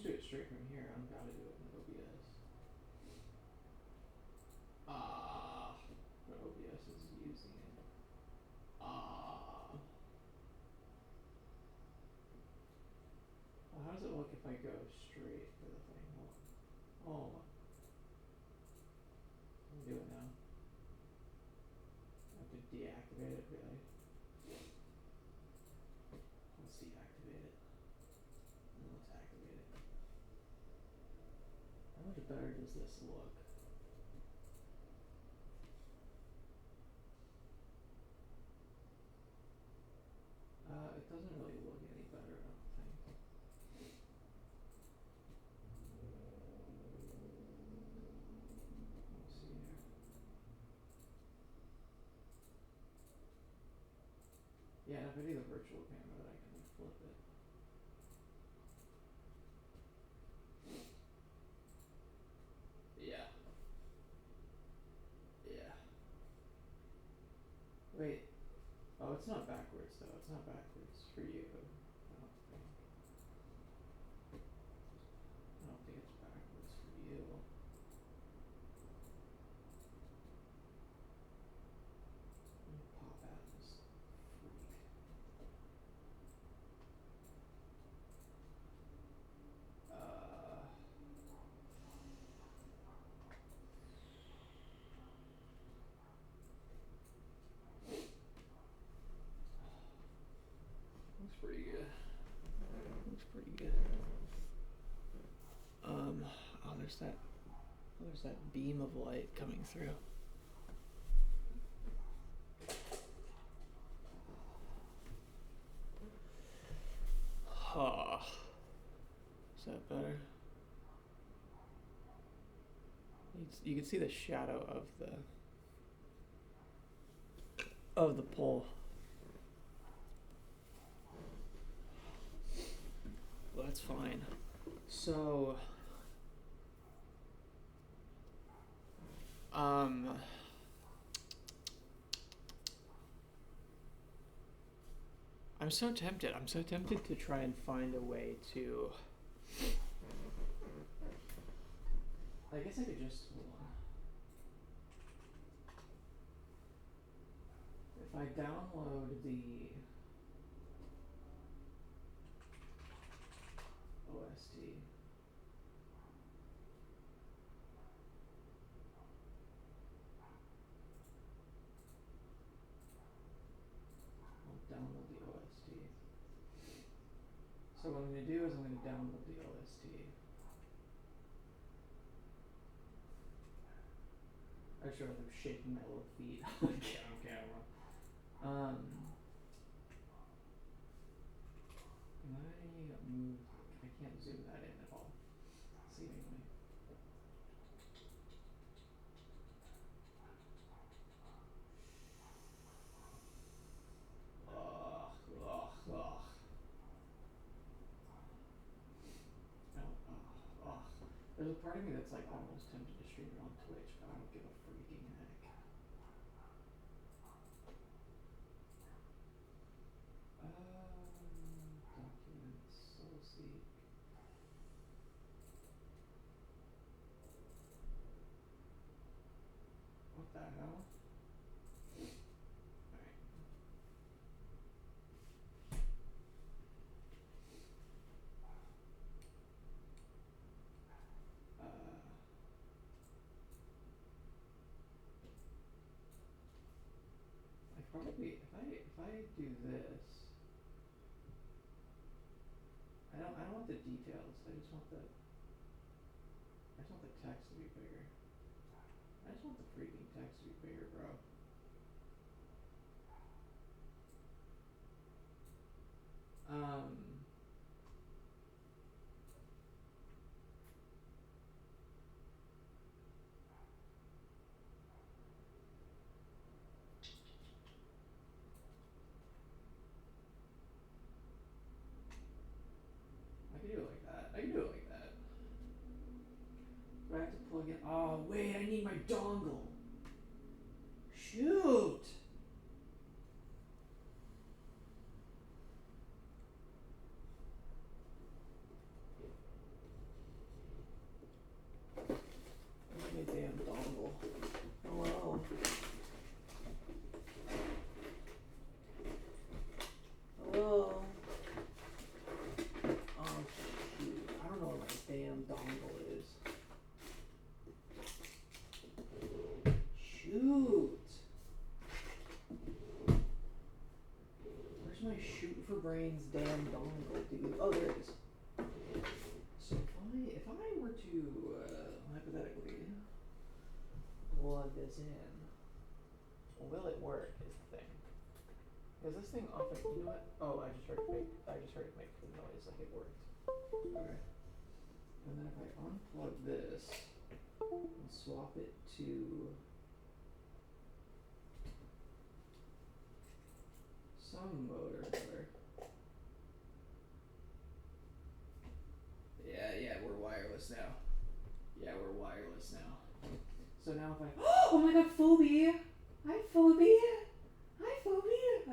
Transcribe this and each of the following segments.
do it straight from here. I don't gotta do it in OBS. But OBS is using it. Well, how does it look if I go straight for the thing? Hold on. I'll do it now. I have to deactivate it, really. Let's deactivate it. And let's activate it. How much better does this look? It doesn't really look any better, I don't think. Let's see here. Yeah, if I do the virtual camera, then I can flip it. Yeah. Yeah. Wait. Oh, it's not backwards though. It's not backwards for you. I don't think. I don't think it's backwards for you. Let me pop out this freak. Looks pretty good. Looks pretty good. Oh, there's that beam of light coming through. Is that better? You can see the shadow of the pole. Well, that's fine. So, I'm so tempted. I'm so tempted to try and find a way to. I guess I could just hold on. If I download the OST. I'll download the OST. So what I'm going to do is I'm going to download the OST. Actually, I'm shaking my little feet on camera. Can I move? I can't zoom that in at all, seemingly. There's a part of me that's like almost tempted to stream it on Twitch, but I don't give a freaking heck. Documents, SoulSeek. What the hell? Probably if I do this, I don't want the details. I just want the text to be bigger. I just want the freaking text to be bigger, bro. I can do it like that. I can do it like that. Do I have to plug in? Oh wait, I need my dongle. brain's damn dongle, dude. Oh, there it is. So if I were to hypothetically plug this in, will it work? Is the thing. Because this thing often, you know what? Oh, I just heard it make the noise like it worked. Okay. And then if I unplug this and swap it to some mode or another. Yeah, we're wireless now. So now if I, oh my god, Phoebe! Hi, Phoebe!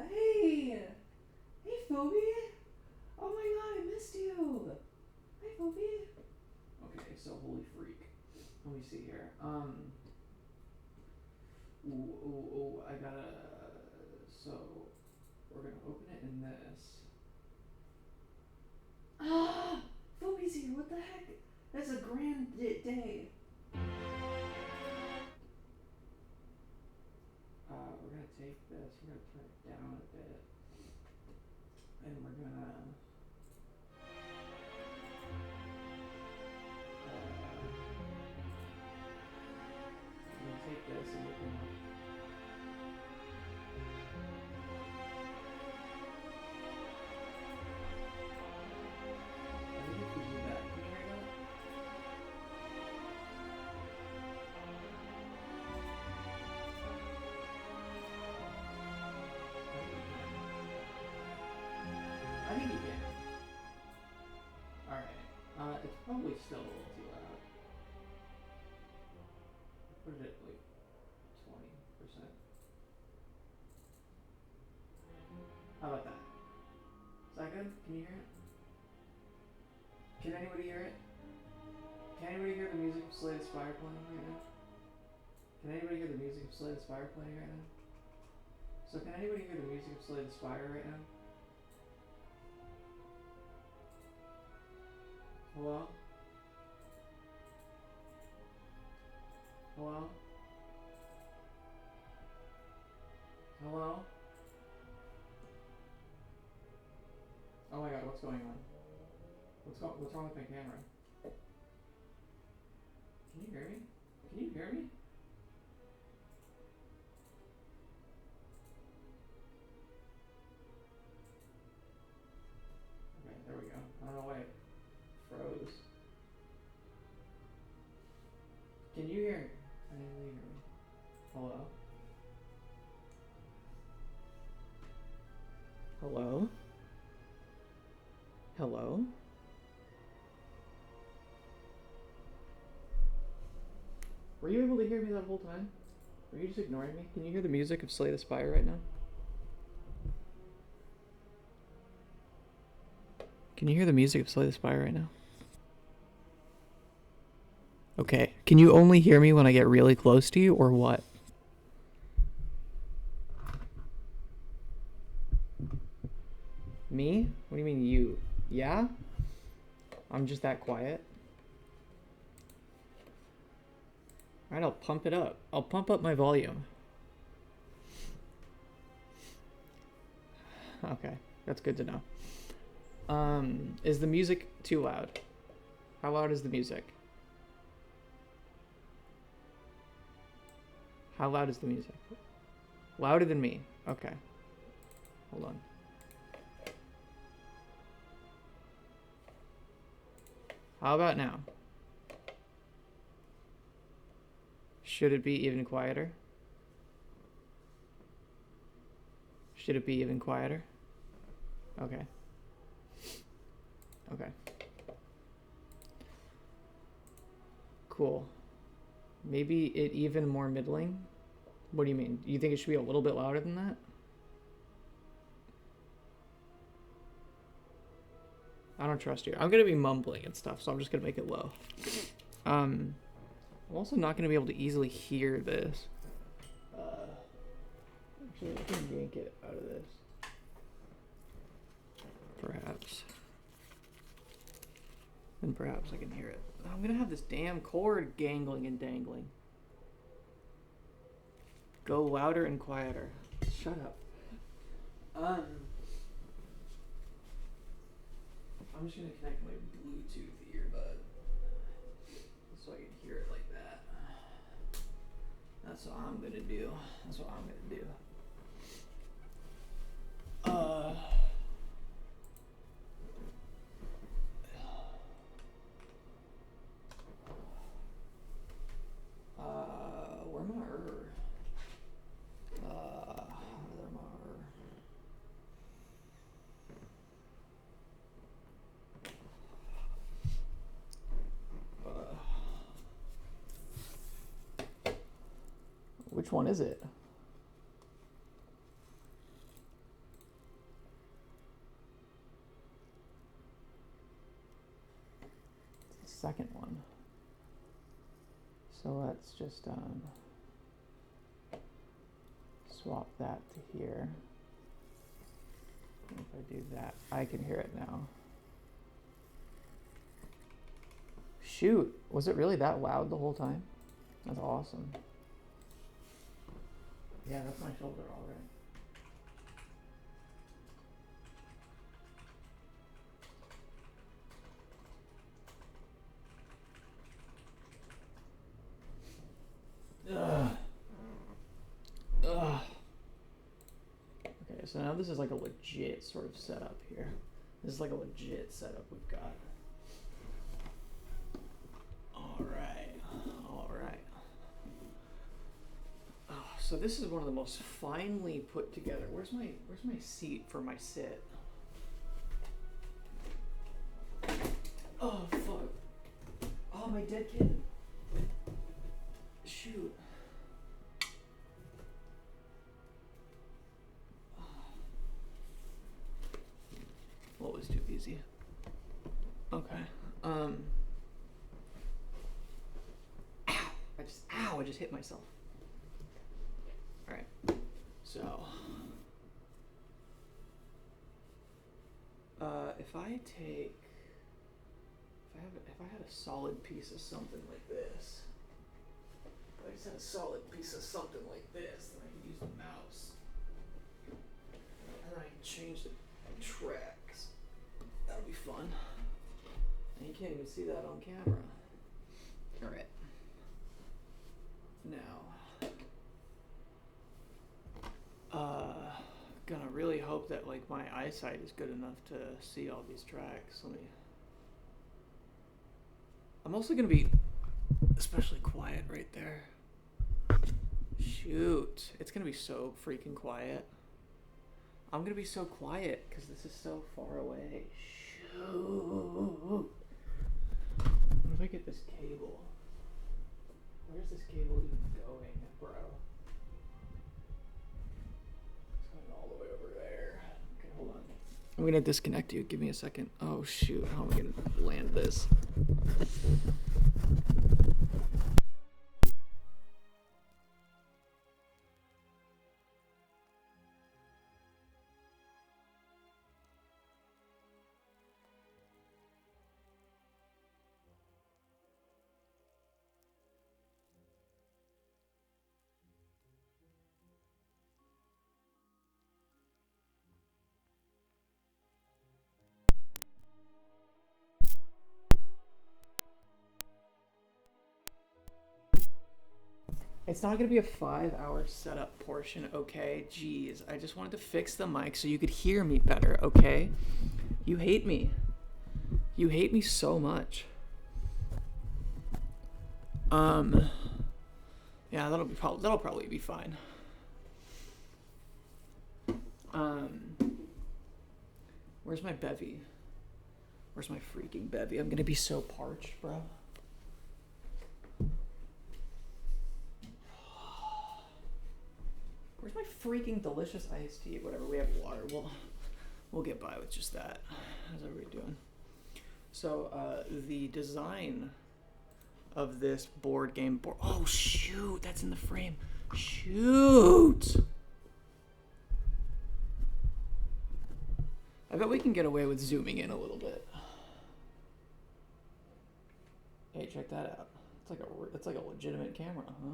Hey! Hey, Phoebe! Oh my god, I missed you! Hi, Phoebe! Okay, so holy freak. Let me see here. I gotta, so we're gonna open it in this. Ah! Phoebe's here, what the heck? That's a grand day. We're gonna take this, we're gonna turn it down a bit. And we're gonna take this and we can I think if we do that, can you hear that? I think you can. Alright. It's probably still a little too loud. Put it at like 20%. How about that? Is that good? Can you hear it? Can anybody hear it? Can anybody hear the music of Slay the Spire playing right now? Can anybody hear the music of Slay the Spire playing right now? So can anybody hear the music of Slay the Spire right now? Hello? Hello? Hello? Oh my god, what's going on? What's wrong with my camera? Can you hear me? Can you hear me? Okay, there we go. I don't know why it froze. Can you hear me? Can you hear me? Hello? Hello? Hello? Were you able to hear me that whole time? Were you just ignoring me? Can you hear the music of Slay the Spire right now? Can you hear the music of Slay the Spire right now? Okay. Can you only hear me when I get really close to you, or what? Me? What do you mean you? Yeah? I'm just that quiet? Alright, I'll pump it up. I'll pump up my volume. Okay, that's good to know. Is the music too loud? How loud is the music? How loud is the music? Louder than me. Okay. Hold on. How about now? Should it be even quieter? Should it be even quieter? Okay. Okay. Cool. Maybe it even more middling? What do you mean? You think it should be a little bit louder than that? I don't trust you. I'm gonna be mumbling and stuff, so I'm just gonna make it low. I'm also not gonna be able to easily hear this. Actually, I can yank it out of this. Perhaps. And perhaps I can hear it. I'm gonna have this damn cord gangling and dangling. Go louder and quieter. Shut up. I'm just gonna connect my Bluetooth earbud so I can hear it like that. That's what I'm gonna do. That's what I'm gonna do. Where am I? Which one is it? It's the second one. So let's just swap that to here. And if I do that, I can hear it now. Shoot, was it really that loud the whole time? That's awesome. Yeah, that's my shoulder, all right. Ugh. Okay, so now this is like a legit sort of setup here. This is like a legit setup we've got. All right, all right. Oh, so this is one of the most finely put together. Where's my seat for my sit? Oh fuck! Oh, my dead kitten. Shoot. Well, it was too easy. Okay. Ow! I just hit myself. All right. So, if I had a solid piece of something like this, if I just had a solid piece of something like this, then I could use the mouse, and then I can change the tracks. That'll be fun. And you can't even see that on camera. All right. Now, gonna really hope that like my eyesight is good enough to see all these tracks. I'm also gonna be especially quiet right there. Shoot, it's gonna be so freaking quiet. I'm gonna be so quiet because this is so far away. Shoot. What if I get this cable? Where's this cable even going, bro? It's going all the way over there. Okay, hold on. I'm gonna disconnect you. Give me a second. Oh shoot, how am I gonna land this? It's not gonna be a 5-hour setup portion, okay? Jeez, I just wanted to fix the mic so you could hear me better, okay? You hate me. You hate me so much. Yeah, that'll probably be fine. Where's my bevy? Where's my freaking bevy? I'm gonna be so parched, bro. Where's my freaking delicious iced tea? Whatever, we have water. We'll get by with just that. How's everybody doing? So, the design of this board game board. Oh shoot, that's in the frame. Shoot. I bet we can get away with zooming in a little bit. Hey, check that out. It's like a legitimate camera, huh?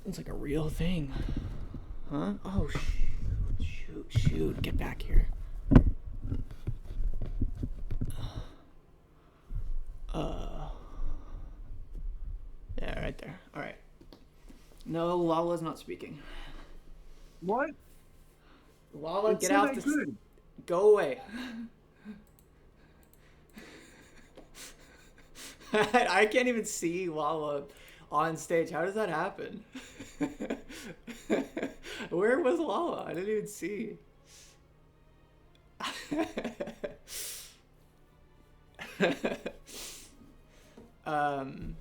It's like a real thing. Huh? Oh, shoot. Get back here. No, Lala's not speaking. What? Lala, It get said out I this. could. Go away. I can't even see Lala on stage. How does that happen? Where was Lala? I didn't even see. um,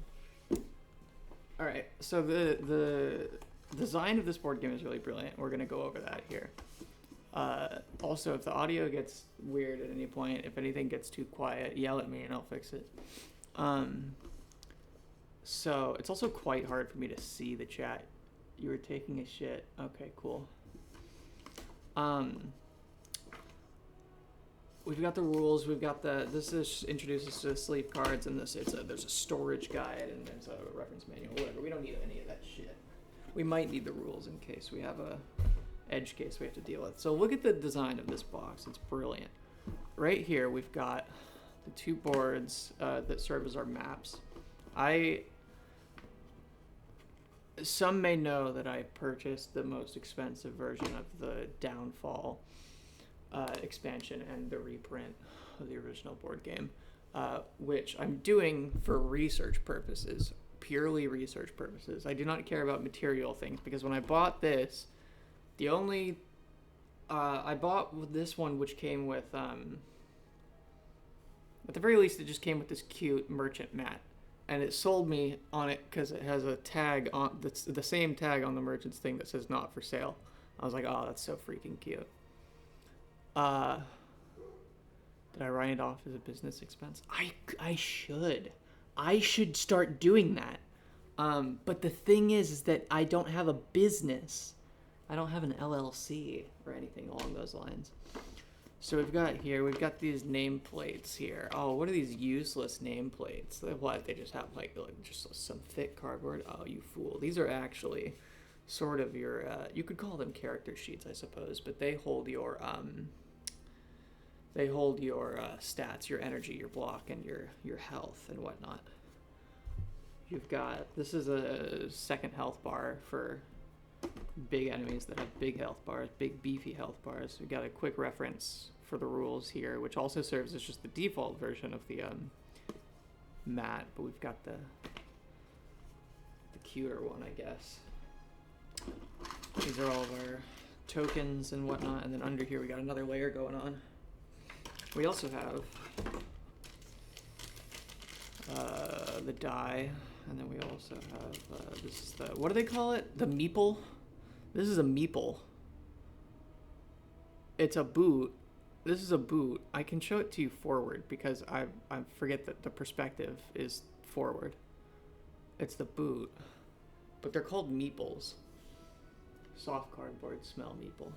all right. So the design of this board game is really brilliant. We're gonna go over that here. Also, if the audio gets weird at any point, if anything gets too quiet, yell at me and I'll fix it. So it's also quite hard for me to see the chat. You were taking a shit. Okay, cool. We've got the rules. We've got this introduces to the sleeve cards, and there's a storage guide and there's a reference manual. Whatever. We don't need any of that shit. We might need the rules in case we have a edge case we have to deal with. So look at the design of this box. It's brilliant. Right here we've got the two boards that serve as our maps. Some may know that I purchased the most expensive version of the Downfall expansion and the reprint of the original board game, which I'm doing for research purposes, purely research purposes. I do not care about material things, because when I bought this, I bought this one, which came with, at the very least, it just came with this cute merchant mat. And it sold me on it because it has a tag on, that's the same tag on the merchant's thing that says not for sale. I was like, oh, that's so freaking cute. Did I write it off as a business expense? I should start doing that. But the thing is that I don't have a business. I don't have an LLC or anything along those lines. So we've got these nameplates here. Oh, what are these useless nameplates? What, they just have like just some thick cardboard? Oh, you fool. These are actually sort of your, you could call them character sheets, I suppose, but they hold your stats, your energy, your block, and your health and whatnot. This is a second health bar for big enemies that have big health bars, big beefy health bars. We've got a quick reference for the rules here, which also serves as just the default version of the mat, but we've got the cuter one, I guess. These are all of our tokens and whatnot, and then under here we got another layer going on. We also have the die, and then we also have this is the, what do they call it? The meeple. This is a meeple. It's a boot. This is a boot. I can show it to you forward because I forget that the perspective is forward. It's the boot, but they're called meeples. Soft cardboard smell meeple.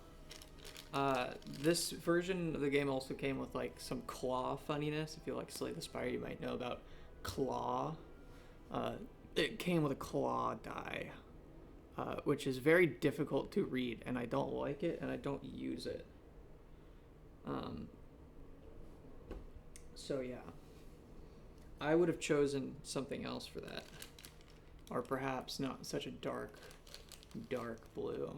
This version of the game also came with like some claw funniness. If you like Slay the Spire, you might know about claw. It came with a claw die, which is very difficult to read, and I don't like it, and I don't use it. So yeah, I would have chosen something else for that, or perhaps not such a dark blue.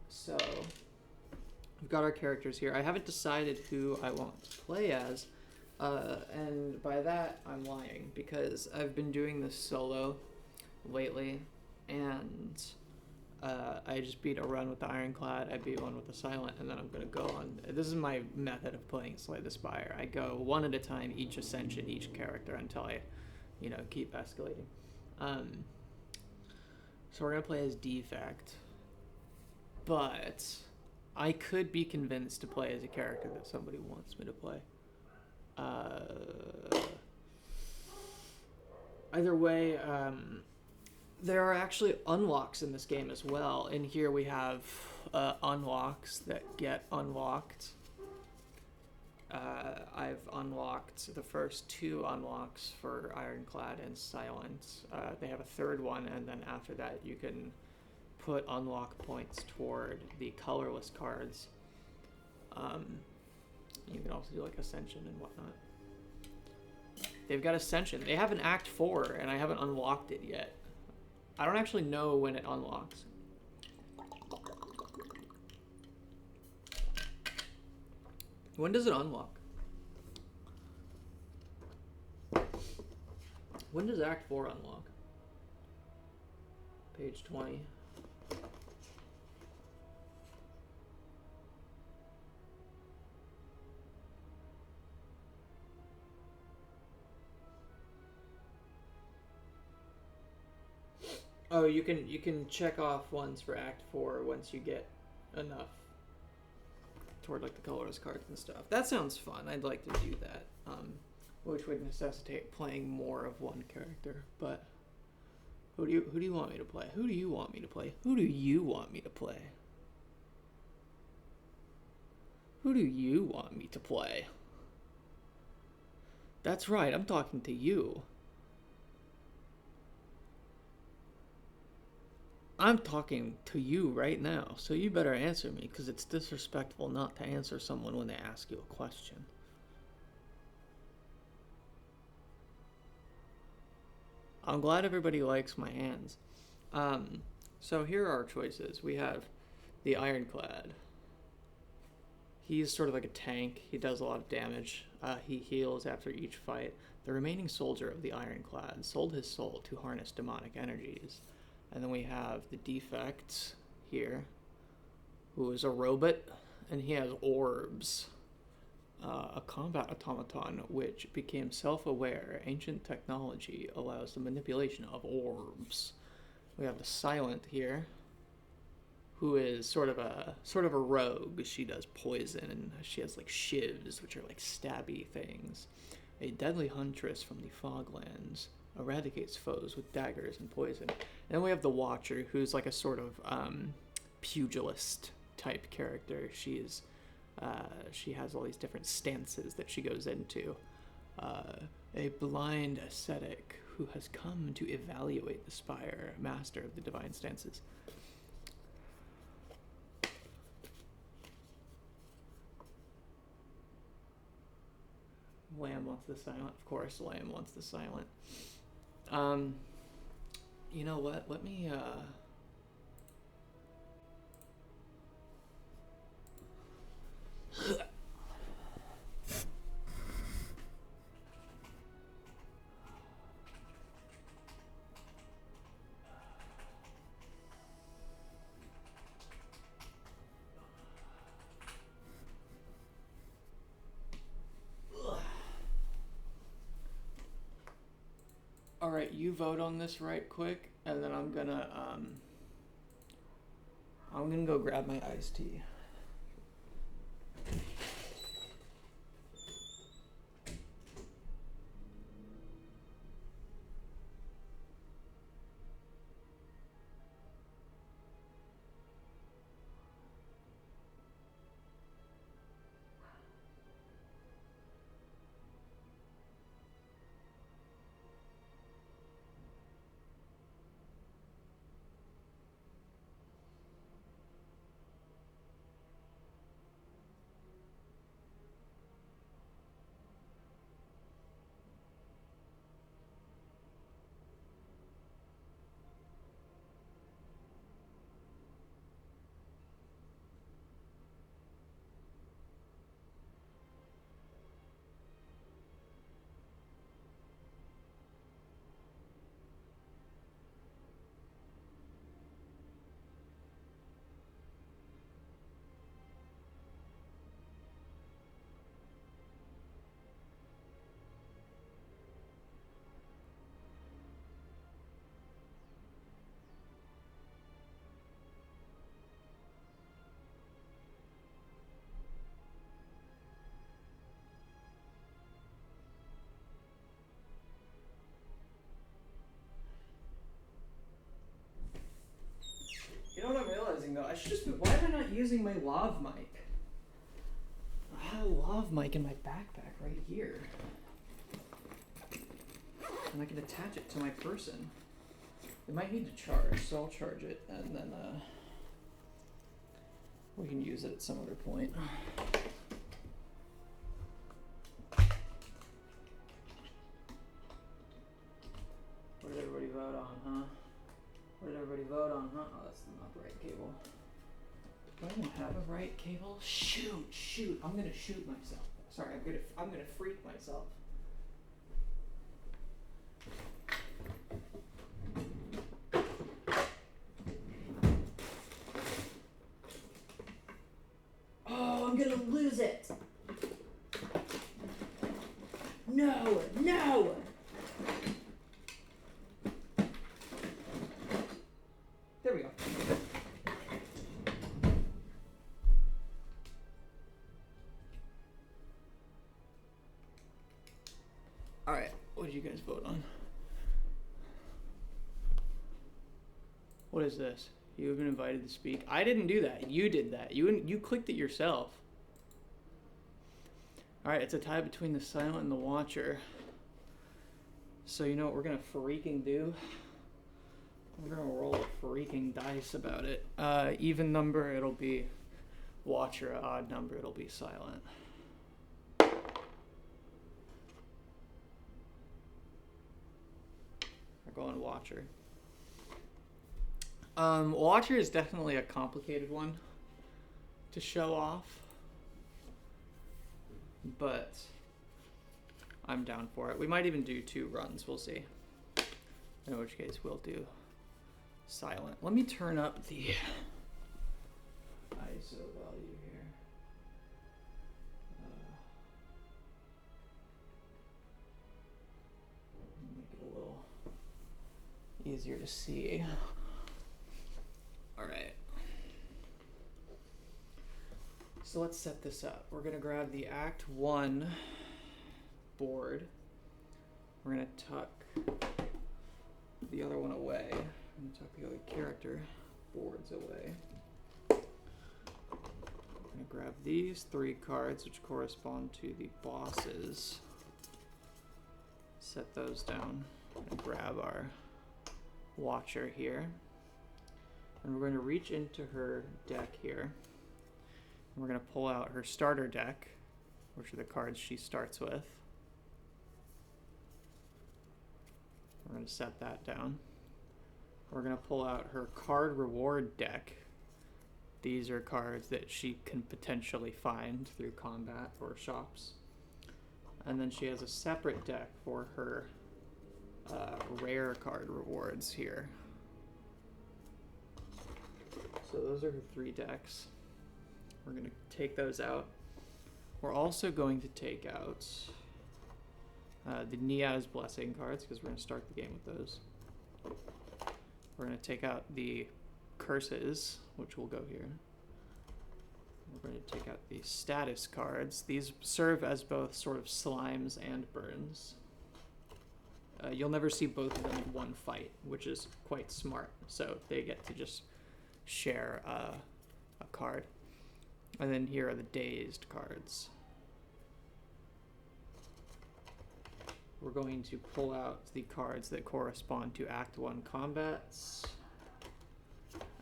So we've got our characters here. I haven't decided who I want to play as, and by that I'm lying, because I've been doing this solo lately, and I just beat a run with the Ironclad, I beat one with the Silent, and then I'm going to go on. This is my method of playing Slay the Spire. I go one at a time, each ascension, each character, until I, keep escalating. So we're going to play as Defect, but I could be convinced to play as a character that somebody wants me to play. Either way, there are actually unlocks in this game as well. In here we have unlocks that get unlocked. I've unlocked the first two unlocks for Ironclad and Silence. They have a third one, and then after that you can put unlock points toward the colorless cards. You can also do like Ascension and whatnot. They've got Ascension. They have an Act 4, and I haven't unlocked it yet. I don't actually know when it unlocks. When does it unlock? When does Act 4 unlock? Page 20. Oh, you can check off ones for Act 4 once you get enough toward like the colorless cards and stuff. That sounds fun. I'd like to do that. Which would necessitate playing more of one character. But who do you want me to play? Who do you want me to play? Who do you want me to play? Who do you want me to play? That's right, I'm talking to you. I'm talking to you right now, so you better answer me, because it's disrespectful not to answer someone when they ask you a question. I'm glad everybody likes my hands. So here are our choices. We have the Ironclad. He's sort of like a tank. He does a lot of damage. He heals after each fight. The remaining soldier of the Ironclad sold his soul to harness demonic energies. And then we have the Defect here, who is a robot, and he has orbs. A combat automaton which became self-aware. Ancient technology allows the manipulation of orbs. We have the Silent here, who is sort of a rogue. She does poison, and she has like shivs, which are like stabby things. A deadly huntress from the Foglands eradicates foes with daggers and poison. And then we have the Watcher, who's like a sort of pugilist type character. She has all these different stances that she goes into. A blind ascetic who has come to evaluate the Spire, master of the divine stances. Lamb wants the Silent. Of course, Lamb wants the Silent. You know what? Let me, all right, you vote on this right quick, and then I'm gonna go grab my iced tea. You know what I'm realizing though? I should just be, why am I not using my lav mic? I have a lav mic in my backpack right here. And I can attach it to my person. It might need to charge, so I'll charge it and then we can use it at some other point. vote on, huh? What did everybody vote on, huh? Oh, that's not the right cable. Do I even have a right cable? Shoot! I'm gonna shoot myself. Sorry, I'm gonna freak myself. Oh, I'm gonna lose it. No! There we go. Alright, what did you guys vote on? What is this? You have been invited to speak. I didn't do that. You did that. You clicked it yourself. Alright, it's a tie between the silent and the watcher. So you know what we're gonna freaking do? We're gonna roll a freaking dice about it. Even number, it'll be watcher. Odd number, it'll be silent. We're going watcher. Watcher is definitely a complicated one to show off, but I'm down for it. We might even do 2 runs, we'll see. In which case we'll do silent. Let me turn up the ISO value here. Make it a little easier to see. All right. So let's set this up. We're gonna grab the Act 1 board. We're gonna tuck the other one away. I'm gonna tuck the other character boards away. I'm gonna grab these 3 cards, which correspond to the bosses. Set those down. And grab our watcher here. And we're going to reach into her deck here. And we're going to pull out her starter deck, which are the cards she starts with. We're going to set that down. We're going to pull out her card reward deck. These are cards that she can potentially find through combat or shops. And then she has a separate deck for her rare card rewards here. So those are her 3 decks. We're going to take those out. We're also going to take out the Nia's Blessing cards, because we're going to start the game with those. We're going to take out the Curses, which will go here. We're going to take out the Status cards. These serve as both sort of slimes and burns. You'll never see both of them in one fight, which is quite smart. So they get to just share a card. And then here are the Dazed cards. We're going to pull out the cards that correspond to Act 1 combats,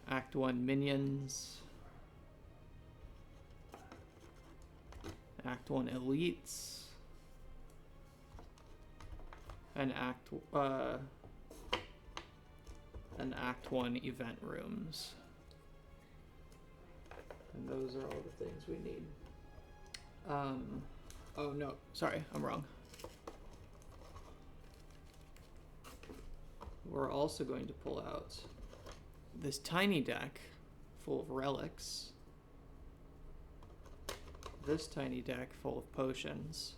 Act 1 minions, Act 1 elites, and Act 1 event rooms. And those are all the things we need. Oh no, sorry, I'm wrong. We're also going to pull out this tiny deck full of relics, this tiny deck full of potions,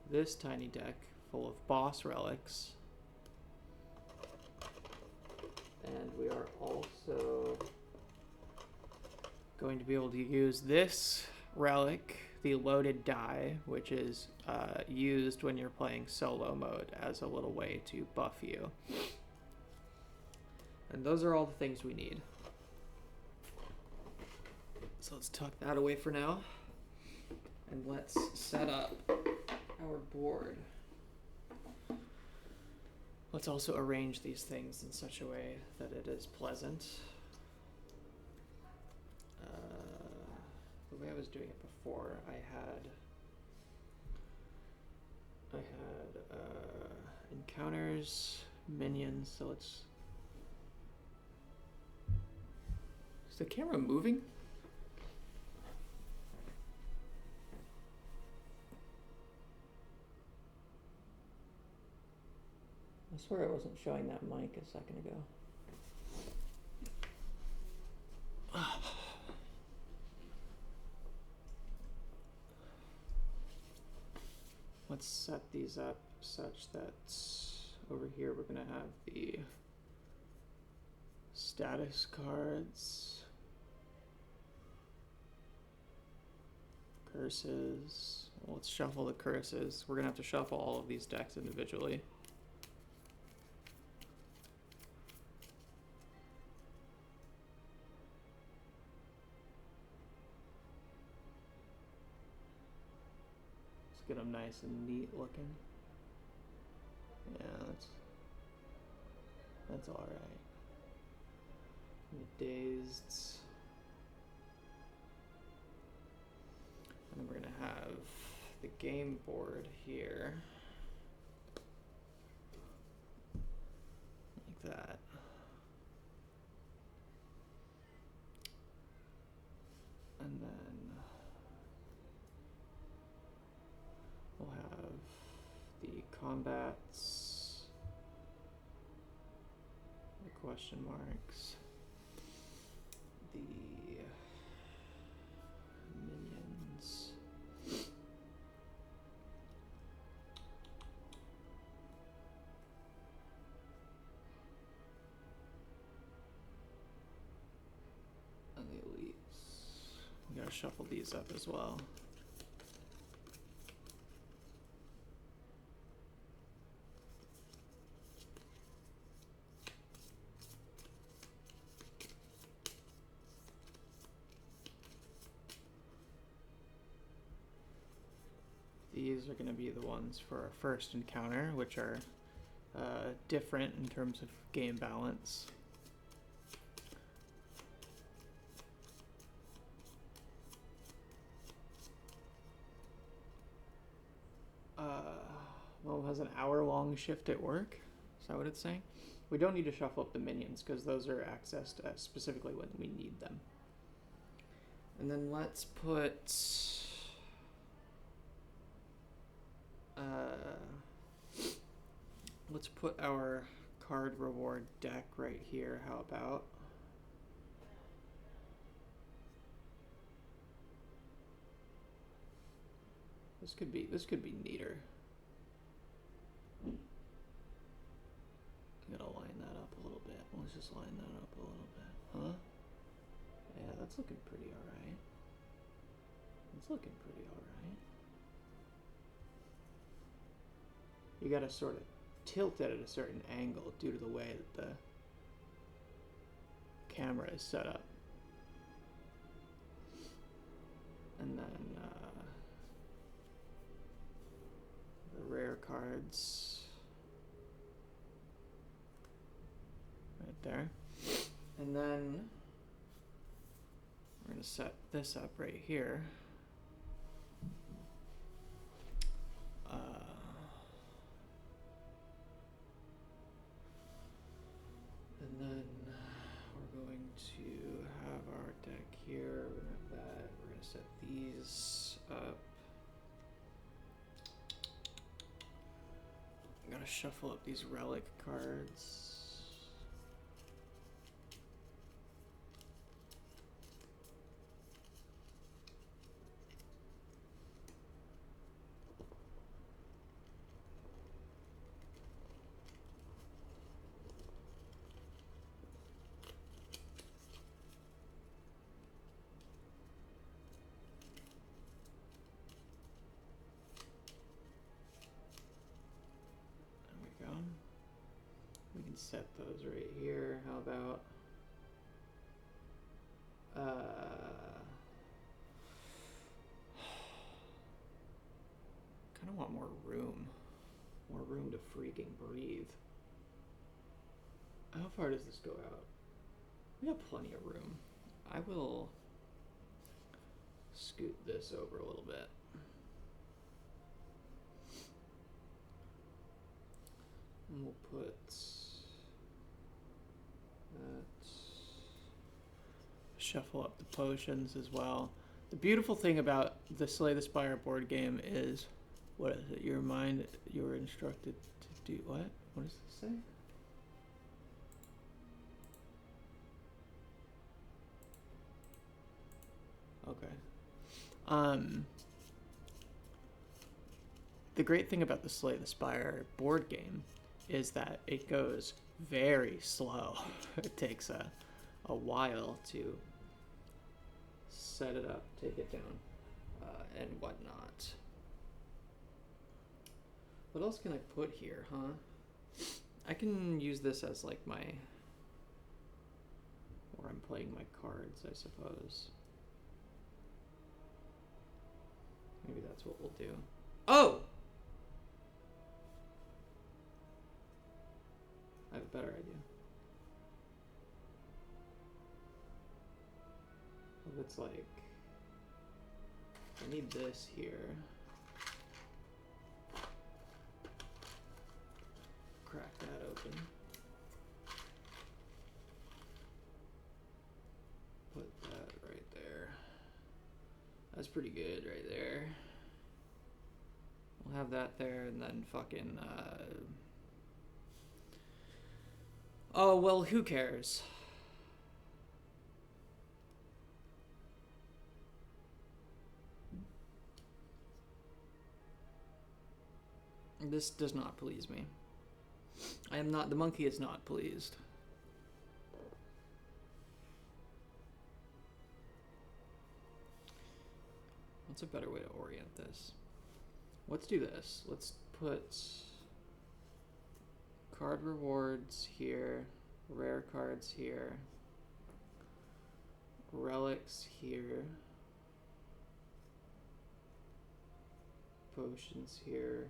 this tiny deck full of boss relics, and we are also going to be able to use this relic, the loaded die, which is used when you're playing solo mode as a little way to buff you. And those are all the things we need. So let's tuck that away for now. And let's set up our board. Let's also arrange these things in such a way that it is pleasant. The way I was doing it before, I had in encounters, minions, so let's... Is the camera moving? I swear I wasn't showing that mic a second ago. Let's set these up such that over here we're gonna have the status cards, curses. Well, let's shuffle the curses. We're gonna have to shuffle all of these decks individually. Get them nice and neat looking. Yeah, that's all right. Dazed, and then we're gonna have the game board here, like that. And then we'll have the combats, the question marks, the minions, and the elites. We gotta shuffle these up as well. These are going to be the ones for our first encounter, which are different in terms of game balance. Well, it has an hour-long shift at work. Is that what it's saying? We don't need to shuffle up the minions because those are accessed specifically when we need them. And then let's put... let's put our card reward deck right here. How about? This could be neater. I'm gonna line that up a little bit. Let's just line that up a little bit. Huh? Yeah, that's looking pretty alright. It's looking pretty alright. You gotta sort of tilt it at a certain angle due to the way that the camera is set up. And then the rare cards right there. And then we're gonna set this up right here. And then we're going to have our deck here. We're gonna have that. We're gonna set these up. I'm gonna shuffle up these relic cards. Set those right here. How about kind of want more room to freaking breathe. How far does this go out? We got plenty of room. I will scoot this over a little bit. And we'll put that. Shuffle up the potions as well. The beautiful thing about the Slay the Spire board game is, what is it? You're instructed to do what? What does this say? Okay. The great thing about the Slay the Spire board game is that it goes very slow. It takes a while to set it up, take it down, and whatnot. What else can I put here, huh? I can use this as like my, where I'm playing my cards, I suppose. Maybe that's what we'll do. Oh! I have a better idea. What if it's like, I need this here. Crack that open. Put that right there. That's pretty good right there. We'll have that there, and then fucking, oh, well, who cares? This does not please me. I am not, the monkey is not pleased. What's a better way to orient this? Let's do this. Let's put card rewards here, rare cards here, relics here, potions here,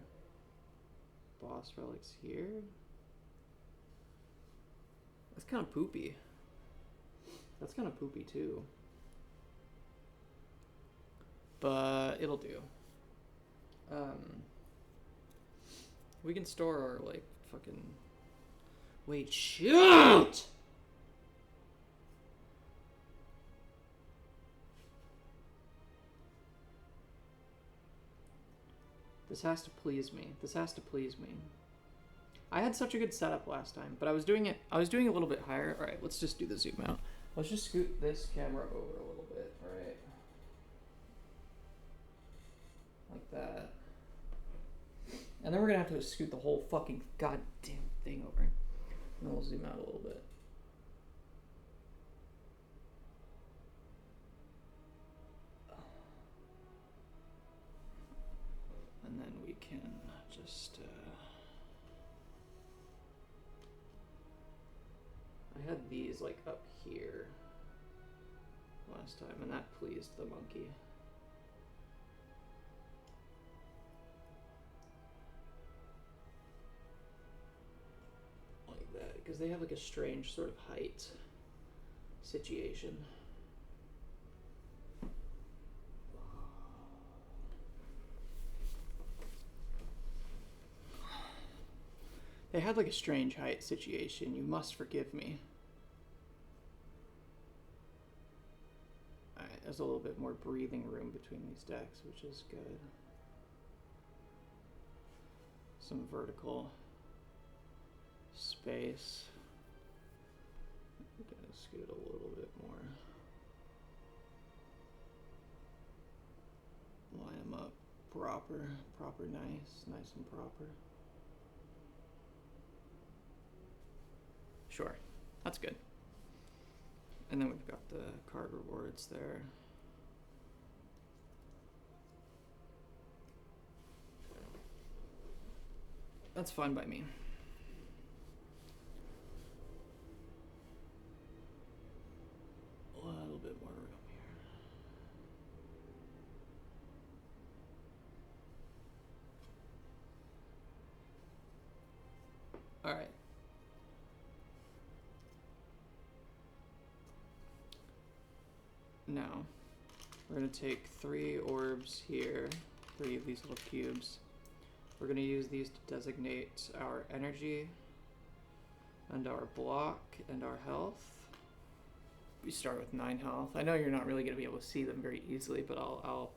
boss relics here. That's kind of poopy. That's kind of poopy too. But it'll do. We can store our, like, fucking... Wait, shoot! This has to please me. This has to please me. I had such a good setup last time, but I was doing a little bit higher. All right, let's just do the zoom out. Let's just scoot this camera over a little bit, all right? Like that. And then we're gonna have to scoot the whole fucking goddamn thing over. And then we'll zoom out a little bit. And then we can just, I had these like up here last time, and that pleased the monkey. Like that, because they have like a strange sort of height situation. They had like a strange height situation. You must forgive me. Alright, there's a little bit more breathing room between these decks, which is good. Some vertical space. I'm gonna scoot a little bit more. Line them up proper, nice and proper. Sure, that's good. And then we've got the card rewards there. That's fine by me. A little bit more room here. All right. Now, we're going to take 3 orbs here, 3 of these little cubes. We're going to use these to designate our energy and our block and our health. We start with 9 health. I know you're not really going to be able to see them very easily, but I'll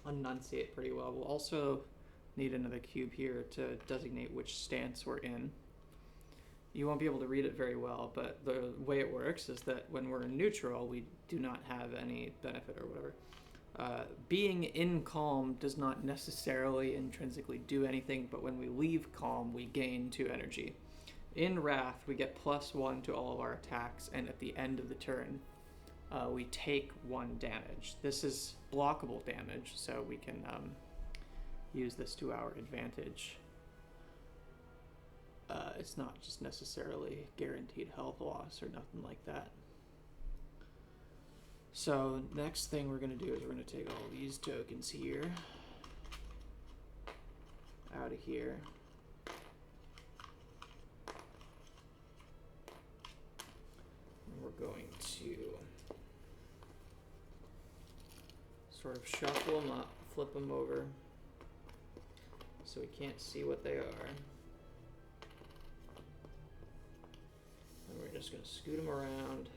enunciate pretty well. We'll also need another cube here to designate which stance we're in. You won't be able to read it very well, but the way it works is that when we're in neutral, we do not have any benefit or whatever. Being in calm does not necessarily intrinsically do anything, but when we leave calm, we gain 2 energy. In Wrath, we get +1 to all of our attacks, and at the end of the turn, we take 1 damage. This is blockable damage, so we can use this to our advantage. It's not just necessarily guaranteed health loss or nothing like that. So next thing we're going to do is we're going to take all these tokens here, out of here. And we're going to sort of shuffle them up, flip them over, so we can't see what they are. And we're just going to scoot them around.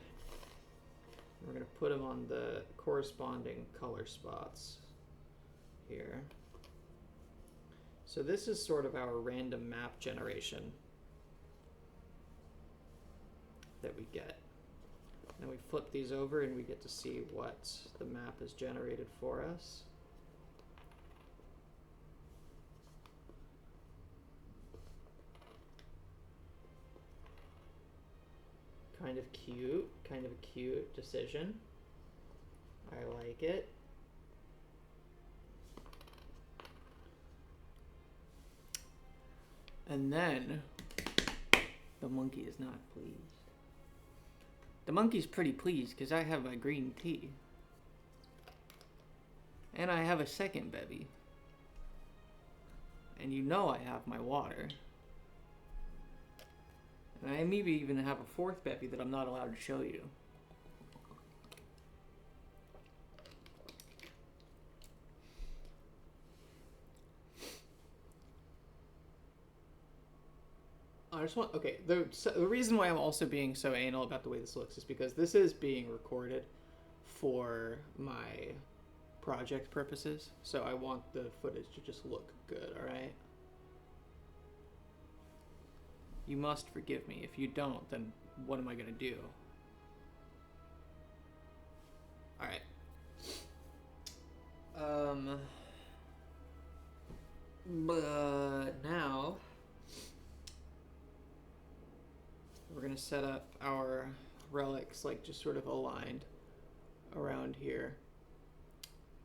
We're going to put them on the corresponding color spots here. So this is sort of our random map generation that we get. And we flip these over and we get to see what the map has generated for us. Kind of a cute decision. I like it. And then the monkey is not pleased. The monkey's pretty pleased because I have my green tea. And I have a second bevy. And you know I have my water. And I maybe even have a 4th bevy that I'm not allowed to show you. I just want, okay, the reason why I'm also being so anal about the way this looks is because this is being recorded for my project purposes. So I want the footage to just look good, alright? You must forgive me. If you don't, then what am I gonna do? Alright. But now we're gonna set up our relics like just sort of aligned around here.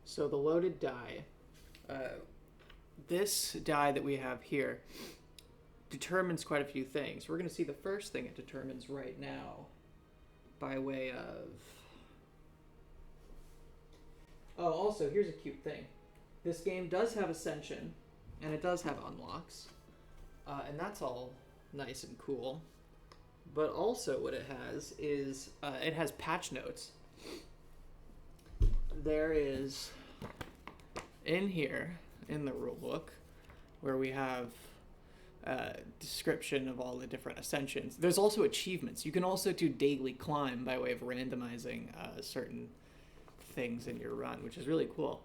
So the loaded die, this die that we have here determines quite a few things. We're going to see the first thing it determines right now by way of... Oh, also, here's a cute thing. This game does have Ascension, and it does have unlocks, and that's all nice and cool. But also what it has is, it has patch notes. There is, in here, in the rulebook, where we have description of all the different ascensions. There's also achievements. You can also do daily climb by way of randomizing certain things in your run, which is really cool.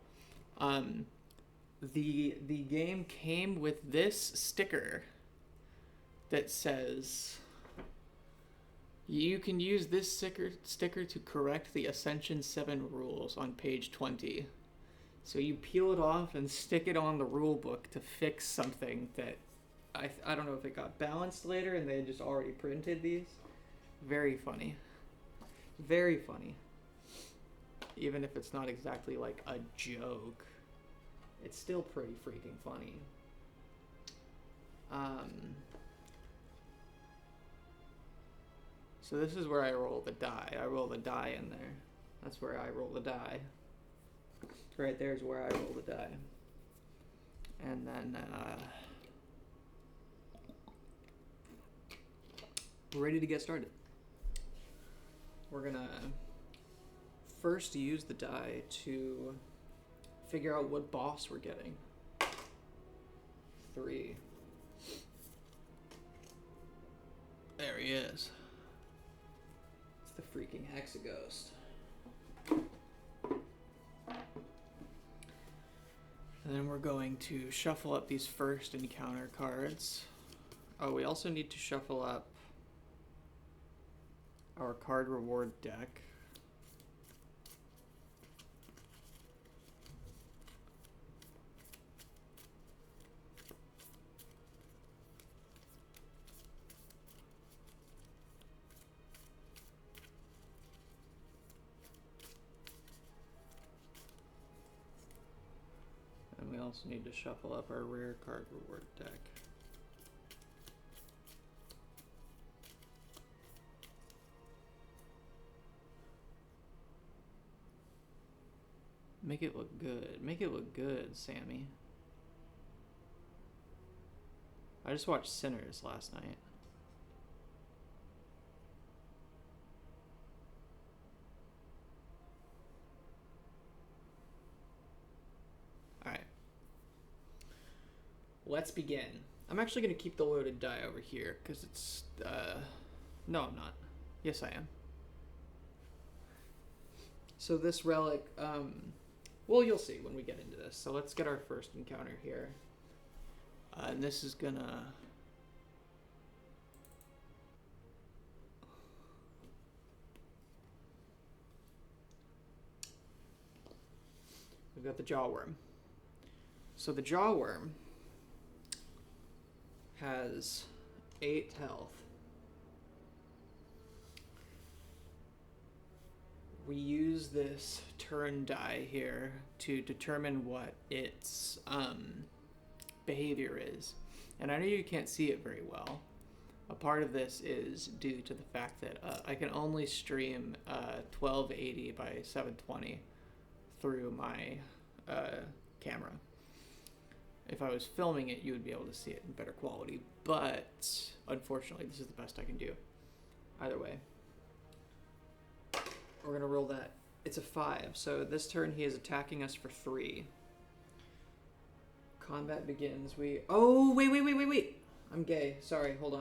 The game came with this sticker that says you can use this sticker to correct the Ascension 7 rules on page 20. So you peel it off and stick it on the rule book to fix something that I don't know if it got balanced later and they had just already printed these. Very funny. Very funny. Even if it's not exactly like a joke, it's still pretty freaking funny. So this is where I roll the die. I roll the die in there. That's where I roll the die. Right there's where I roll the die. And then we're ready to get started. We're gonna first use the die to figure out what boss we're getting. 3. There he is. It's the freaking Hexaghost. And then we're going to shuffle up these first encounter cards. Oh, we also need to shuffle up our card reward deck. And we also need to shuffle up our rare card reward deck. Make it look good. Make it look good, Sammy. I just watched Sinners last night. Alright. Let's begin. I'm actually going to keep the loaded die over here, because it's, no, I'm not. Yes, I am. So this relic, well, you'll see when we get into this. So let's get our first encounter here. And this is gonna... We've got the Jawworm. So the Jawworm has 8 health. We use this turn die here to determine what its behavior is. And I know you can't see it very well. A part of this is due to the fact that I can only stream 1280 by 720 through my camera. If I was filming it, you would be able to see it in better quality. But unfortunately, this is the best I can do. Either way. We're gonna roll that. It's a 5, so this turn he is attacking us for 3. Combat begins. Oh, wait. I'm gay. Sorry, hold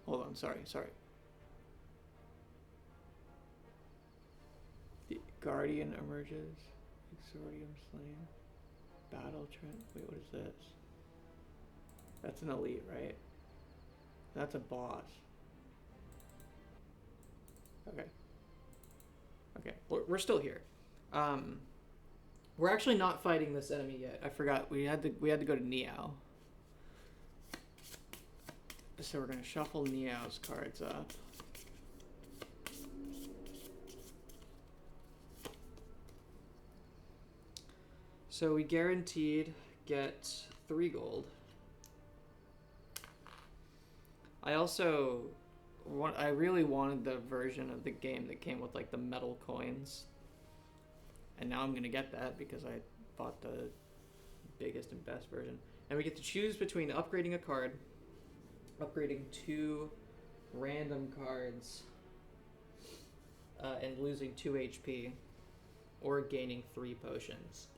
on. Sorry. The Guardian emerges. Exordium slain. Battle Trent. Wait, what is this? That's an elite, right? That's a boss. Okay, we're still here. We're actually not fighting this enemy yet. I forgot we had to go to Niao. So we're gonna shuffle Niao's cards up. So we guaranteed get 3 gold. I really wanted the version of the game that came with like the metal coins. And now I'm gonna get that because I bought the biggest and best version. And we get to choose between upgrading a card, upgrading 2 random cards, and losing 2 HP, or gaining 3 potions.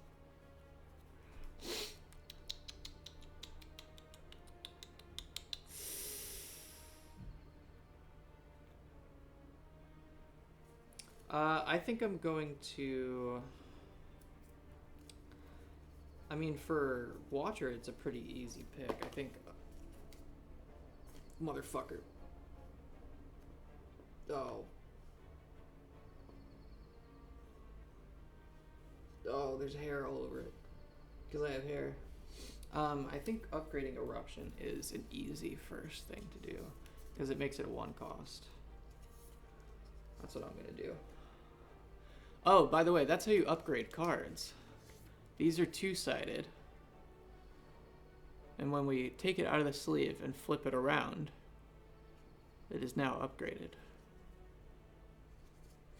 I think I'm going to... I mean, for Watcher, it's a pretty easy pick. I think... Motherfucker. Oh. Oh, there's hair all over it. Because I have hair. I think upgrading Eruption is an easy first thing to do. Because it makes it a 1 cost. That's what I'm going to do. Oh, by the way, that's how you upgrade cards. These are 2-sided. And when we take it out of the sleeve and flip it around, it is now upgraded.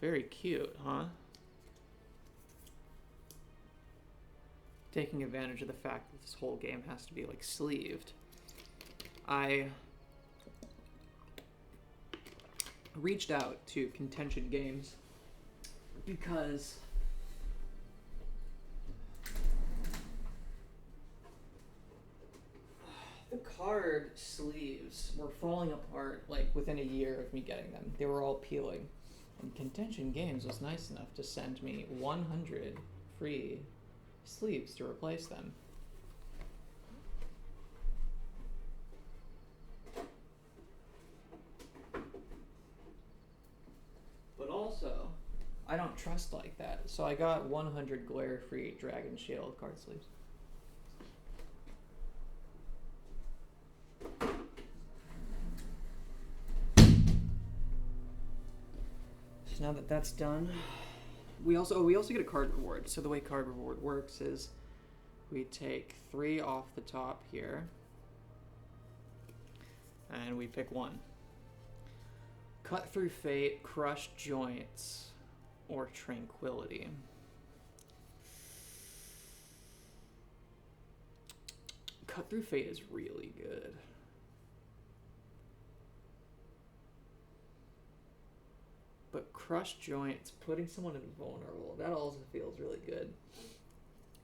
Very cute, huh? Taking advantage of the fact that this whole game has to be like sleeved. I reached out to Contention Games because card sleeves were falling apart like within a year of me getting them. They were all peeling. And Contention Games was nice enough to send me 100 free sleeves to replace them. But also, I don't trust like that, so I got 100 glare-free Dragon Shield card sleeves. So now that that's done, we also get a card reward. So the way card reward works is we take 3 off the top here, and we pick 1. Cut Through Fate, Crush Joints, or Tranquility. Cut Through Fate is really good. But Crush Joints, putting someone invulnerable, that also feels really good.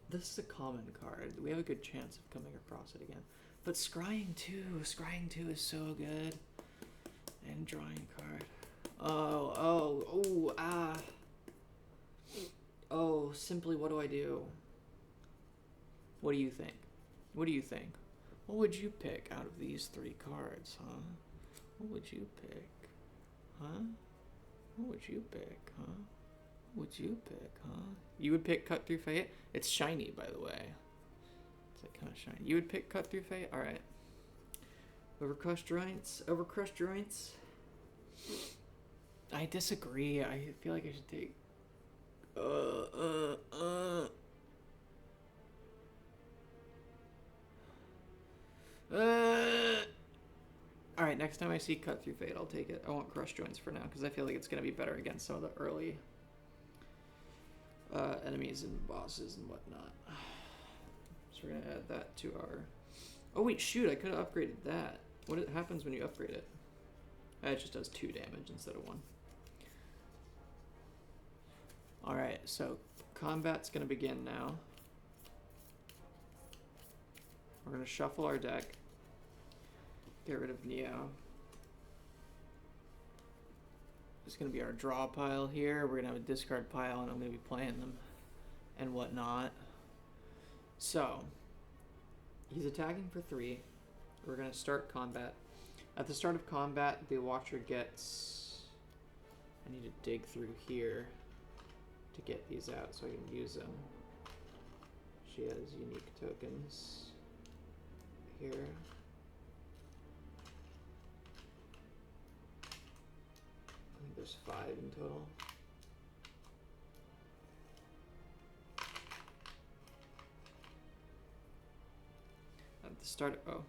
This is a common card. We have a good chance of coming across it again. But Scrying 2 is so good. And drawing card. Oh, simply what do I do? What do you think? What do you think? What would you pick out of these 3 cards, huh? What would you pick? Huh? What would you pick, huh? What would you pick, huh? You would pick Cut Through Fate? It's shiny, by the way. It's like kind of shiny. You would pick Cut Through Fate? Alright. Over Crushed Joints? Over Crushed Joints? I disagree. I feel like I should take... Alright, next time I see Cut Through Fate, I'll take it. I want Crush Joints for now, because I feel like it's going to be better against some of the early enemies and bosses and whatnot. So we're going to add that to our... Oh wait, shoot, I could have upgraded that. What happens when you upgrade it? It just does 2 damage instead of 1. Alright, so combat's going to begin now. We're going to shuffle our deck. Get rid of Neo. It's going to be our draw pile here. We're going to have a discard pile, and I'm going to be playing them and whatnot. So, he's attacking for 3. We're going to start combat. At the start of combat, the Watcher gets... I need to dig through here to get these out so I can use them. She has unique tokens here. I think there's 5 in total. At the start of... Oh.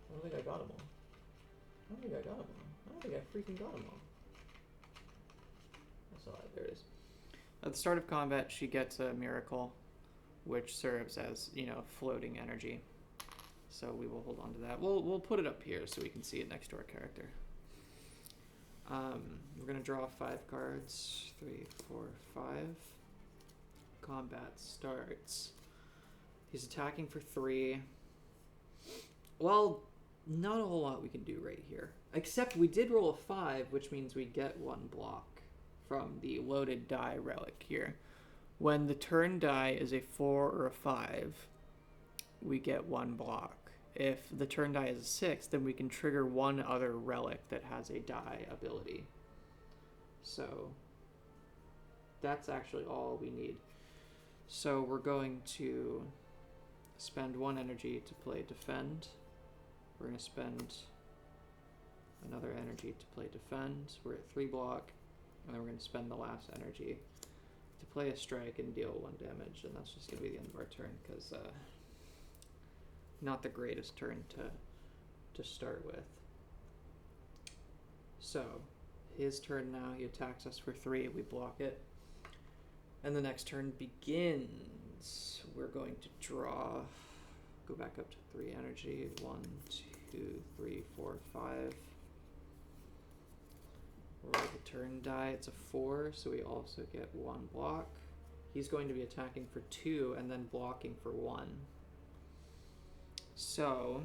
I don't think I got them all. I don't think I got them all. I don't think I freaking got them all. I saw it. There it is. At the start of combat, she gets a miracle, which serves as, you know, floating energy. So we will hold on to that. We'll put it up here so we can see it next to our character. We're going to draw 5 cards. 3, 4, 5. Combat starts. He's attacking for 3. Well, not a whole lot we can do right here. Except we did roll a 5, which means we get 1 block from the loaded die relic here. When the turn die is a 4 or a 5, we get 1 block. If the turn die is a 6, then we can trigger 1 other relic that has a die ability. So that's actually all we need. So we're going to spend 1 energy to play Defend. We're going to spend another energy to play Defend. We're at 3 block. And then we're going to spend the last energy to play a strike and deal 1 damage. And that's just going to be the end of our turn, because not the greatest turn to start with. So, his turn now. He attacks us for 3. We block it. And the next turn begins. We're going to draw... Go back up to 3 energy. 1, 2, 3, 4, 5. Roll the turn die. It's a 4, so we also get 1 block. He's going to be attacking for 2 and then blocking for 1. So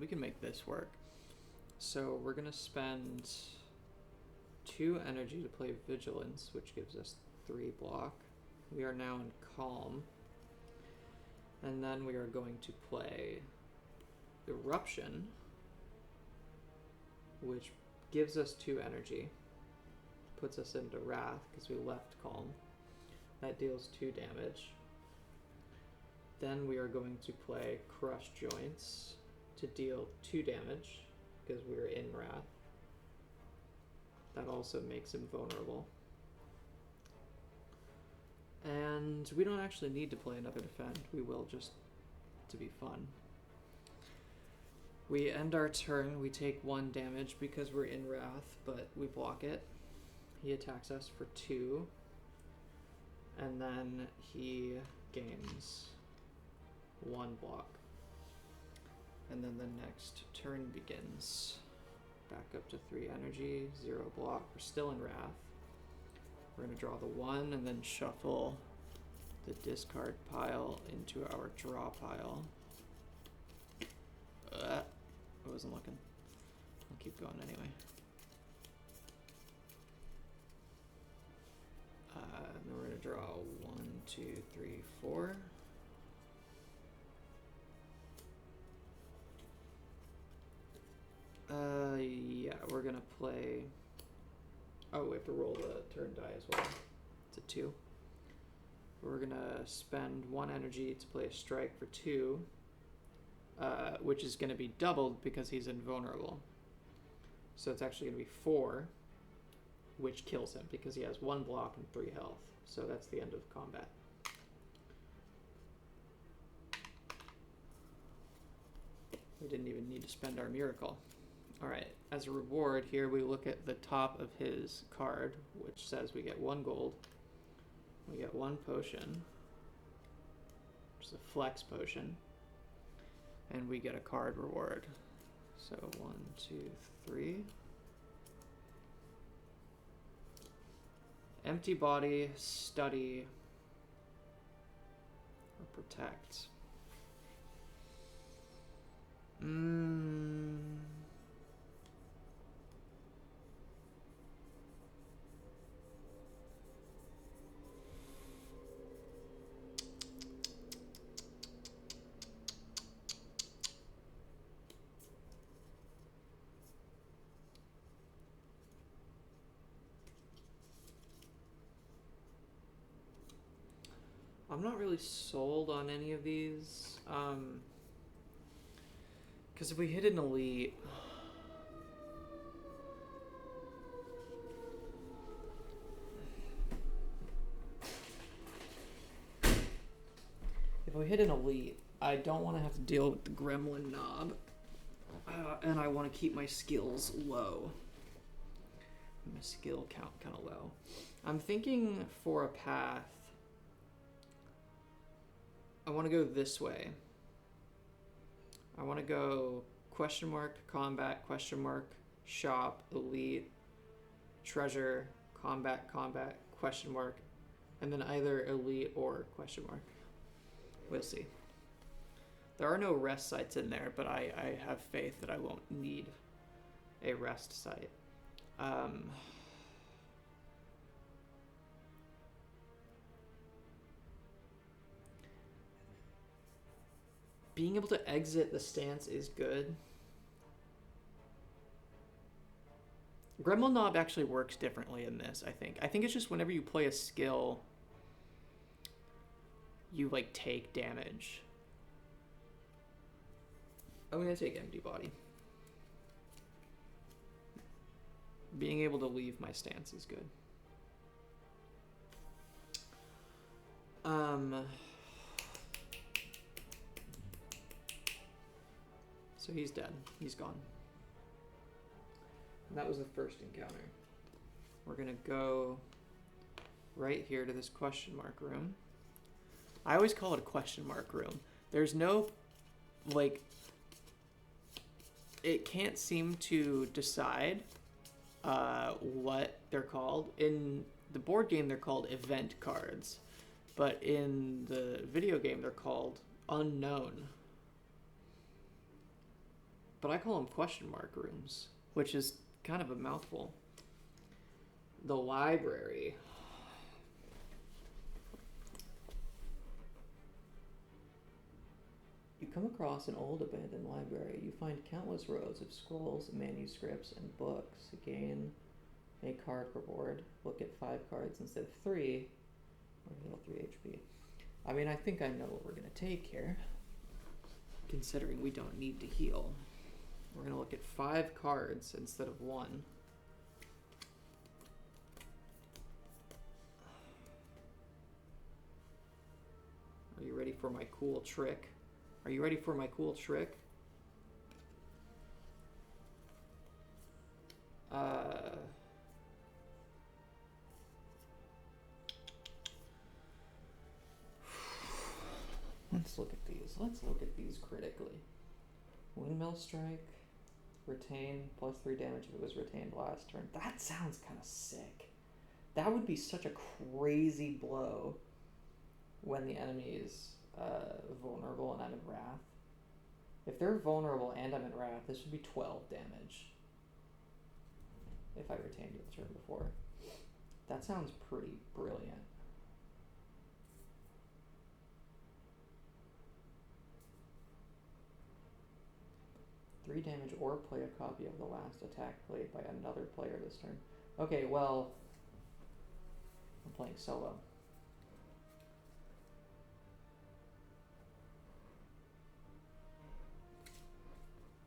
can make this work. So we're gonna spend 2 energy to play Vigilance, which gives us 3 block. We are now in Calm. And then we are going to play Eruption, which gives us 2 energy. Puts us into Wrath because we left Calm. That deals 2 damage. Then we are going to play Crush Joints to deal 2 damage because we're in Wrath. That also makes him vulnerable. And we don't actually need to play another defend. We will just to be fun. We end our turn. We take 1 damage because we're in Wrath, but we block it. He attacks us for 2. And then he gains 1 block. And then the next turn begins. Back up to 3 energy, 0 block. We're still in Wrath. We're going to draw the 1 and then shuffle the discard pile into our draw pile. I wasn't looking. I'll keep going anyway. And then we're going to draw 1, 2, 3, 4. Yeah, we're gonna play. Oh, we have to roll the turn die as well. It's a 2. We're gonna spend 1 energy to play a strike for 2, which is gonna be doubled because he's invulnerable. So it's actually gonna be 4, which kills him because he has 1 block and 3 health. So that's the end of combat. We didn't even need to spend our miracle. Alright, as a reward, here we look at the top of his card, which says we get 1 gold. We get 1 potion, which is a flex potion. And we get a card reward. So 1, 2, 3. Empty body, study, or protect. I'm not really sold on any of these. Because if we hit an elite, I don't want to have to deal with the gremlin knob, and I want to keep my skills low. My skill count kind of low. I'm thinking for a path, I want to go this way. I want to go question mark, combat, question mark, shop, elite, treasure, combat, combat, question mark, and then either elite or question mark. We'll see. There are no rest sites in there, but I have faith that I won't need a rest site. Being able to exit the stance is good. Gremlin Knob actually works differently in this, I think. I think it's just whenever you play a skill, you, like, take damage. I'm gonna take Empty Body. Being able to leave my stance is good. So he's dead. He's gone. And that was the first encounter. We're gonna go right here to this question mark room. I always call it a question mark room. There's no, like, it can't seem to decide what they're called. In the board game, they're called event cards. But in the video game, they're called unknown. But I call them question mark rooms, which is kind of a mouthful. The library. You come across an old abandoned library. You find countless rows of scrolls, manuscripts, and books. Gain a card per board. Look at 5 cards instead of 3. Or heal 3 HP. I mean, I think I know what we're going to take here. Considering we don't need to heal. We're going to look at 5 cards instead of 1. Are you ready for my cool trick? Are you ready for my cool trick? Let's look at these. Let's look at these critically. Windmill strike, retain, plus 3 damage if it was retained last turn. That sounds kind of sick. That would be such a crazy blow when the enemy is vulnerable and I'm in Wrath. If they're vulnerable and I'm in Wrath, this would be 12 damage. If I retained it the turn before. That sounds pretty brilliant. Three damage or play a copy of the last attack played by another player this turn. Okay, well, I'm playing solo.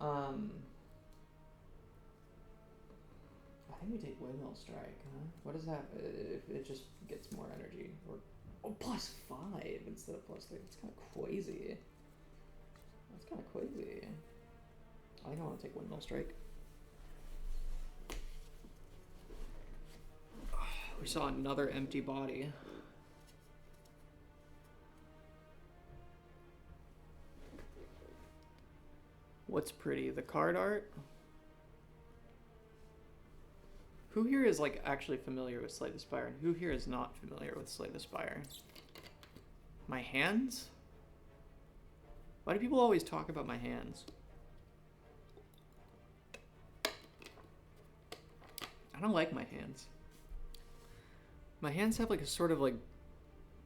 I think we take Windmill Strike, huh? What is that? It just gets more energy. Or, oh, plus 5 instead of plus 3. It's kind of crazy. That's kind of crazy. I think I want to take Windmill Strike. We saw another empty body. What's pretty? The card art? Who here is like actually familiar with Slay the Spire, and who here is not familiar with Slay the Spire? My hands? Why do people always talk about my hands? I don't like my hands. My hands have like a sort of like,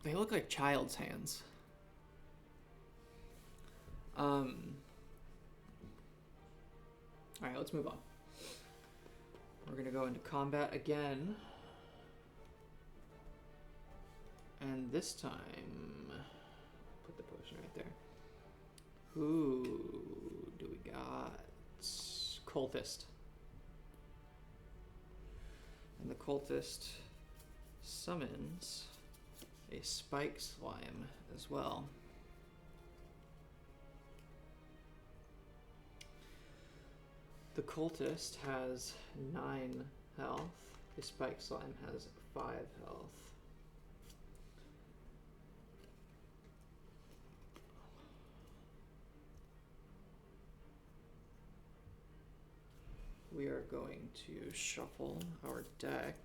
they look like child's hands. Alright, let's move on. We're gonna go into combat again. And this time, put the potion right there. Who do we got? It's Cultist. And the Cultist summons a Spike Slime as well. The Cultist has 9 health. The Spike Slime has 5 health. We are going to shuffle our deck.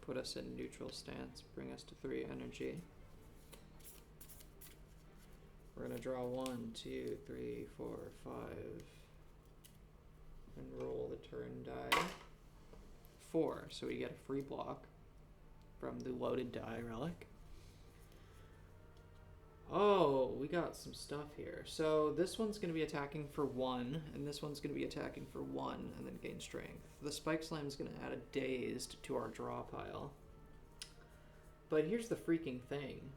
Put us in neutral stance, bring us to 3 energy. We're gonna draw 1, 2, 3, 4, 5, and roll the turn die. 4, so we get a free block from the loaded die relic. Oh, we got some stuff here. So this one's gonna be attacking for 1, and this one's gonna be attacking for 1, and then gain strength. The Spike Slime's gonna add a dazed to our draw pile. But here's the freaking thing.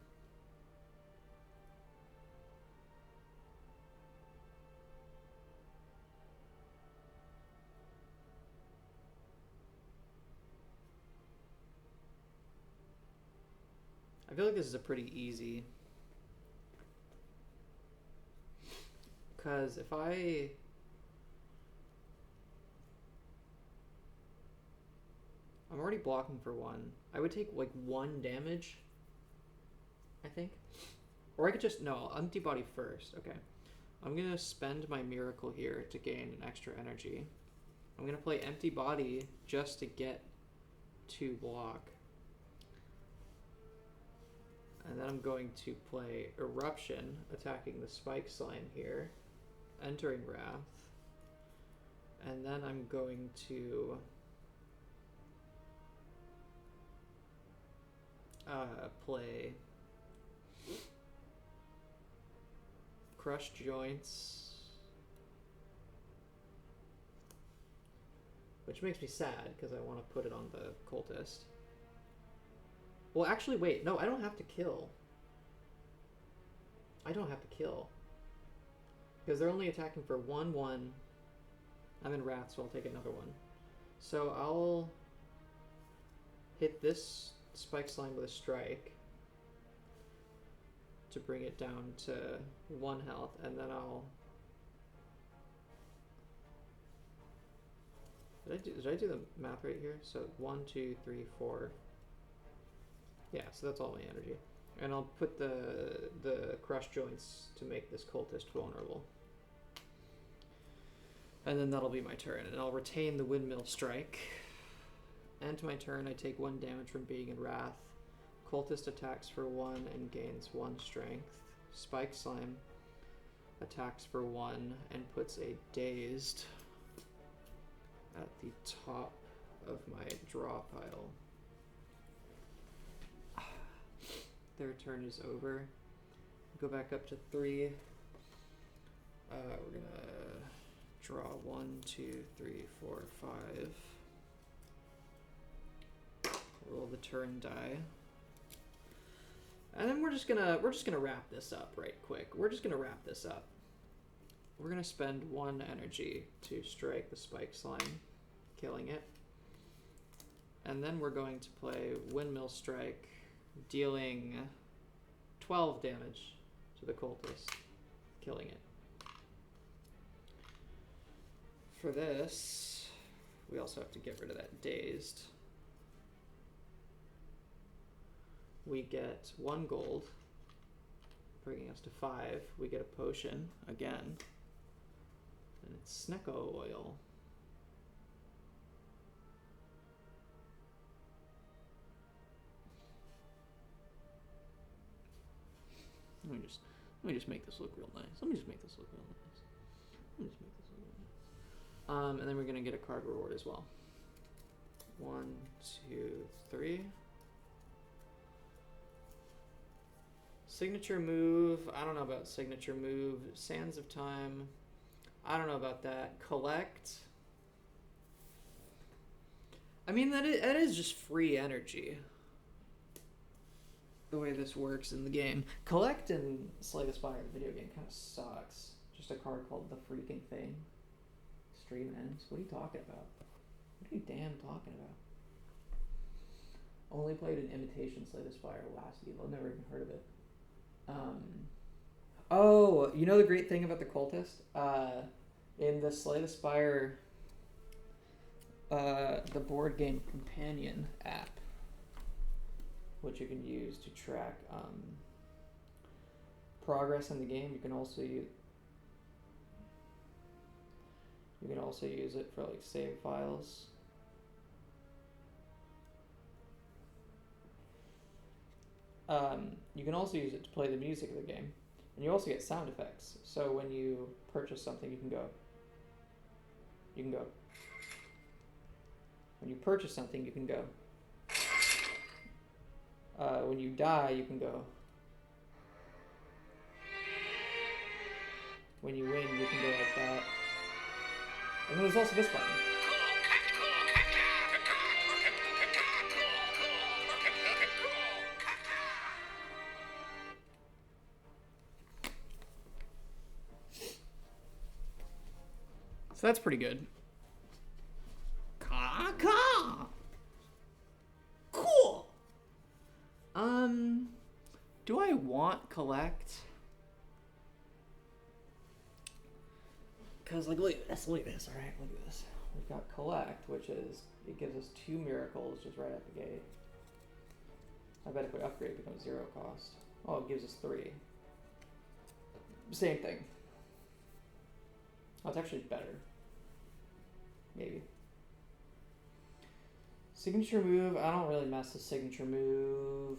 I feel like this is a pretty easy, because if I'm already blocking for 1, I would take like 1 damage, I think. Or I could just, no, empty body first. Okay. I'm gonna spend my miracle here to gain an extra energy. I'm gonna play empty body just to get 2 block. And then I'm going to play Eruption, attacking the Spike Slime here, entering Wrath. And then I'm going to play Crushed Joints, which makes me sad because I want to put it on the Cultist. Well, actually, wait. No, I don't have to kill. I don't have to kill. Because they're only attacking for 1/1. I'm in Wrath, so I'll take another one. So I'll hit this Spike Slime with a Strike to bring it down to 1 health, and then I'll... Did I do the math right here? So 1, 2, 3, 4... Yeah, so that's all my energy. And I'll put the Crush Joints to make this Cultist vulnerable. And then that'll be my turn, and I'll retain the Windmill Strike. End my turn, I take 1 damage from being in Wrath. Cultist attacks for 1 and gains 1 strength. Spike Slime attacks for 1 and puts a Dazed at the top of my draw pile. Their turn is over. Go back up to 3. We're gonna draw 1, 2, 3, 4, 5. Roll the turn die. And then we're just gonna wrap this up right quick. We're gonna spend 1 energy to strike the Spike Slime, killing it. And then we're going to play Windmill Strike, dealing 12 damage to the Cultist, killing it. For this, we also have to get rid of that Dazed. We get 1 gold, bringing us to 5. We get a potion again, and it's Snecko Oil. Let me just make this look real nice. And then we're gonna get a card reward as well. 1, 2, 3. Signature move. I don't know about signature move. Sands of Time. I don't know about that. Collect. I mean, that is just free energy. The way this works in the game. Collect in Slay the Spire, the video game, kind of sucks. Just a card called The Freaking Thing. Stream ends. What are you talking about? What are you damn talking about? Only played an imitation Slay the Spire last Evo. Never even heard of it. Oh, you know the great thing about the Cultist? In the Slay the Spire, the board game companion app, which you can use to track progress in the game. You can also use it for like save files. You can also use it to play the music of the game, and you also get sound effects. So when you purchase something, you can go. When you purchase something, you can go. When you die, you can go. When you win, you can go like that. And then there's also this button. So that's pretty good. Caw. Cool. Do I want collect? Because look at this, alright, look at this. We've got collect, which is, it gives us 2 miracles just right at the gate. I bet if we upgrade, it becomes 0 cost. Oh, it gives us 3. Same thing. Oh, it's actually better. Maybe. Signature move, I don't really mess with signature move.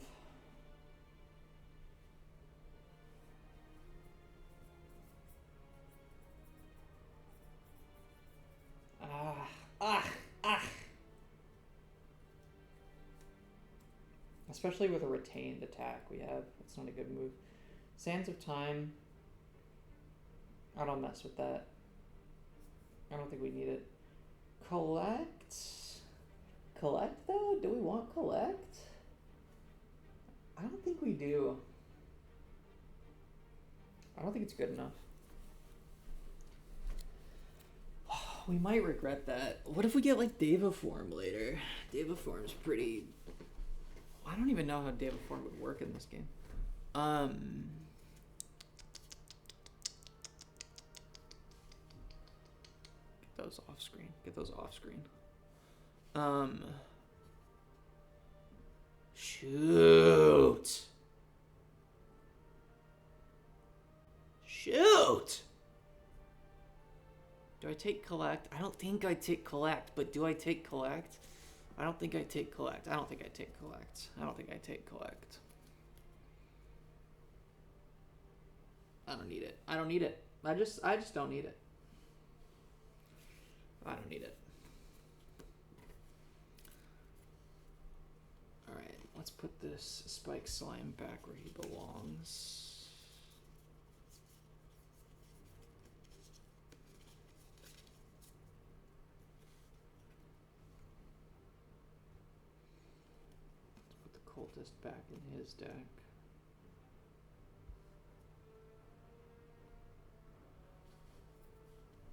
Especially with a retained attack we have. It's not a good move. Sands of Time. I don't mess with that. I don't think we need it. Collect? Collect, though? Do we want collect? I don't think we do. I don't think it's good enough. We might regret that. What if we get like Deva Form later? Deva Form's pretty... I don't even know how Deva Form would work in this game. Get those off screen. Get those off screen. Shoot. Shoot. Do I take collect? I don't think I take collect, but do I take collect? I don't think I take collect. I don't think I take collect. I don't think I take collect. I don't need it. I don't need it. I just don't need it. I don't need it. Alright, let's put this spike slime back where he belongs. Cultist back in his deck.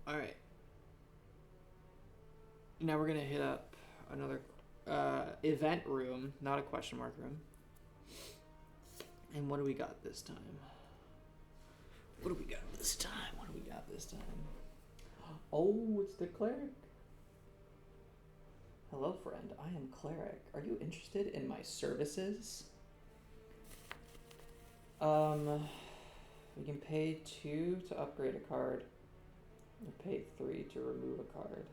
Alright. Now we're gonna hit up another event room, not a question mark room. And what do we got this time? What do we got this time? What do we got this time? Oh, it's the cleric. Hello, friend. I am Cleric. Are you interested in my services? We can pay 2 to upgrade a card. We pay 3 to remove a card.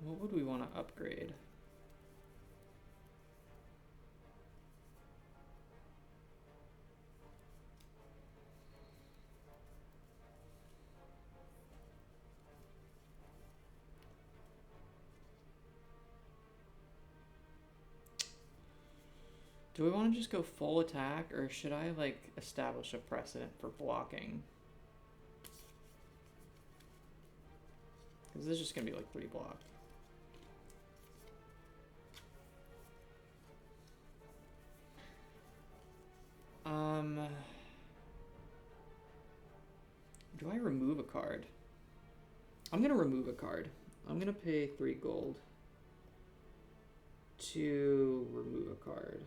What would we want to upgrade? Do we want to just go full attack, or should I, like, establish a precedent for blocking? Because this is just going to be, like, 3 block. Do I remove a card? I'm going to remove a card. I'm going to pay 3 gold to remove a card.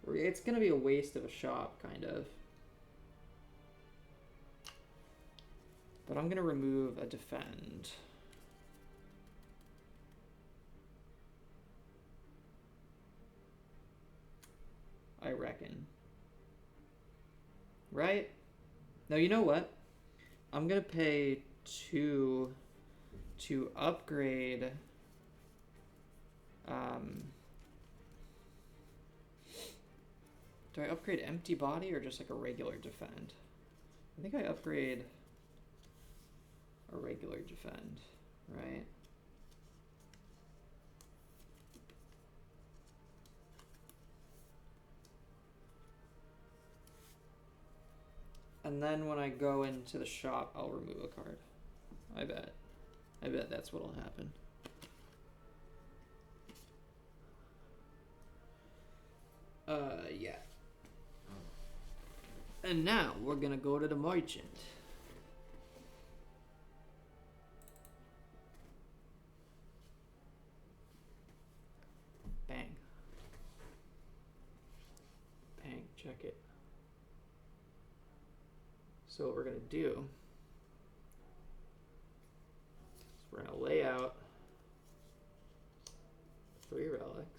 It's going to be a waste of a shop, kind of. But I'm going to remove a defend. I reckon. Right? Now, you know what? I'm going to pay 2 to upgrade... do I upgrade empty body or just like a regular defend? I think I upgrade a regular defend, right? And then when I go into the shop, I'll remove a card. I bet. I bet that's what'll happen. Yeah. And now we're gonna go to the merchant. Bang. Bang, check it. So what we're gonna do is we're gonna lay out 3 relics.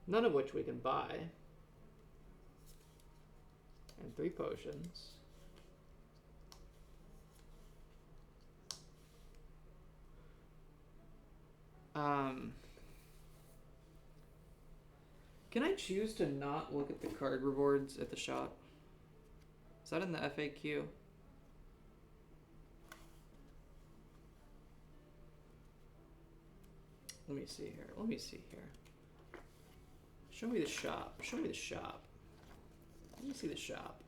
None of which we can buy. And 3 potions. Can I choose to not look at the card rewards at the shop? Is that in the FAQ? Let me see here. Let me see here. Show me the shop. Show me the shop. Let me see the shop.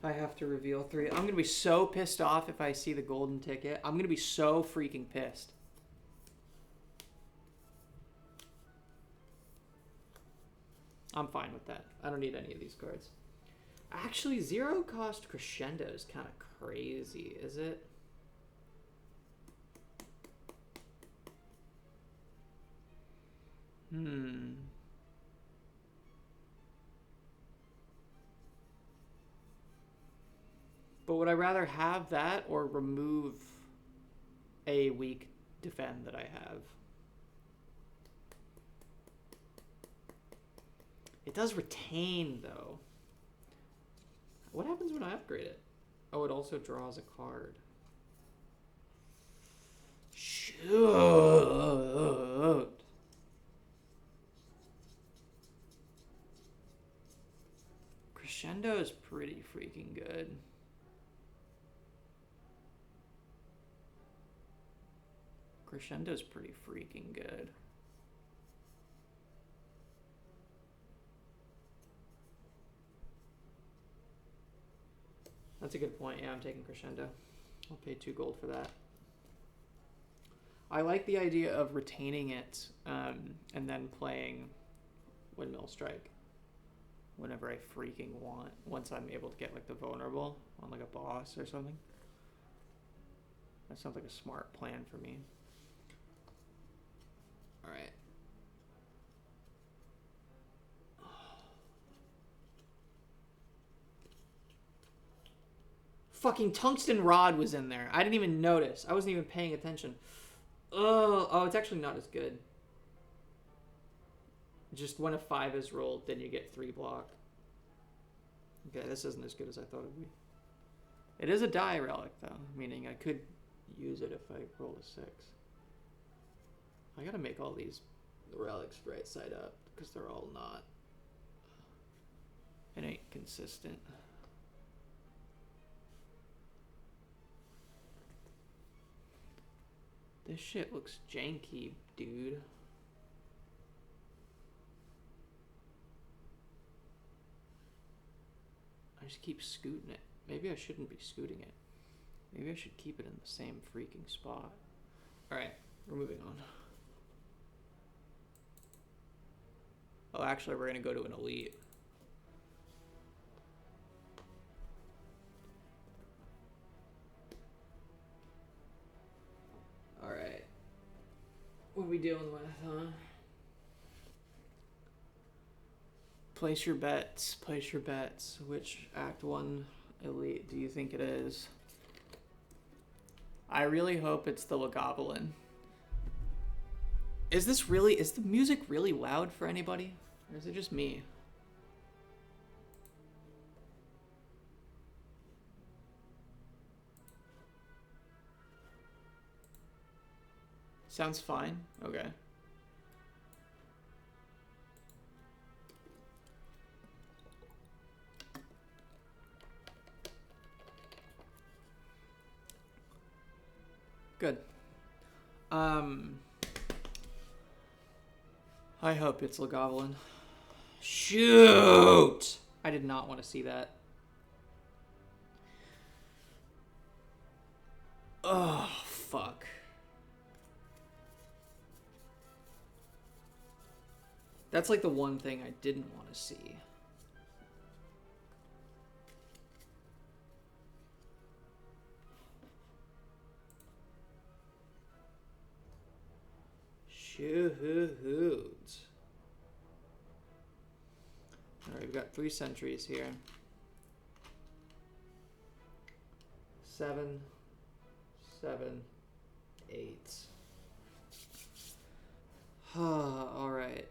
I have to reveal 3. I'm going to be so pissed off if I see the golden ticket. I'm going to be so freaking pissed. I'm fine with that. I don't need any of these cards. Actually, 0 cost Crescendo is kind of crazy, is it? But would I rather have that or remove a weak defend that I have? It does retain, though. What happens when I upgrade it? Oh, it also draws a card. Shoot. Crescendo is pretty freaking good. Crescendo's pretty freaking good. That's a good point. Yeah, I'm taking Crescendo. I'll pay 2 gold for that. I like the idea of retaining it and then playing Windmill Strike whenever I freaking want. Once I'm able to get like the vulnerable on like a boss or something. That sounds like a smart plan for me. All right. Fucking tungsten rod was in there. I didn't even notice. I wasn't even paying attention. Oh, it's actually not as good. Just when a 5 is rolled, then you get 3 block. Okay, this isn't as good as I thought it would be. It is a die relic, though, meaning I could use it if I roll a 6. I gotta make all these relics right side up, because they're all not. It ain't consistent. This shit looks janky, dude. I just keep scooting it. Maybe I shouldn't be scooting it. Maybe I should keep it in the same freaking spot. Alright, we're moving on. Oh, actually, we're gonna go to an elite. Alright. What are we dealing with, huh? Place your bets. Place your bets. Which Act 1 elite do you think it is? I really hope it's the Lagavulin. Is the music really loud for anybody? Or is it just me? Sounds fine. Okay. Good. I hope it's Lagavulin. Shoot! I did not want to see that. Oh, fuck. That's like the one thing I didn't want to see. Shoot. Alright, we've got 3 sentries here. 7, 7, 8. Alright.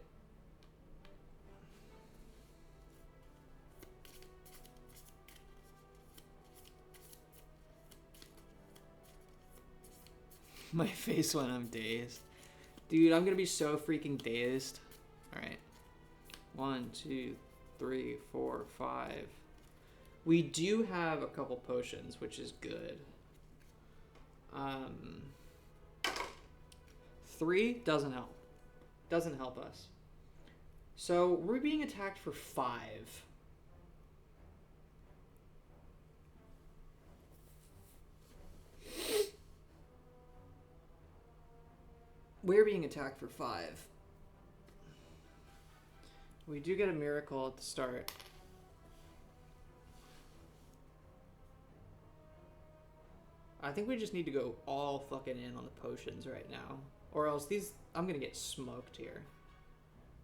My face when I'm dazed. Dude, I'm gonna be so freaking dazed. Alright. 1, 2, 3, 4, 5. We do have a couple potions, which is good. 3 doesn't help. Doesn't help us. So we're being attacked for 5. We're being attacked for 5. We do get a miracle at the start. I think we just need to go all fucking in on the potions right now. Or else these... I'm gonna get smoked here.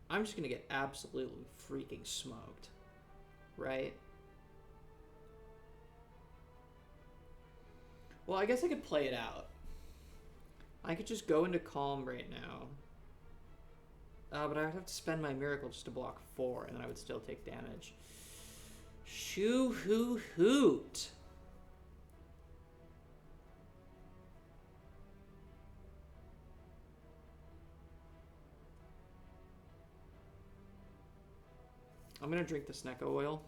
I'm just gonna get absolutely freaking smoked. Right? Well, I guess I could play it out. I could just go into Calm right now. But I would have to spend my miracle just to block 4, and then I would still take damage. Shoo-hoo-hoot! I'm gonna drink the Snecko oil.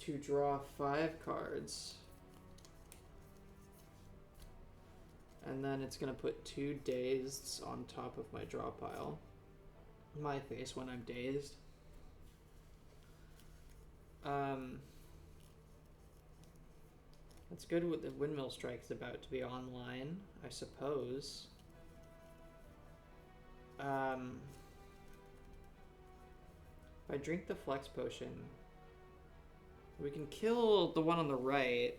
To draw 5 cards. And then it's gonna put 2 dazed on top of my draw pile. My face when I'm dazed. That's good with the Windmill Strike's about to be online, I suppose. If I drink the Flex Potion, we can kill the one on the right.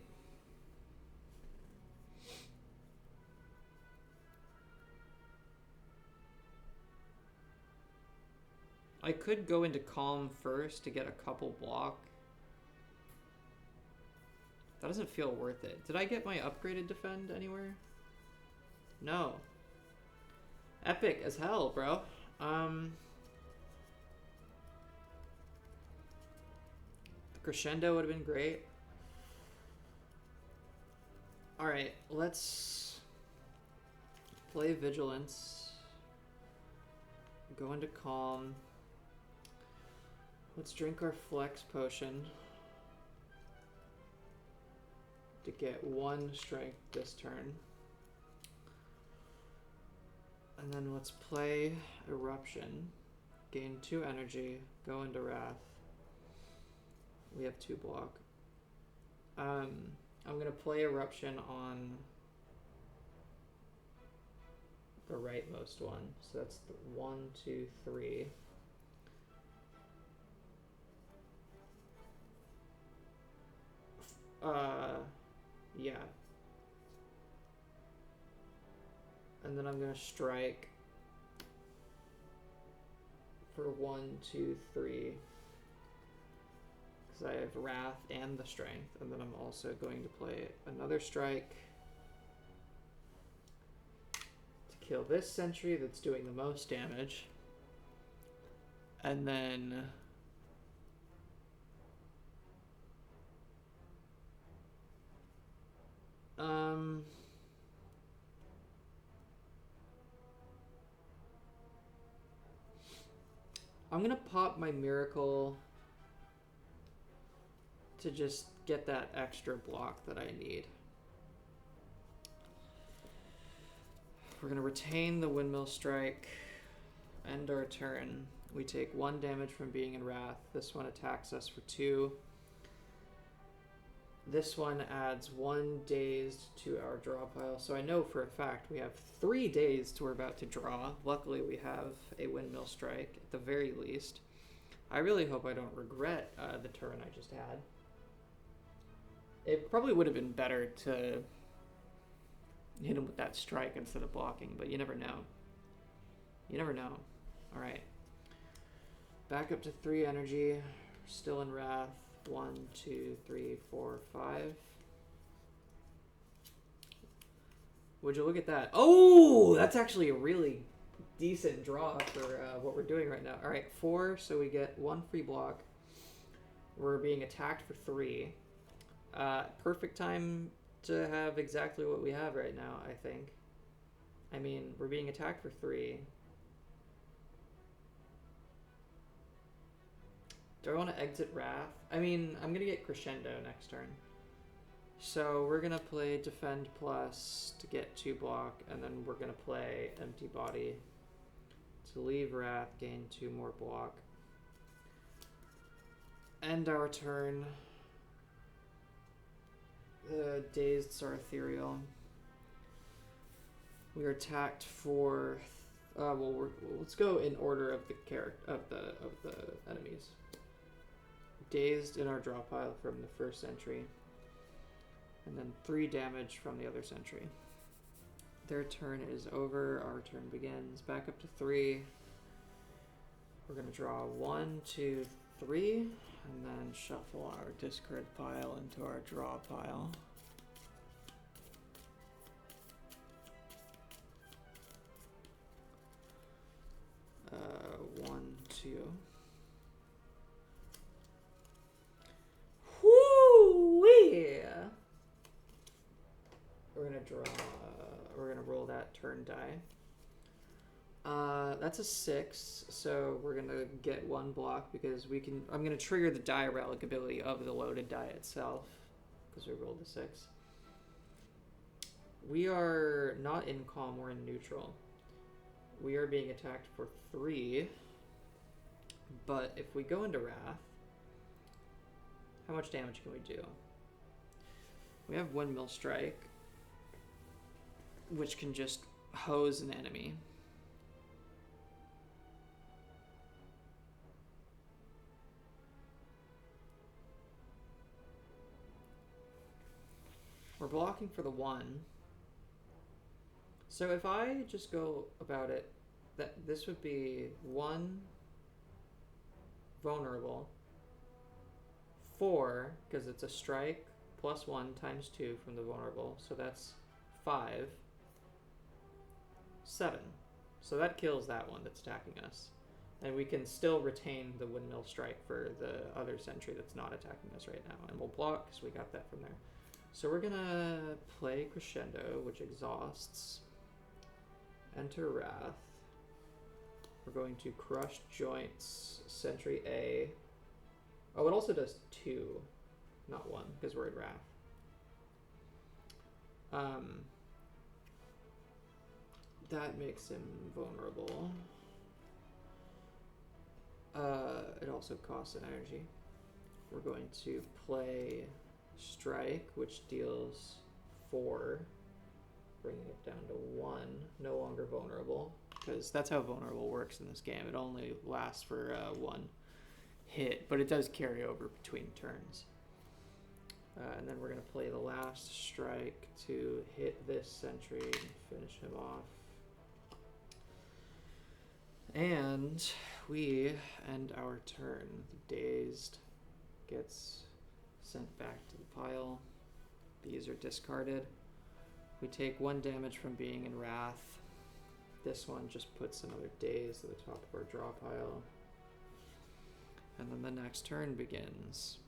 I could go into Calm first to get a couple block. That doesn't feel worth it. Did I get my upgraded defend anywhere? No. Epic as hell, bro. The Crescendo would have been great. Alright, let's play Vigilance. Go into Calm. Let's drink our Flex Potion to get 1 strength this turn. And then let's play Eruption. Gain 2 energy, go into Wrath. We have 2 block. I'm gonna play Eruption on the rightmost one. So that's the 1, 2, 3. Yeah. And then I'm gonna strike for 1, 2, 3. Because I have Wrath and the Strength. And then I'm also going to play another strike to kill this sentry that's doing the most damage. And then I'm gonna pop my miracle to just get that extra block that I need. We're gonna retain the Windmill Strike, end our turn. We take 1 damage from being in Wrath. This one attacks us for 2. This one adds 1 dazed to our draw pile. So I know for a fact we have 3 dazed we're about to draw. Luckily we have a Windmill Strike at the very least. I really hope I don't regret the turn I just had. It probably would have been better to hit him with that strike instead of blocking, but you never know. You never know. Alright. Back up to 3 energy. Still in Wrath. 1, 2, 3, 4, 5. Would you look at that? Oh, that's actually a really decent draw for what we're doing right now. All right, 4, so we get 1 free block. We're being attacked for 3. Perfect time to have exactly what we have right now, I think. I mean, we're being attacked for 3. Do I want to exit Wrath? I mean, I'm going to get Crescendo next turn. So we're going to play Defend Plus to get 2 block, and then we're going to play Empty Body to leave Wrath, gain 2 more block. End our turn. The Dazed are ethereal. We are attacked for. Let's go in order of the enemies. Dazed in our draw pile from the first sentry, and then 3 damage from the other sentry. Their turn is over. Our turn begins. Back up to 3. We're gonna draw 1, 2, 3, and then shuffle our discard pile into our draw pile. One, 2. Whoo-wee! We're gonna draw. We're gonna roll that turn die. That's a 6, so we're gonna get 1 block because we can. I'm gonna trigger the die relic ability of the loaded die itself because we rolled a 6. We are not in calm. We're in neutral. We are being attacked for 3, but if we go into Wrath, how much damage can we do? We have Windmill Strike, which can just hose an enemy. We're blocking for the 1. So if I just go about it, this would be 1 vulnerable, 4, because it's a strike, plus 1 times 2 from the vulnerable, so that's 5, 7. So that kills that one that's attacking us. And we can still retain the Windmill Strike for the other sentry that's not attacking us right now. And we'll block, because we got that from there. So we're gonna play Crescendo, which exhausts. Enter Wrath. We're going to Crush Joints, Sentry A. Oh, it also does 2, not 1, because we're in Wrath. That makes him vulnerable. It also costs an energy. We're going to play Strike, which deals 4, bringing it down to 1, no longer vulnerable, because that's how vulnerable works in this game. It only lasts for 1 hit, but it does carry over between turns. And then we're going to play the last Strike to hit this sentry and finish him off. And we end our turn. The Dazed gets sent back to the pile. These are discarded. We take 1 damage from being in Wrath. This one just puts another Dazed at the top of our draw pile. And then the next turn begins.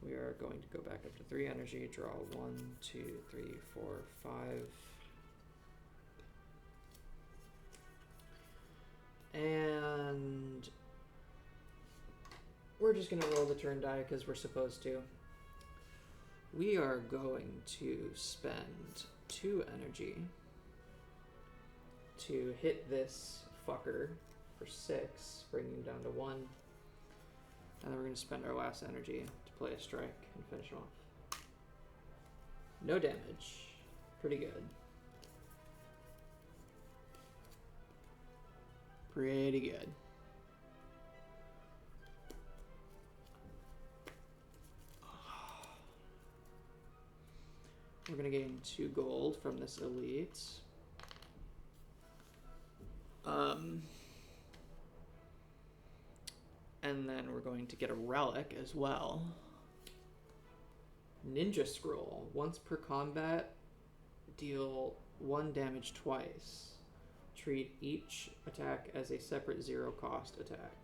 We are going to go back up to 3 energy, draw 1, 2, 3, 4, 5. And we're just going to roll the turn die because we're supposed to. We are going to spend 2 energy to hit this fucker for 6, bringing him down to 1. And then we're going to spend our last energy to play a strike and finish him off. No damage. Pretty good. Pretty good. We're going to gain 2 gold from this elite. And then we're going to get a relic as well. Ninja Scroll. Once per combat, deal 1 damage twice. Treat each attack as a separate 0 cost attack.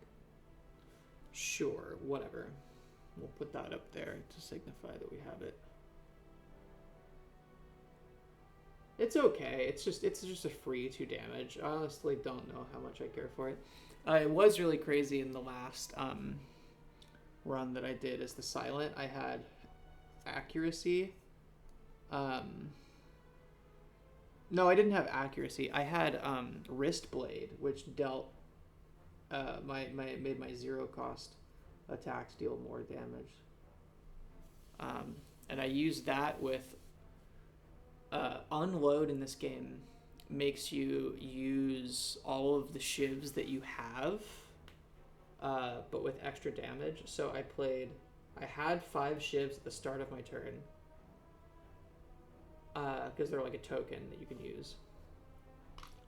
Sure, whatever. We'll put that up there to signify that we have it. It's okay. It's just a free 2 damage. I honestly don't know how much I care for it. It was really crazy in the last run that I did as the Silent. I had accuracy. No, I didn't have accuracy. I had wrist blade, which dealt made my 0 cost attacks deal more damage. And I used that with unload in this game makes you use all of the shivs that you have, but with extra damage. So I had 5 shivs at the start of my turn, because they're like a token that you can use.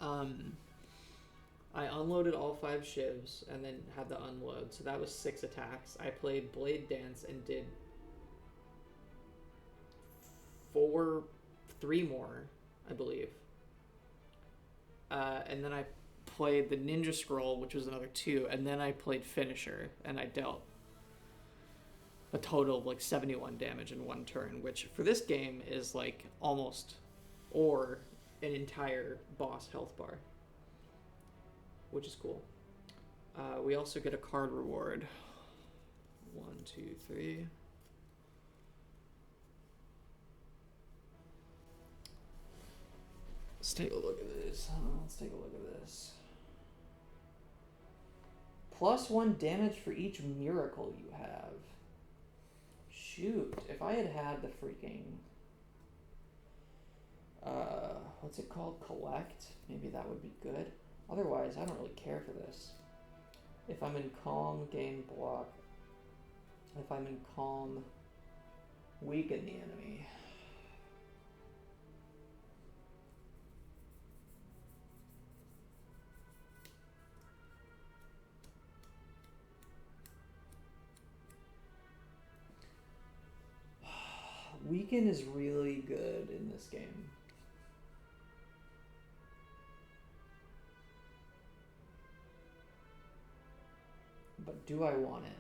I unloaded all 5 shivs and then had the unload, so that was 6 attacks. I played Blade Dance and did 3 more, I believe. And then I played the Ninja Scroll, which was another 2, and then I played Finisher, and I dealt a total of like 71 damage in 1 turn, which for this game is like almost or an entire boss health bar, which is cool. We also get a card reward. 1, 2, 3. Let's take a look at this. Let's take a look at this. +1 damage for each miracle you have. Shoot, if I had had the freaking, what's it called? Collect? Maybe that would be good. Otherwise, I don't really care for this. If I'm in calm, gain block. If I'm in calm, weaken the enemy. Weaken is really good in this game. But do I want it?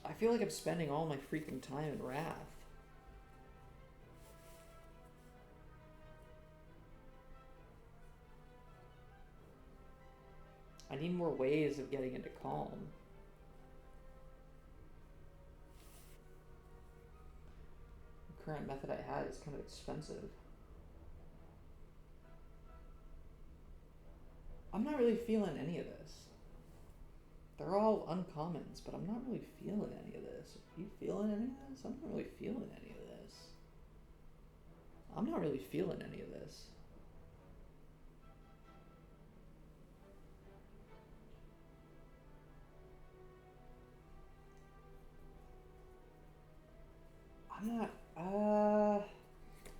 I feel like I'm spending all my freaking time in Wrath. I need more ways of getting into Calm. The current method I had is kind of expensive. I'm not really feeling any of this. They're all uncommons, but I'm not really feeling any of this. Are you feeling any of this? I'm not really feeling any of this. I'm not really feeling any of this. I'm not,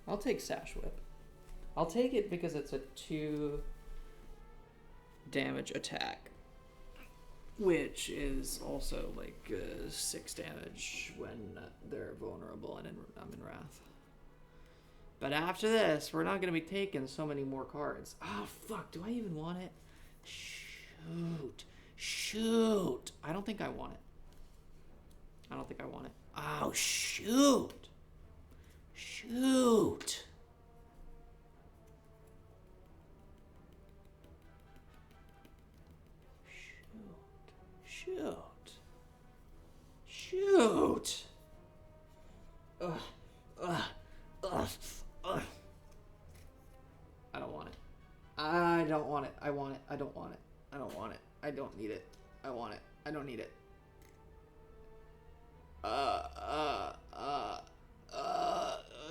I'll take Sash Whip. I'll take it because it's a 2 damage attack, which is also like 6 damage when they're vulnerable and I'm in Wrath. But after this, we're not going to be taking so many more cards. Oh, fuck. Do I even want it? Shoot. Shoot. I don't think I want it. I don't think I want it. Oh, shoot. Shoot. Shoot. Shoot. Ugh. Ugh. Ugh. Ugh. I don't want it. I don't want it. I want it. I don't want it. I don't want it. I don't need it. I want it. I don't need it.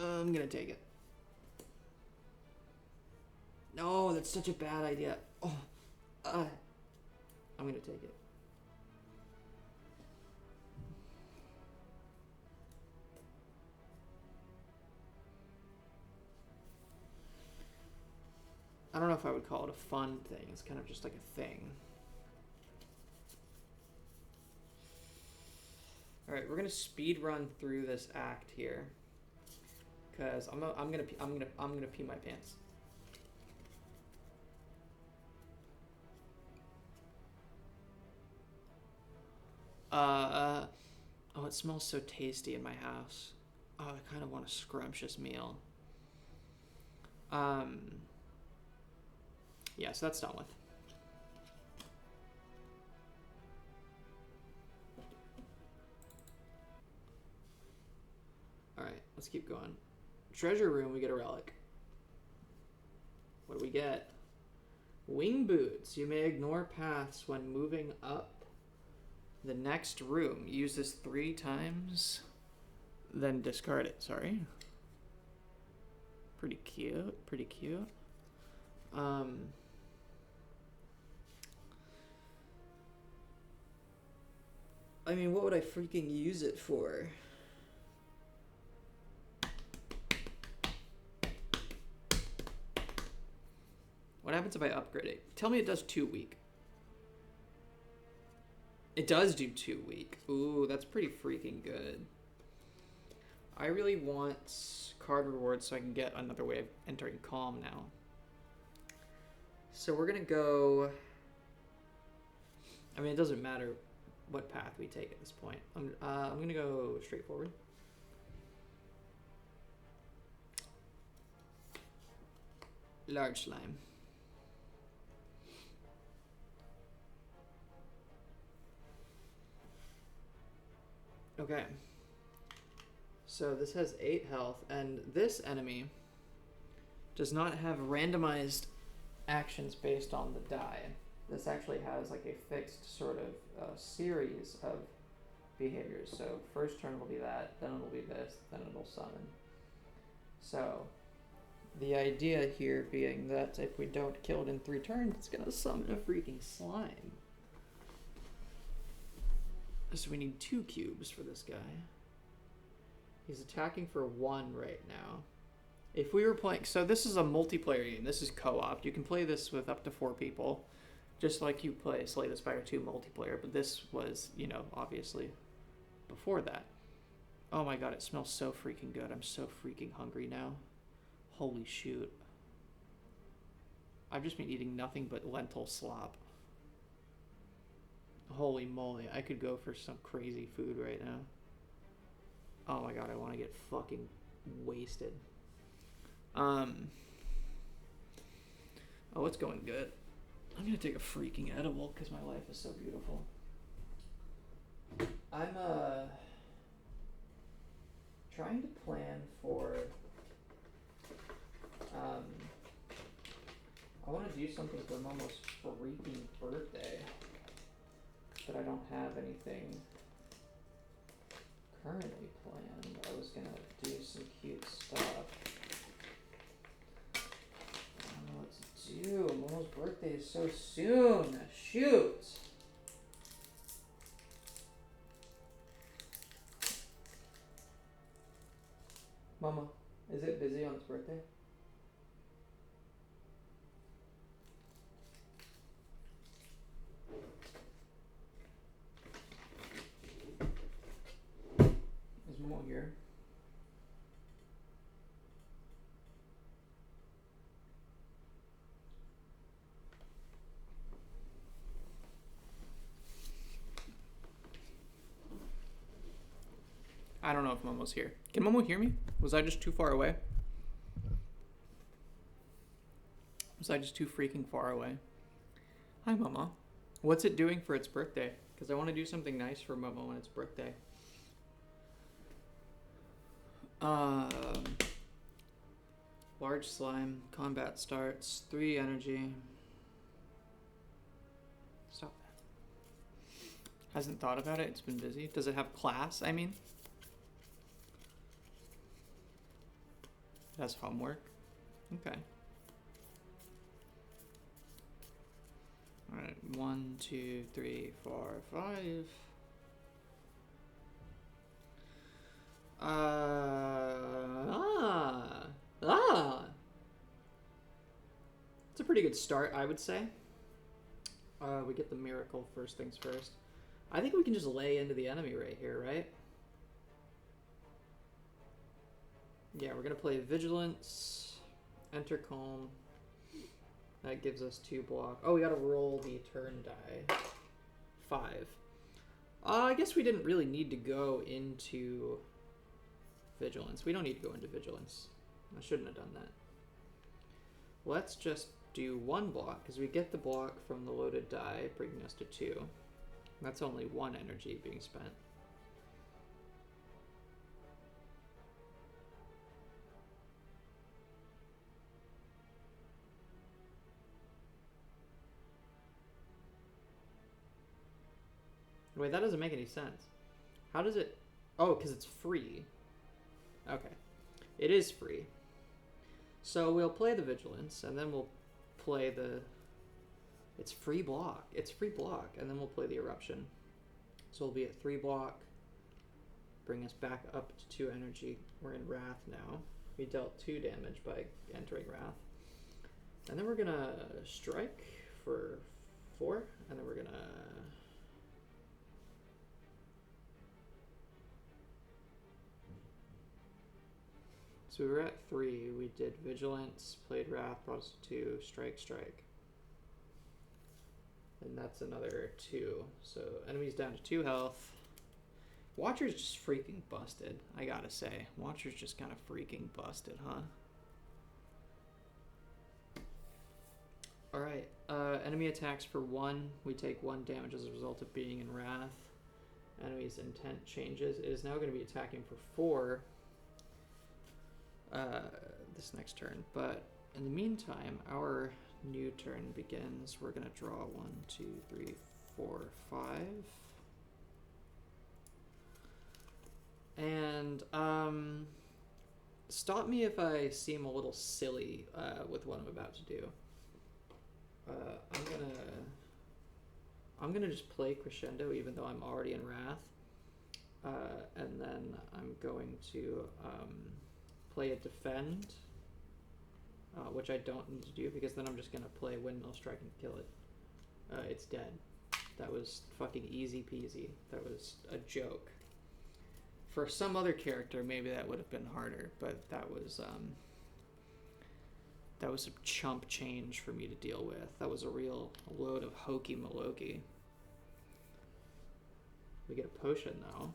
I'm gonna take it. No, that's such a bad idea. Oh, I'm gonna take it. I don't know if I would call it a fun thing. It's kind of just like a thing. All right, we're gonna speed run through this act here, cause I'm gonna pee my pants. Oh, it smells so tasty in my house. Oh, I kind of want a scrumptious meal. Yeah, so that's done with. Alright, let's keep going. Treasure room, we get a relic. What do we get? Wing boots. You may ignore paths when moving up the next room. Use this 3 times, then discard it. Sorry. Pretty cute. Pretty cute. I mean, what would I freaking use it for? What happens if I upgrade it? Tell me it does 2 week. It does do 2 week. Ooh, that's pretty freaking good. I really want card rewards so I can get another way of entering calm now. So we're gonna go... I mean, it doesn't matter what path we take at this point. I'm gonna go straightforward. Large slime. Okay. So this has 8 health, and this enemy does not have randomized actions based on the die. This actually has like a fixed sort of series of behaviors. So first turn will be that, then it'll be this, then it'll summon. So the idea here being that if we don't kill it in 3 turns, it's gonna summon a freaking slime. So we need 2 cubes for this guy. He's attacking for 1 right now. If we were playing... So this is a multiplayer game. This is co-op. You can play this with up to 4 people. Just like you play Slay the Spire 2 multiplayer. But this was, you know, obviously before that. Oh my god, it smells so freaking good. I'm so freaking hungry now. Holy shoot. I've just been eating nothing but lentil slop. Holy moly, I could go for some crazy food right now. Oh my god, I want to get fucking wasted. Oh, it's going good. I'm gonna take a freaking edible because my life is so beautiful. I'm trying to plan for I want to do something for Momo's freaking birthday, but I don't have anything currently planned. I was gonna do some cute stuff. I don't know what to do. Momo's birthday is so soon. Shoot. Mama, is it busy on its birthday? Is Momo here? I don't know if Momo's here. Can Momo hear me? Was I just too far away? Was I just too freaking far away? Hi, Momo. What's it doing for its birthday? Because I want to do something nice for Momo on its birthday. Large slime. Combat starts. 3 energy. Stop that. Hasn't thought about it. It's been busy. Does it have class, I mean? It has homework. Okay. Alright, 1, 2, 3, 4, 5. It's a pretty good start, I would say. We get the miracle first things first. I think we can just lay into the enemy right here, right? Yeah, we're gonna play Vigilance, Enter Calm. That gives us 2 block. Oh, we gotta roll the turn die. 5. I guess we didn't really need to go into vigilance. We don't need to go into vigilance. I shouldn't have done that. Let's just do one block, because we get the block from the loaded die, bringing us to 2. That's only 1 energy being spent. Wait, that doesn't make any sense. How does it... Oh, because it's free. Okay. It is free. So we'll play the Vigilance, and then we'll play the... It's free block. It's free block, and then we'll play the Eruption. So we'll be at 3 block. Bring us back up to 2 energy. We're in Wrath now. We dealt 2 damage by entering Wrath. And then we're gonna strike for 4, and then we're gonna... So we were at 3, we did Vigilance, played Wrath, brought us to 2, strike, strike. And that's another 2. So enemies down to 2 health. Watcher's just freaking busted, I gotta say. Watcher's just kind of freaking busted, huh? Alright, enemy attacks for 1. We take 1 damage as a result of being in Wrath. Enemy's intent changes. It is now going to be attacking for 4. This next turn, but in the meantime, our new turn begins. We're gonna draw 1, 2, 3, 4, 5, and stop me if I seem a little silly with what I'm about to do. I'm gonna just play Crescendo, even though I'm already in Wrath, and then I'm going to play a Defend, which I don't need to do because then I'm just going to play Windmill Strike and kill it. It's dead. That was fucking easy peasy. That was a joke. For some other character, maybe that would have been harder, but that was a chump change for me to deal with. That was a real load of hokey malokey. We get a potion, though.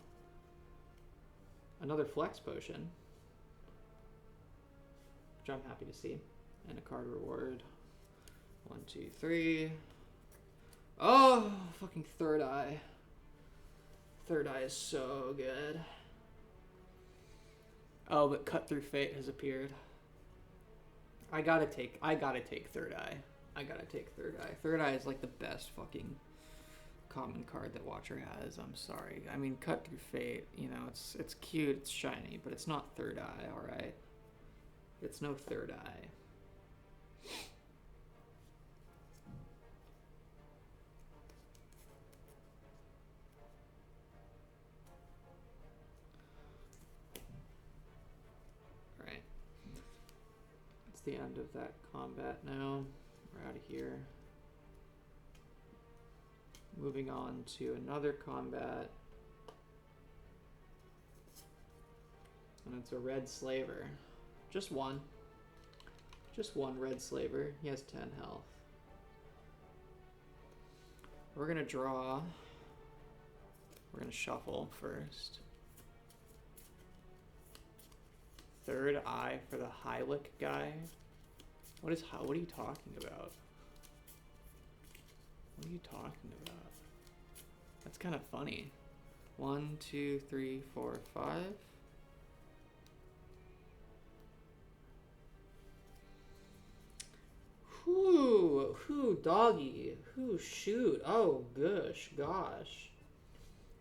Another flex potion. Which I'm happy to see. And a card reward. 1, 2, 3. Oh, fucking Third Eye. Third Eye is so good. Oh, but Cut Through Fate has appeared. I gotta take Third Eye. I gotta take Third Eye. Third Eye is like the best fucking common card that Watcher has. I'm sorry. I mean, Cut Through Fate, you know, it's cute, it's shiny, but it's not Third Eye, alright? It's no Third Eye. Alright. That's the end of that combat now. We're out of here. Moving on to another combat. And it's a Red Slaver. Just one. Just one Red Slaver. He has 10 health. We're gonna draw. We're gonna shuffle first. Third Eye for the Hylic guy. What are you talking about? What are you talking about? That's kind of funny. 1, 2, 3, 4, 5. Whoo, doggy. Whoo, shoot. Oh, gosh.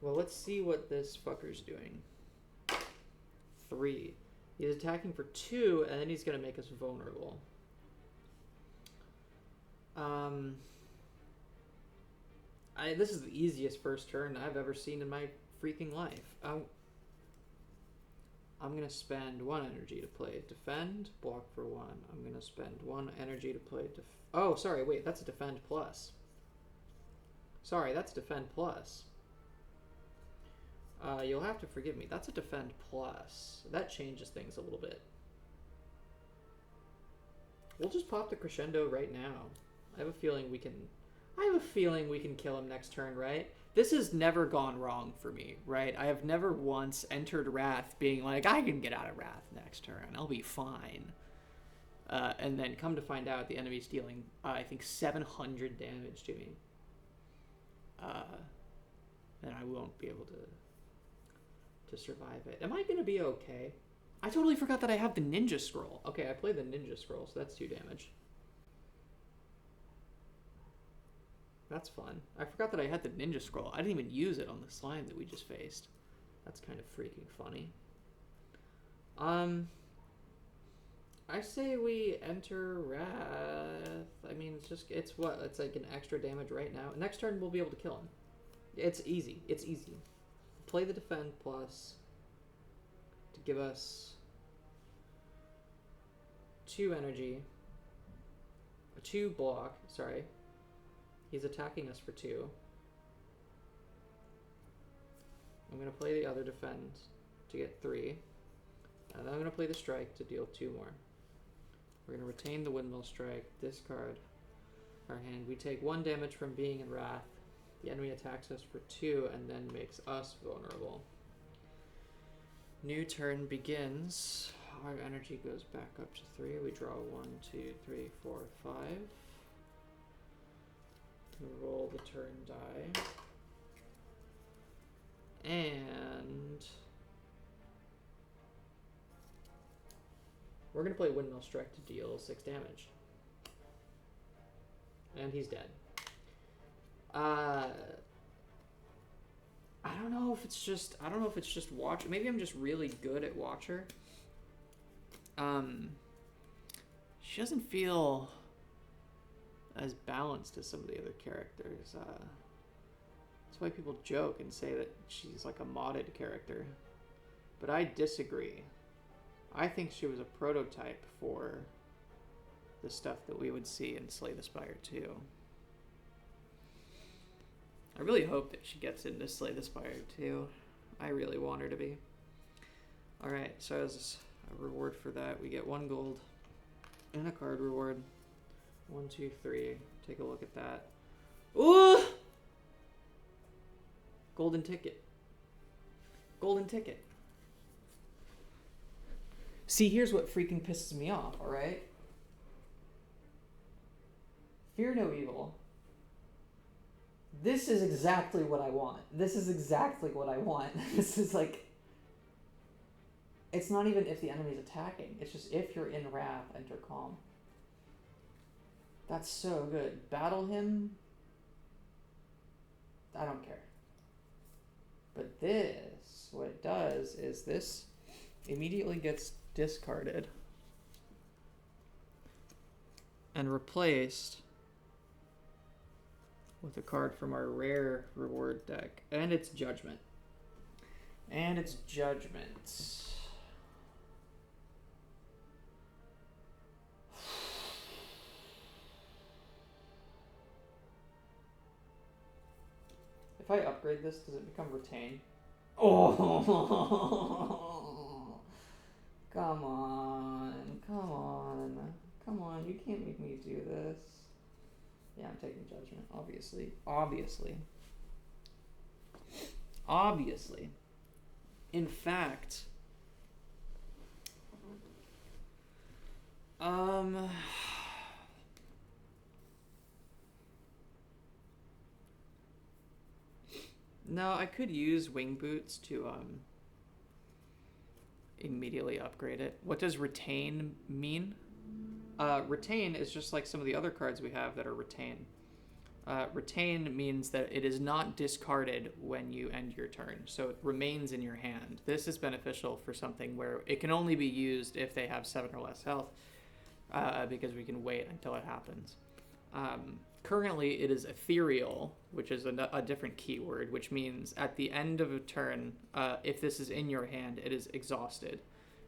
Well, let's see what this fucker's doing. 3. He's attacking for 2, and then he's gonna make us vulnerable. This is the easiest first turn I've ever seen in my freaking life. I'm gonna spend 1 energy to play Defend, block for 1. I'm gonna spend 1 energy to play oh, sorry, wait, that's a Defend plus. Sorry, that's Defend plus. You'll have to forgive me. That's a Defend plus. That changes things a little bit. We'll just pop the Crescendo right now. I have a feeling we can I have a feeling we can kill him next turn, right? This has never gone wrong for me, right? I have never once entered Wrath being like, I can get out of Wrath next turn. I'll be fine. And then come to find out the enemy's dealing, I think, 700 damage to me. And I won't be able to survive it. Am I going to be okay? I totally forgot that I have the Ninja Scroll. Okay, I played the Ninja Scroll, so that's 2 damage. That's fun. I forgot that I had the Ninja Scroll. I didn't even use it on the slime that we just faced. That's kind of freaking funny. I say we enter Wrath. I mean, it's what? It's like an extra damage right now. Next turn, we'll be able to kill him. It's easy. It's easy. Play the Defend Plus to give us 2 energy. 2 block, sorry. He's attacking us for 2. I'm going to play the other Defend to get 3. And then I'm going to play the Strike to deal 2 more. We're going to retain the Windmill Strike, discard our hand. We take 1 damage from being in Wrath. The enemy attacks us for 2 and then makes us vulnerable. New turn begins. Our energy goes back up to 3. We draw 1, 2, 3, 4, 5. We roll the turn die. And we're going to play Windmill Strike to deal 6 damage. And he's dead. I don't know if it's just Watcher. Maybe I'm just really good at Watcher. She doesn't feel as balanced as some of the other characters. That's why people joke and say that she's like a modded character. But I disagree. I think she was a prototype for the stuff that we would see in Slay the Spire 2. I really hope that she gets into Slay the Spire 2. I really want her to be. Alright, so as a reward for that, we get 1 gold and a card reward. 1, 2, 3. Take a look at that. Ooh! Golden ticket. Golden ticket. See, here's what freaking pisses me off, alright? Fear no evil. This is exactly what I want. This is exactly what I want. This is like... It's not even if the enemy's attacking. It's just if you're in Wrath, enter Calm. That's so good. Battle him. I don't care. But this, what it does is this immediately gets discarded and replaced with a card from our rare reward deck. And it's Judgment. And it's Judgment. If I upgrade this, does it become Retain? Oh! Come on. Come on. Come on. You can't make me do this. Yeah, I'm taking Judgment, obviously. Obviously. Obviously. In fact... No, I could use Wing Boots to immediately upgrade it. What does Retain mean? Retain is just like some of the other cards we have that are Retain. Retain means that it is not discarded when you end your turn, so it remains in your hand. This is beneficial for something where it can only be used if they have 7 or less health, because we can wait until it happens. Currently, it is ethereal, which is a different keyword, which means at the end of a turn, if this is in your hand, it is exhausted,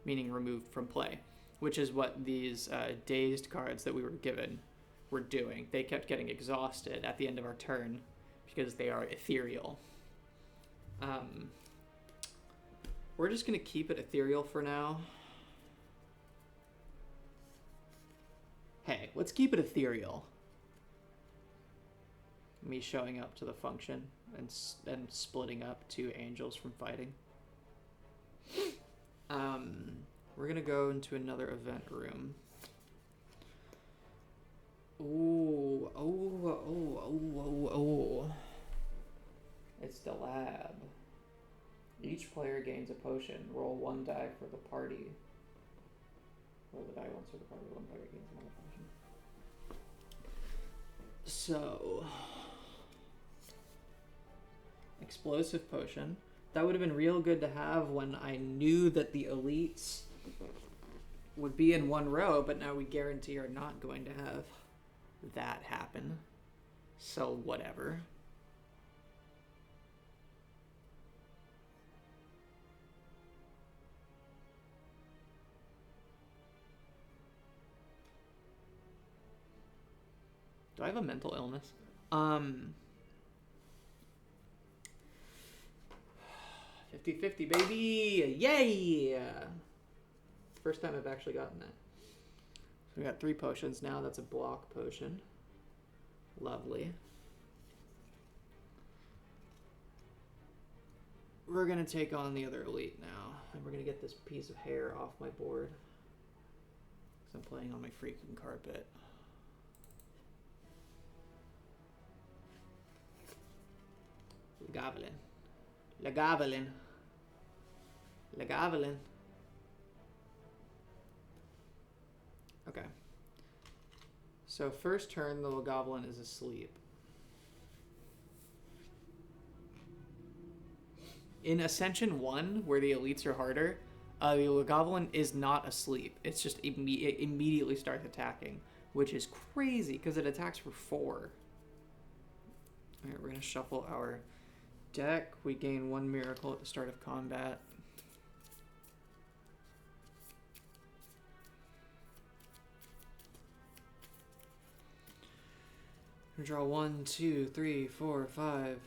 meaning removed from play, which is what these dazed cards that we were given were doing. They kept getting exhausted at the end of our turn because they are ethereal. We're just going to keep it ethereal for now. Hey, let's keep it ethereal. Me showing up to the function and splitting up 2 angels from fighting. We're gonna go into another event room. Ooh, oh. It's the lab. Each player gains a potion. Roll 1 die for the party. Roll the die once for the party. 1 player gains another potion. So, explosive potion. That would have been real good to have when I knew that the elites would be in 1 row, but now we guarantee are not going to have that happen. So whatever. Do I have a mental illness? 50-50, baby! Yay! First time I've actually gotten that. So we got 3 potions now. That's a block potion. Lovely. We're gonna take on the other elite now. And we're gonna get this piece of hair off my board. Because I'm playing on my freaking carpet. Lagavelin. Lagavelin. Lagavelin. Okay. So first turn, the Lagavelin is asleep. In Ascension 1, where the elites are harder, the Lagavelin is not asleep. It's just it immediately starts attacking, which is crazy because it attacks for 4. All right, we're gonna shuffle our deck. We gain 1 miracle at the start of combat. We draw 1, 2, 3, 4, 5.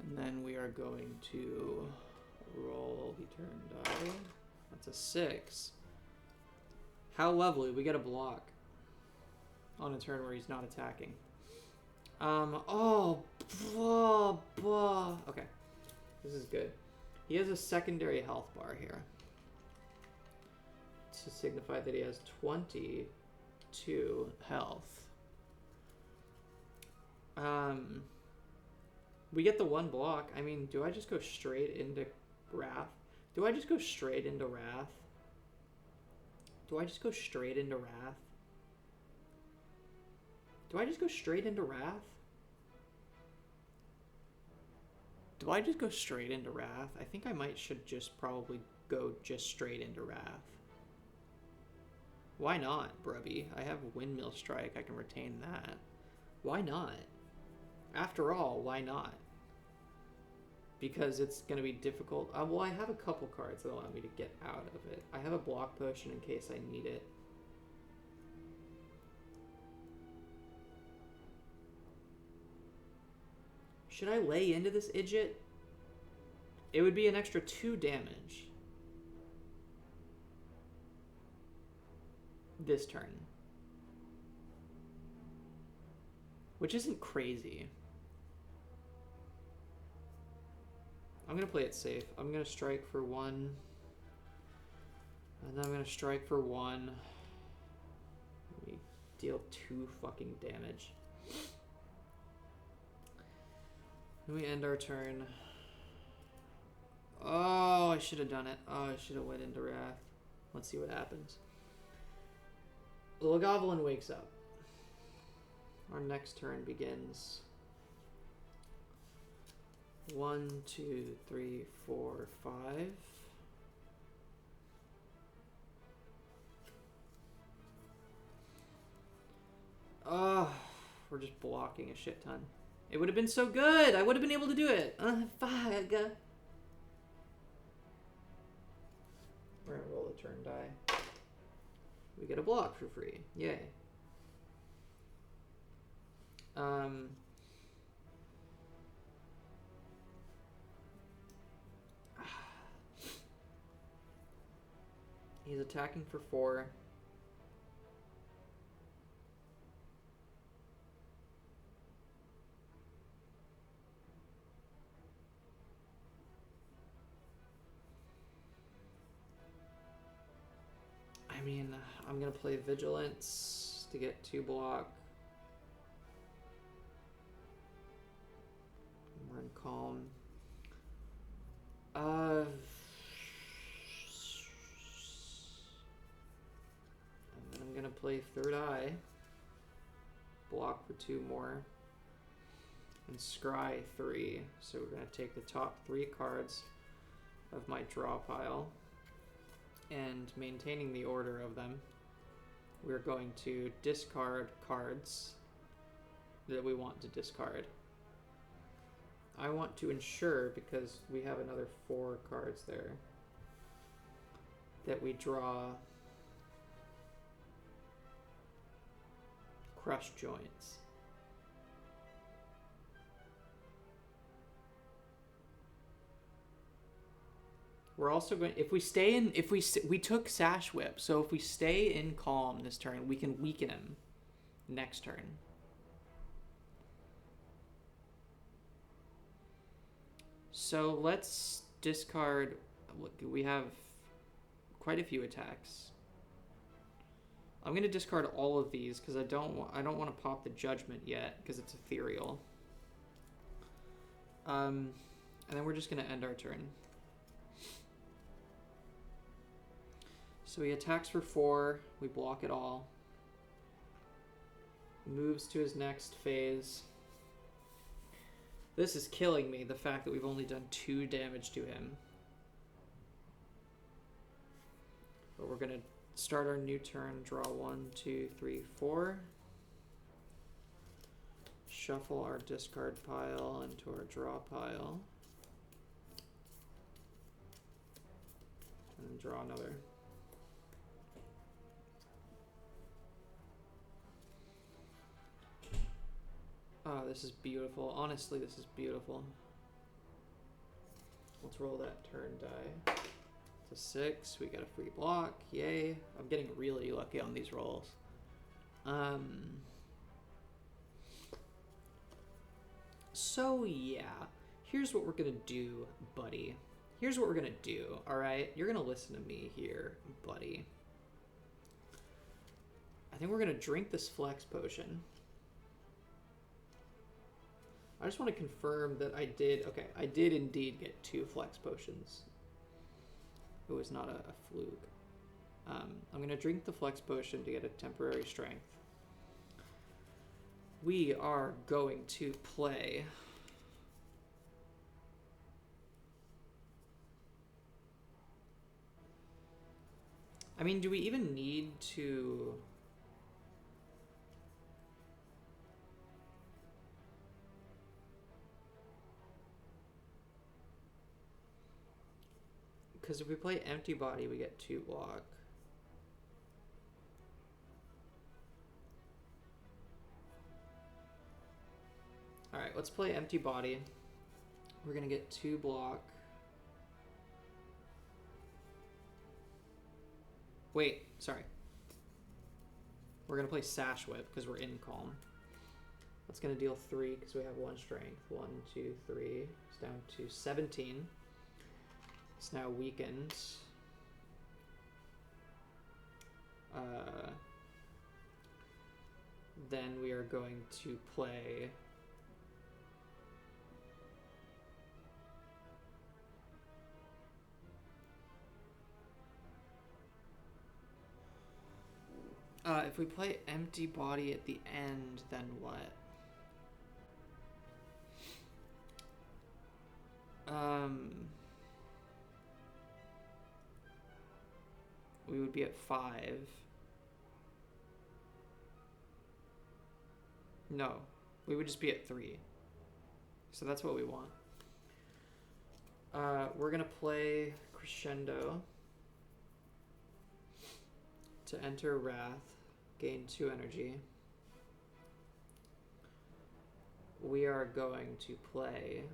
And then we are going to roll the turn die. That's a 6. How lovely. We get a block on a turn where he's not attacking. Okay. This is good. He has a secondary health bar here to signify that he has 22 health. We get the 1 block. I mean, do I just go straight into Wrath? Do I just go straight into Wrath? Do I just go straight into Wrath? Do I just go straight into Wrath? Do I just go straight into Wrath? I think I should just probably go just straight into Wrath. Why not, brubby? I have Windmill Strike. I can retain that. Why not? After all, why not? Because it's going to be difficult. Well, I have a couple cards that allow me to get out of it. I have a block potion in case I need it. Should I lay into this idiot? It would be an extra 2 damage. This turn. Which isn't crazy. I'm going to play it safe. I'm going to strike for 1. And then I'm going to strike for 1. Let me deal 2 fucking damage. Then we end our turn. Oh, I should have done it. Oh, I should have went into Wrath. Let's see what happens. The Lagavelin wakes up. Our next turn begins. 1, 2, 3, 4, 5. Oh, we're just blocking a shit ton. It would have been so good. I would have been able to do it. Fuck. We're gonna roll a turn die. We get a block for free. Yay. He's attacking for 4. I mean, I'm gonna play Vigilance to get 2 block. We're in Calm. And then I'm gonna play Third Eye. Block for 2 more. And scry 3. So we're gonna take the top 3 cards of my draw pile. And maintaining the order of them, we're going to discard cards that we want to discard. I want to ensure, because we have another 4 cards there, that we draw Crush Joints. We're also going, if we stay in, we took Sash Whip, so if we stay in Calm this turn, we can weaken him next turn. So let's discard, look, we have quite a few attacks. I'm going to discard all of these because I don't want to pop the Judgment yet because it's ethereal. And then we're just going to end our turn. So he attacks for 4, we block it all. Moves to his next phase. This is killing me, the fact that we've only done 2 damage to him. But we're gonna start our new turn, draw 1, 2, 3, 4. Shuffle our discard pile into our draw pile. And then draw another. Oh, this is beautiful. Honestly, this is beautiful. Let's roll that turn die. It's a 6. We got a free block. Yay. I'm getting really lucky on these rolls. So, yeah. Here's what we're going to do, buddy. Here's what we're going to do, alright? You're going to listen to me here, buddy. I think we're going to drink this Flex Potion. I just want to confirm that I did indeed get 2 Flex Potions. It was not a fluke. I'm going to drink the Flex Potion to get a temporary strength. We are going to play... I mean, do we even need to... Because if we play Empty Body, we get 2 block. Alright, let's play Empty Body. We're going to get 2 block. Wait, sorry. We're going to play Sash Whip because we're in Calm. That's going to deal 3 because we have 1 strength. 1, 2, 3. It's down to 17. It's now weakened. Then we are going to play... if we play Empty Body at the end, then what? We would be at 5. No, we would just be at 3. So that's what we want. We're gonna play Crescendo to enter Wrath, gain 2 energy. We are going to play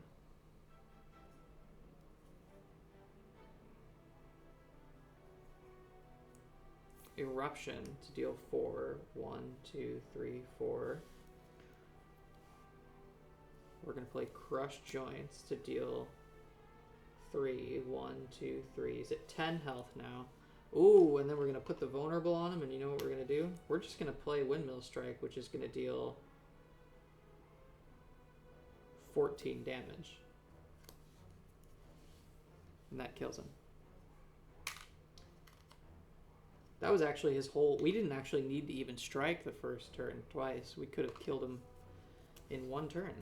Eruption to deal 4. 1, 2, 3, 4. We're going to play Crush Joints to deal 3. 1, 2, 3. He's at 10 health now. Ooh, and then we're going to put the vulnerable on him, and you know what we're going to do? We're just going to play Windmill Strike, which is going to deal 14 damage. And that kills him. That was actually his whole... We didn't actually need to even strike the first turn twice. We could have killed him in one turn.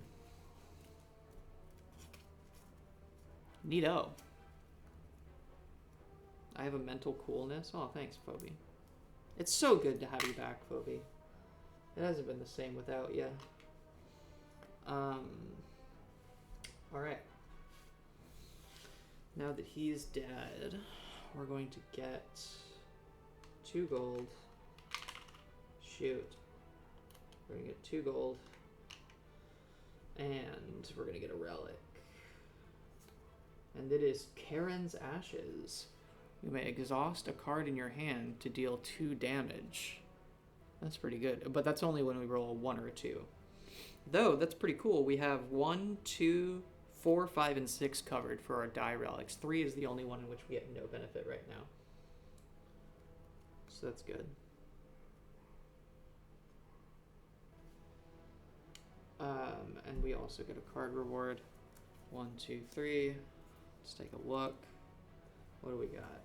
Neato. I have a mental coolness. Oh, thanks, Phoebe. It's so good to have you back, Phoebe. It hasn't been the same without you. Alright. Now that he's dead, we're going to get 2 gold. Shoot. We're going to get 2 gold. And we're going to get a relic. And it is Karen's Ashes. You may exhaust a card in your hand to deal 2 damage. That's pretty good. But that's only when we roll a 1 or a 2. Though, that's pretty cool. We have 1, 2, 4, 5, and 6 covered for our die relics. 3 is the only one in which we get no benefit right now. So that's good. And we also get a card reward. 1, 2, 3. Let's take a look. What do we got?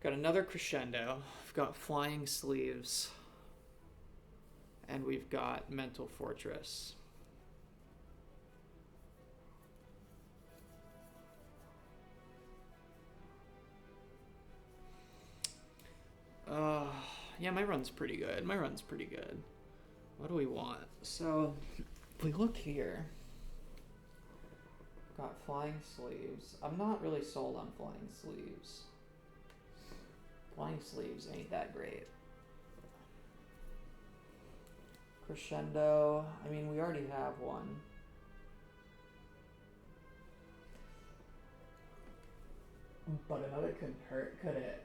Got another Crescendo. We've got Flying Sleeves. And we've got Mental Fortress. Yeah, my run's pretty good. My run's pretty good. What do we want? So, if we look here, got Flying Sleeves. I'm not really sold on Flying Sleeves. Flying Sleeves ain't that great. Crescendo. I mean, we already have one. But another couldn't hurt, could it?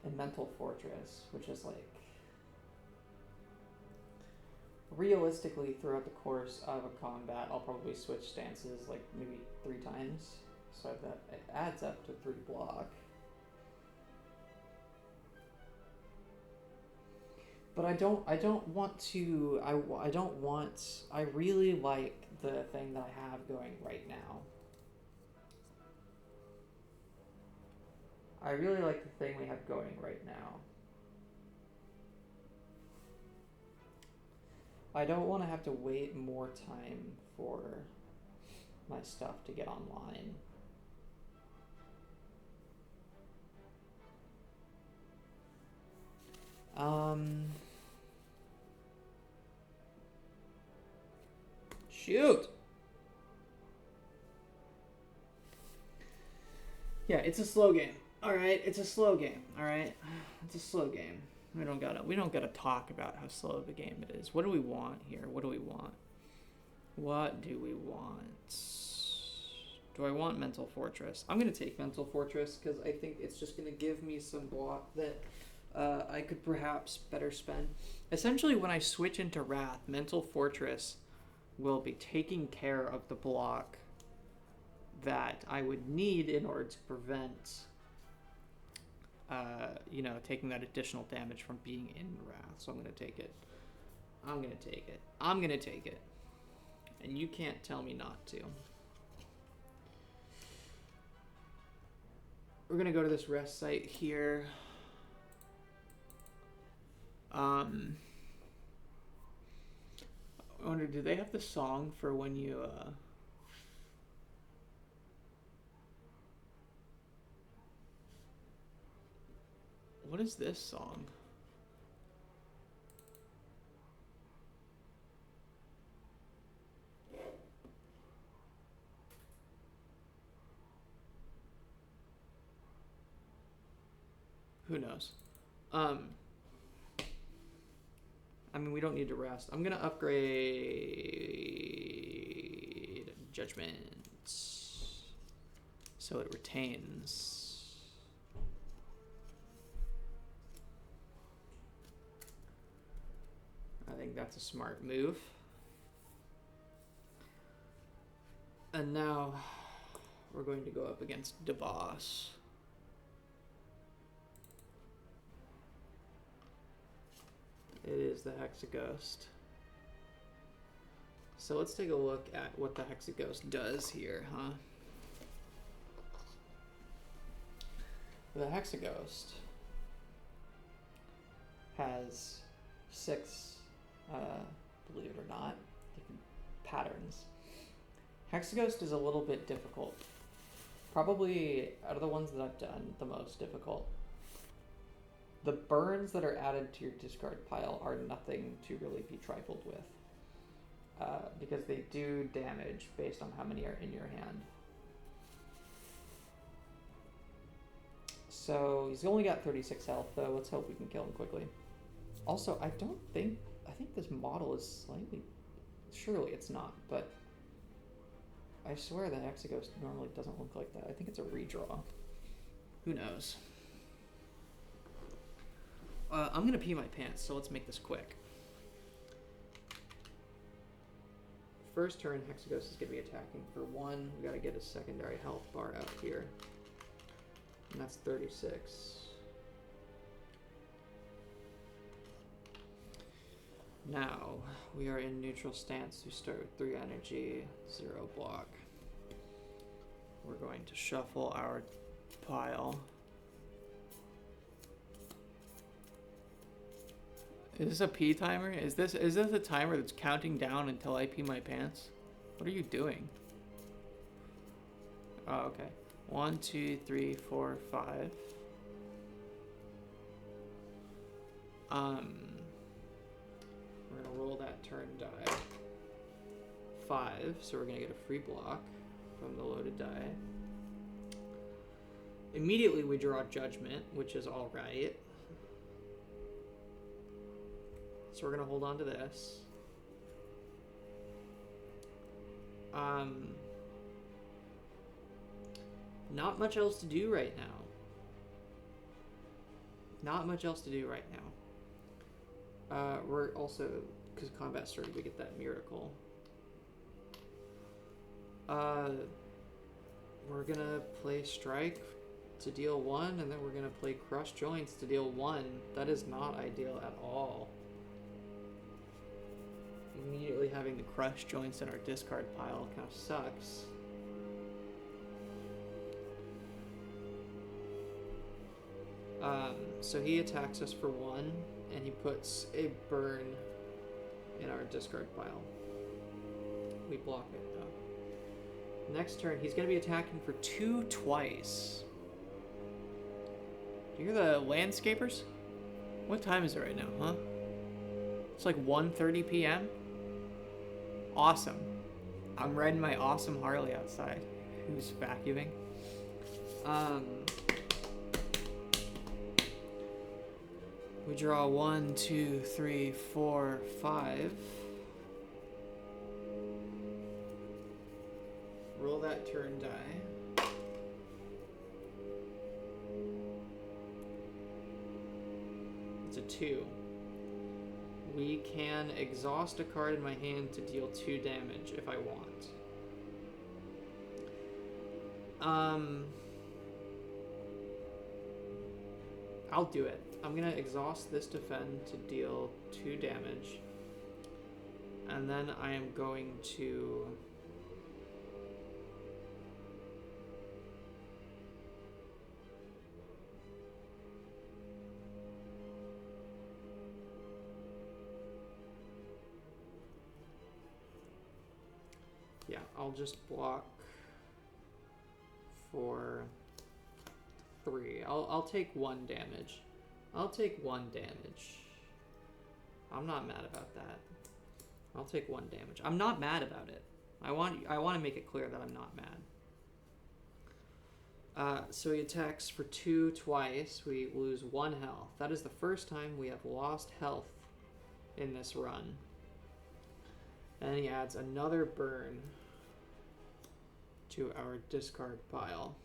And Mental Fortress, which is like... Realistically, throughout the course of a combat, I'll probably switch stances like maybe 3 times. So that it adds up to 3 block. But I don't want to, I really like the thing that I have going right now. I really like the thing we have going right now. I don't want to have to wait more time for my stuff to get online. Shoot! Yeah, it's a slow game. Alright, it's a slow game. Alright? It's a slow game. We don't gotta talk about how slow of a game it is. What do we want here? What do we want? What do we want? Do I want Mental Fortress? I'm gonna take Mental Fortress because I think it's just gonna give me some block that I could perhaps better spend. Essentially, when I switch into Wrath, Mental Fortress will be taking care of the block that I would need in order to prevent, taking that additional damage from being in Wrath. So I'm going to take it. I'm going to take it. I'm going to take it. And you can't tell me not to. We're going to go to this rest site here. I wonder, do they have the song for when you, What is this song? Who knows? I mean, we don't need to rest. I'm gonna upgrade Judgment so it retains. I think that's a smart move. And now we're going to go up against the boss. It is the Hexaghost. So let's take a look at what the Hexaghost does here, huh? The Hexaghost has 6, believe it or not, different patterns. Hexaghost is a little bit difficult. Probably, out of the ones that I've done, the most difficult. The burns that are added to your discard pile are nothing to really be trifled with. Because they do damage based on how many are in your hand. So, he's only got 36 health, though. Let's hope we can kill him quickly. Also, I think this model is slightly... Surely it's not, but... I swear the Hexaghost normally doesn't look like that. I think it's a redraw. Who knows? I'm gonna pee my pants, so let's make this quick. First turn, Hexaghost is gonna be attacking for 1. We gotta get a secondary health bar out here. And that's 36. Now, we are in neutral stance. We start with 3 energy, 0 block. We're going to shuffle our pile. Is this a pee timer? Is this a timer that's counting down until I pee my pants? What are you doing? Oh, okay. 1, 2, 3, 4, 5. We're gonna roll that turn die. 5, so we're gonna get a free block from the loaded die. Immediately we draw Judgment, which is alright. So we're gonna hold on to this. Not much else to do right now. Not much else to do right now. We're also, because combat started, we get that miracle. We're gonna play Strike to deal 1, and then we're gonna play Crush Joints to deal 1. That is not ideal at all. Immediately having the Crush Joints in our discard pile kind of sucks. So he attacks us for 1, and he puts a burn in our discard pile. We block it, though. Next turn, he's going to be attacking for 2 twice. Do you hear the landscapers? What time is it right now, huh? It's like 1:30 p.m. Awesome. I'm riding my awesome Harley outside. Who's vacuuming? We draw 1, 2, 3, 4, 5. Roll that turn die. It's a 2. We can exhaust a card in my hand to deal 2 damage if I want. I'll do it. I'm gonna exhaust this defend to deal 2 damage. And then I am going to... Yeah, I'll just block for 3. I'll take 1 damage. I'll take 1 damage. I'm not mad about that. I'll take 1 damage. I'm not mad about it. I want to make it clear that I'm not mad. So he attacks for 2 twice. We lose 1 health. That is the first time we have lost health in this run. And he adds another burn to our discard pile.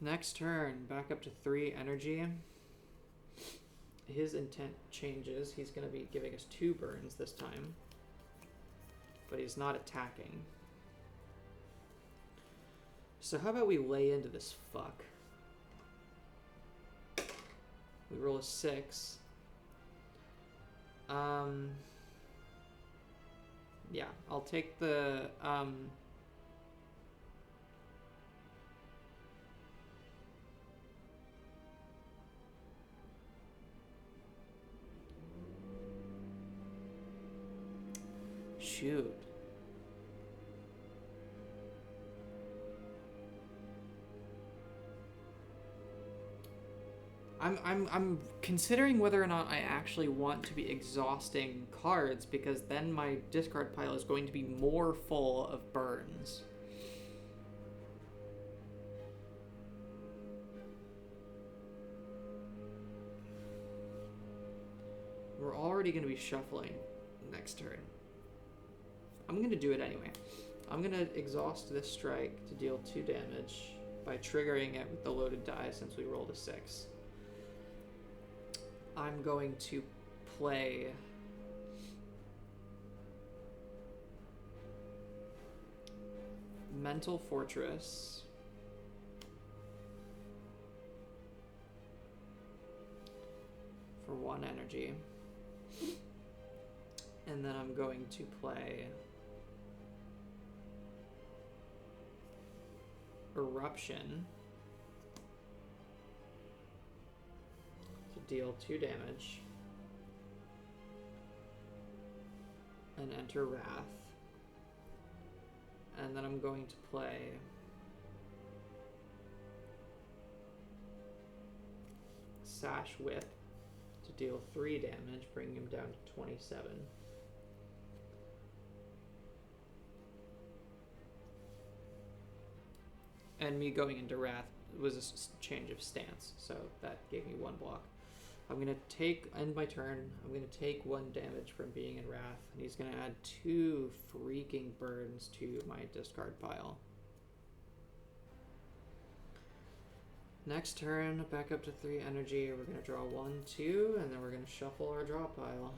Next turn, back up to 3 energy. His intent changes. He's going to be giving us 2 burns this time. But he's not attacking. So how about we lay into this fuck? We roll a 6. Yeah, I'll take the shoot. I'm considering whether or not I actually want to be exhausting cards, because then my discard pile is going to be more full of burns. We're already going to be shuffling next turn. I'm going to do it anyway. I'm going to exhaust this strike to deal 2 damage by triggering it with the loaded die since we rolled a 6. I'm going to play Mental Fortress for 1 energy. And then I'm going to play Eruption to deal 2 damage and enter Wrath. And then I'm going to play Sash Whip to deal 3 damage, bringing him down to 27. And me going into Wrath was a change of stance, so that gave me 1 block. I'm going to end my turn, I'm going to take 1 damage from being in Wrath, and he's going to add 2 freaking burns to my discard pile. Next turn, back up to 3 energy, we're going to draw 1, 2, and then we're going to shuffle our draw pile.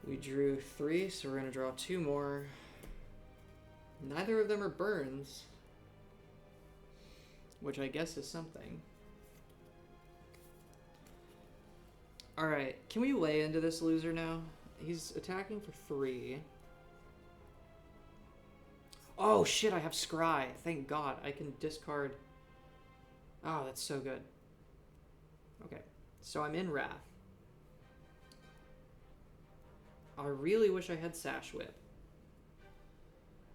We drew 3, so we're going to draw 2 more. Neither of them are burns, which I guess is something. Alright, can we lay into this loser now? He's attacking for 3. Oh shit, I have Scry. Thank God. I can discard. Oh, that's so good. Okay, so I'm in Wrath. I really wish I had Sash Whip.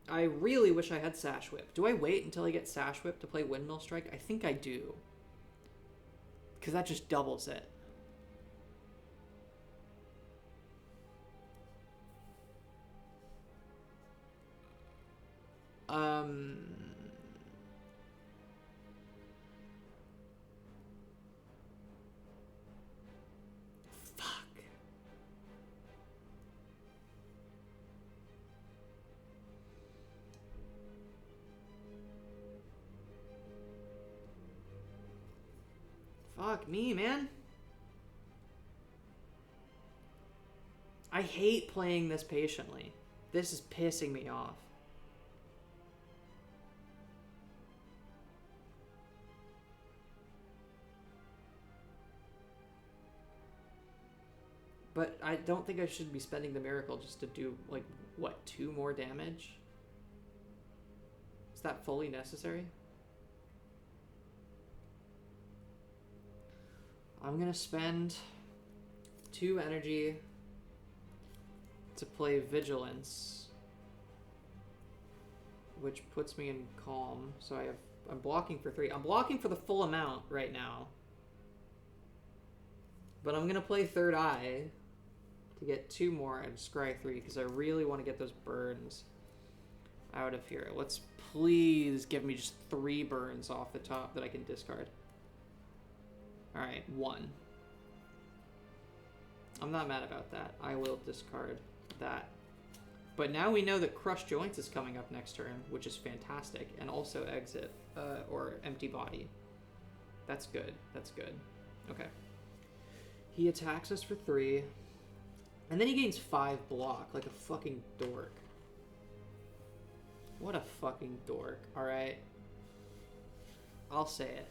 I really wish I had Sash Whip. Do I wait until I get Sash Whip to play Windmill Strike? I think I do. Because that just doubles it. Fuck me, man. I hate playing this patiently. This is pissing me off. But I don't think I should be spending the miracle just to do, like, what, 2 more damage? Is that fully necessary? I'm gonna spend 2 energy to play Vigilance, which puts me in Calm. So I'm blocking for 3. I'm blocking for the full amount right now. But I'm gonna play Third Eye to get 2 more and scry 3 because I really want to get those burns out of here. Let's please give me just 3 burns off the top that I can discard. Alright, 1. I'm not mad about that. I will discard that. But now we know that Crush Joints is coming up next turn, which is fantastic, and also Exit. or empty body. That's good. That's good. Okay. He attacks us for 3. And then he gains 5 block, like a fucking dork. What a fucking dork. Alright. I'll say it.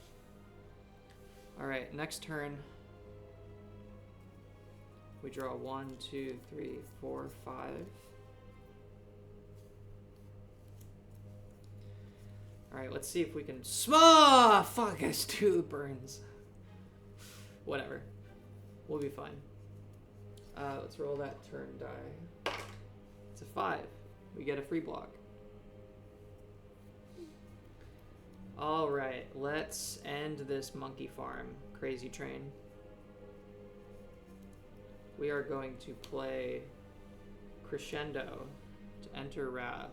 Alright, next turn. We draw 1, 2, 3, 4, 5. Alright, let's see if we can... Fuck, it's 2 burns. Whatever. We'll be fine. Let's roll that turn die. It's a 5. We get a free block. Alright, let's end this monkey farm, crazy train. We are going to play Crescendo to enter Wrath,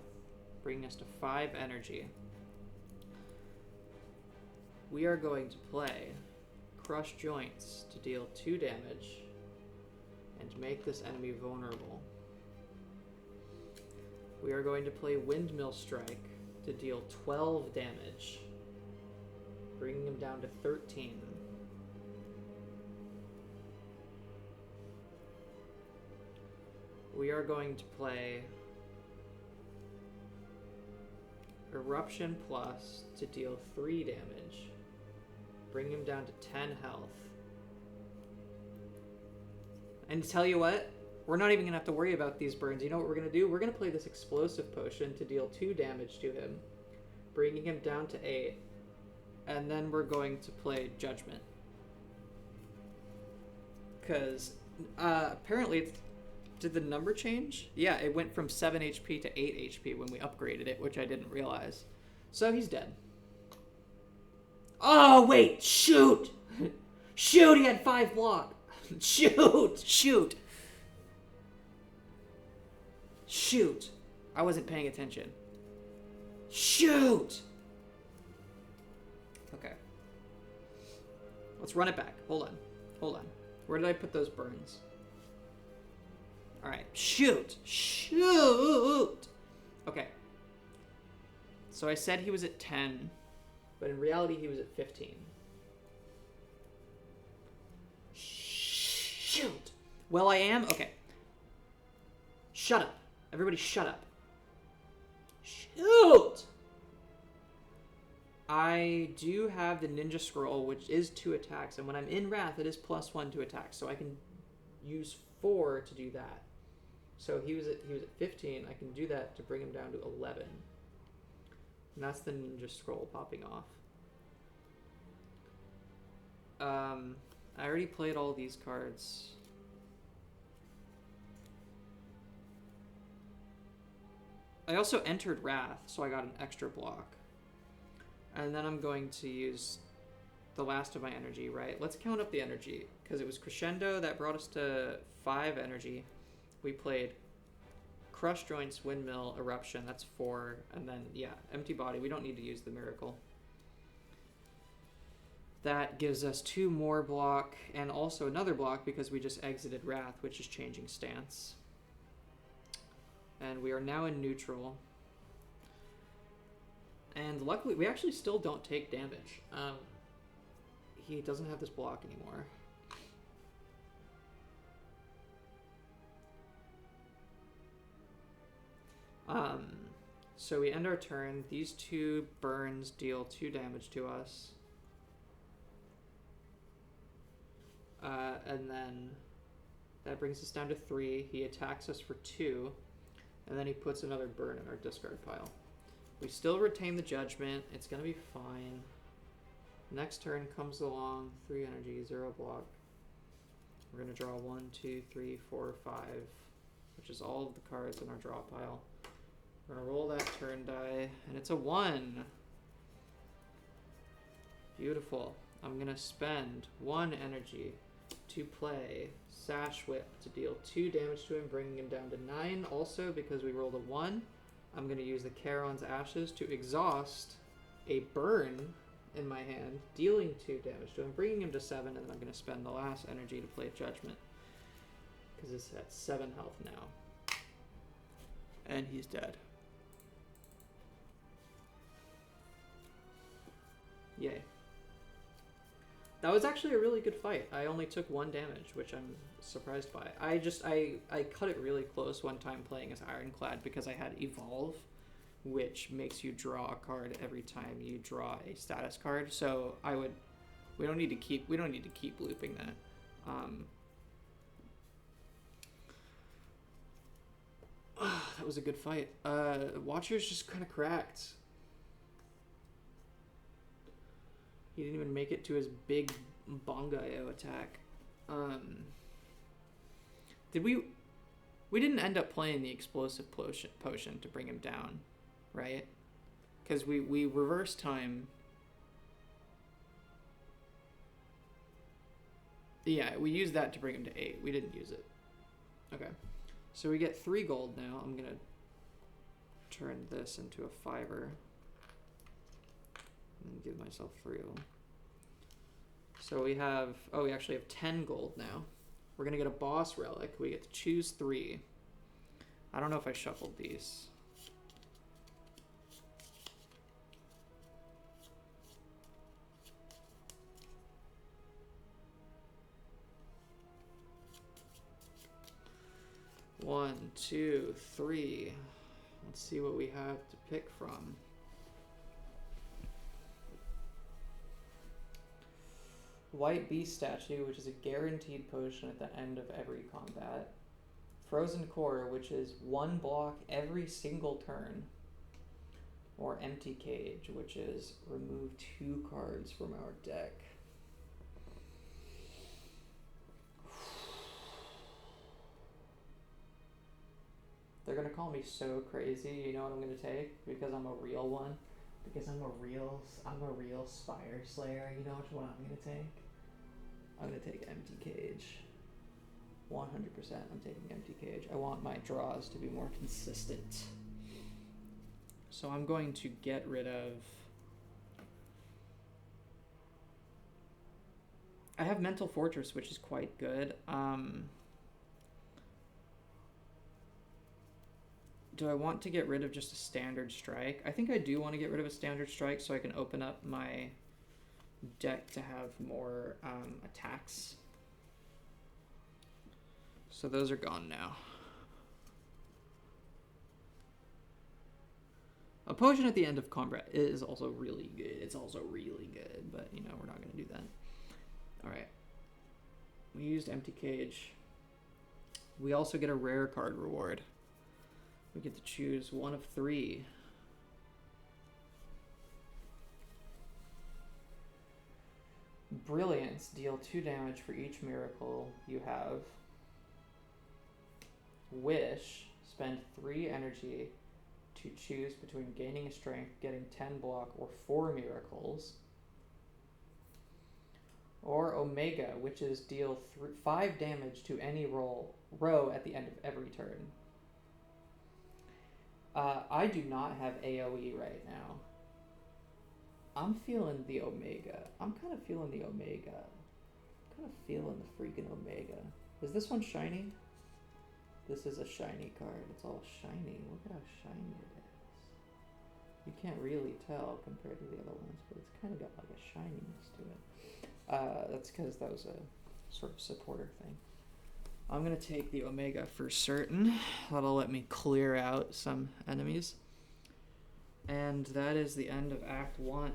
bringing us to 5 energy. We are going to play Crush Joints to deal 2 damage and make this enemy vulnerable. We are going to play Windmill Strike to deal 12 damage, bringing him down to 13. We are going to play Eruption Plus to deal 3 damage, bring him down to 10 health. And to tell you what, we're not even going to have to worry about these burns. You know what we're going to do? We're going to play this Explosive Potion to deal 2 damage to him, bringing him down to 8. And then we're going to play Judgment. Because apparently, did the number change? Yeah, it went from 7 HP to 8 HP when we upgraded it, which I didn't realize. So he's dead. Oh, wait, shoot! Shoot, he had 5 block. Shoot! Shoot! Shoot! I wasn't paying attention. Shoot! Okay. Let's run it back. Hold on. Hold on. Where did I put those burns? Alright. Shoot! Shoot! Okay. So I said he was at 10, but in reality he was at 15. Shoot! Well, I am... Okay. Shut up. Everybody shut up. Shoot! I do have the Ninja Scroll, which is 2 attacks, and when I'm in Wrath, it is +1 to attack, so I can use 4 to do that. So he was at 15. I can do that to bring him down to 11. And that's the Ninja Scroll popping off. I already played all these cards. I also entered Wrath, so I got an extra block. And then I'm going to use the last of my energy, right? Let's count up the energy, because it was Crescendo that brought us to 5 energy. We played Crush Joints, Windmill, Eruption, that's 4. And then, yeah, Empty Body. We don't need to use the Miracle. That gives us 2 more block, and also another block because we just exited Wrath, which is changing stance. And we are now in neutral. And luckily, we actually still don't take damage. He doesn't have this block anymore. So we end our turn. These 2 burns deal 2 damage to us. And then that brings us down to 3. He attacks us for 2. And then he puts another burn in our discard pile. We still retain the Judgment. It's going to be fine. Next turn comes along. 3 energy, 0 block. We're going to draw 1, 2, 3, 4, 5, which is all of the cards in our draw pile. We're going to roll that turn die, and it's a 1. Beautiful. I'm going to spend 1 energy to play Sash Whip to deal 2 damage to him, bringing him down to 9. Also, because we rolled a 1, I'm going to use the Charon's Ashes to exhaust a burn in my hand, dealing 2 damage to him, bringing him to 7, and then I'm going to spend the last energy to play Judgment, because it's at 7 health now. And he's dead. Yay. That was actually a really good fight. I only took 1 damage, which I'm surprised by. I cut it really close one time playing as Ironclad because I had Evolve, which makes you draw a card every time you draw a status card. So we don't need to keep looping that. That was a good fight. Watcher's just kind of cracked. He didn't even make it to his big Bongayo attack. We didn't end up playing the explosive potion to bring him down, right? Because we reverse time. Yeah, we used that to bring him to 8. We didn't use it. Okay. So we get 3 gold now. I'm gonna turn this into a 5er. And give myself 3 of them. So we have, we actually have 10 gold now. We're gonna get a boss relic. We get to choose 3. I don't know if I shuffled these. One, two, 3. Let's see what we have to pick from. White Beast Statue, which is a guaranteed potion at the end of every combat. Frozen Core, which is 1 block every single turn. Or Empty Cage, which is remove 2 cards from our deck. They're gonna call me so crazy, you know what I'm gonna take? Because I'm a real one. Because I'm a real Spire Slayer, you know which one I'm gonna take? I'm gonna take Empty Cage. 100% I'm taking Empty Cage. I want my draws to be more consistent. So I'm going to get rid of... I have Mental Fortress, which is quite good. Do I want to get rid of just a standard strike? I think I do want to get rid of a standard strike so I can open up my deck to have more attacks. So those are gone now. A potion at the end of combat is also really good. It's also really good, but you know, we're not going to do that. All right. We used Empty Cage. We also get a rare card reward. We get to choose 1 of 3. Brilliance. Deal 2 damage for each miracle you have. Wish. Spend 3 energy to choose between gaining a strength, getting 10 block, or 4 miracles. Or Omega, which is deal 5 damage to any row at the end of every turn. I do not have AoE right now. I'm feeling the Omega. I'm kind of feeling the Omega. I'm kind of feeling the freaking Omega. Is this one shiny? This is a shiny card. It's all shiny. Look at how shiny it is. You can't really tell compared to the other ones, but it's kind of got like a shininess to it. That's because that was a sort of supporter thing. I'm going to take the Omega for certain. That'll let me clear out some enemies. And that is the end of Act 1.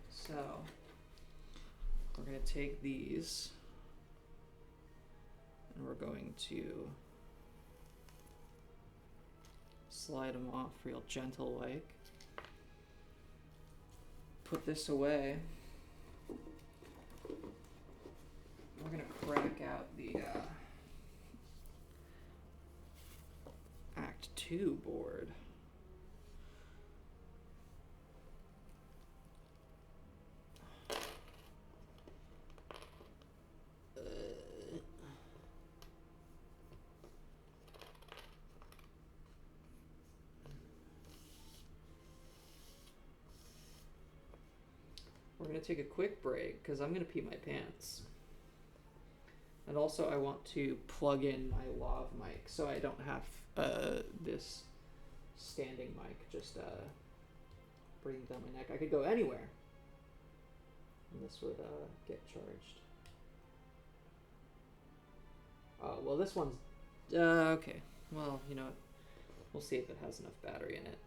So, we're going to take these, and we're going to slide them off real gentle-like. Put this away. We're going to crack out the Act 2 board. We're going to take a quick break because I'm going to pee my pants. And also I want to plug in my lav mic so I don't have this standing mic just breathing down my neck. I could go anywhere and this would get charged. Oh, well this one's okay. Well, you know what? We'll see if it has enough battery in it.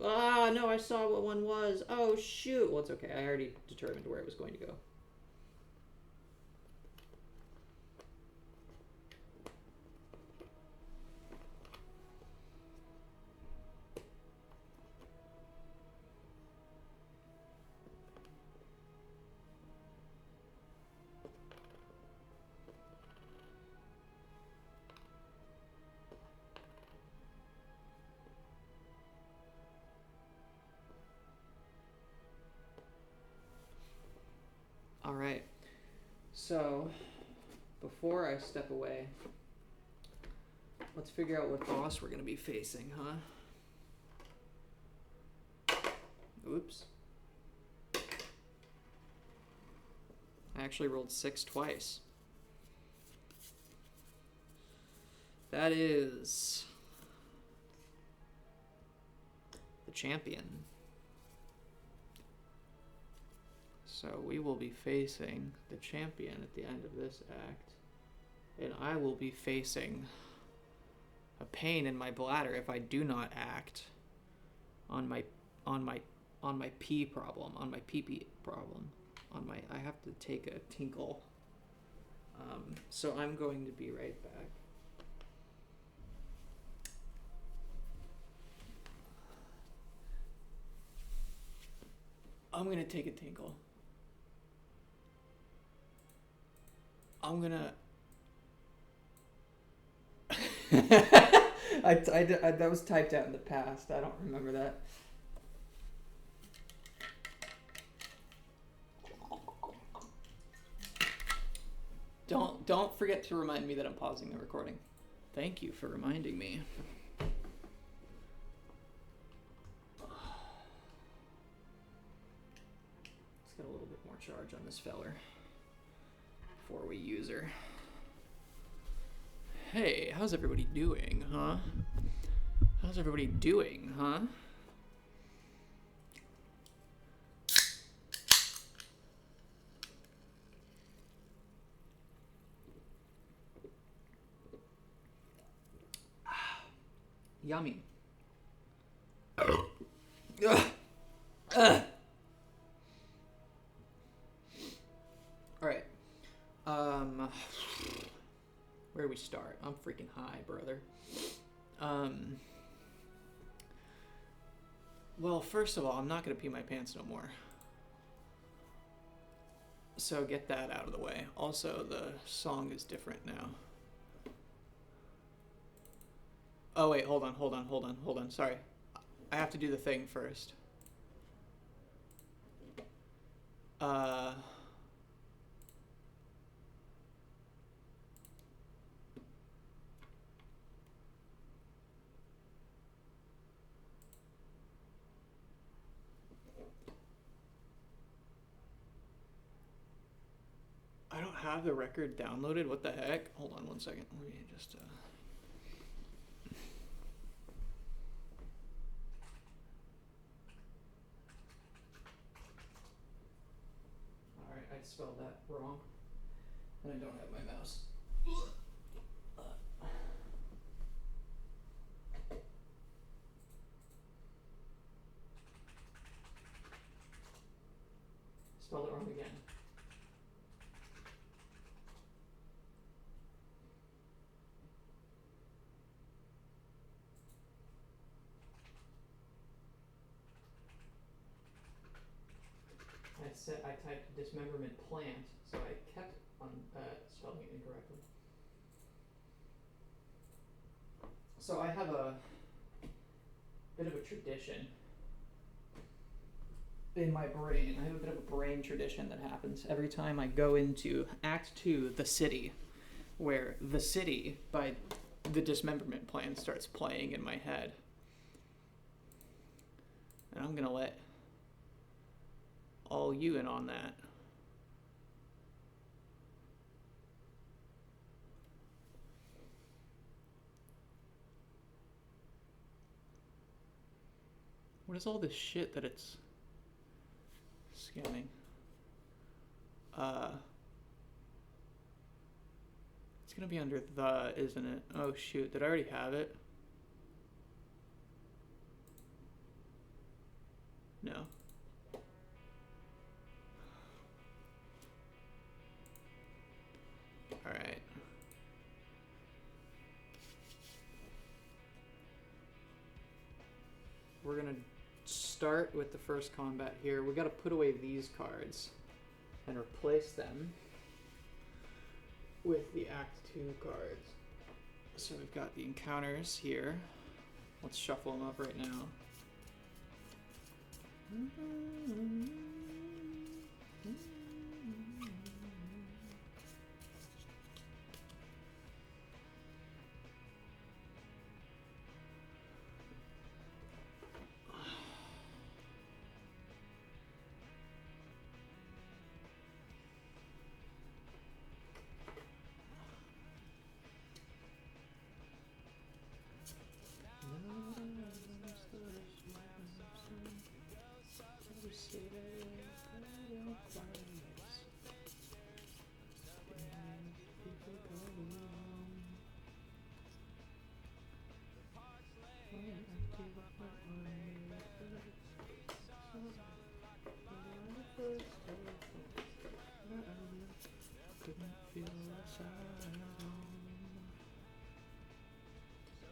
Ah, no, I saw what one was. Oh, shoot. Well, it's okay. I already determined where it was going to go. All right. So, before I step away, let's figure out what boss we're going to be facing, huh? Oops. I actually rolled 6 twice. That is the champion. So we will be facing the champion at the end of this act, and I will be facing a pain in my bladder if I do not act on my pee problem, on my pee problem, I have to take a tinkle. So I'm going to be right back. I'm gonna take a tinkle. I'm gonna. I that was typed out in the past. I don't remember that. Don't forget to remind me that I'm pausing the recording. Thank you for reminding me. Let's get a little bit more charge on this feller before we use her. Hey, how's everybody doing, huh? How's everybody doing, huh? Yummy. Alright. Where do we start? I'm freaking high, brother. Well, first of all, I'm not gonna pee my pants no more. So get that out of the way. Also, the song is different now. Oh wait, hold on. Sorry. I have to do the thing first. I don't have the record downloaded. What the heck? Hold on one second. Let me just Alright, I spelled that wrong. And I don't have my mouse. Spelled it wrong again. I typed dismemberment plant, so I kept on spelling it incorrectly. So I have a bit of a tradition in my brain. I have a bit of a brain tradition that happens every time I go into Act 2, The City, where The City by the Dismemberment Plan starts playing in my head. And I'm gonna let all you in on that. What is all this shit that it's scanning? It's gonna be under the, isn't it? Oh shoot, did I already have it? No. Alright. We're gonna start with the first combat here. We gotta put away these cards and replace them with the Act 2 cards. So we've got the encounters here. Let's shuffle them up right now.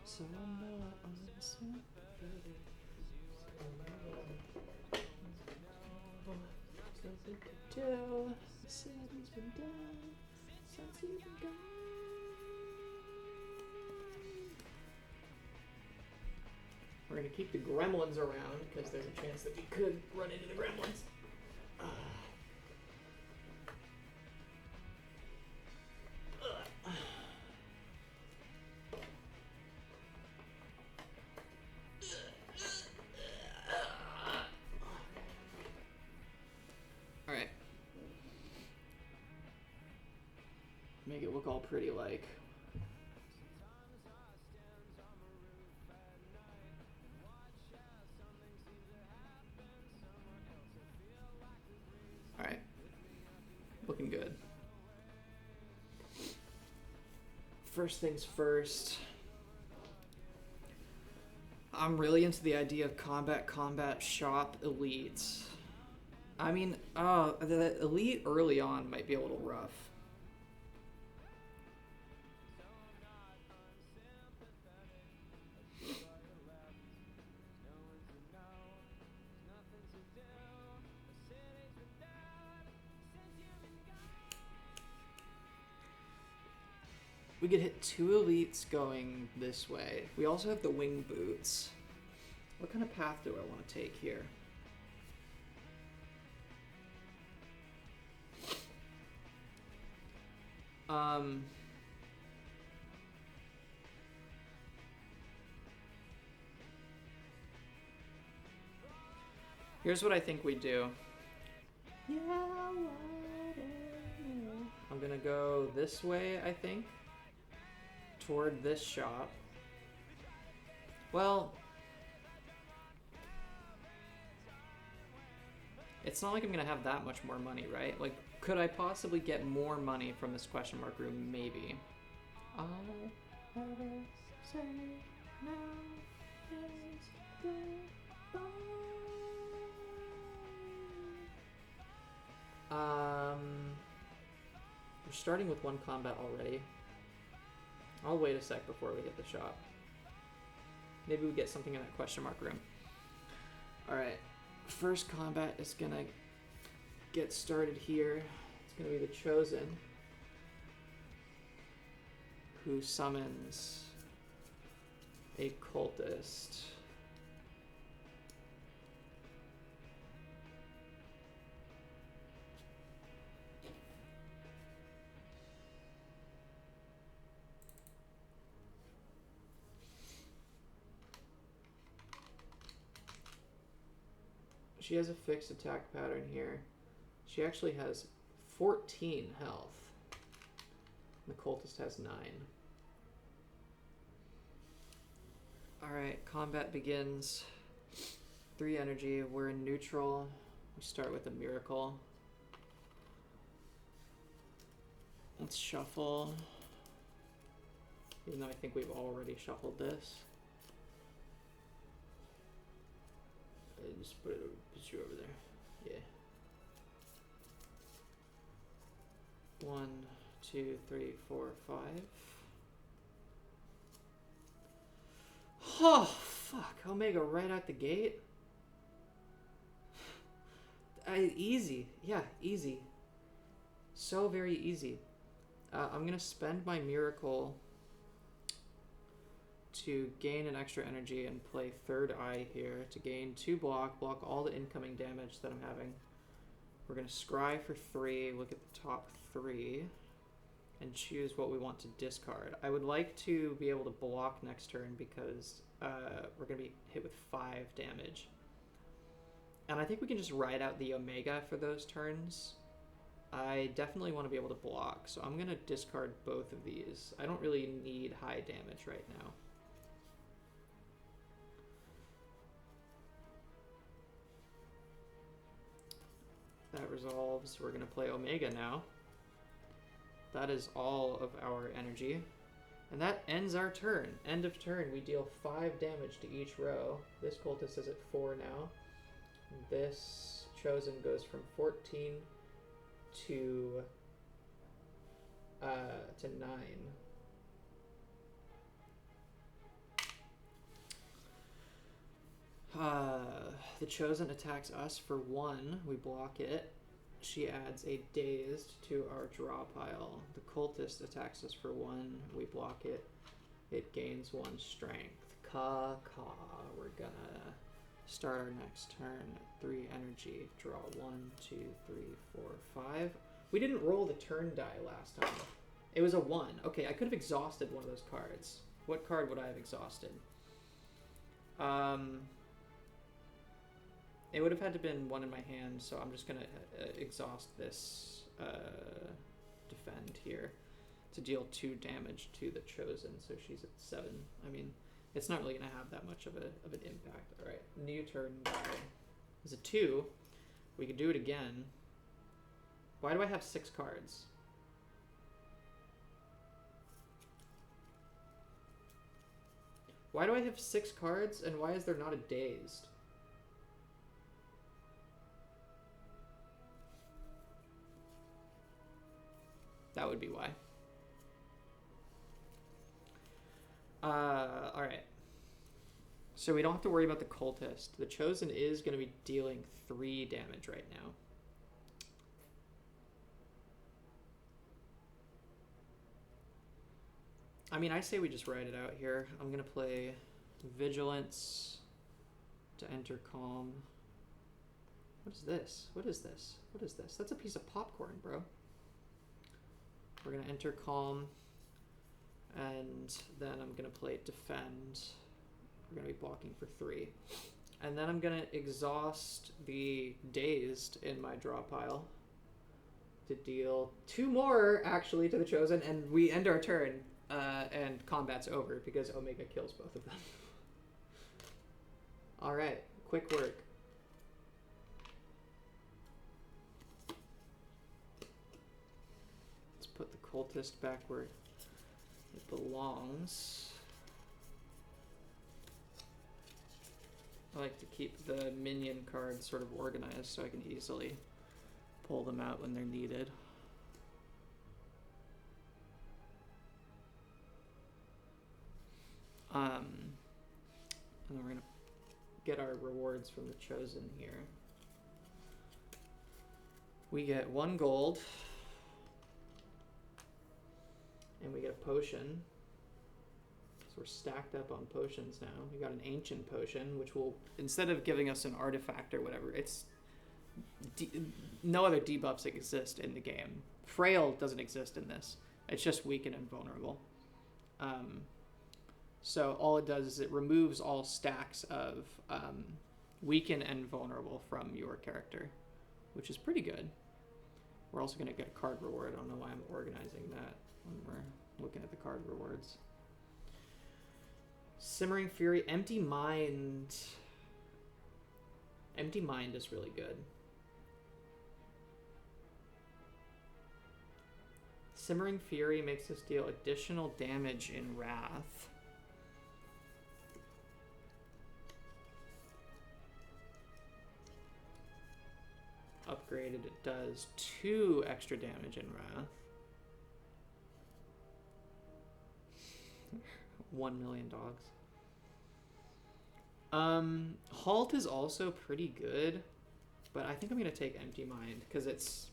So I'm not unsympathetic. Nothing to do. The city's been done since you've been gone. We're gonna keep the gremlins around because there's a chance that we could run into the gremlins. Alright. Make it look all pretty like. Alright. Looking good. First things first. I'm really into the idea of combat shop elites. I mean, the elite early on might be a little rough. We could hit 2 elites going this way. We also have the wing boots. What kind of path do I want to take here? Here's what I think we do. I'm gonna go this way, I think. Toward this shop. Well, it's not like I'm gonna have that much more money, right? Like, could I possibly get more money from this question mark room? Maybe. All ever say now is goodbye. We're starting with 1 combat already. I'll wait a sec before we hit the shop. Maybe we get something in that question mark room. Alright. First combat is gonna get started here. It's gonna be the Chosen, who summons a cultist. She has a fixed attack pattern here. She actually has 14 health. The cultist has 9. Alright, combat begins. 3 energy. We're in neutral. We start with a miracle. Let's shuffle. Even though I think we've already shuffled this. Just put you over there. Yeah. 1, 2, 3, 4, 5. Oh, fuck. Omega right out the gate. Easy. Yeah, easy. So very easy. I'm going to spend my miracle to gain an extra energy and play third eye here to gain 2 block all the incoming damage that I'm having. We're going to scry for 3, look at the top 3, and choose what we want to discard. I would like to be able to block next turn because we're going to be hit with 5 damage. And I think we can just ride out the Omega for those turns. I definitely want to be able to block, so I'm going to discard both of these. I don't really need high damage right now. That resolves. We're going to play Omega now. That is all of our energy. And that ends our turn. End of turn. We deal 5 damage to each row. This cultist is at 4 now. This chosen goes from 14 to 9. The chosen attacks us for 1. We block it. She adds a dazed to our draw pile. The cultist attacks us for 1. We block it. It gains 1 strength. We're gonna start our next turn. 3 energy. Draw 1, 2, 3, 4, 5. We didn't roll the turn die last time. It was a 1. Okay, I could have exhausted one of those cards. What card would I have exhausted? It would have had to been 1 in my hand, so I'm just going to exhaust this defend here to deal 2 damage to the chosen, so she's at 7. I mean, it's not really going to have that much of an impact. All right, new turn die. It's a 2. We can do it again. Why do I have 6 cards? Why do I have 6 cards, and why is there not a dazed? That would be why. Alright. So we don't have to worry about the cultist. The chosen is going to be dealing 3 damage right now. I mean, I say we just ride it out here. I'm going to play Vigilance to enter Calm. What is this? What is this? What is this? That's a piece of popcorn, bro. We're going to enter Calm, and then I'm going to play Defend. We're going to be blocking for 3. And then I'm going to exhaust the Dazed in my draw pile to deal 2 more, actually, to the Chosen, and we end our turn, and combat's over because Omega kills both of them. Alright, quick work. Put the cultist back where it belongs. I like to keep the minion cards sort of organized so I can easily pull them out when they're needed. And then we're gonna get our rewards from the chosen here. We get 1 gold. And we get a potion. So we're stacked up on potions now. We got an ancient potion, which will, instead of giving us an artifact or whatever, it's no other debuffs exist in the game. Frail doesn't exist in this. It's just weak and invulnerable. So all it does is it removes all stacks of weaken and vulnerable from your character, which is pretty good. We're also going to get a card reward. I don't know why I'm organizing that when we're looking at the card rewards. Simmering Fury, Empty Mind. Empty Mind is really good. Simmering Fury makes us deal additional damage in Wrath. Upgraded, it does 2 extra damage in Wrath. 1 million dogs. Halt is also pretty good, but I think I'm gonna take Empty Mind because it's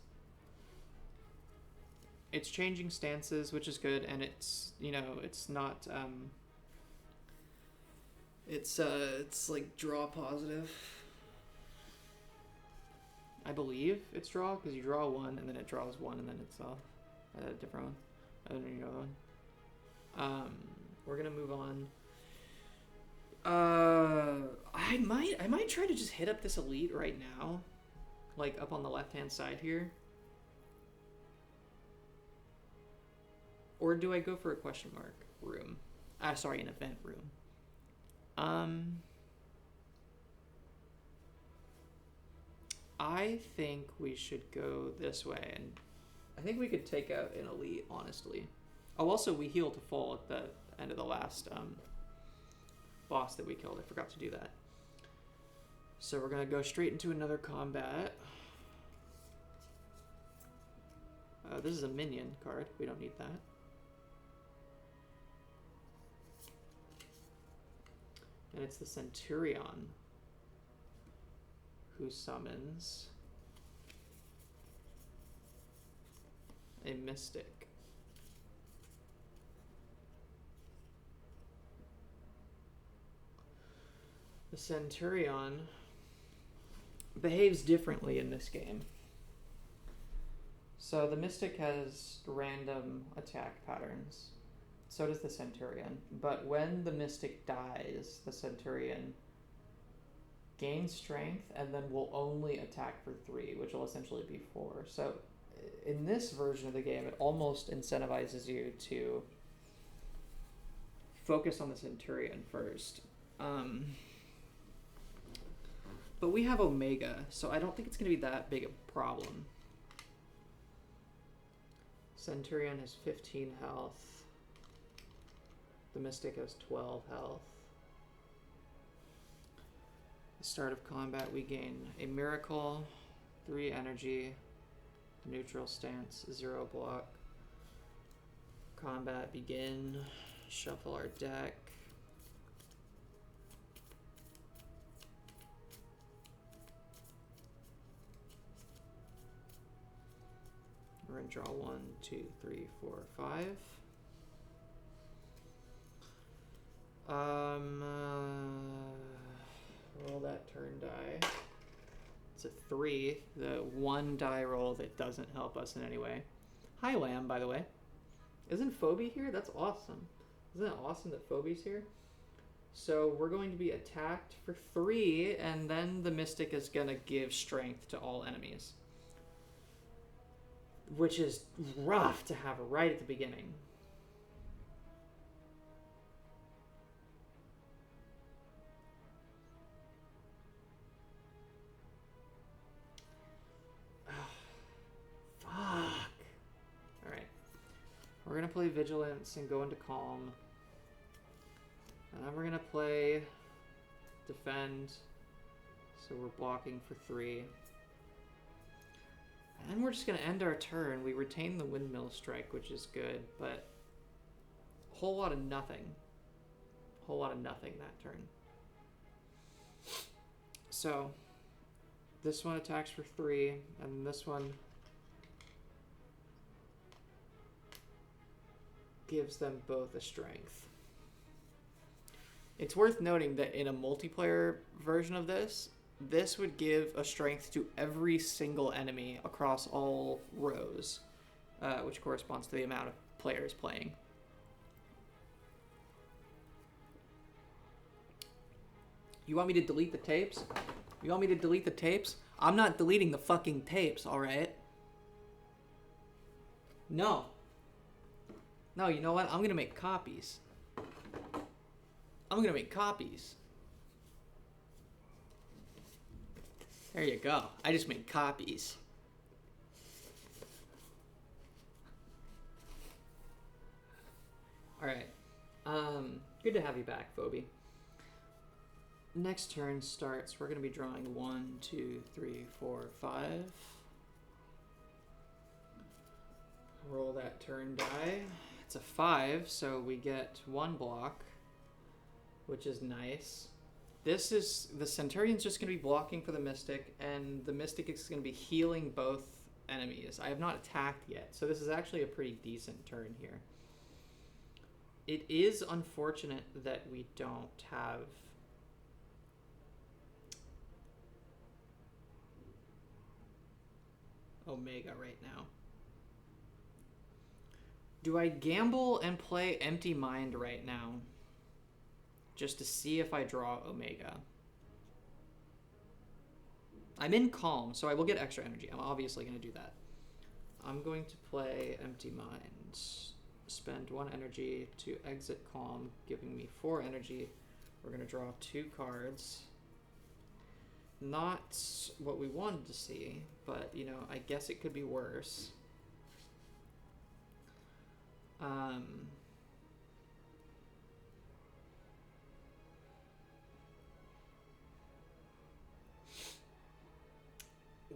changing stances, which is good, and it's, you know, it's not it's like draw positive. I believe it's draw because you draw 1 and then it draws 1 and then it's off. A different one. I don't know the other one. We're gonna move on. I might try to just hit up this elite right now, like up on the left hand side here. Or do I go for a question mark room? Sorry, an event room. I think we should go this way, and I think we could take out an elite, honestly. Oh, also, we heal to full at the end of the last boss that we killed. I forgot to do that. So we're going to go straight into another combat. This is a minion card. We don't need that. And it's the Centurion who summons a Mystic. The Centurion behaves differently in this game. So the Mystic has random attack patterns. So does the Centurion. But when the Mystic dies, the Centurion gains strength and then will only attack for 3, which will essentially be 4. So in this version of the game, it almost incentivizes you to focus on the Centurion first. But we have Omega, so I don't think it's going to be that big a problem. Centurion has 15 health. The Mystic has 12 health. The start of combat, we gain a Miracle, 3 energy, neutral stance, 0 block. Combat begin. Shuffle our deck. We're gonna draw 1, 2, 3, 4, 5. Roll that turn die. It's a 3. The 1 die roll that doesn't help us in any way. Hi, Lamb, by the way. Isn't Phoebe here? That's awesome. Isn't it awesome that Phoebe's here? So we're going to be attacked for 3, and then the Mystic is gonna give strength to all enemies. Which is rough to have right at the beginning. Fuck. Alright. We're going to play Vigilance and go into Calm. And then we're going to play Defend. So we're blocking for 3. And then we're just going to end our turn. We retain the Windmill Strike, which is good, but a whole lot of nothing. A whole lot of nothing that turn. So, this one attacks for 3, and this one gives them both a strength. It's worth noting that in a multiplayer version of this, this would give a strength to every single enemy across all rows, which corresponds to the amount of players playing. You want me to delete the tapes? You want me to delete the tapes? I'm not deleting the fucking tapes, alright? No. No, you know what? I'm gonna make copies. I'm gonna make copies. There you go. I just made copies. Alright. Good to have you back, Phoebe. Next turn starts. We're going to be drawing 1, 2, 3, 4, 5. Roll that turn die. It's a 5, so we get 1 block, which is nice. This is, the Centurion's just going to be blocking for the Mystic, and the Mystic is going to be healing both enemies. I have not attacked yet, so this is actually a pretty decent turn here. It is unfortunate that we don't have Omega right now. Do I gamble and play Empty Mind right now? Just to see if I draw Omega. I'm in Calm, so I will get extra energy. I'm obviously going to do that. I'm going to play Empty Mind. Spend 1 energy to exit Calm, giving me 4 energy. We're going to draw 2 cards. Not what we wanted to see, but, you know, I guess it could be worse.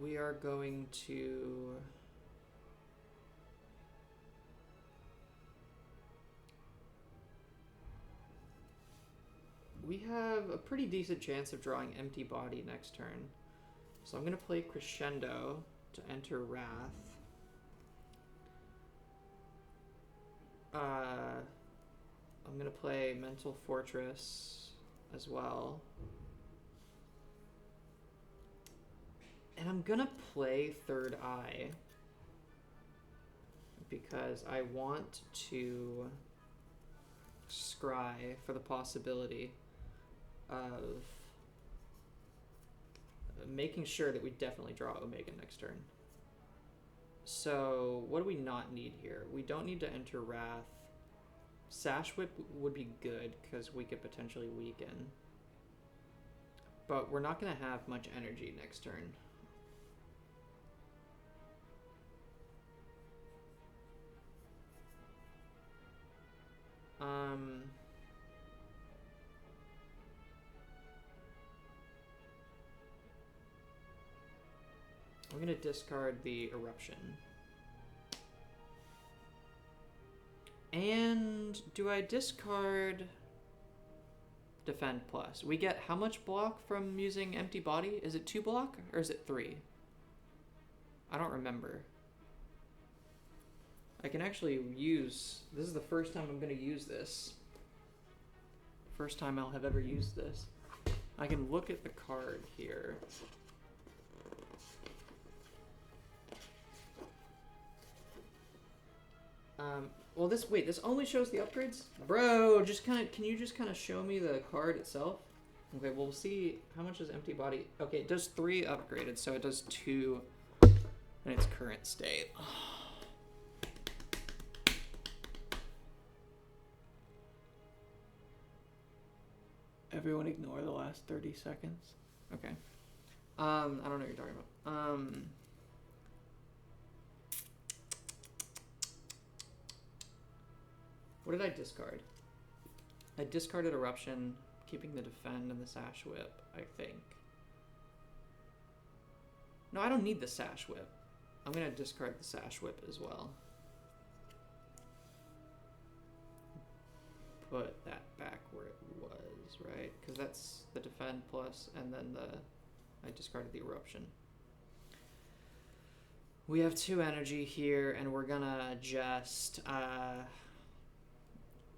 We are going to... We have a pretty decent chance of drawing Empty Body next turn. So I'm going to play Crescendo to enter Wrath. I'm going to play Mental Fortress as well. And I'm going to play Third Eye because I want to scry for the possibility of making sure that we definitely draw Omega next turn. So what do we not need here? We don't need to enter Wrath. Sash Whip would be good because we could potentially weaken. But we're not going to have much energy next turn. I'm going to discard the Eruption. And do I discard Defend Plus? We get how much block from using Empty Body? Is it 2 block or is it 3? I don't remember. I can actually use... This is the first time I'm going to use this. First time I'll have ever used this. I can look at the card here. Well, this only shows the upgrades? Bro, can you just kind of show me the card itself? Okay, well, we'll see how much is Empty Body. Okay, it does 3 upgraded, so it does 2 in its current state. Everyone ignore the last 30 seconds. Okay. I don't know what you're talking about. What did I discard? I discarded Eruption, keeping the Defend and the Sash Whip, I think. No, I don't need the Sash Whip. I'm going to discard the Sash Whip as well. Put that back where it was, right? Because that's the Defend Plus, and then I discarded the Eruption. We have 2 energy here, and we're going to just...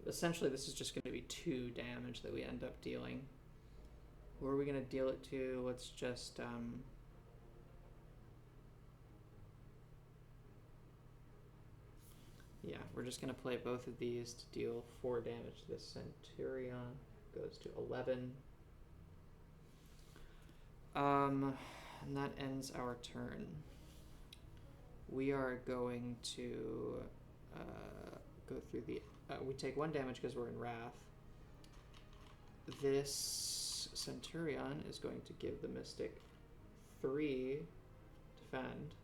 essentially, this is just going to be 2 damage that we end up dealing. Who are we going to deal it to? Let's just... yeah, we're just going to play both of these to deal 4 damage to this Centurion. Goes to 11. And that ends our turn. We are going to go through the... we take 1 damage because we're in Wrath. This Centurion is going to give the Mystic 3 defend.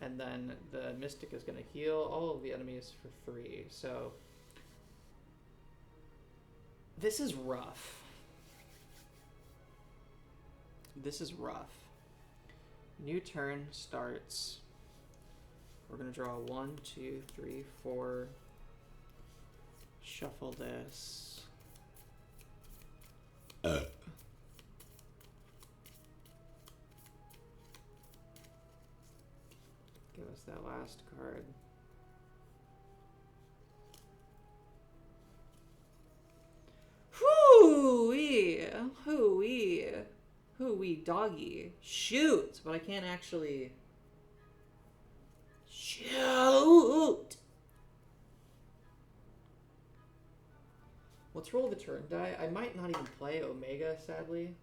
And then the Mystic is going to heal all of the enemies for 3. So this is rough. This is rough. New turn starts. We're going to draw 1, 2, 3, 4. Shuffle this. Give us that last card. Hoo-wee! Hoo-wee! Hoo-wee doggy. Shoot! But I can't actually... Shoot! Let's roll the turn die. I might not even play Omega, sadly.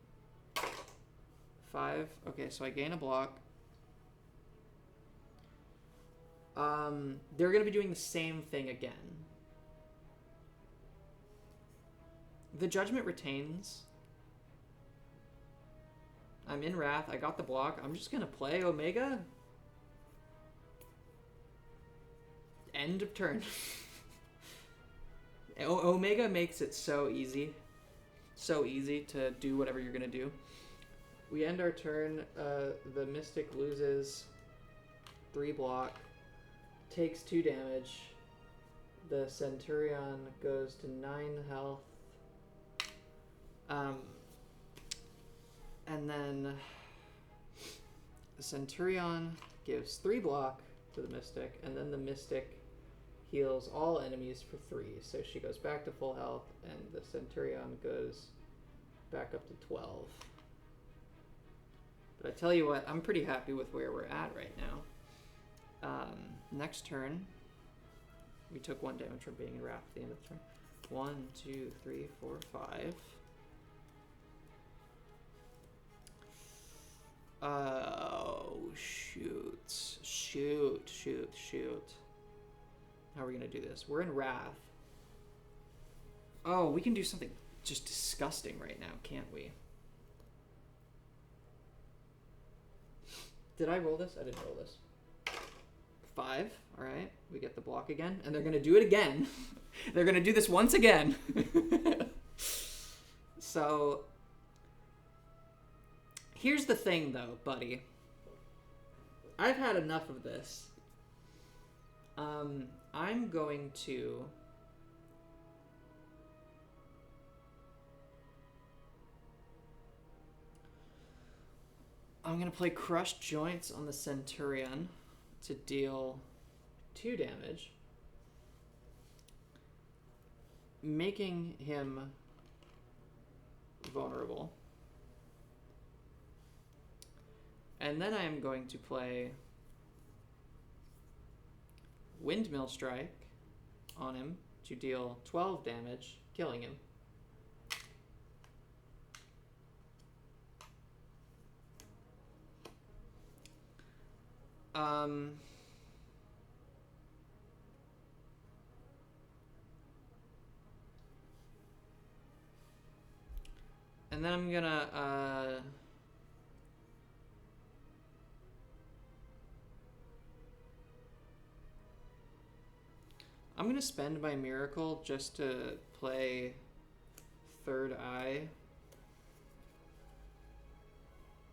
5. Okay, so I gain a block. They're going to be doing the same thing again. The Judgment retains. I'm in Wrath. I got the block. I'm just going to play Omega. End of turn. Omega makes it so easy. So easy to do whatever you're going to do. We end our turn. The Mystic loses 3 block. Takes 2 damage. The Centurion goes to 9 health. And then the Centurion gives 3 block to the Mystic, and then the Mystic heals all enemies for 3. So she goes back to full health, and the Centurion goes back up to 12. But I tell you what, I'm pretty happy with where we're at right now. Next turn, we took 1 damage from being in Wrath at the end of the turn. 1, 2, 3, 4, 5. Oh, shoot. Shoot. How are we going to do this? We're in Wrath. Oh, we can do something just disgusting right now, can't we? Did I roll this? I didn't roll this. 5. All right. We get the block again. And they're going to do it again. They're going to do this once again. So, here's the thing, though, buddy. I've had enough of this. I'm going to... I'm going to play Crushed Joints on the Centurion to deal 2 damage, making him vulnerable. And then I am going to play Windmill Strike on him to deal 12 damage, killing him. And then I'm gonna, I'm gonna spend my Miracle just to play Third Eye.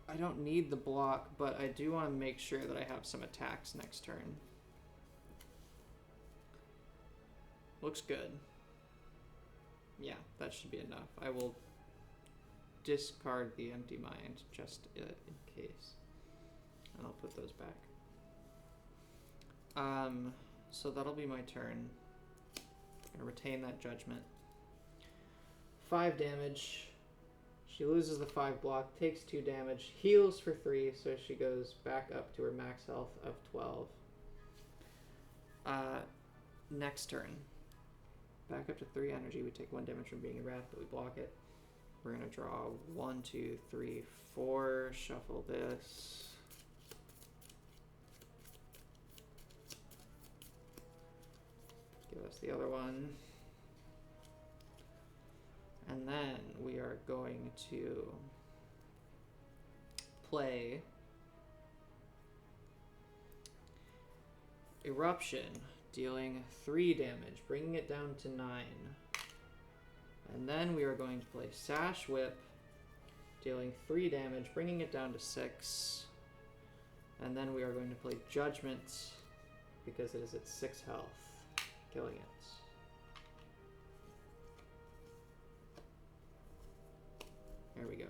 I don't need the block, but I do want to make sure that I have some attacks next turn. Looks good. Yeah, that should be enough. I will discard the Empty Mind just in case. And I'll put those back. So that'll be my turn. I'm gonna retain that Judgment. 5 damage. She loses the 5 block, takes 2 damage, heals for 3, so she goes back up to her max health of 12. Next turn. Back up to 3 energy. We take 1 damage from being in Wrath, but we block it. We're gonna draw 1, 2, 3, 4. Shuffle this. Give us the other one. And then we are going to play Eruption, dealing 3 damage, bringing it down to 9. And then we are going to play Sash Whip, dealing 3 damage, bringing it down to 6. And then we are going to play Judgment, because it is at 6 health, killing it. There we go.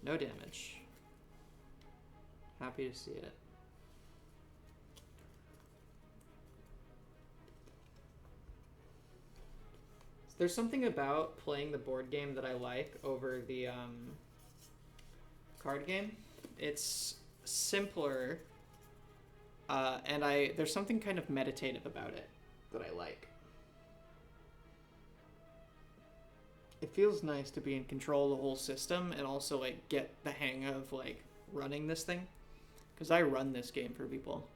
No damage. Happy to see it. There's something about playing the board game that I like over the card game. It's simpler, and there's something kind of meditative about it that I like. It feels nice to be in control of the whole system and also like get the hang of like running this thing, because I run this game for people.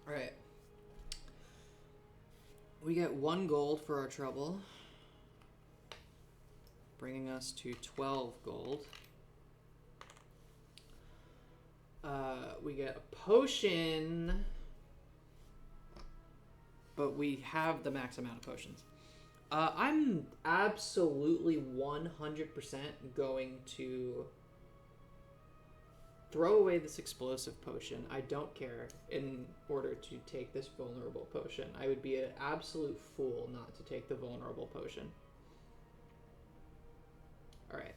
All right. We get 1 gold for our trouble, bringing us to 12 gold. We get a potion, but we have the max amount of potions. I'm absolutely 100% going to throw away this explosive potion. I don't care, in order to take this vulnerable potion. I would be an absolute fool not to take the vulnerable potion. Alright.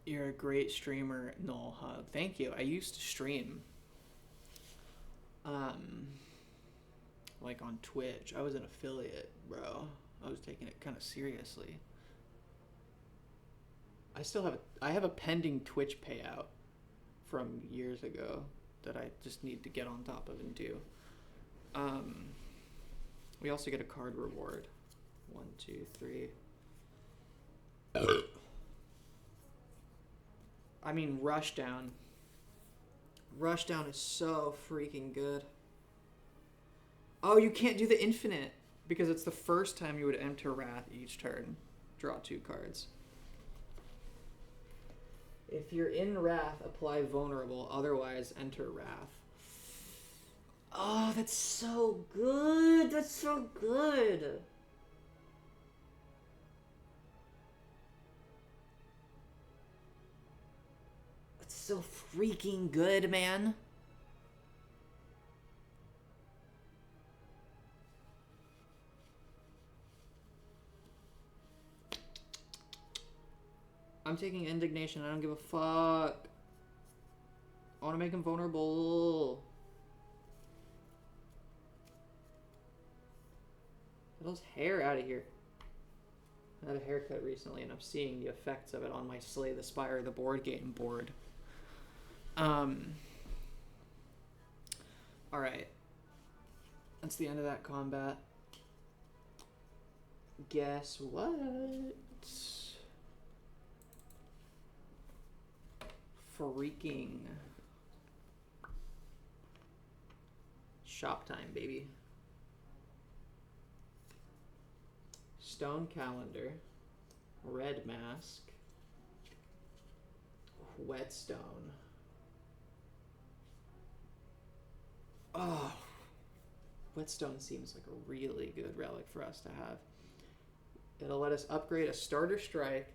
You're a great streamer, Null Hug. Thank you. I used to stream. Like on Twitch. I was an affiliate, bro. I was taking it kind of seriously. I have a pending Twitch payout from years ago that I just need to get on top of and do. We also get a card reward. 1, 2, 3. I mean, Rushdown. Rushdown is so freaking good. Oh, you can't do the infinite because it's the first time you would enter Wrath each turn. Draw 2 cards. If you're in Wrath, apply Vulnerable. Otherwise, enter Wrath. Oh, that's so good. That's so good. That's so freaking good, man. I'm taking Indignation. I don't give a fuck. I want to make him vulnerable. Get those hair out of here. I had a haircut recently, and I'm seeing the effects of it on my Slay the Spire, the board game board. Alright. That's the end of that combat. Guess what? Freaking shop time, baby. Stone Calendar, Red Mask, Whetstone. Oh, Whetstone seems like a really good relic for us to have. It'll let us upgrade a starter strike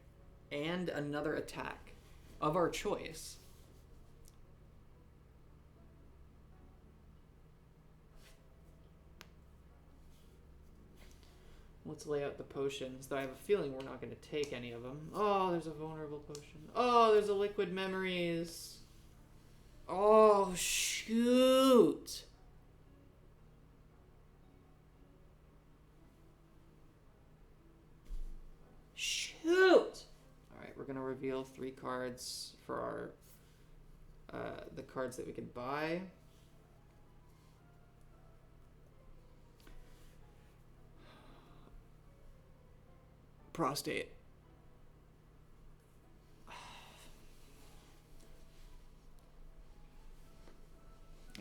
and another attack of our choice. Let's lay out the potions, though I have a feeling we're not going to take any of them. Oh, there's a vulnerable potion. Oh, there's a liquid memories. Oh, shoot. Shoot. We're going to reveal 3 cards for our the cards that we could buy. prostate.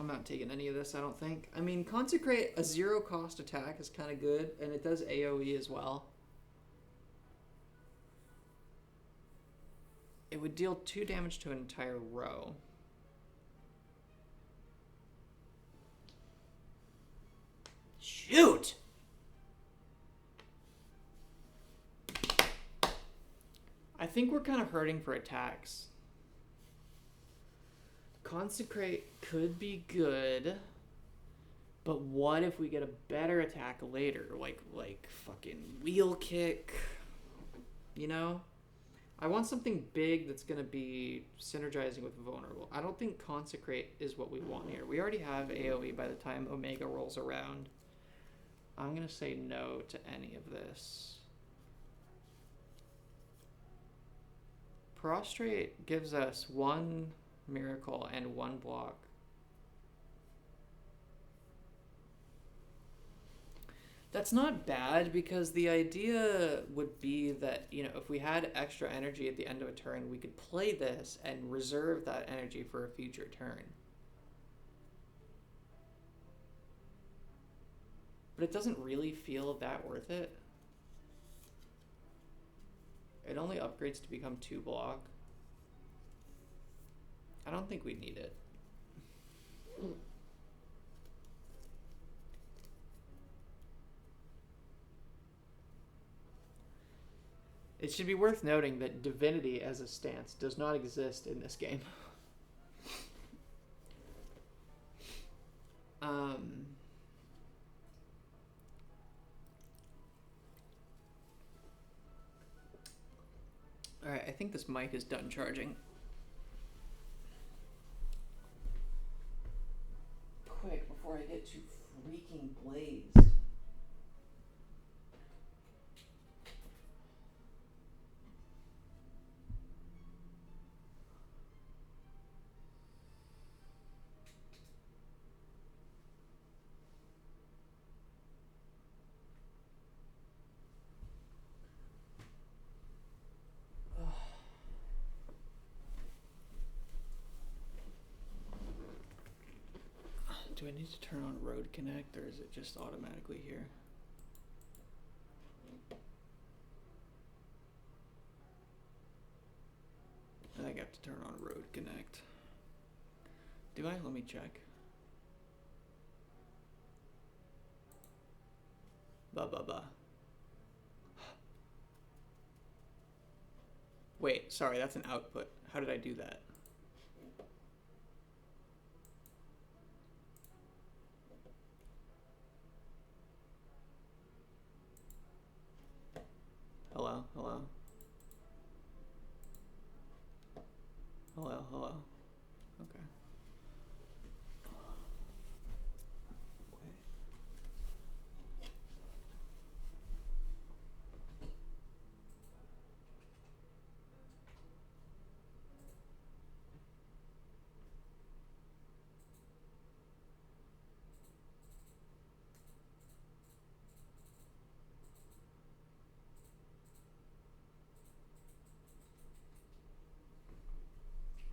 I'm not taking any of this, I don't think. I mean, Consecrate, a 0 cost attack is kind of good, and it does AoE as well. It would deal 2 damage to an entire row. Shoot! I think we're kind of hurting for attacks. Consecrate could be good, but what if we get a better attack later? Like fucking wheel kick, you know? I want something big that's going to be synergizing with vulnerable. I don't think Consecrate is what we want here. We already have AoE by the time Omega rolls around. I'm going to say no to any of this. Prostrate gives us 1 miracle and 1 block. That's not bad, because the idea would be that, you know, if we had extra energy at the end of a turn, we could play this and reserve that energy for a future turn. But it doesn't really feel that worth it. It only upgrades to become 2 block. I don't think we need it. It should be worth noting that Divinity as a stance does not exist in this game. Alright, I think this mic is done charging. Quick, before I get too freaking blazed. Do I need to turn on Road Connect, or is it just automatically here? I think I have to turn on Road Connect. Do I? Let me check. Wait, sorry, that's an output. How did I do that? Hello, hello. Hello, hello. Okay. I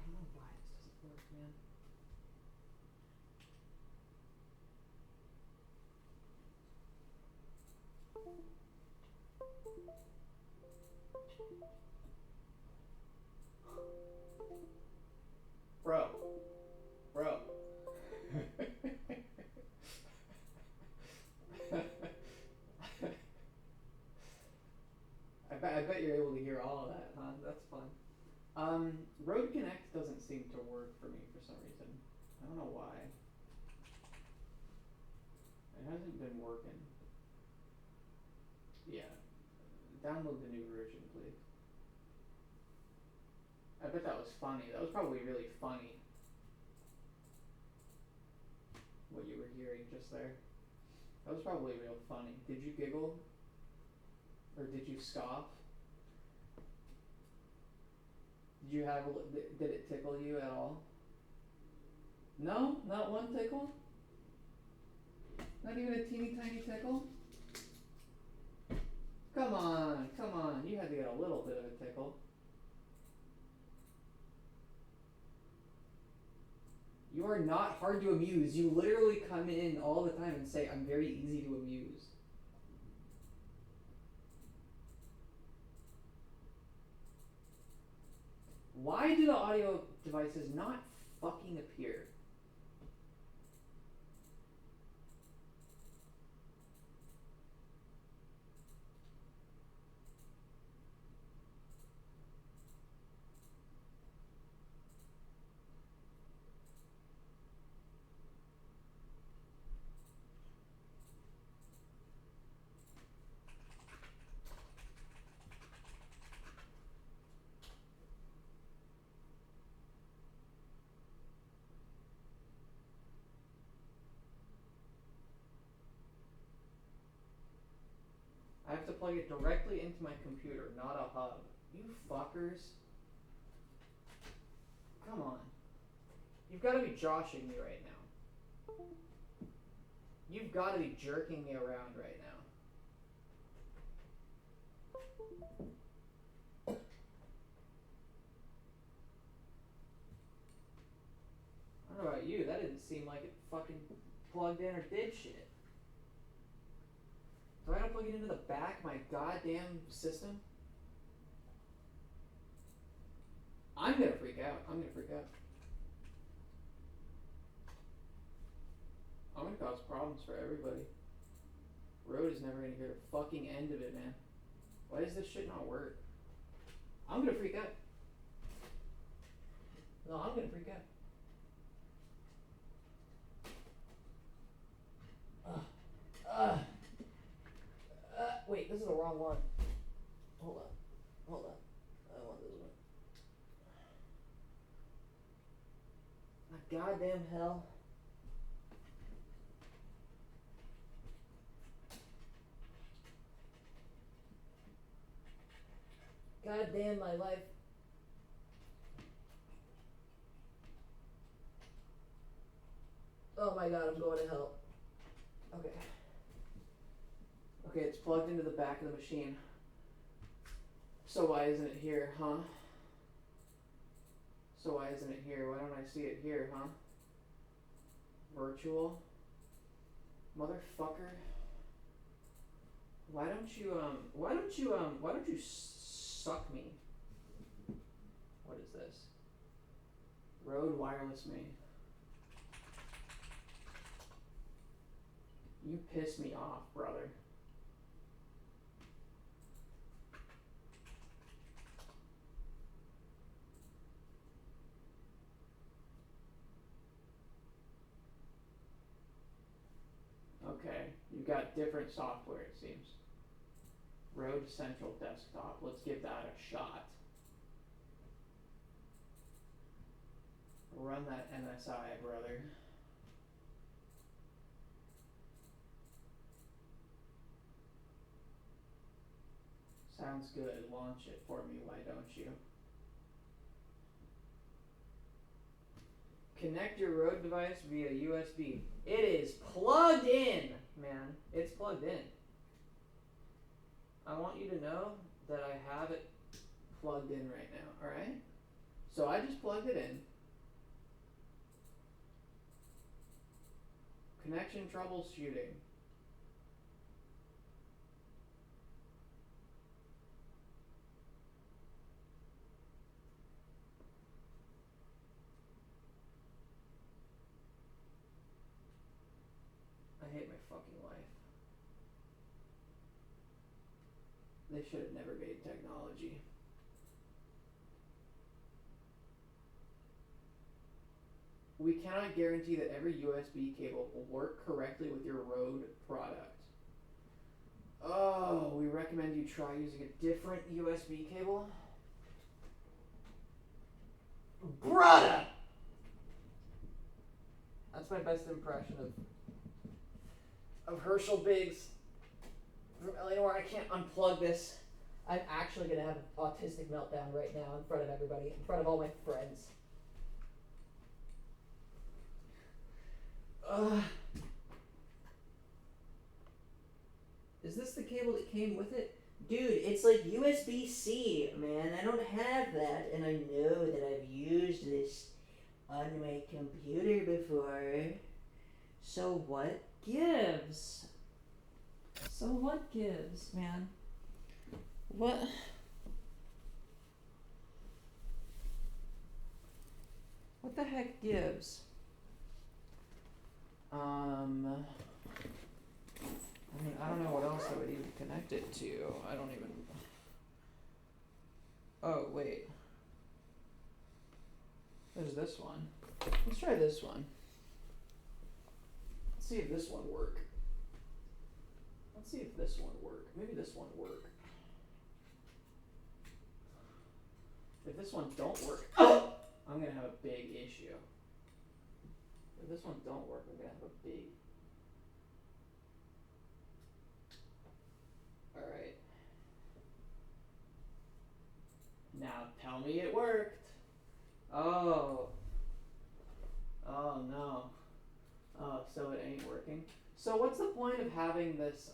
don't know why this doesn't work, man. Bro. I bet you're able to hear all of that, huh? That's fun. Road Connect doesn't seem to work for me for some reason. I don't know why. It hasn't been working. Yeah. Download the new version, please. I bet that was funny. That was probably really funny. What you were hearing just there. That was probably real funny. Did you giggle? Or did you scoff? Did you have did it tickle you at all? No? Not one tickle? Not even a teeny tiny tickle? Come on, come on. You had to get a little bit of a tickle. You are not hard to amuse. You literally come in all the time and say, I'm very easy to amuse. Why do the audio devices not fucking appear? I have to plug it directly into my computer, not a hub. You fuckers. Come on. You've got to be joshing me right now. You've got to be jerking me around right now. I don't know about you, that didn't seem like it fucking plugged in or did shit. Do I gotta plug it into the back of my goddamn system? I'm gonna freak out. I'm gonna freak out. I'm gonna cause problems for everybody. Road is never gonna hear the fucking end of it, man. Why does this shit not work? I'm gonna freak out. No, I'm gonna freak out. Wait, this is the wrong one. Hold on. Hold on. I want this one. Goddamn hell. Goddamn my life. Oh my god, I'm going to hell. Okay. Okay, it's plugged into the back of the machine. So why isn't it here, huh? So why isn't it here? Why don't I see it here, huh? Virtual? Motherfucker. Why don't you suck me? What is this? Rode wireless me. You piss me off, brother. Okay, you've got different software, it seems. Rode Central Desktop. Let's give that a shot. Run that MSI, brother. Sounds good. Launch it for me, why don't you? Connect your Rode device via USB. It is plugged in, man. It's plugged in. I want you to know that I have it plugged in right now, alright? So I just plugged it in. Connection troubleshooting. I hate my fucking life. They should have never made technology. We cannot guarantee that every USB cable will work correctly with your Rode product. Oh, we recommend you try using a different USB cable. Brother! That's my best impression of Herschel Biggs from Eleanor. I can't unplug this. I'm actually gonna have an autistic meltdown right now in front of everybody, in front of all my friends. Is this the cable that came with it? Dude, it's like USB-C, man. I don't have that, and I know that I've used this on my computer before. So what gives? So what gives, man? What? What the heck gives? I mean, I don't know what else I would even connect it to. I don't even. Oh, wait. There's this one. Let's try this one. Let's see if this one work. Let's see if this one work. Maybe this one work. If this one don't work, I'm gonna have a big issue. If this one don't work, I'm gonna have a big. Alright. Now tell me it worked. Oh. Oh no. Oh, so it ain't working. So what's the point of having this,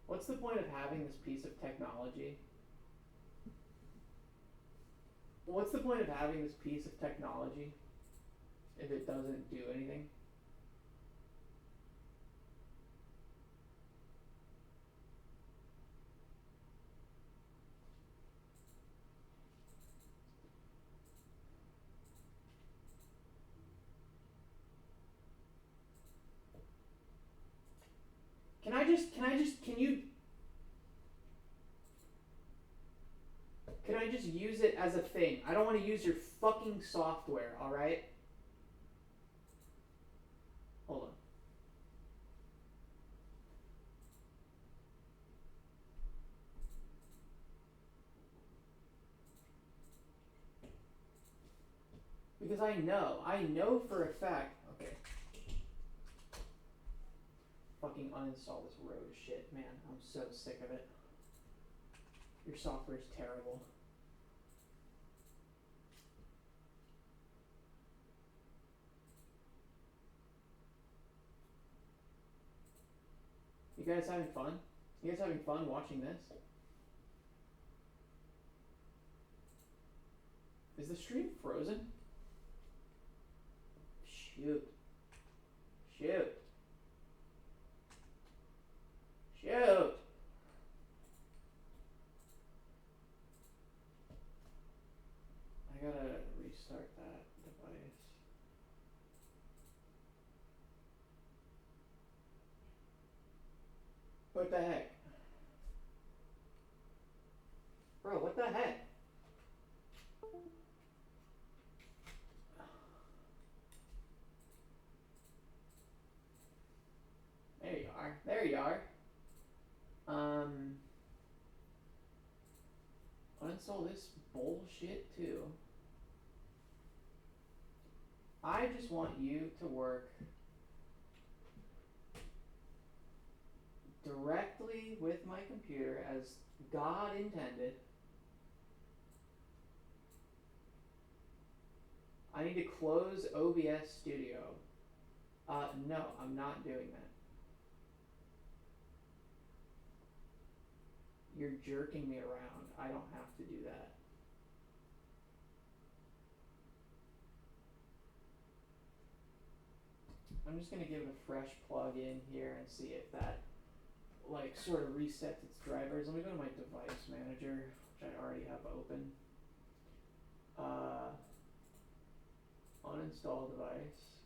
what's the point of having this piece of technology? What's the point of having this piece of technology if it doesn't do anything? Can I just use it as a thing? I don't want to use your fucking software, alright? Hold on. Because I know for a fact, okay. Fucking uninstall this road shit, man. I'm so sick of it. Your software is terrible. You guys having fun? You guys having fun watching this? Is the stream frozen? Shoot. Shoot. Shoot. I gotta restart that device. What the heck? Bro, what the heck? There you are. There you are. Uninstall this bullshit too. I just want you to work directly with my computer as God intended. I need to close OBS Studio. No, I'm not doing that. You're jerking me around. I don't have to do that. I'm just gonna give it a fresh plug in here and see if that like sort of resets its drivers. Let me go to my device manager, which I already have open. Uninstall device.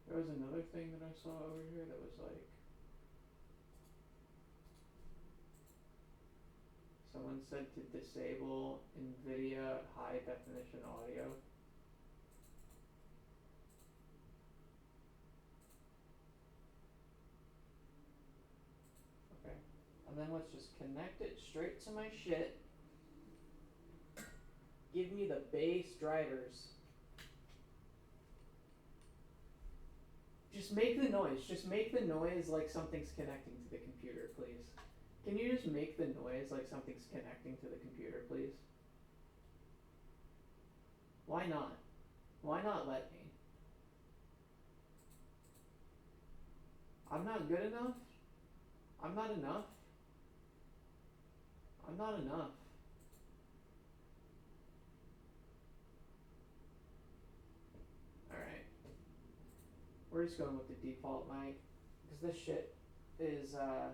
There was another thing that I saw over here that was like, someone said to disable NVIDIA high definition audio. Okay, and then let's just connect it straight to my shit. Give me the base drivers. Just make the noise. Just make the noise like something's connecting to the computer, please. Can you just make the noise like something's connecting to the computer, please? Why not? Why not let me? I'm not good enough? I'm not enough? I'm not enough. Alright. We're just going with the default mic. Because this shit is, I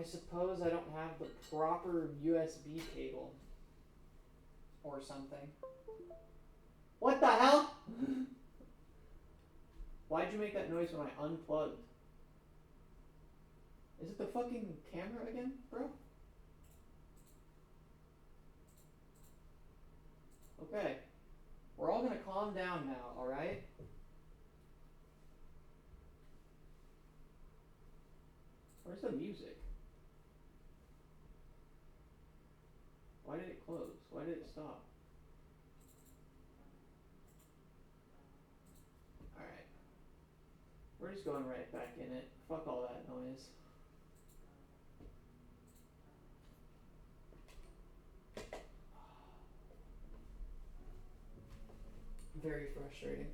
suppose I don't have the proper USB cable. Or something. What the hell? Why'd you make that noise when I unplugged? Is it the fucking camera again, bro? Okay. We're all gonna calm down now, alright? Where's the music? Why did it close? Why did it stop? Alright. We're just going right back in it. Fuck all that noise. Very frustrating.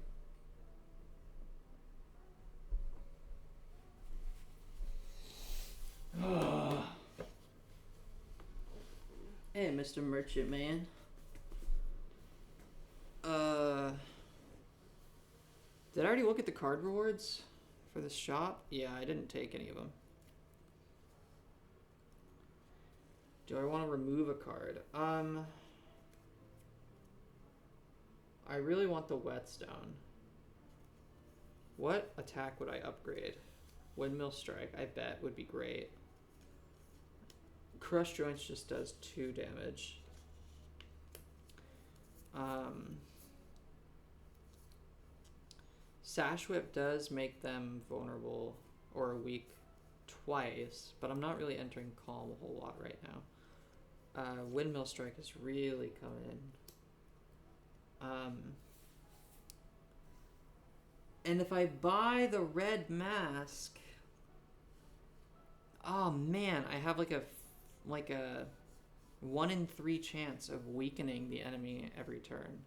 Hey, Mr. Merchant Man. Did I already look at the card rewards for this shop? Yeah, I didn't take any of them. Do I want to remove a card? I really want the whetstone. What attack would I upgrade? Windmill strike, I bet, would be great. Crush joints just does 2 damage. Sash whip does make them vulnerable or weak twice, but I'm not really entering calm a whole lot right now. Windmill strike is really coming in. And if I buy the red mask, Oh man, I have like a 1 in 3 chance of weakening the enemy every turn.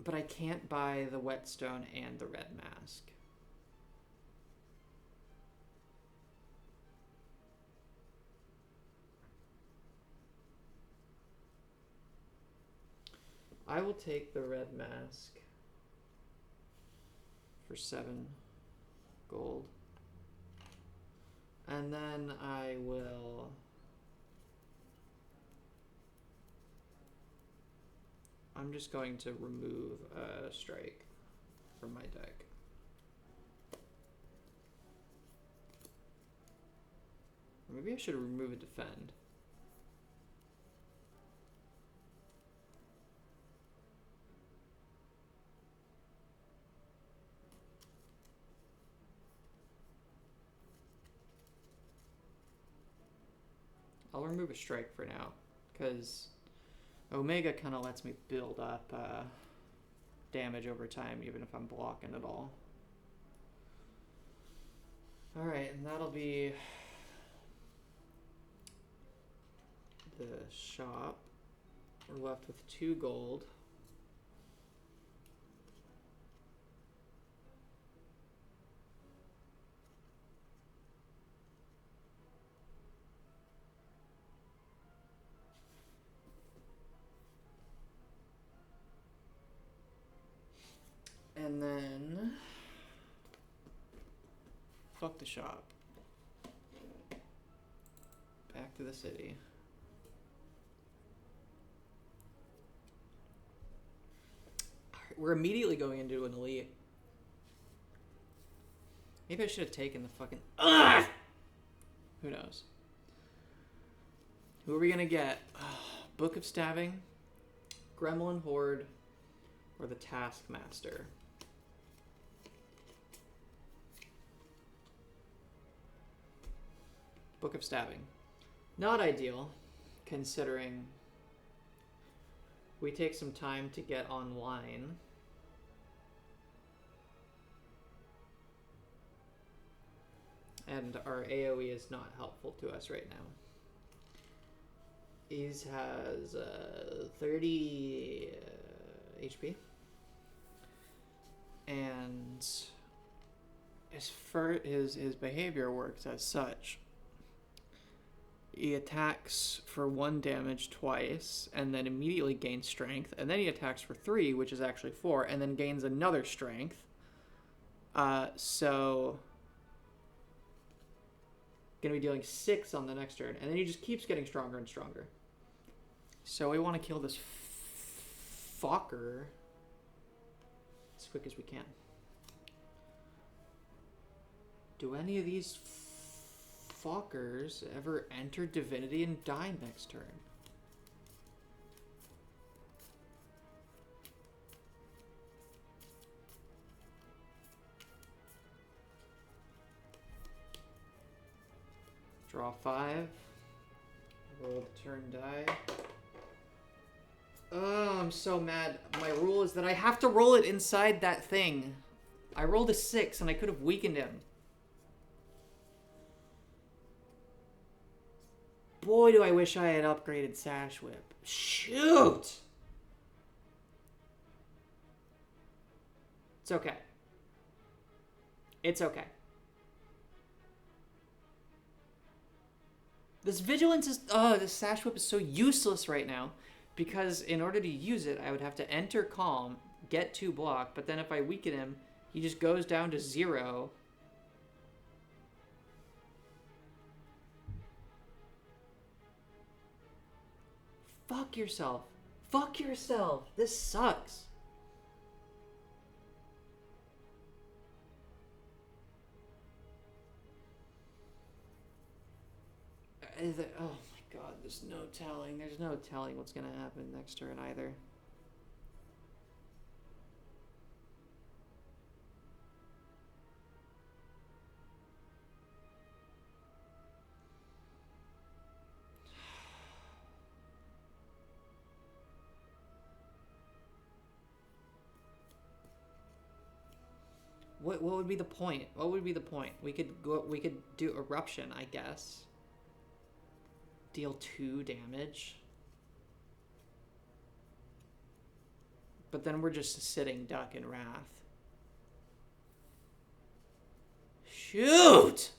But I can't buy the whetstone and the red mask. I will take the red mask for 7 gold. And then I will... I'm just going to remove a strike from my deck. Or maybe I should remove a defend. I'll remove a strike for now, because Omega kind of lets me build up damage over time, even if I'm blocking it all. Alright, and that'll be the shop. We're left with 2 gold. And then, fuck the shop. Back to the city. Alright, we're immediately going into an elite. Maybe I should have taken the fucking... Ugh! Who knows? Who are we gonna get? Book of Stabbing, Gremlin Horde, or the Taskmaster? Book of Stabbing. Not ideal, considering we take some time to get online. and our AoE is not helpful to us right now. He's has 30 HP. And his behavior works as such. He attacks for 1 damage twice, and then immediately gains strength, and then he attacks for 3, which is actually 4, and then gains another strength. So gonna be dealing 6 on the next turn, and then he just keeps getting stronger and stronger. So we want to kill this fucker as quick as we can. Do any of these fuckers ever enter Divinity and die next turn? Draw 5. Roll the turn die. Oh, I'm so mad. My rule is that I have to roll it inside that thing. I rolled a 6 and I could have weakened him. Boy, do I wish I had upgraded Sash Whip. Shoot! It's okay. It's okay. This Vigilance is... Oh, this Sash Whip is so useless right now. Because in order to use it, I would have to enter Calm, get 2 block, but then if I weaken him, he just goes down to 0. Fuck yourself. Fuck yourself. This sucks. Oh my god, there's no telling. There's no telling what's gonna happen next turn either. What would be the point? What would be the point? We could do Eruption, I guess. Deal 2 damage. But then we're just sitting duck in Wrath. Shoot!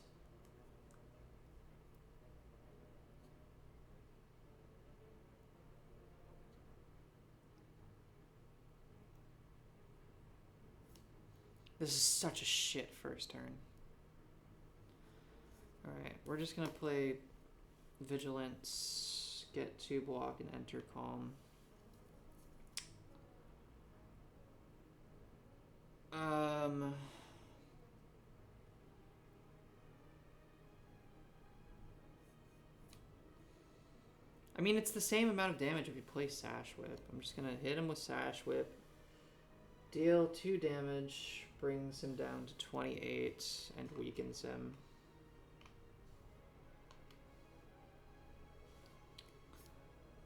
This is such a shit first turn. Alright, we're just gonna play Vigilance, get 2 block, and enter Calm. I mean, it's the same amount of damage if you play Sash Whip. I'm just gonna hit him with Sash Whip. Deal 2 damage, brings him down to 28, and weakens him.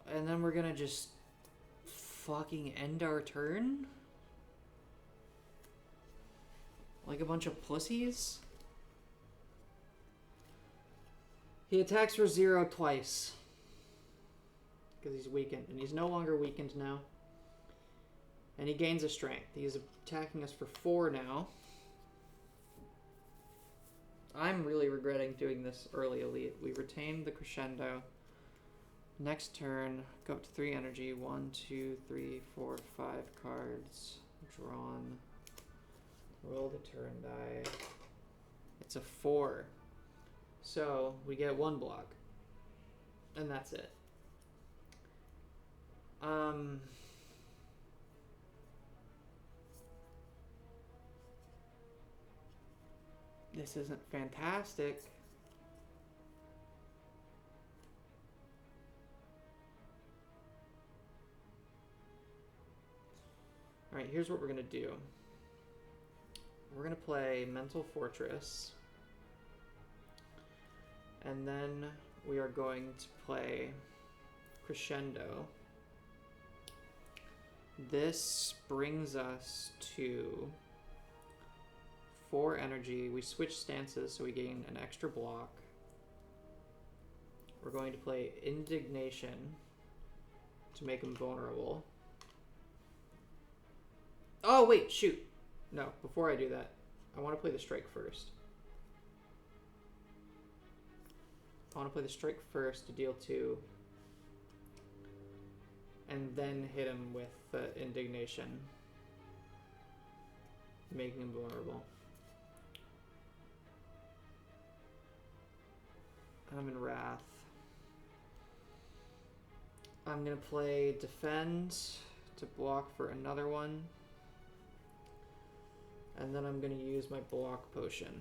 And then we're gonna just fucking end our turn? Like a bunch of pussies? He attacks for 0 twice. Because he's weakened. And he's no longer weakened now. And he gains a strength. He's attacking us for 4 now. I'm really regretting doing this early elite. We retain the crescendo. Next turn, go up to 3 energy. 1, 2, 3, 4, 5 cards. Drawn. Roll the turn die. It's a 4. So we get 1 block. And that's it. This isn't fantastic. Alright, here's what we're going to do. We're going to play Mental Fortress. And then we are going to play Crescendo. This brings us to 4 energy. We switch stances, so we gain an extra block. We're going to play Indignation to make him vulnerable. Oh, wait, shoot. No, before I do that, I want to play the strike first. I want to play the strike first to deal 2. And then hit him with the Indignation, making him vulnerable. I'm in Wrath. I'm going to play Defend to block for another one. And then I'm going to use my block potion.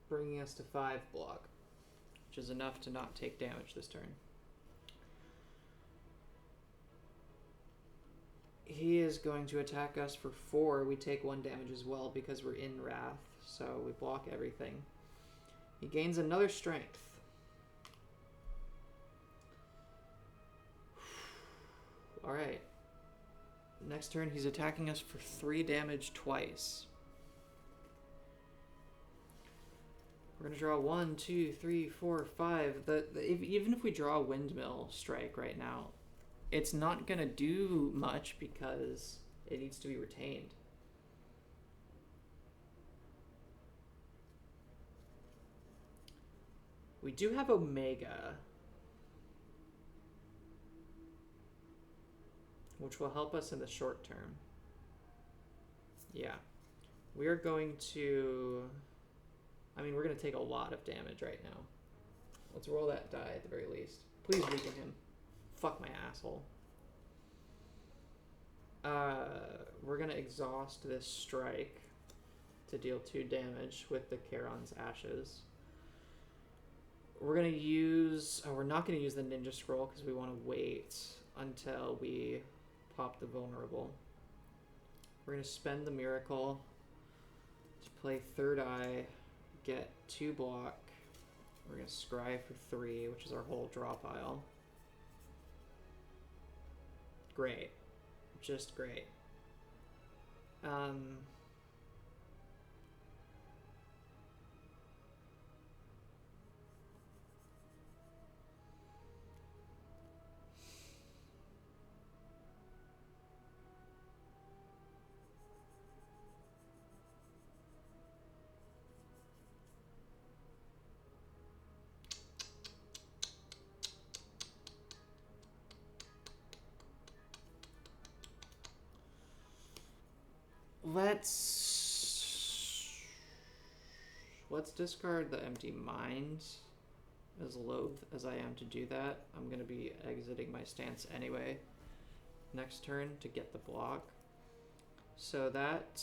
Bringing us to 5 block, which is enough to not take damage this turn. He is going to attack us for 4. We take 1 damage as well because we're in Wrath, so we block everything. He gains another strength. Alright. Next turn, he's attacking us for 3 damage twice. We're going to draw 1, 2, 3, 4, 5. Even if we draw a Windmill Strike right now, it's not going to do much because it needs to be retained. We do have Omega, which will help us in the short term. Yeah. We are going to... I mean, we're going to take a lot of damage right now. Let's roll that die at the very least. Please weaken him. Fuck my asshole. We're going to exhaust this strike to deal 2 damage with the Charon's Ashes. We're going to use... Oh, we're not going to use the Ninja Scroll because we want to wait until we pop the Vulnerable. We're going to spend the Miracle to play Third Eye, get 2 block. We're going to scry for 3, which is our whole draw pile. Great. Just great. Let's discard the Empty Mind. As loath as I am to do that, I'm going to be exiting my stance anyway next turn to get the block. So that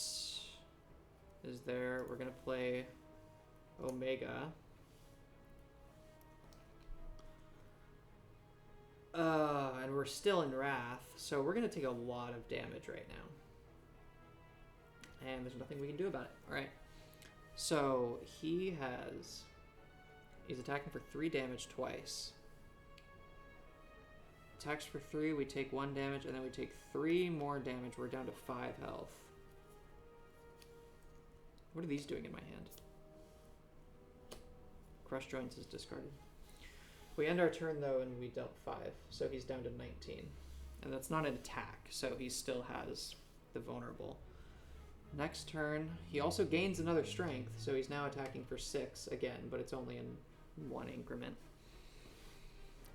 is there. We're going to play Omega. And we're still in Wrath, so we're going to take a lot of damage right now. And there's nothing we can do about it. Alright. So he's attacking for 3 damage twice. Attacks for 3, we take 1 damage, and then we take 3 more damage. We're down to 5 health. What are these doing in my hand? Crush Joints is discarded. We end our turn, though, and we dealt 5, so he's down to 19. And that's not an attack, so he still has the vulnerable. Next turn, he also gains another strength, so he's now attacking for 6 again, but it's only in 1 increment.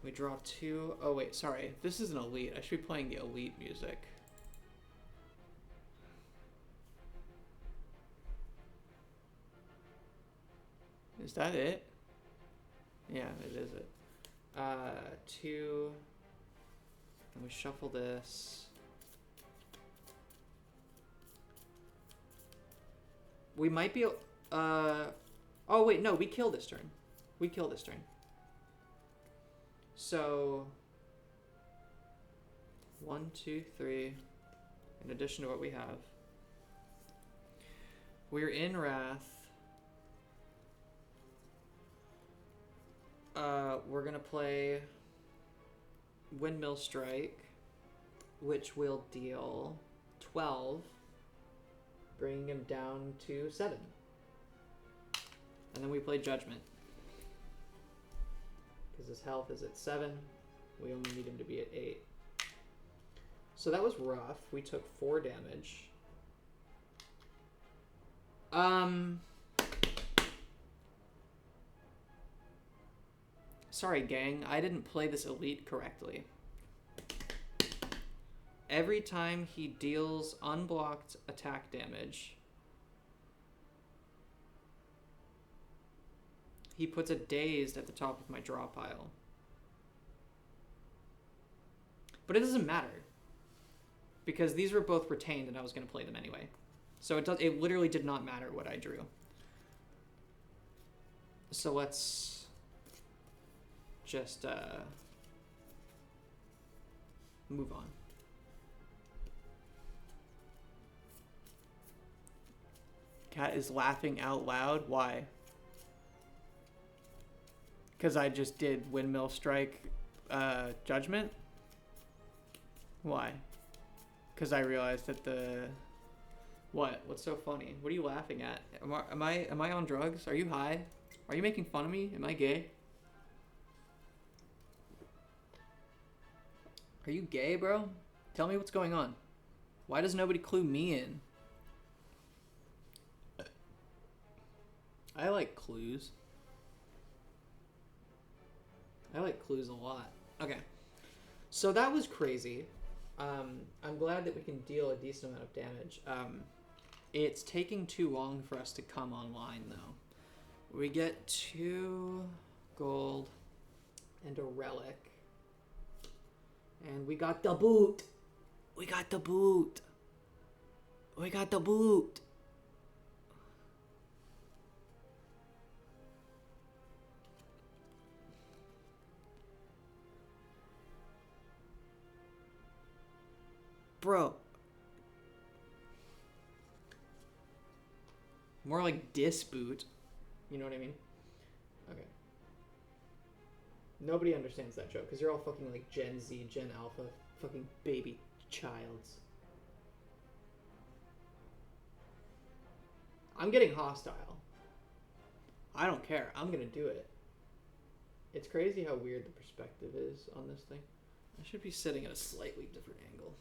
We draw 2. Oh, wait, sorry. This is an elite. I should be playing the elite music. Is that it? Yeah, it is it. 2. And we shuffle this. We might be... oh, wait, no, we kill this turn. We kill this turn. So... 1, 2, 3. In addition to what we have. We're in Wrath. We're going to play Windmill Strike. which will deal 12, bringing him down to 7. And then we play Judgment. Because his health is at 7. We only need him to be at 8. So that was rough. We took 4 damage. Sorry, gang. I didn't play this elite correctly. Every time he deals unblocked attack damage, he puts a dazed at the top of my draw pile. But it doesn't matter, because these were both retained and I was going to play them anyway. So it literally did not matter what I drew. So let's just move on. Cat is laughing out loud. Why? Because I just did Windmill Strike Judgment? Why? Because I realized that the... What? What's so funny? What are you laughing at? Am I on drugs? Are you high? Are you making fun of me? Am I gay? Are you gay, bro? Tell me what's going on. Why does nobody clue me in? I like clues. I like clues a lot. Okay. So that was crazy. I'm glad that we can deal a decent amount of damage. It's taking too long for us to come online, though. We get 2 gold and a relic. And we got the boot. We got the boot. We got the boot. Bro. More like disboot. You know what I mean? Okay. Nobody understands that joke because you're all fucking like Gen Z, Gen Alpha, fucking baby childs. I'm getting hostile. I don't care. I'm gonna do it. It's crazy how weird the perspective is on this thing. I should be sitting at a slightly different angle.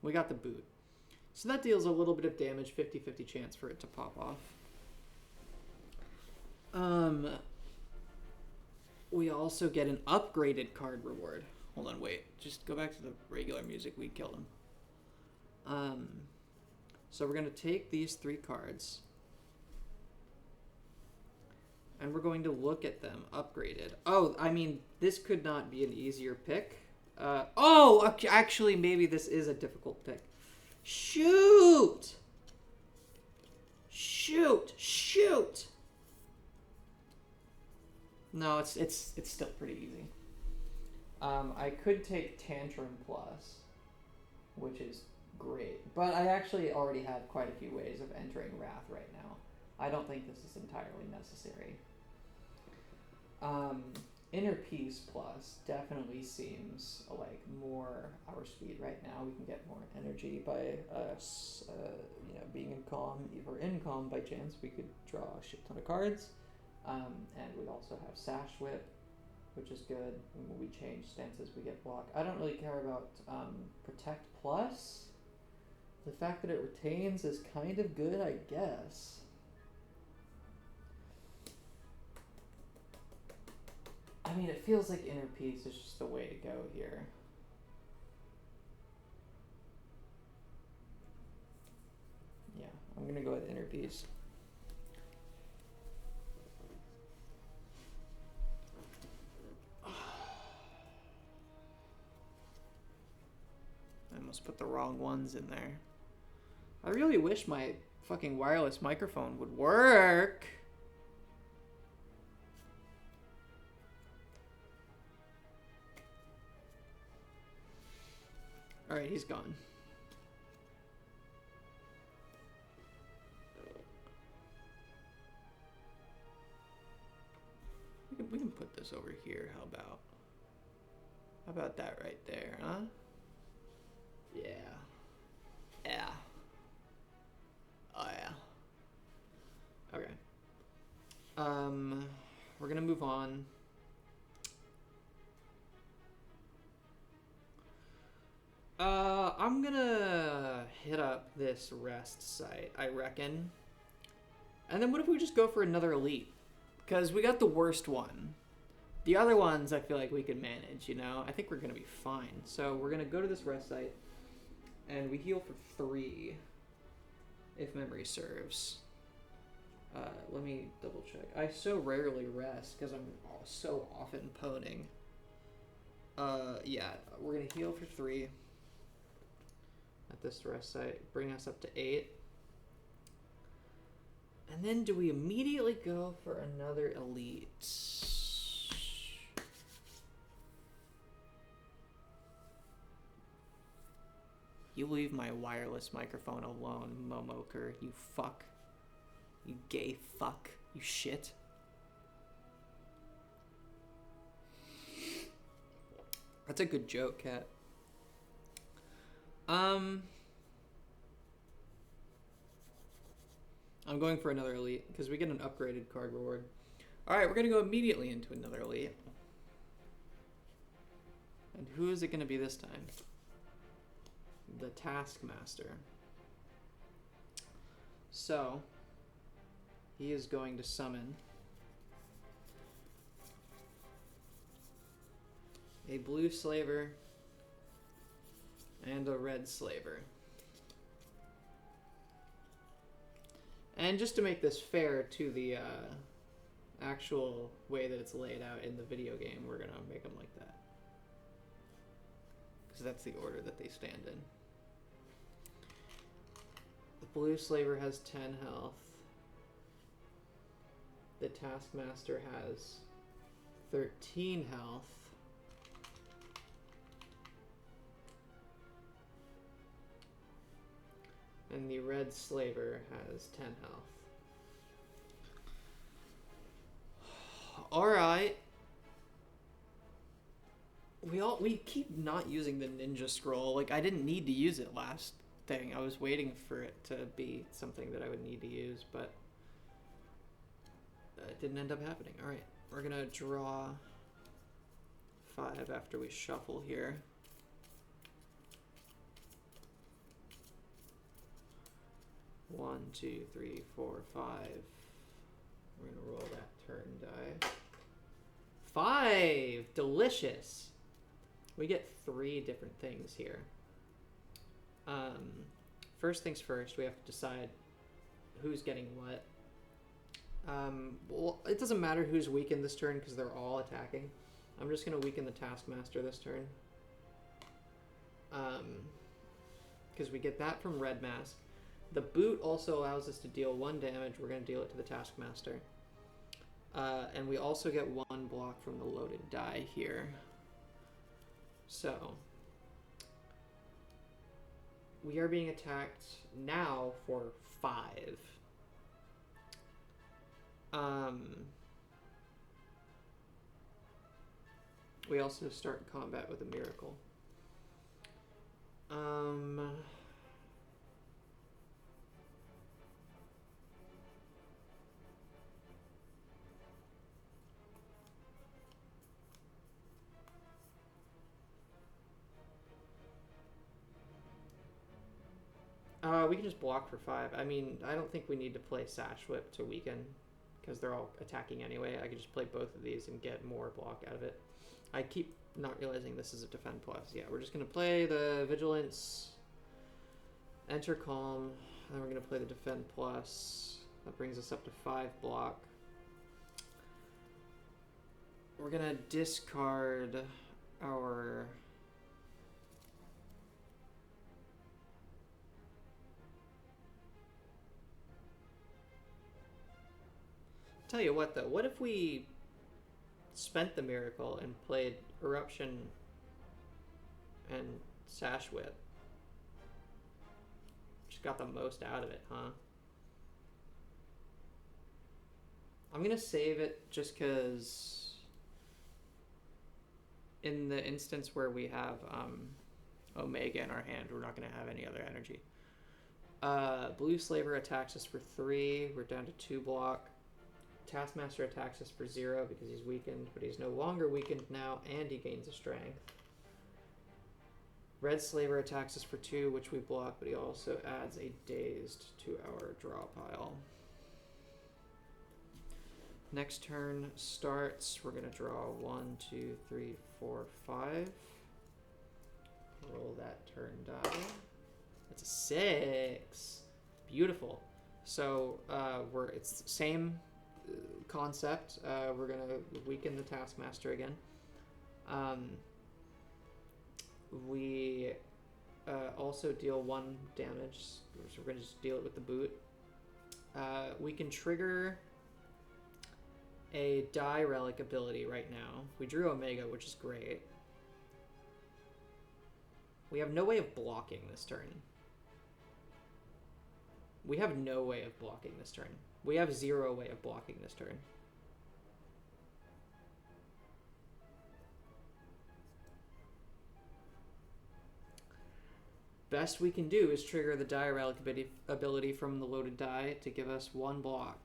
We got the boot. So that deals a little bit of damage, 50-50 chance for it to pop off. We also get an upgraded card reward. Hold on, wait. Just go back to the regular music. We killed him. So we're going to take these 3 cards. And we're going to look at them upgraded. Oh, I mean, this could not be an easier pick. Actually, maybe this is a difficult pick. Shoot! No, it's still pretty easy. I could take Tantrum Plus, which is great, but I actually already have quite a few ways of entering Wrath right now. I don't think this is entirely necessary. Inner Peace Plus definitely seems like more our speed right now. We can get more energy by us, being in calm. If we're in calm by chance, we could draw a shit ton of cards. And we also have Sash Whip, which is good. When we change stances, we get block. I don't really care about Protect Plus. The fact that it retains is kind of good, I guess. I mean, it feels like Inner Peace is just the way to go here. Yeah, I'm gonna go with Inner Peace. I almost put the wrong ones in there. I really wish my fucking wireless microphone would work. Alright, he's gone. can put this over here. How about that right there, huh? Yeah. Yeah. Oh yeah. Okay. We're gonna move on. I'm gonna hit up this rest site, I reckon. And then what if we just go for another elite? Because we got the worst one. The other ones I feel like we could manage, you know? I think we're gonna be fine. So we're gonna go to this rest site, and we heal for 3, if memory serves. Let me double check. I so rarely rest because I'm so often poning. Yeah, we're gonna heal for 3 at this rest site, bring us up to 8. And then do we immediately go for another elite? You leave my wireless microphone alone, Momoker, you fuck. You gay fuck. You shit. That's a good joke, Kat. I'm going for another elite because we get an upgraded card reward. Alright, we're going to go immediately into another elite. And who is it going to be this time? The Taskmaster. So, he is going to summon a blue slaver and a red slaver. And just to make this fair to the actual way that it's laid out in the video game, we're going to make them like that. Because that's the order that they stand in. The blue slaver has 10 health. The Taskmaster has 13 health. And the red slaver has 10 health. Alright. We keep not using the ninja scroll. Like, I didn't need to use it last thing. I was waiting for it to be something that I would need to use, but it didn't end up happening. Alright, we're gonna draw 5 after we shuffle here. One, 2, 3, 4, 5. We're gonna roll that turn die. 5! Delicious! We get 3 different things here. First things first, we have to decide who's getting what. Well, it doesn't matter who's weakened this turn because they're all attacking. I'm just gonna weaken the Taskmaster this turn. Because we get that from Red Mask. The boot also allows us to deal 1 damage. We're going to deal it to the Taskmaster. And we also get 1 block from the loaded die here. So, we are being attacked now for 5. We also start combat with a miracle. We can just block for 5. I mean, I don't think we need to play Sash Whip to weaken, because they're all attacking anyway. I could just play both of these and get more block out of it. I keep not realizing this is a Defend Plus. Yeah, we're just going to play the Vigilance, Enter Calm, and then we're going to play the Defend Plus. That brings us up to 5 block. We're going to discard our... Tell you what though, what if we spent the miracle and played Eruption and Sash Whip? Just got the most out of it, huh? I'm gonna save it just cause in the instance where we have Omega in our hand, we're not going to have any other energy. Blue Slaver attacks us for 3. We're down to 2 block. Taskmaster attacks us for 0 because he's weakened, but he's no longer weakened now, and he gains a strength. Red Slaver attacks us for 2, which we block, but he also adds a dazed to our draw pile. Next turn starts. We're going to draw 1, 2, 3, 4, 5. Roll that turn die. That's a 6. Beautiful. So it's the same concept. We're going to weaken the Taskmaster again. We also deal 1 damage, so we're going to just deal it with the boot. We can trigger a die relic ability right now. We drew Omega, which is great. We have no way of blocking this turn. We have no way of blocking this turn. We have 0 way of blocking this turn. Best we can do is trigger the die relic ability from the loaded die to give us 1 block.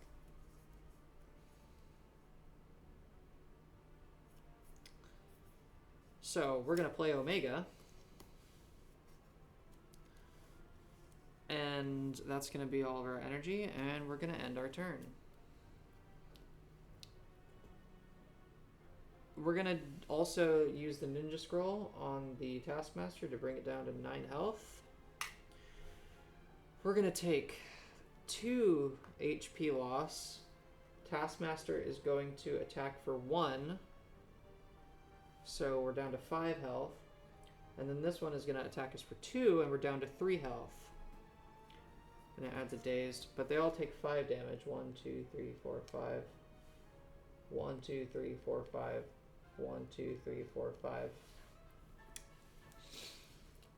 So we're going to play Omega. And that's going to be all of our energy, and we're going to end our turn. We're going to also use the Ninja Scroll on the Taskmaster to bring it down to 9 health. We're going to take 2 HP loss. Taskmaster is going to attack for 1. So we're down to 5 health. And then this one is going to attack us for 2, and we're down to 3 health. And it adds a dazed, but they all take 5 damage. 1, 2, 3, 4, 5. 1, 2, 3, 4, 5. 1, 2, 3, 4, 5.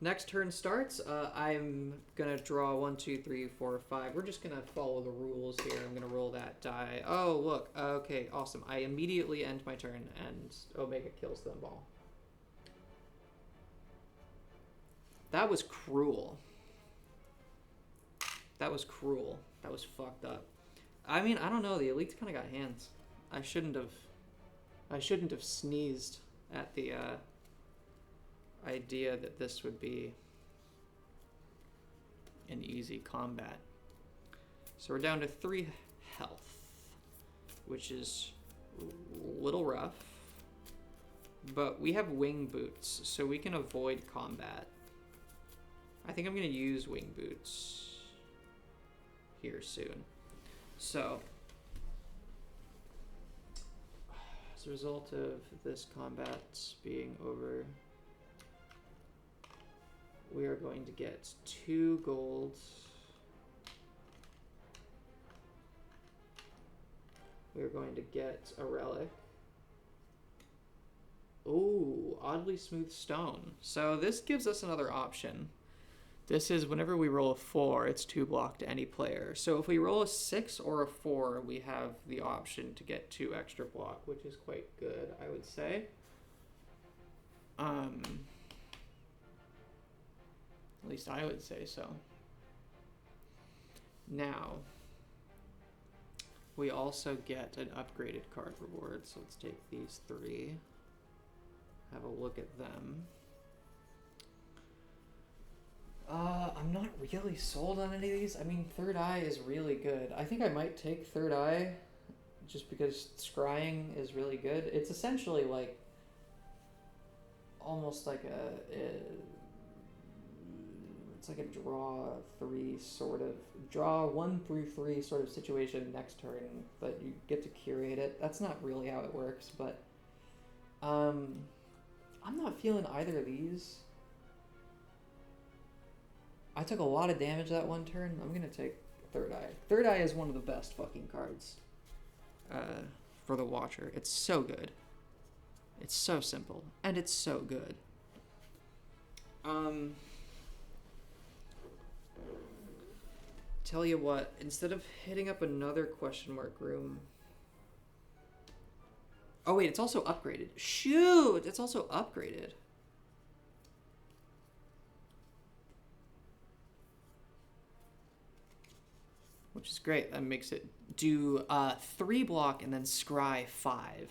Next turn starts. I'm gonna draw 1, 2, 3, 4, 5. We're just gonna follow the rules here. I'm gonna roll that die. Oh, look. Okay, awesome. I immediately end my turn, and Omega kills them all. That was cruel. That was cruel. That was fucked up. I mean, I don't know. The elites kind of got hands. I shouldn't have sneezed at the idea that this would be an easy combat. So we're down to 3 health, which is a little rough. But we have wing boots, so we can avoid combat. I think I'm going to use wing boots here soon. So, as a result of this combat being over, we are going to get 2 gold. We are going to get a relic. Ooh, oddly smooth stone. So this gives us another option. This is whenever we roll a 4, it's 2 block to any player. So if we roll a 6 or a 4, we have the option to get 2 extra block, which is quite good, I would say. At least I would say so. Now, we also get an upgraded card reward. So let's take these 3, have a look at them. I'm not really sold on any of these. I mean, Third Eye is really good. I think I might take Third Eye just because scrying is really good. It's essentially like almost like it's like a draw 3 sort of, draw 1 through 3 sort of situation next turn, but you get to curate it. That's not really how it works, but I'm not feeling either of these. I took a lot of damage that one turn. I'm going to take Third Eye. Third Eye is one of the best fucking cards for the Watcher. It's so good. It's so simple. And it's so good. Tell you what, instead of hitting up another question mark room, Oh wait, it's also upgraded. Shoot, it's also upgraded. Which is great. That makes it do 3 block and then scry 5.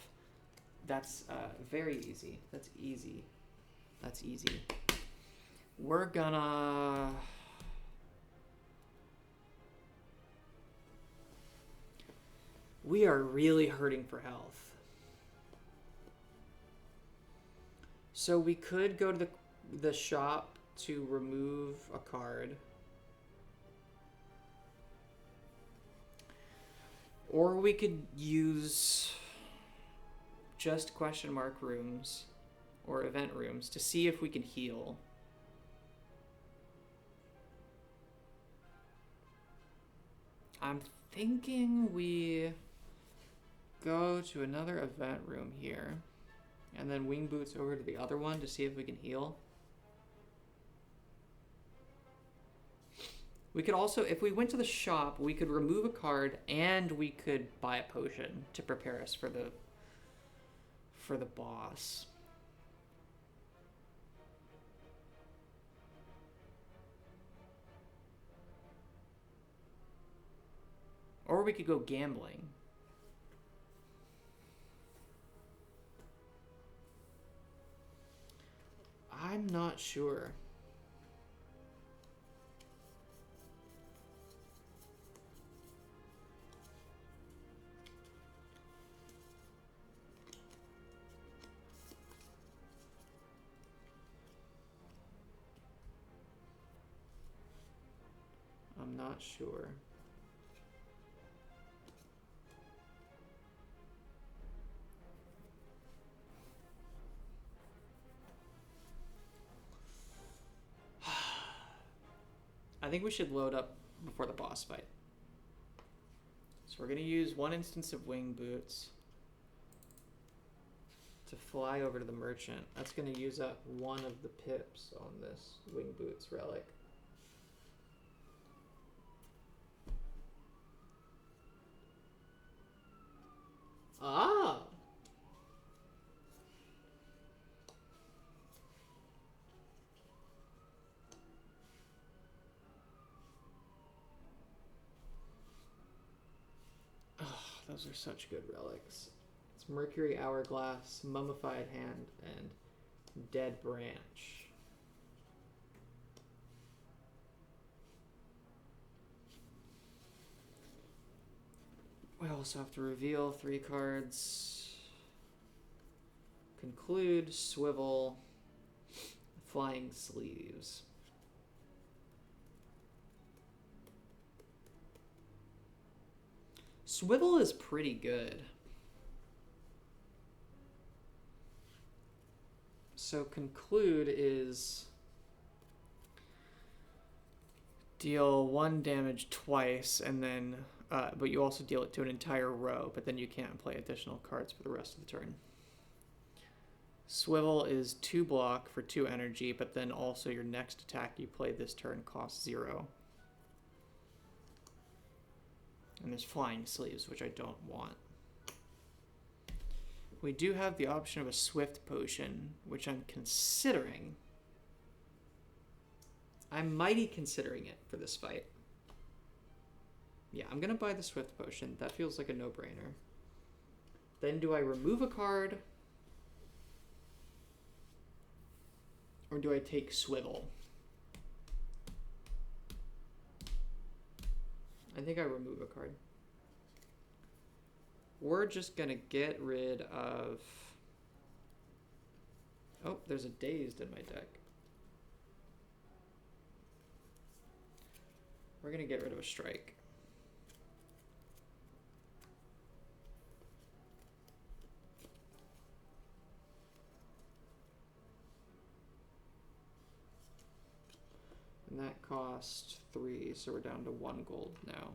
That's very easy. That's easy. That's easy. We're gonna... We are really hurting for health. So we could go to the shop to remove a card. Or we could use just question mark rooms or event rooms to see if we can heal. I'm thinking we go to another event room here and then wing boots over to the other one to see if we can heal. We could also, if we went to the shop, we could remove a card and we could buy a potion to prepare us for the boss. Or we could go gambling. I'm not sure. I'm not sure. I think we should load up before the boss fight. So we're gonna use 1 instance of wing boots to fly over to the merchant. That's gonna use up 1 of the pips on this wing boots relic. Ah! Oh, those are such good relics. It's Mercury Hourglass, Mummified Hand, and Dead Branch. We also have to reveal 3 cards. Conclude, Swivel, Flying Sleeves. Swivel is pretty good. So conclude is deal 1 damage twice, and then but you also deal it to an entire row, but then you can't play additional cards for the rest of the turn. Swivel is 2 block for 2 energy, but then also your next attack you play this turn costs 0. And there's Flying Sleeves, which I don't want. We do have the option of a Swift Potion, which I'm considering. I'm mighty considering it for this fight. Yeah, I'm gonna buy the Swift Potion. That feels like a no-brainer. Then do I remove a card? Or do I take Swivel? I think I remove a card. We're just gonna get rid of... Oh, there's a Dazed in my deck. We're gonna get rid of a Strike. And that cost 3, so we're down to 1 gold now.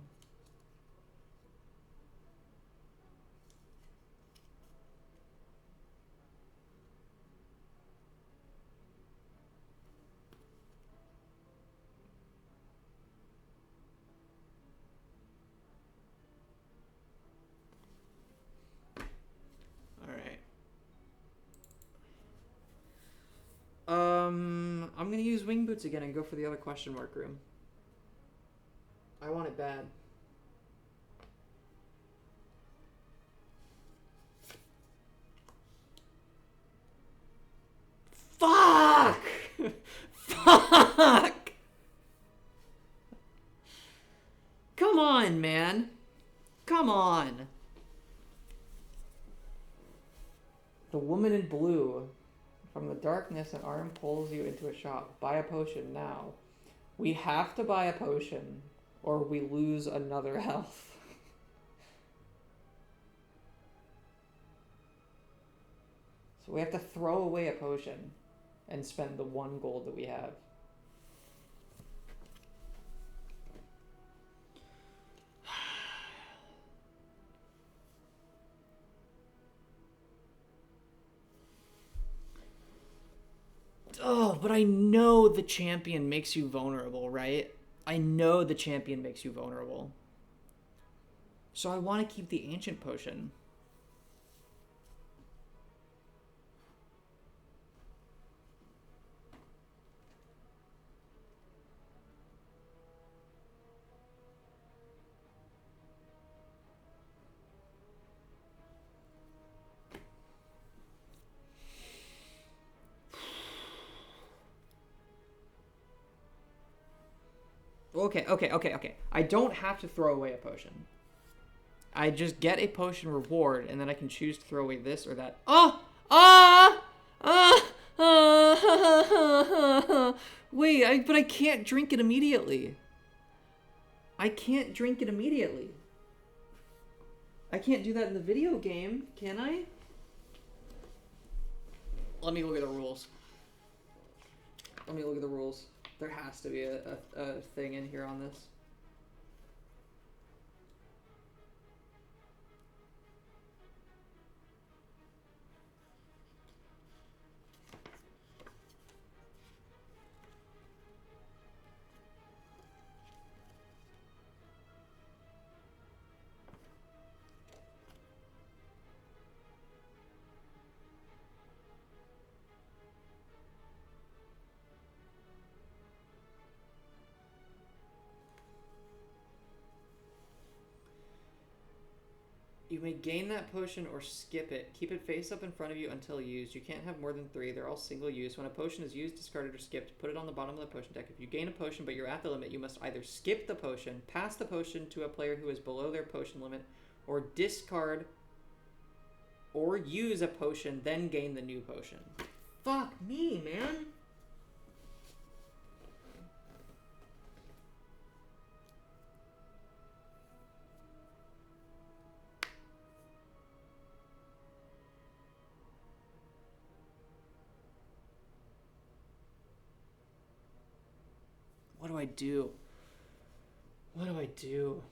All right. use wing boots again and go for the other question mark room. I want it bad. Fuck! Fuck! Come on, man. Come on. The woman in blue. From the darkness, an arm pulls you into a shop. Buy a potion now. We have to buy a potion, or we lose another health. So we have to throw away a potion and spend the 1 gold that we have. Oh, but I know the champion makes you vulnerable, right? I know the champion makes you vulnerable. So I want to keep the ancient potion. Okay. I don't have to throw away a potion. I just get a potion reward, and then I can choose to throw away this or that. Wait, but I can't drink it immediately. I can't drink it immediately. I can't do that in the video game, can I? Let me look at the rules. There has to be a thing in here on this. You may gain that potion or skip it. Keep it face up in front of you until used. You can't have more than 3. They're all single use. When a potion is used, discarded, or skipped, put it on the bottom of the potion deck. If you gain a potion but you're at the limit, you must either skip the potion, pass the potion to a player who is below their potion limit, or discard or use a potion, then gain the new potion. Fuck me, man. What do I do? What do I do?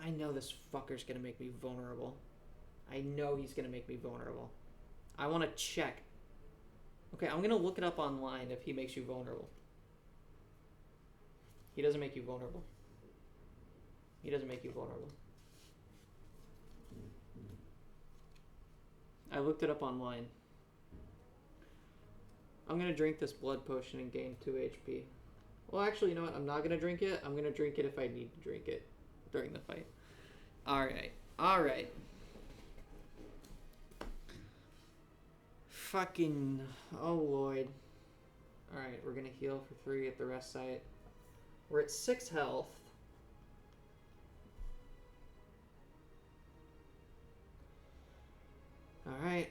I know this fucker's gonna make me vulnerable. I know he's gonna make me vulnerable. I want to check. Okay, I'm gonna look it up online if he makes you vulnerable. He doesn't make you vulnerable. He doesn't make you vulnerable. I looked it up online. I'm gonna drink this blood potion and gain 2 HP. Well, actually, you know what? I'm not gonna drink it. I'm gonna drink it if I need to drink it during the fight. Alright. Fucking... oh, Lord. Alright, we're gonna heal for 3 at the rest site. We're at 6 health. Alright.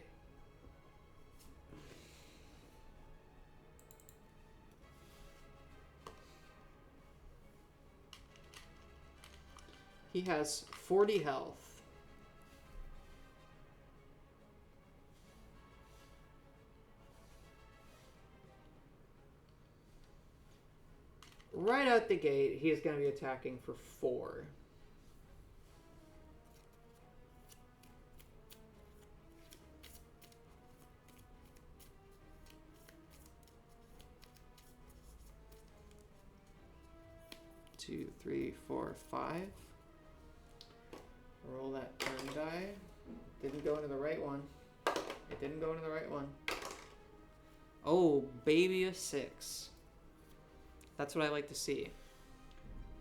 He has 40 health. Right out the gate, he's going to be attacking for 4. Two, 3, 4, 5. Roll that turn die. Didn't go into the right one. It didn't go into the right one. Oh, baby, a 6. That's what I like to see.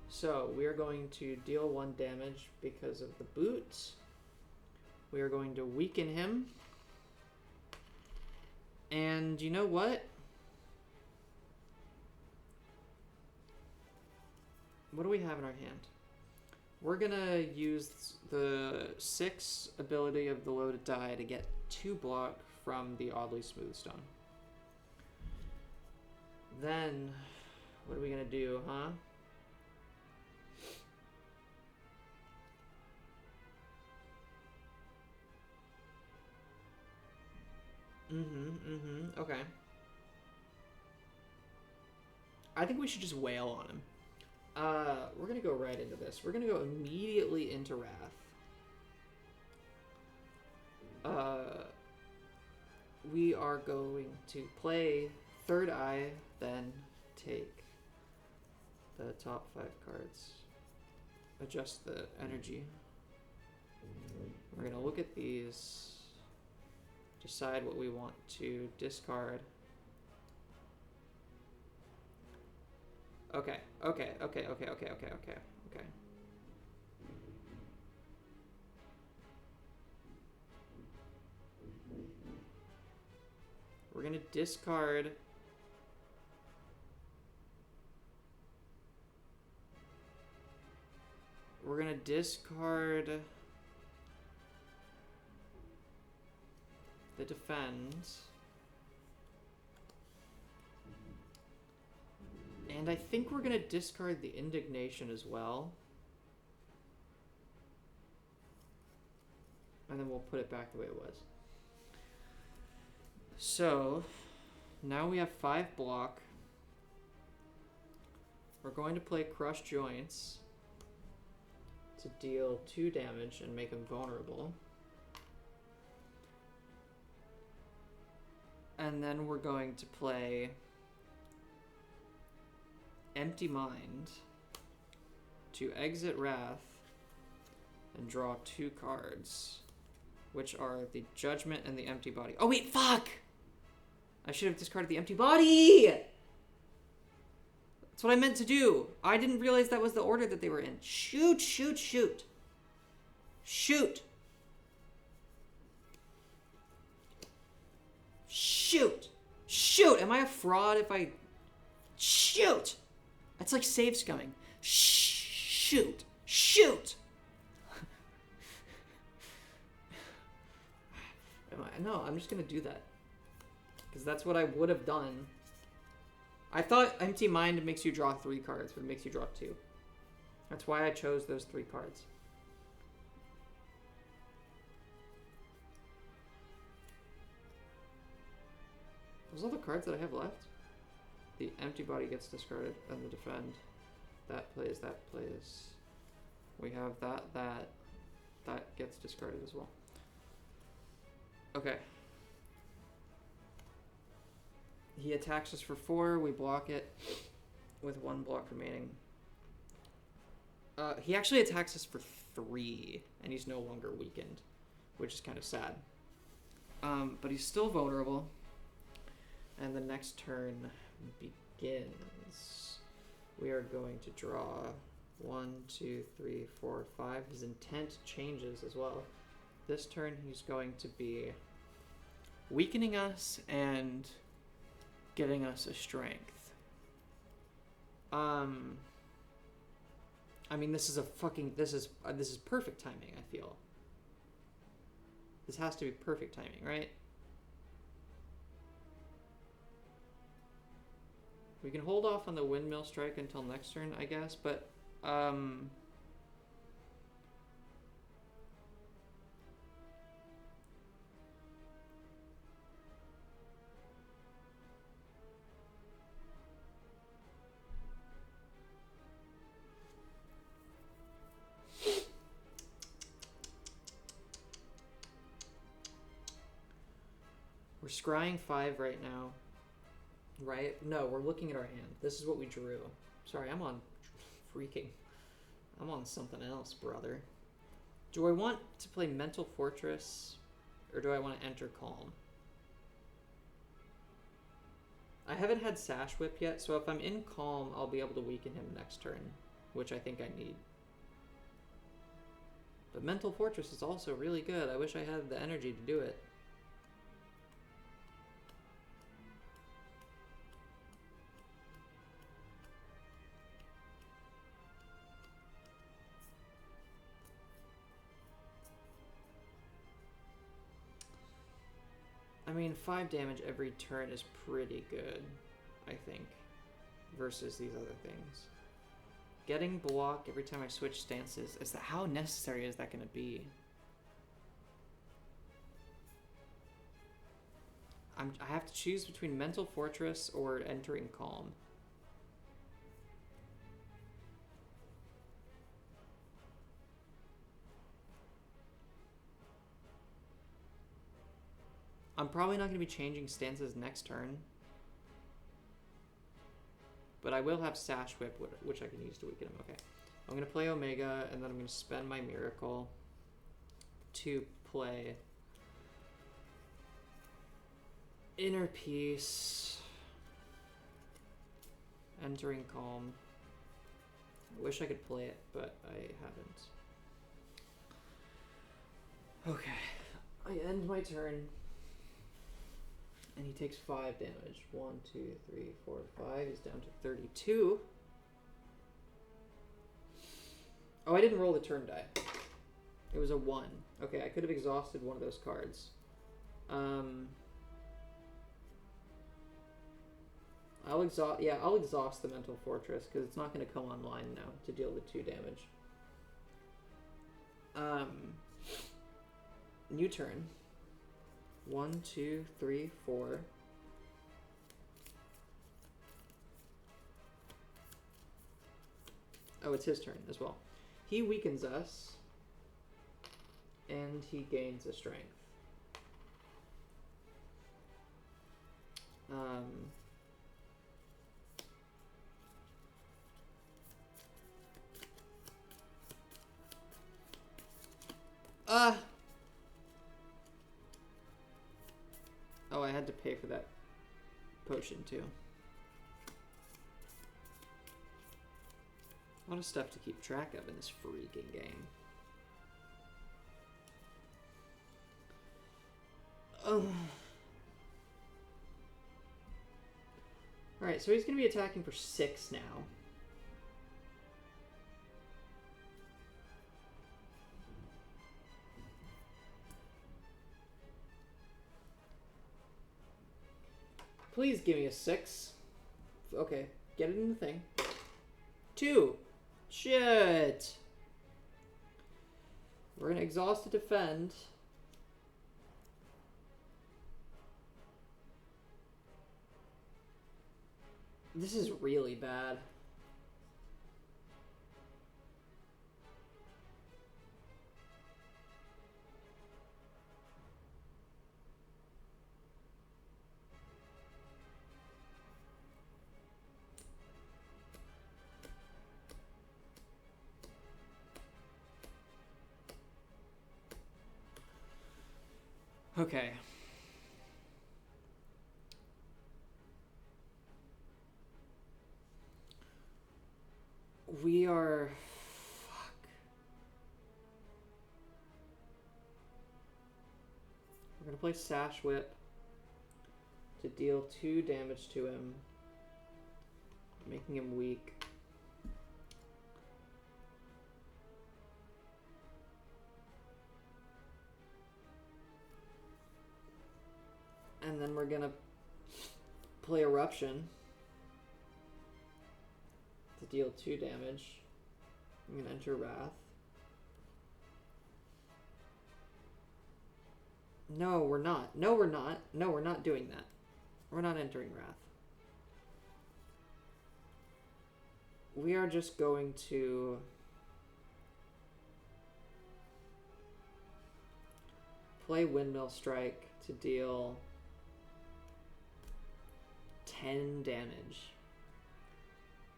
So we are going to deal 1 damage because of the boot. We are going to weaken him. And you know what? What do we have in our hand? We're gonna use the 6 ability of the loaded die to get 2 block from the oddly smooth stone. Then, what are we gonna do, huh? Okay. I think we should just wail on him. We're gonna go right into this. We're gonna go immediately into Wrath. We are going to play Third Eye, then take the top 5 cards. Adjust the energy. We're gonna look at these. Decide what we want to discard. Okay. We're gonna discard. We're gonna discard the defend. And I think we're gonna discard the indignation as well. And then we'll put it back the way it was. So, now we have 5 block. We're going to play Crush Joints to deal 2 damage and make him vulnerable. And then we're going to play Empty Mind to exit Wrath and draw 2 cards, which are the Judgment and the Empty Body. Oh wait, fuck! I should have discarded the Empty Body! That's what I meant to do. I didn't realize that was the order that they were in. Shoot, shoot, shoot. Shoot. Shoot. Shoot. Am I a fraud if I... Shoot. That's like save scumming. Shoot. Shoot. No, I'm just going to do that. Because that's what I would have done. I thought Empty Mind makes you draw 3 cards, but it makes you draw 2. That's why I chose those 3 cards. Those are the cards that I have left. The Empty Body gets discarded, and the Defend. That plays, that plays. We have that gets discarded as well. Okay. He attacks us for 4, we block it with 1 block remaining. He actually attacks us for 3, and he's no longer weakened, which is kind of sad. But he's still vulnerable. And the next turn begins. We are going to draw 1, 2, 3, 4, 5. His intent changes as well. This turn he's going to be weakening us and giving us a strength. I mean, this is perfect timing, I feel. This has to be perfect timing, right? We can hold off on the Windmill Strike until next turn, I guess, but we're scrying 5 right now. Right? No, we're looking at our hand. This is what we drew. Sorry, I'm on something else, brother. Do I want to play Mental Fortress, or do I want to enter Calm? I haven't had Sash Whip yet, so if I'm in Calm, I'll be able to weaken him next turn, which I think I need. But Mental Fortress is also really good. I wish I had the energy to do it. I mean, 5 damage every turn is pretty good, I think, versus these other things. Getting block every time I switch stances, how necessary is that going to be? I have to choose between Mental Fortress or entering Calm. I'm probably not going to be changing stances next turn. But I will have Sash Whip, which I can use to weaken him. Okay. I'm going to play Omega, and then I'm going to spend my Miracle to play Inner Peace, entering Calm. I wish I could play it, but I haven't. Okay. I end my turn. And he takes 5 damage. 1, 2, 3, 4, 5. He's down to 32. Oh, I didn't roll the turn die. It was a 1. Okay, I could have exhausted one of those cards. I'll exhaust the Mental Fortress because it's not going to come online now to deal the 2 damage. New turn. 1, 2, 3, 4. Oh, it's his turn as well. He weakens us, and he gains a strength. Oh, I had to pay for that potion too. A lot of stuff to keep track of in this freaking game. Oh. Alright, so he's going to be attacking for 6 now. Please give me a 6. Okay, get it in the thing. 2. Shit. We're gonna exhaust to defend. This is really bad. Okay. We are... Fuck. We're gonna play Sash Whip to deal 2 damage to him, making him weak. And then we're gonna play Eruption to deal 2 damage. I'm gonna enter Wrath. No, we're not. No, we're not. No, we're not doing that. We're not entering Wrath. We are just going to play Windmill Strike to deal 10 damage.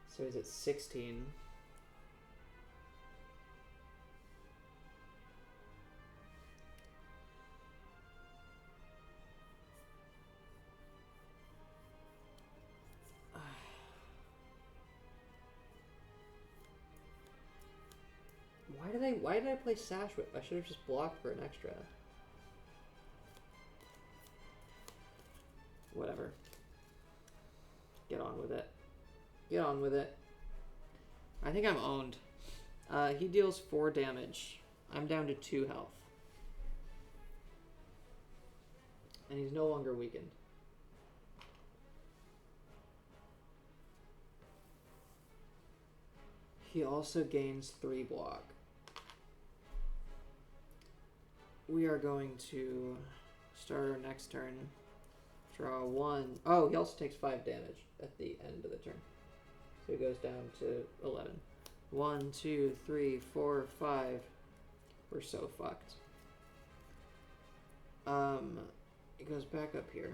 So is it 16? Why did I play Sash Whip? I should have just blocked for an extra. Whatever. Get on with it. Get on with it. I think I'm owned. He deals 4 damage. I'm down to 2 health. And he's no longer weakened. He also gains 3 block. We are going to start our next turn. Draw 1. Oh, he also takes 5 damage at the end of the turn. So he goes down to 11. 1, 2, 3, 4, 5. We're so fucked. It goes back up here.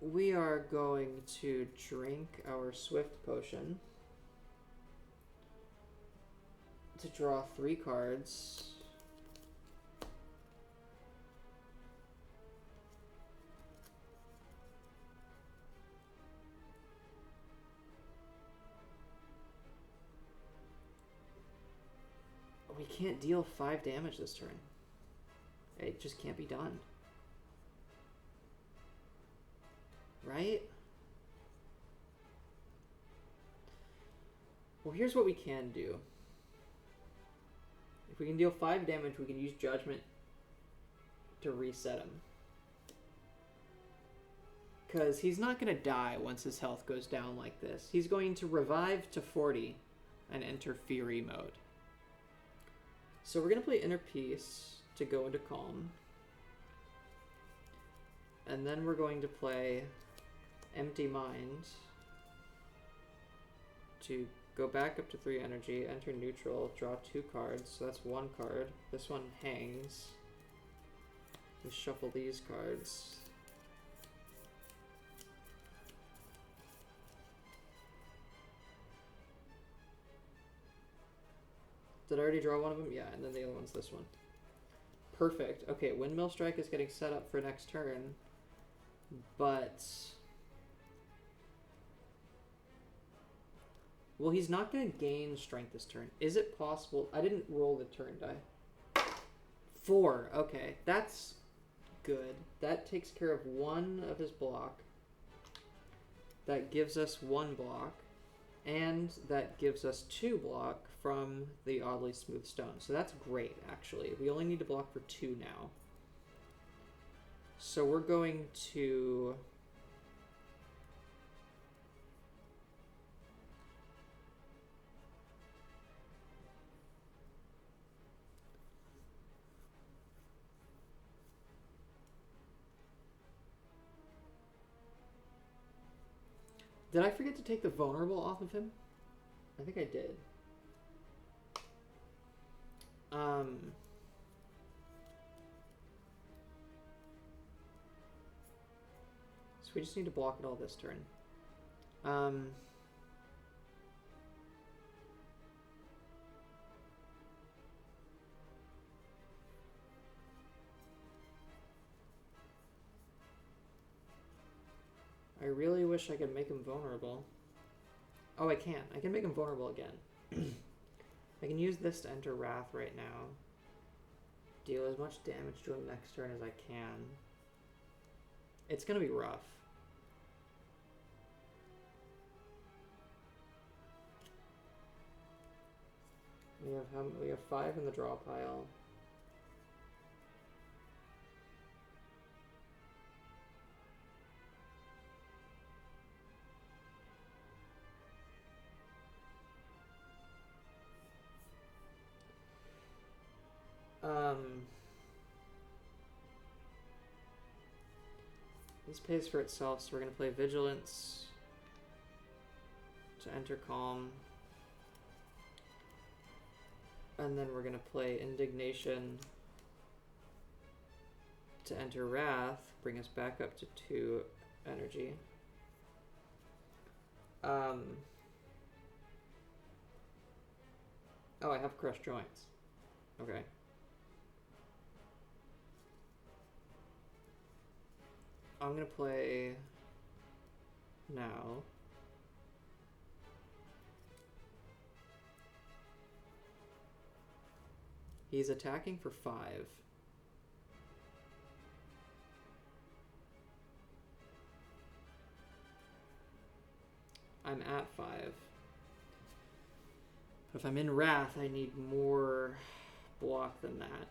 We are going to drink our Swift Potion to draw 3 cards. We can't deal 5 damage this turn. It just can't be done. Right? Well, here's what we can do. If we can deal 5 damage, we can use Judgment to reset him. Because he's not going to die once his health goes down like this. He's going to revive to 40 and enter Fury mode. So we're going to play Inner Peace to go into Calm. And then we're going to play Empty Mind to go back up to 3 energy, enter neutral, draw 2 cards. So that's 1 card. This one hangs. We shuffle these cards. Did I already draw one of them? Yeah, and then the other one's this one. Perfect. Okay, Windmill Strike is getting set up for next turn. But... well, he's not going to gain strength this turn. Is it possible? I didn't roll the turn die. 4. Okay, that's good. That takes care of 1 of his block. That gives us 1 block. And that gives us 2 block from the Oddly Smooth Stone. So that's great, actually. We only need to block for 2 now. So we're going to... did I forget to take the vulnerable off of him? I think I did. So we just need to block it all this turn. I really wish I could make him vulnerable. Oh, I can. I can make him vulnerable again. I can use this to enter Wrath right now. Deal as much damage to him next turn as I can. It's gonna be rough. We have 5 in the draw pile. This pays for itself, so we're going to play Vigilance to enter Calm. And then we're going to play Indignation to enter Wrath, bring us back up to 2 energy. Oh, I have Crushed Joints. Okay. I'm gonna play now. He's attacking for 5. I'm at 5. But if I'm in Wrath, I need more block than that.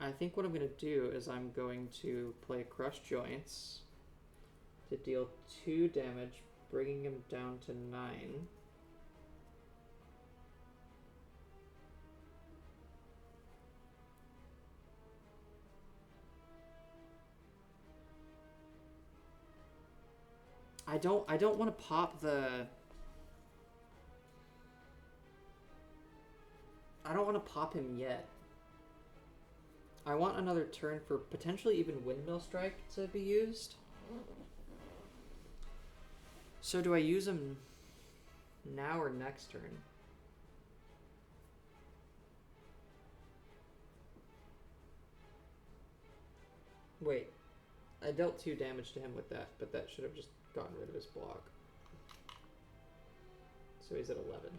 I think what I'm going to do is I'm going to play Crush Joints to deal 2 damage, bringing him down to 9. I don't want to pop the... I don't want to pop him yet. I want another turn for potentially even Windmill Strike to be used. So do I use him now or next turn? Wait, I dealt 2 damage to him with that, but that should have just gotten rid of his block. So he's at 11.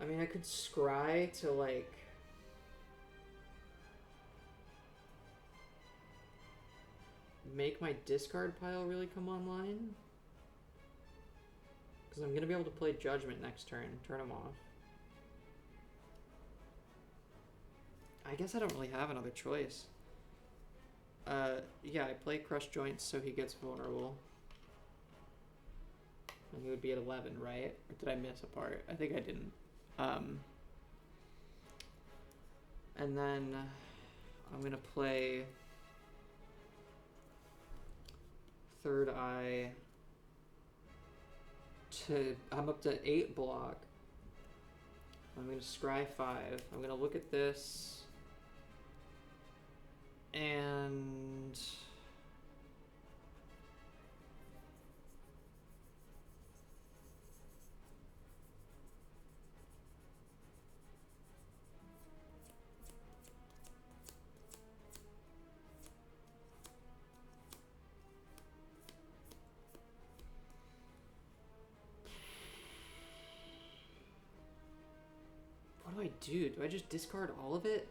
I mean, I could scry to, like... make my discard pile really come online. Because I'm going to be able to play Judgment next turn, turn him off. I guess I don't really have another choice. Yeah, I play Crush Joints so he gets vulnerable. And he would be at 11, right? Or did I miss a part? I think I didn't. And then I'm going to play Third Eye to... I'm up to 8 block. I'm going to scry 5. I'm going to look at this. And... what do I do? Do I just discard all of it?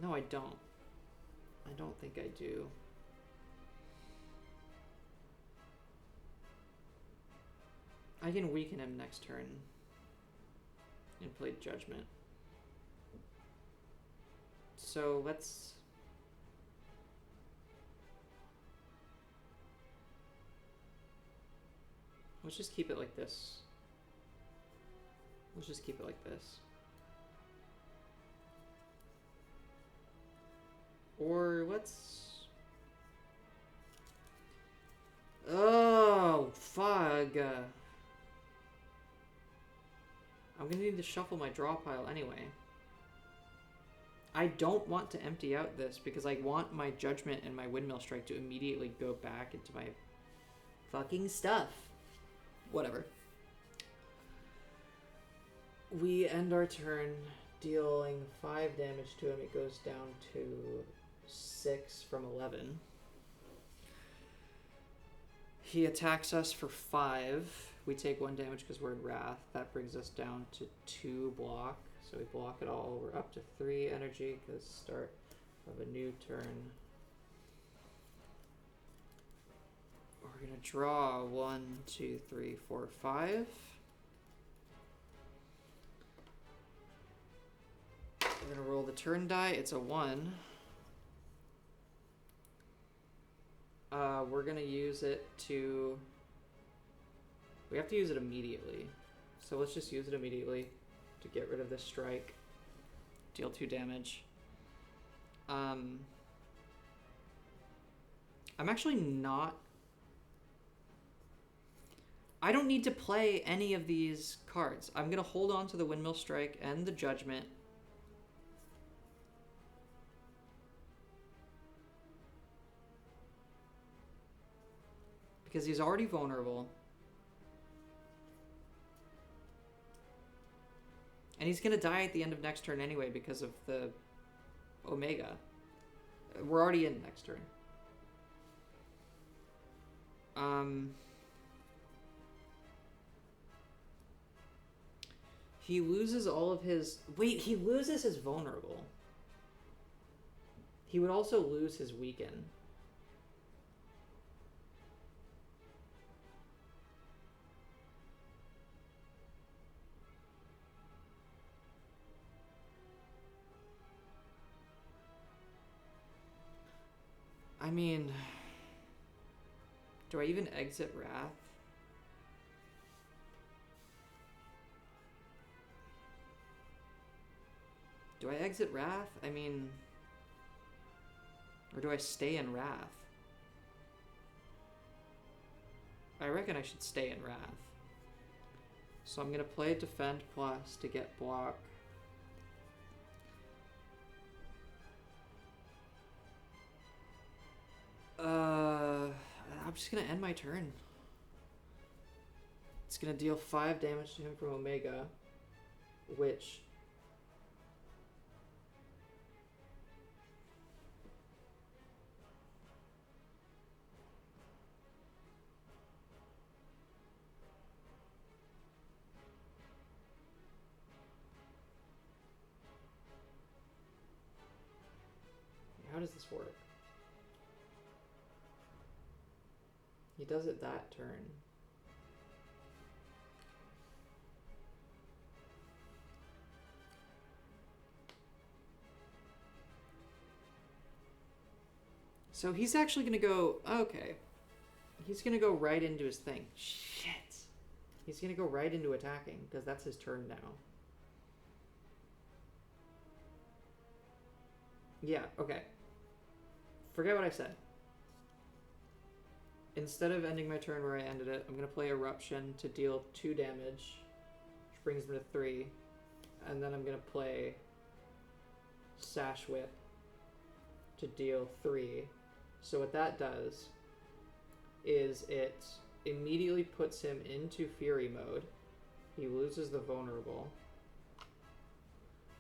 No, I don't. I don't think I do. I can weaken him next turn and play Judgment. So let's... let's just keep it like this. Let's just keep it like this. Or let's... oh, fug. I'm gonna need to shuffle my draw pile anyway. I don't want to empty out this because I want my Judgment and my Windmill Strike to immediately go back into my fucking stuff. Whatever. We end our turn dealing 5 damage to him. It goes down to 6 from 11. He attacks us for 5. We take 1 damage because we're in Wrath. That brings us down to 2 block. So we block it all. We're up to 3 energy because start of a new turn. We're going to draw 1, 2, 3, 4, 5. We're going to roll the turn die. It's a 1. We're going to use it to... we have to use it immediately. So let's just use it immediately to get rid of this strike. Deal 2 damage. I'm actually not... I don't need to play any of these cards. I'm going to hold on to the Windmill Strike and the Judgment. Because he's already vulnerable. And he's going to die at the end of next turn anyway because of the Omega. We're already in next turn. He loses all of his... Wait, he loses his vulnerable. He would also lose his weaken. I mean... Do I even exit Wrath? Do I exit Wrath? I mean... Or do I stay in Wrath? I reckon I should stay in Wrath. So I'm gonna play Defend Plus to get block. I'm just gonna end my turn. It's gonna deal 5 damage to him from Omega, which... How does this work? He does it that turn. So he's actually gonna go... Okay. He's gonna go right into his thing. Shit. He's gonna go right into attacking, because that's his turn now. Yeah, okay. Forget what I said. Instead of ending my turn where I ended it, I'm going to play Eruption to deal 2 damage, which brings me to 3. And then I'm going to play Sash Whip to deal 3. So what that does is it immediately puts him into Fury mode. He loses the vulnerable.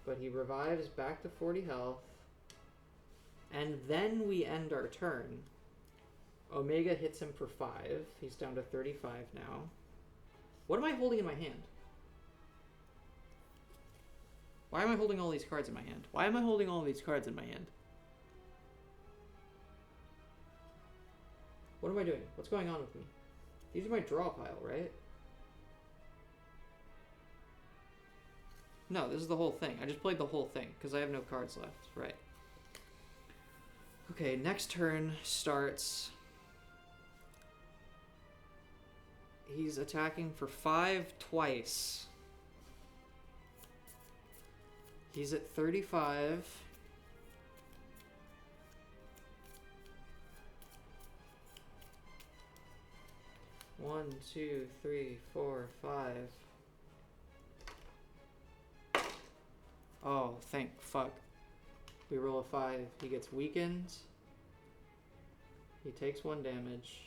But he revives back to 40 health. And then we end our turn. Omega hits him for 5. He's down to 35 now. What am I holding in my hand? Why am I holding all these cards in my hand? Why am I holding all these cards in my hand? What am I doing? What's going on with me? These are my draw pile, right? No, this is the whole thing. I just played the whole thing because I have no cards left. Right. Okay, next turn starts... He's attacking for 5 twice. He's at 35. One, two, three, 4, 5. Oh, thank fuck. We roll a 5. He gets weakened. He takes 1 damage.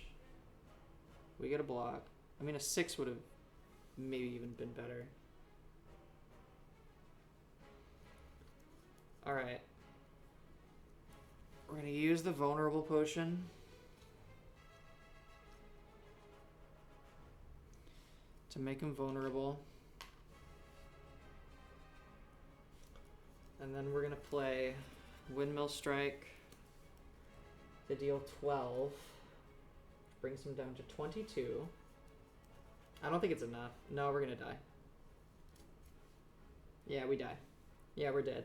We get a block. I mean, a 6 would have maybe even been better. Alright. We're gonna use the vulnerable potion. To make him vulnerable. And then we're gonna play Windmill Strike to deal 12. Brings him down to 22. I don't think it's enough. No, we're gonna die. Yeah, we die. Yeah, we're dead.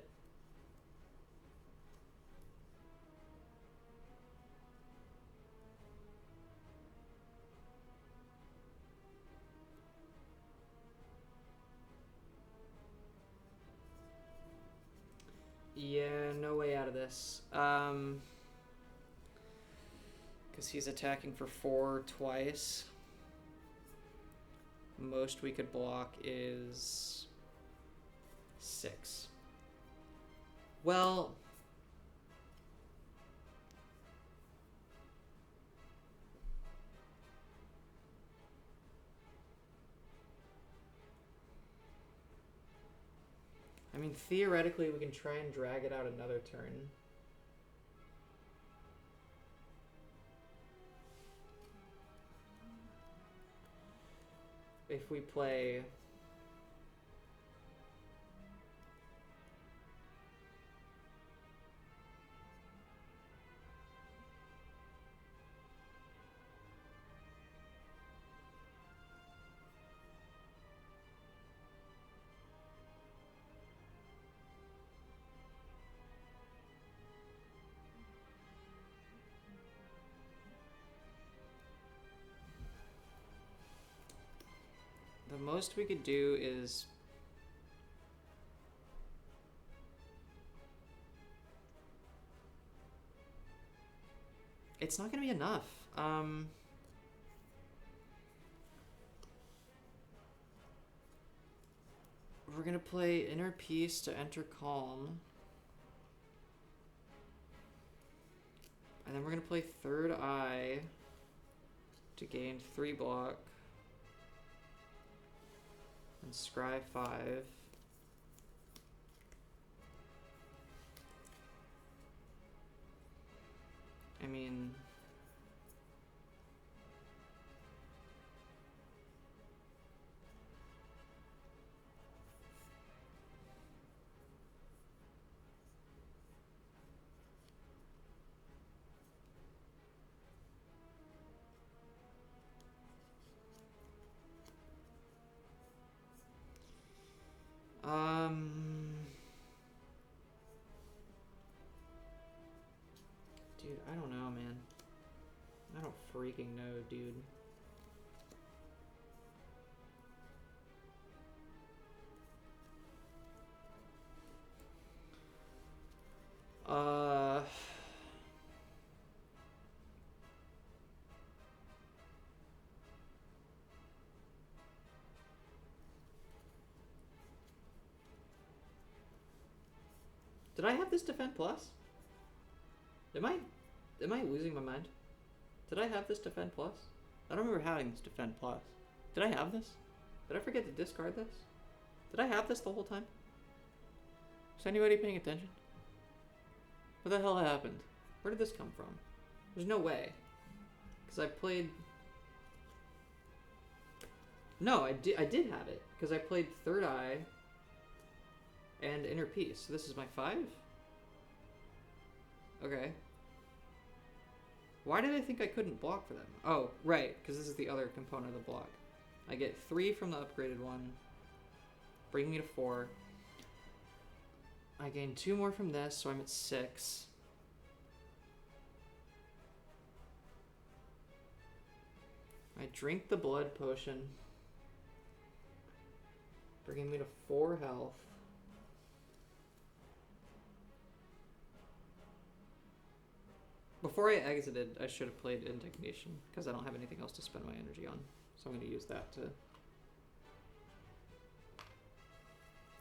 Yeah, no way out of this. this. Because he's attacking for 4 twice. Most we could block is 6. Well, I mean, theoretically, we can try and drag it out another turn. If we play... The most we could do is... It's not going to be enough. We're going to play Inner Peace to enter Calm. And then we're going to play Third Eye to gain 3 block. And Scry 5. I mean... Dude, I don't know, man. I don't freaking know, dude. Did I have this Defend Plus? Am I losing my mind? Did I have this Defend Plus? I don't remember having this Defend Plus. Did I have this? Did I forget to discard this? Did I have this the whole time? Is anybody paying attention? What the hell happened? Where did this come from? There's no way. Because I played... No, I did have it. Because I played Third Eye and Inner Peace. So this is my 5? Okay. Why did I think I couldn't block for them? Oh, right, because this is the other component of the block. I get 3 from the upgraded one, bring me to 4. I gain 2 more from this, so I'm at 6. I drink the blood potion, bringing me to 4 health. Before I exited, I should have played Indignation, because I don't have anything else to spend my energy on. So I'm going to use that to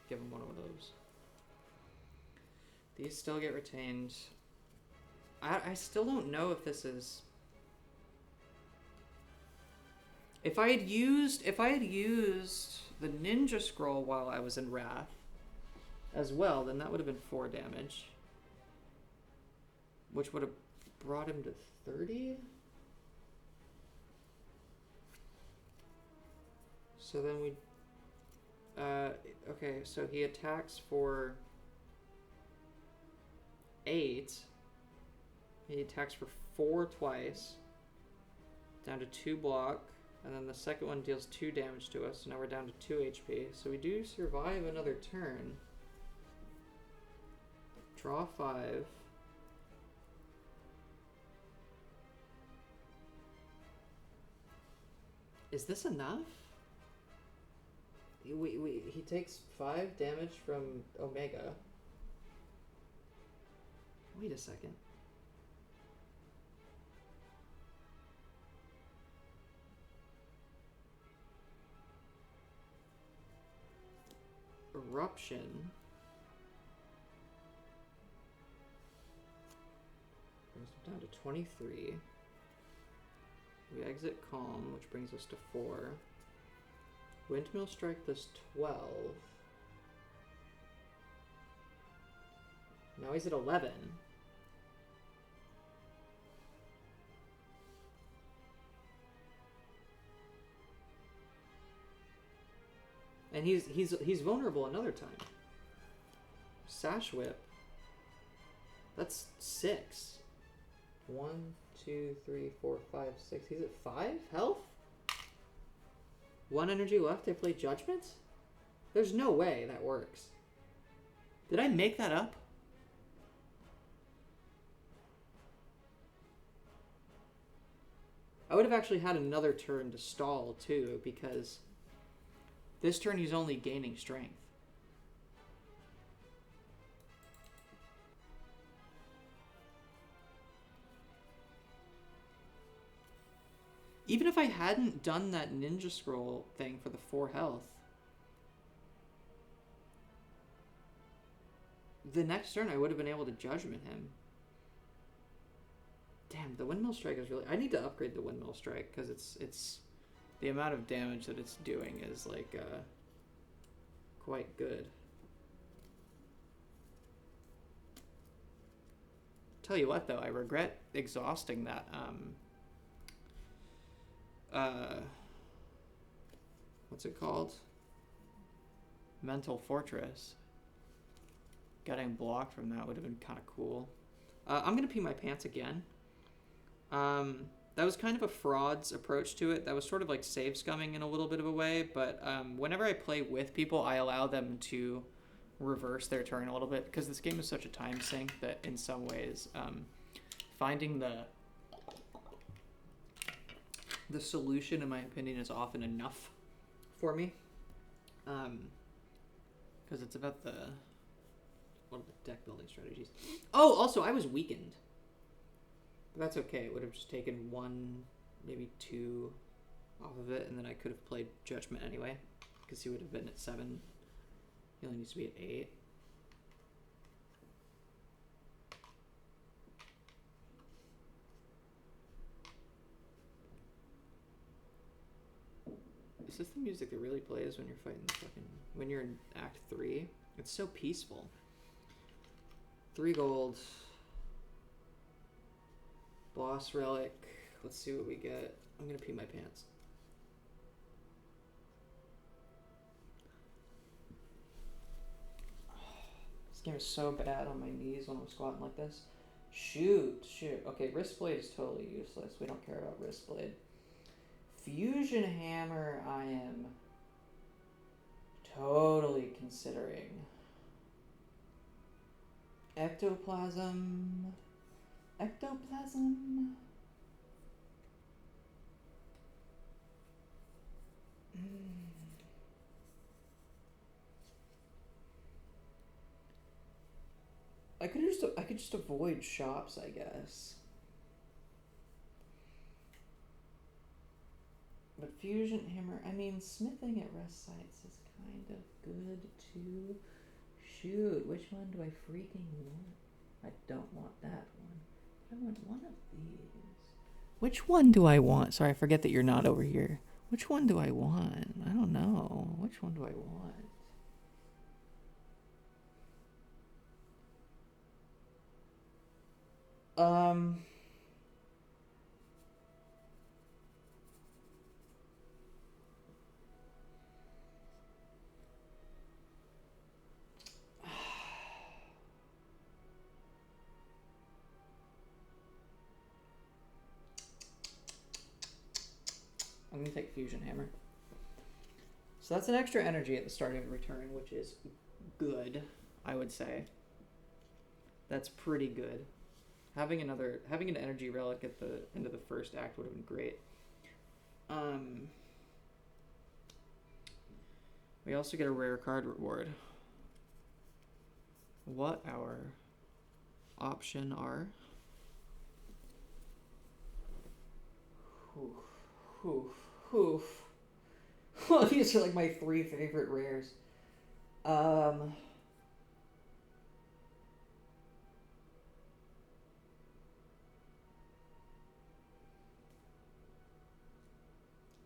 give him one of those. These still get retained. I still don't know if this is... If I had used the Ninja Scroll while I was in Wrath as well, then that would have been 4 damage. Which would have brought him to 30? So then we... okay, so he attacks for 8. He attacks for 4 twice. Down to 2 block. And then the second one deals 2 damage to us. So now we're down to 2 HP. So we do survive another turn. Draw 5. Is this enough? He takes 5 damage from Omega. Wait a second. Eruption brings it down to 23. We exit Calm, which brings us to 4. Windmill Strike does 12. Now he's at 11. And he's vulnerable another time. Sash Whip. That's 6. 1, 2, 3, 4, 5, 6. He's at 5 health? 1 energy left. I play Judgment? There's no way that works. Did I make that up? I would have actually had another turn to stall too, because this turn he's only gaining strength. Even if I hadn't done that ninja scroll thing for the 4 health, the next turn I would have been able to judgment him. Damn, the Windmill Strike is really... I need to upgrade the Windmill Strike, because it's the amount of damage that it's doing is, like, quite good. Tell you what, though, I regret exhausting that, what's it called? Mental Fortress. Getting blocked from that would have been kind of cool. I'm going to pee my pants again. That was kind of a fraud's approach to it. That was sort of like save scumming in a little bit of a way, but whenever I play with people, I allow them to reverse their turn a little bit, because this game is such a time sink that in some ways finding the solution, in my opinion, is often enough for me. Because it's about one of the deck building strategies. Oh, also, I was weakened. But that's okay. It would have just taken 1, maybe 2 off of it, and then I could have played Judgment anyway, because he would have been at 7. He only needs to be at 8. Is this the music that really plays when you're fighting when you're in Act 3? It's so peaceful. 3 gold. Boss Relic. Let's see what we get. I'm gonna pee my pants. This game is so bad on my knees when I'm squatting like this. Shoot. Okay, Wrist Blade is totally useless. We don't care about Wrist Blade. Fusion Hammer, I am totally considering. Ectoplasm. I could just avoid shops, I guess. But Fusion Hammer, I mean, smithing at rest sites is kind of good too. Shoot, which one do I freaking want? I don't want that one. I want one of these. Which one do I want? Sorry, I forget that you're not over here. Which one do I want? I don't know. Which one do I want? I'm going to take Fusion Hammer. So that's an extra energy at the start of a return, which is good, I would say. That's pretty good. Having an energy relic at the end of the first act would have been great. We also get a rare card reward. What our option are. Well, these are like my 3 favorite rares.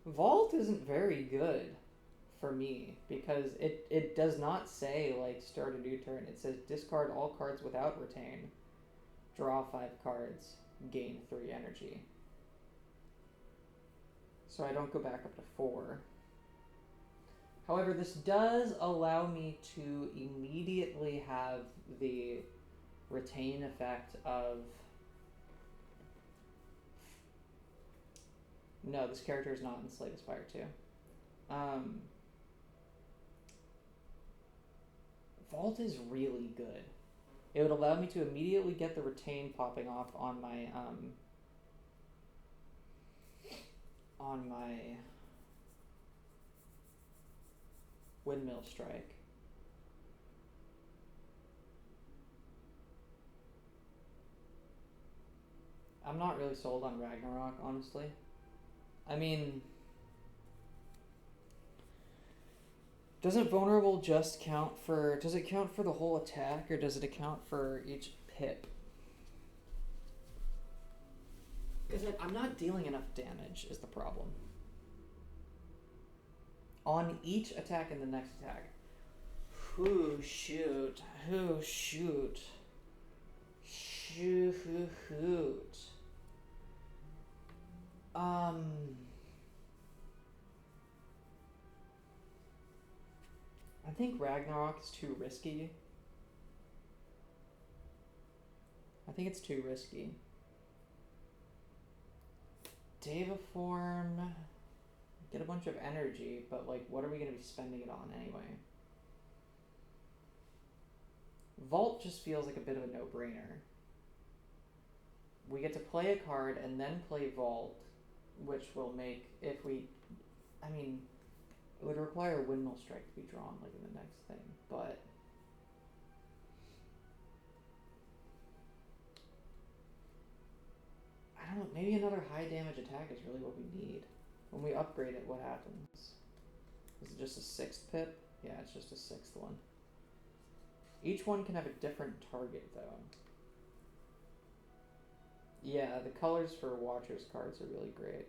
Vault isn't very good for me because it does not say like start a new turn. It says discard all cards without retain, draw 5 cards, gain 3 energy. So I don't go back up to 4. However, this does allow me to immediately have the retain effect of... No, this character is not in Slay the Spire 2. Vault is really good. It would allow me to immediately get the retain popping off on my Windmill Strike. I'm not really sold on Ragnarok, honestly. I mean, doesn't vulnerable just count for, does it count for the whole attack, or does it account for each pip? Because I'm not dealing enough damage is the problem. On each attack and the next attack. Ooh, shoot. Oh, shoot. Shoot. I think Ragnarok is too risky. I think it's too risky. Devaform, get a bunch of energy, but like, what are we going to be spending it on anyway? Vault just feels like a bit of a no-brainer. We get to play a card and then play Vault, which will make, if we, I mean, it would require a Windmill Strike to be drawn like in the next thing, but I don't know, maybe another high damage attack is really what we need. When we upgrade it, what happens? Is it just a 6th pip? Yeah, it's just a 6th one. Each one can have a different target though. Yeah, the colors for Watcher's cards are really great.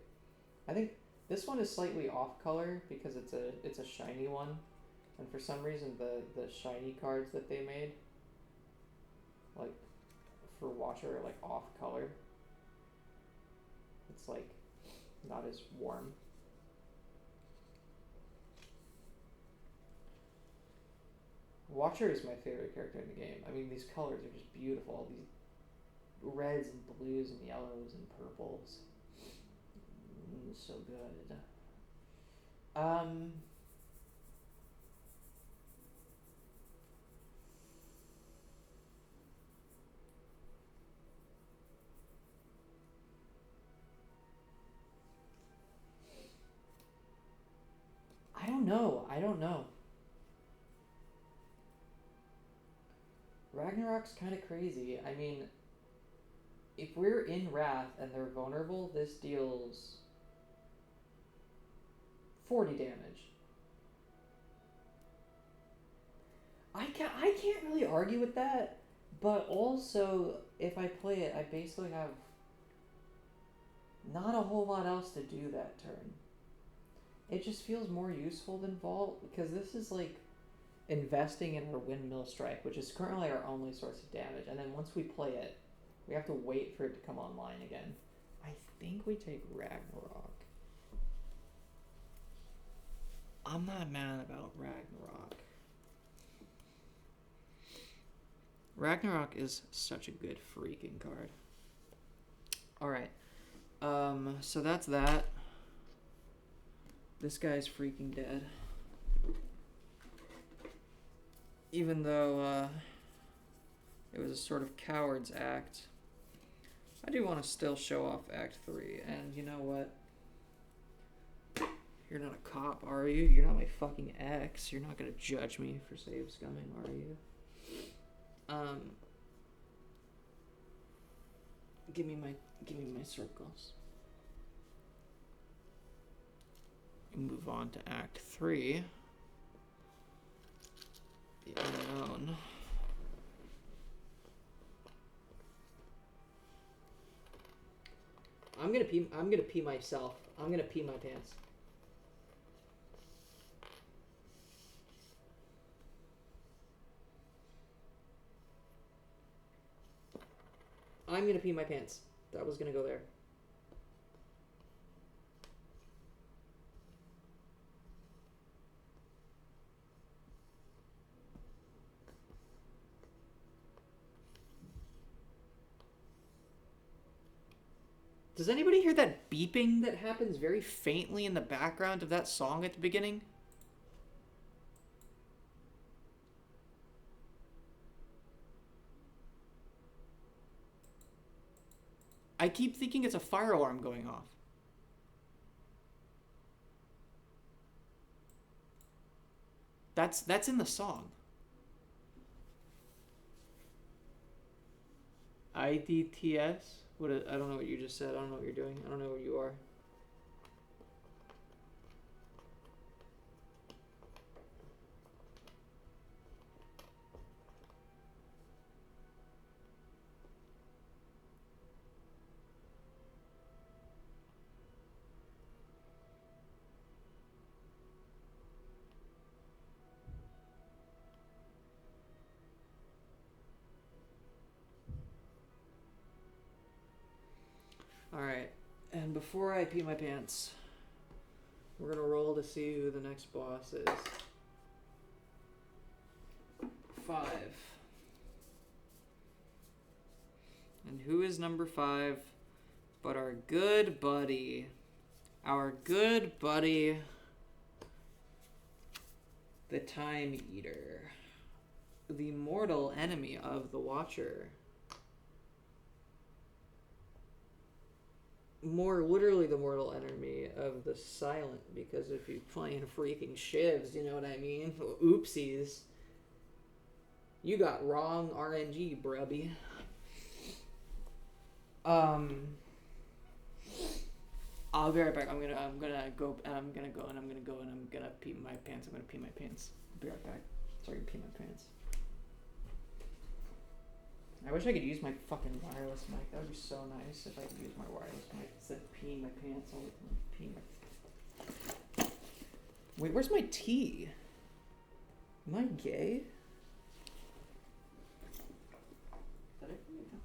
I think this one is slightly off color because it's a shiny one, and for some reason the shiny cards that they made, like for Watcher, are like off color. It's like not as warm. Watcher is my favorite character in the game. I mean, these colors are just beautiful. All these reds and blues and yellows and purples. So good. I don't know. Ragnarok's kind of crazy. I mean, if we're in Wrath and they're vulnerable, this deals 40 damage. I can't really argue with that, but also if I play it, I basically have not a whole lot else to do that turn. It just feels more useful than Vault because this is like investing in our Windmill Strike, which is currently our only source of damage, and then once we play it, we have to wait for it to come online again. I think we take Ragnarok. I'm not mad about Ragnarok. Ragnarok is such a good freaking card. Alright. So that's that. This guy's freaking dead. Even though it was a sort of coward's act, I do want to still show off Act 3. And you know what? You're not a cop, are you? You're not my fucking ex. You're not going to judge me for save scumming, are you? Give me my circles. Move on to Act 3. The unknown. I'm gonna pee myself. I'm gonna pee my pants. I'm gonna pee my pants. That was gonna go there. Does anybody hear that beeping that happens very faintly in the background of that song at the beginning? I keep thinking it's a fire alarm going off. That's in the song. IDTS? I don't know what you just said. I don't know what you're doing. I don't know what you are. Alright, and before I pee my pants, we're gonna roll to see who the next boss is. 5. And who is number 5 but our good buddy? Our good buddy, the Time Eater. The mortal enemy of the Watcher. More literally the mortal enemy of the Silent, because if you're playing freaking shivs, you know what I mean? Oopsies. You got wrong RNG, brubby. I'll be right back. I'm gonna go and I'm gonna pee my pants. I'm gonna pee my pants. I'll be right back. So I can pee my pants. I wish I could use my fucking wireless mic. That would be so nice if I could use my wireless mic instead of peeing my pants all the time. Peeing my... Wait, where's my tea? Am I gay? Did I bring it down?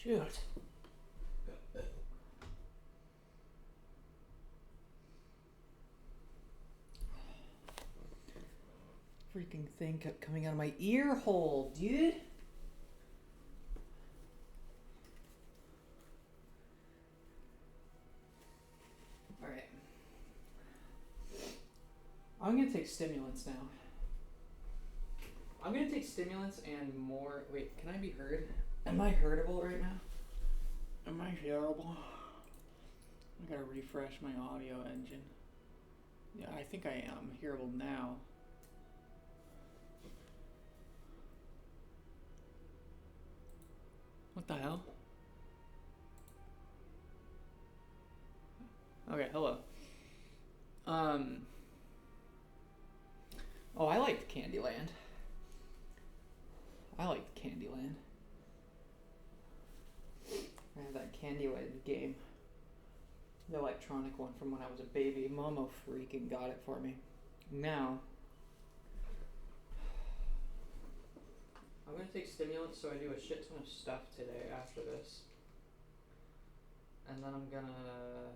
Shoot. Freaking thing kept coming out of my ear hole, dude. Alright. I'm gonna take stimulants now. I'm gonna take stimulants and more. Wait, can I be heard? Am I heardable right now? Am I hearable? I gotta refresh my audio engine. Yeah, I think I am hearable now. What the hell? Okay, hello. Oh, I liked Candyland. I liked Candyland. I had that Candyland game. The electronic one from when I was a baby. Mama freaking got it for me. Now, I'm gonna take stimulants so I do a shit ton of stuff today after this. And then I'm gonna...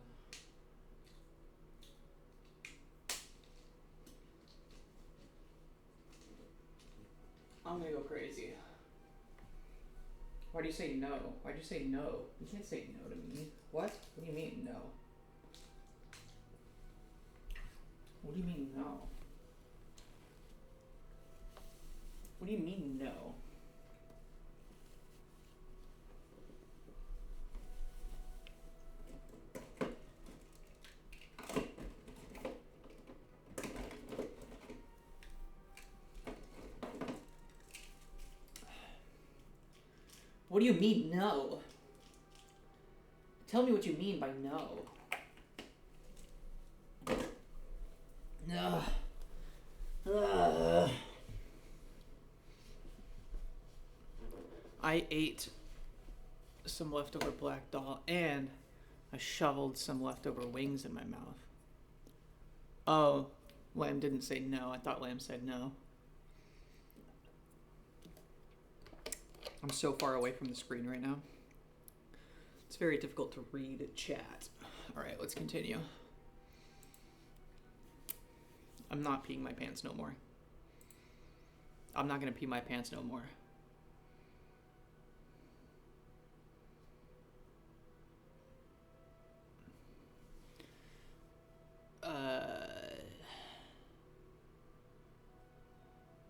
I'm gonna go crazy. Why do you say no? Why'd you say no? You can't say no to me. What? What do you mean no? What do you mean no? What do you mean no? What do you mean no? Tell me what you mean by no. Ugh. Ugh. I ate some leftover black doll and I shoveled some leftover wings in my mouth. Oh, Lamb didn't say no. I thought Lamb said no. I'm so far away from the screen right now. It's very difficult to read chat. All right, let's continue. I'm not peeing my pants no more. I'm not gonna pee my pants no more.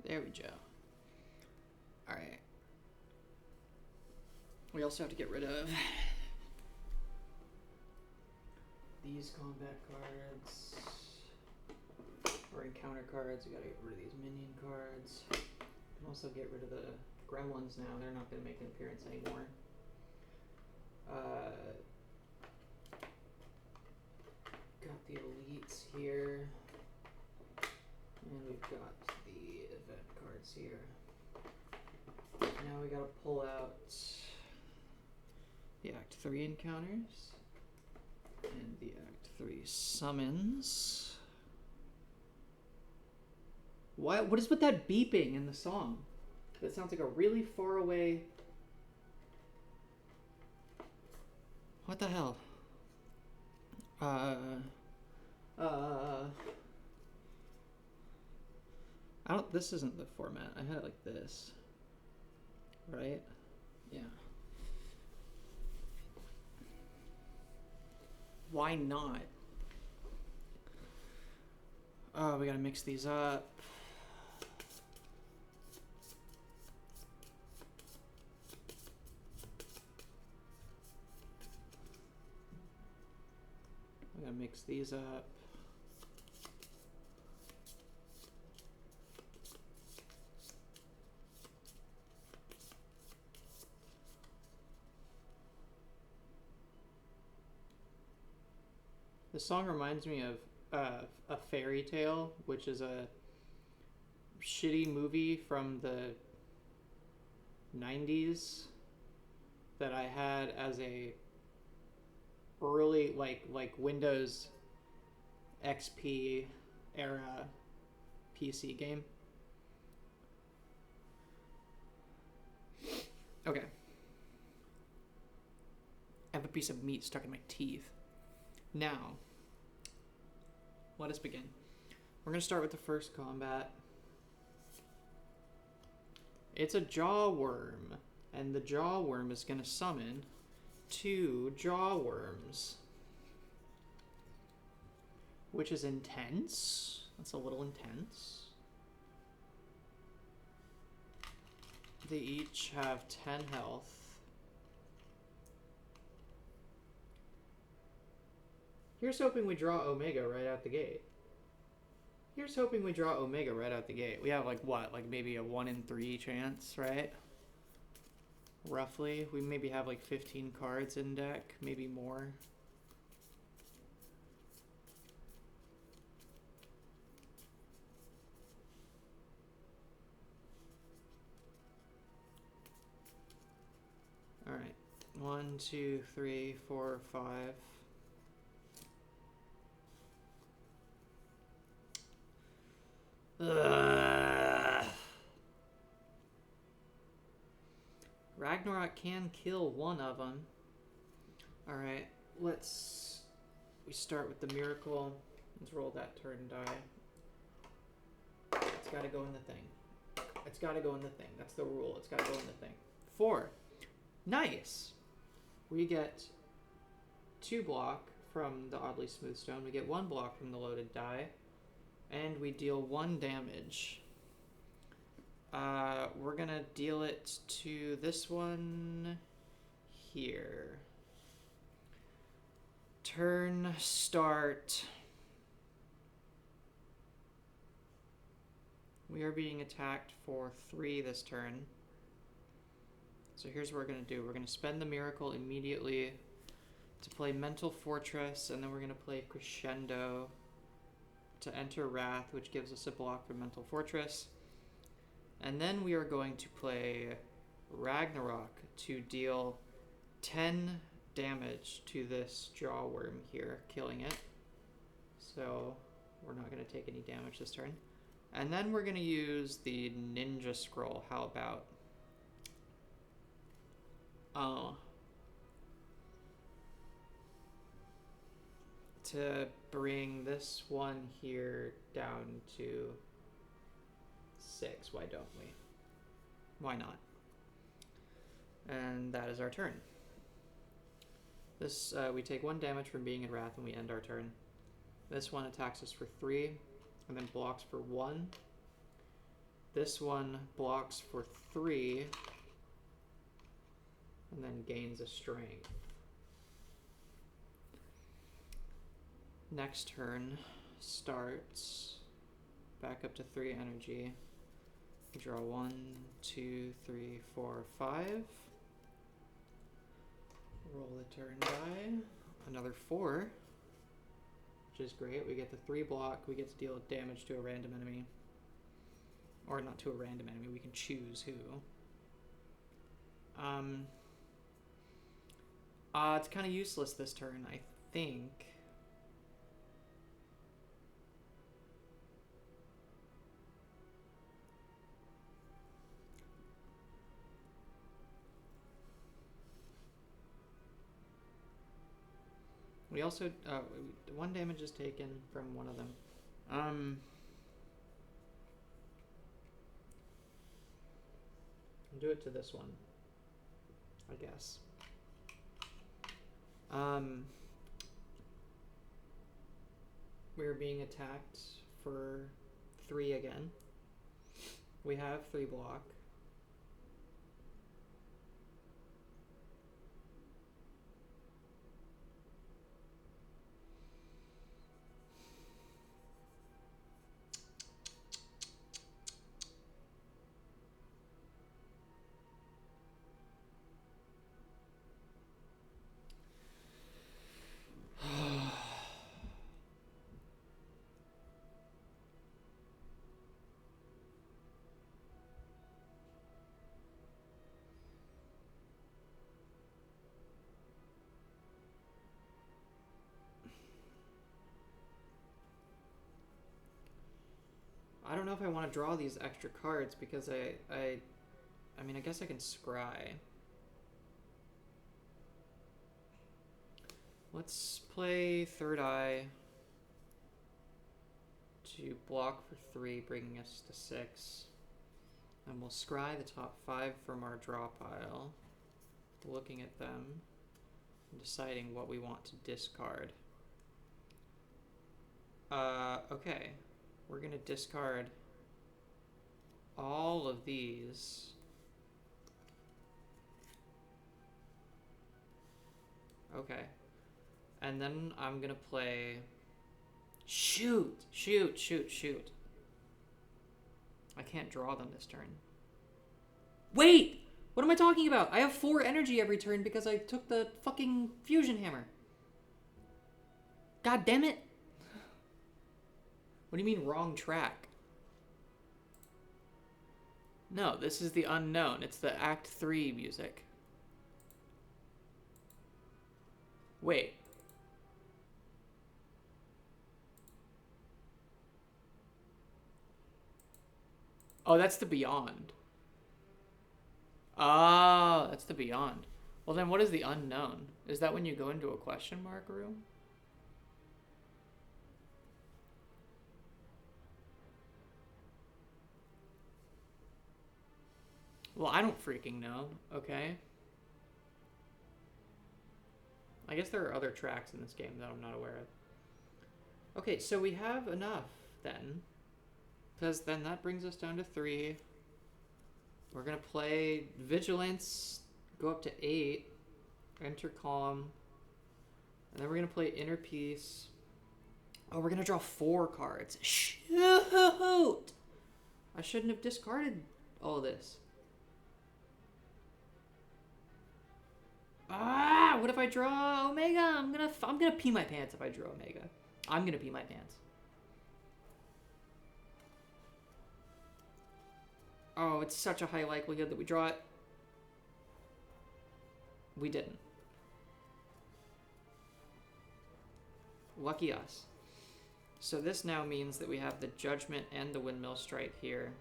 There we go. All right. We also have to get rid of these combat cards or encounter cards. We gotta get rid of these minion cards. We can also get rid of the gremlins now. They're not gonna make an appearance anymore. Got the elites here. And we've got the event cards here. Now we gotta pull out the Act 3 encounters and the Act 3 summons. What is with that beeping in the song? That sounds like a really far away... What the hell? This isn't the format. I had it like this. Right? Yeah. Why not? Oh, we gotta mix these up. We gotta mix these up. The song reminds me of a fairy tale, which is a shitty movie from the 90s that I had as a early like Windows XP era PC game. Okay. piece of meat stuck in my teeth. Now, let us begin. We're going to start with the first combat. It's a jaw worm, and the jaw worm is going to summon 2 jaw worms, which is intense. That's a little intense. They each have 10 health. Here's hoping we draw Omega right out the gate. Here's hoping we draw Omega right out the gate. We have like what? Like maybe a 1 in 3 chance, right? Roughly. We maybe have like 15 cards in deck, maybe more. Alright. 1, 2, 3, 4, 5. Ragnarok can kill one of them. Alright, we start with the miracle. Let's roll that turn die. It's gotta go in the thing. It's gotta go in the thing. That's the rule. It's gotta go in the thing. 4. Nice! We get 2 block from the oddly smooth stone. We get 1 block from the loaded die. And we deal 1 damage. We're gonna deal it to this one here. Turn start. We are being attacked for 3 this turn. So here's what we're gonna do. We're gonna spend the miracle immediately to play Mental Fortress, and then we're gonna play Crescendo to enter Wrath, which gives us a block for Mental Fortress. And then we are going to play Ragnarok to deal 10 damage to this jaw worm here, killing it. So we're not going to take any damage this turn. And then we're going to use the Ninja Scroll. How about? To bring this one here down to 6. Why don't we? Why not? And that is our turn. This we take 1 damage from being in Wrath and we end our turn. This one attacks us for 3 and then blocks for 1. This one blocks for 3 and then gains a strength. Next turn starts back up to 3 energy. We draw 1, 2, 3, 4, 5. Roll the turn die. Another 4, which is great. We get the 3 block. We get to deal damage to a random enemy. Or not to a random enemy. We can choose who. It's kind of useless this turn, I think. We also, 1 damage is taken from one of them. Do it to this one, I guess. We're being attacked for 3 again. We have 3 block. I don't know if I want to draw these extra cards because I mean, I guess I can scry. Let's play Third Eye to block for 3, bringing us to 6. And we'll scry the top 5 from our draw pile, looking at them and deciding what we want to discard. Okay. We're gonna discard all of these. Okay. And then I'm gonna play... Shoot! I can't draw them this turn. Wait! What am I talking about? I have 4 energy every turn because I took the fucking fusion hammer. God damn it! What do you mean wrong track? No, this is the unknown. It's the Act 3 music. Wait. Oh, that's the Beyond. Oh, that's the Beyond. Well, then what is the unknown? Is that when you go into a question mark room? Well, I don't freaking know, okay? I guess there are other tracks in this game that I'm not aware of. Okay, so we have enough, then. Because then that brings us down to 3. We're going to play Vigilance, go up to 8, enter Calm, and then we're going to play Inner Peace. Oh, we're going to draw 4 cards. Shoot! I shouldn't have discarded all this. Ah, what if I draw Omega? I'm gonna pee my pants if I draw Omega. I'm gonna pee my pants. Oh, it's such a high likelihood that we draw it. We didn't. Lucky us. So this now means that we have the Judgment and the Windmill Strike here.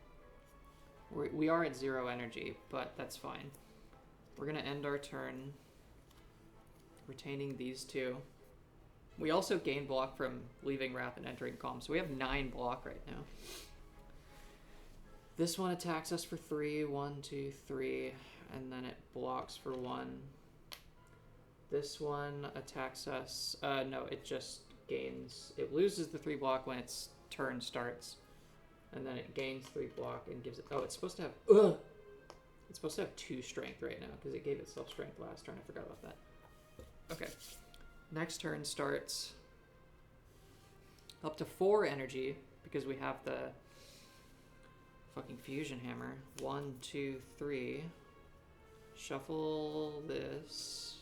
We are at 0 energy, but that's fine. We're gonna end our turn retaining these 2. We also gain block from leaving Wrath and entering Calm, so we have 9 block right now. This one attacks us for 3, 1, 2, 3, and then it blocks for 1. This one attacks us, no, it just gains, it loses the 3 block when its turn starts, and then it gains 3 block and gives it, oh, it's supposed to have, it's supposed to have 2 strength right now, because it gave itself strength last turn, I forgot about that. Okay, next turn starts up to 4 energy, because we have the fucking fusion hammer. 1, 2, 3. Shuffle this.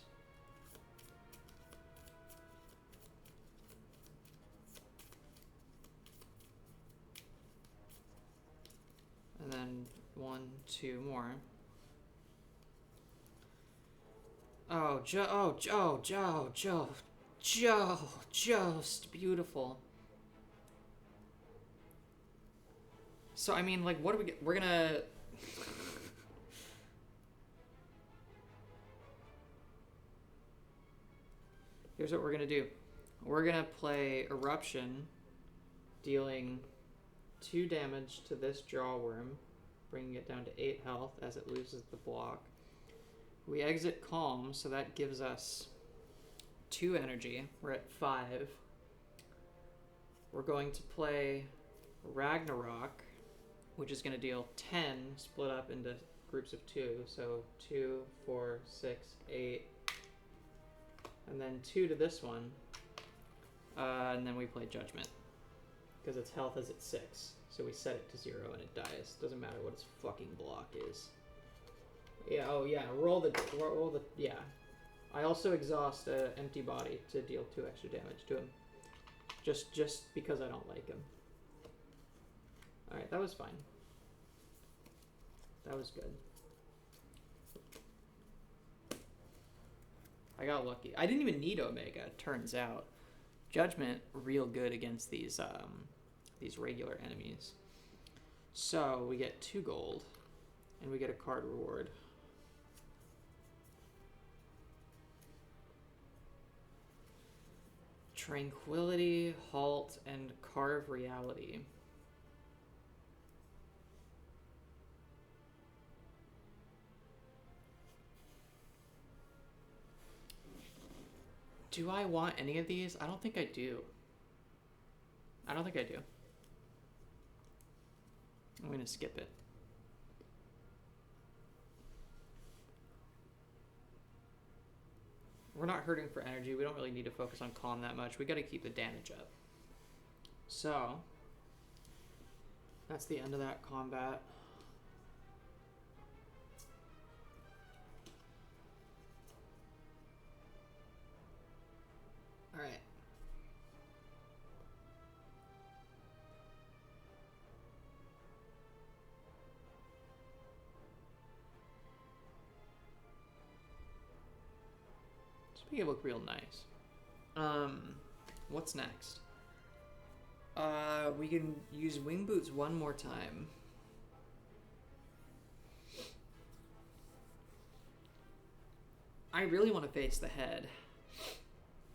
And then 1, 2 more. Oh, just beautiful. So, I mean, like, what do we get? We're gonna... Here's what we're gonna do. We're gonna play Eruption, dealing 2 damage to this Jawworm, bringing it down to 8 health as it loses the block. We exit Calm, so that gives us 2 energy. We're at 5. We're going to play Ragnarok, which is going to deal 10, split up into groups of 2. So 2, 4, 6, 8. And then 2 to this one. And then we play Judgment, because its health is at 6. So we set it to 0 and it dies. Doesn't matter what its fucking block is. Yeah, oh yeah, roll the, yeah. I also exhaust an empty body to deal 2 extra damage to him. Just because I don't like him. Alright, that was fine. That was good. I got lucky. I didn't even need Omega, turns out. Judgment, real good against these regular enemies. So, we get 2 gold, and we get a card reward. Tranquility, Halt, and Carve Reality. Do I want any of these? I don't think I do. I don't think I do. I'm gonna skip it. We're not hurting for energy. We don't really need to focus on calm that much. We gotta keep the damage up. So, that's the end of that combat. Alright. Just make it look real nice. What's next? We can use wing boots one more time. I really want to face the head,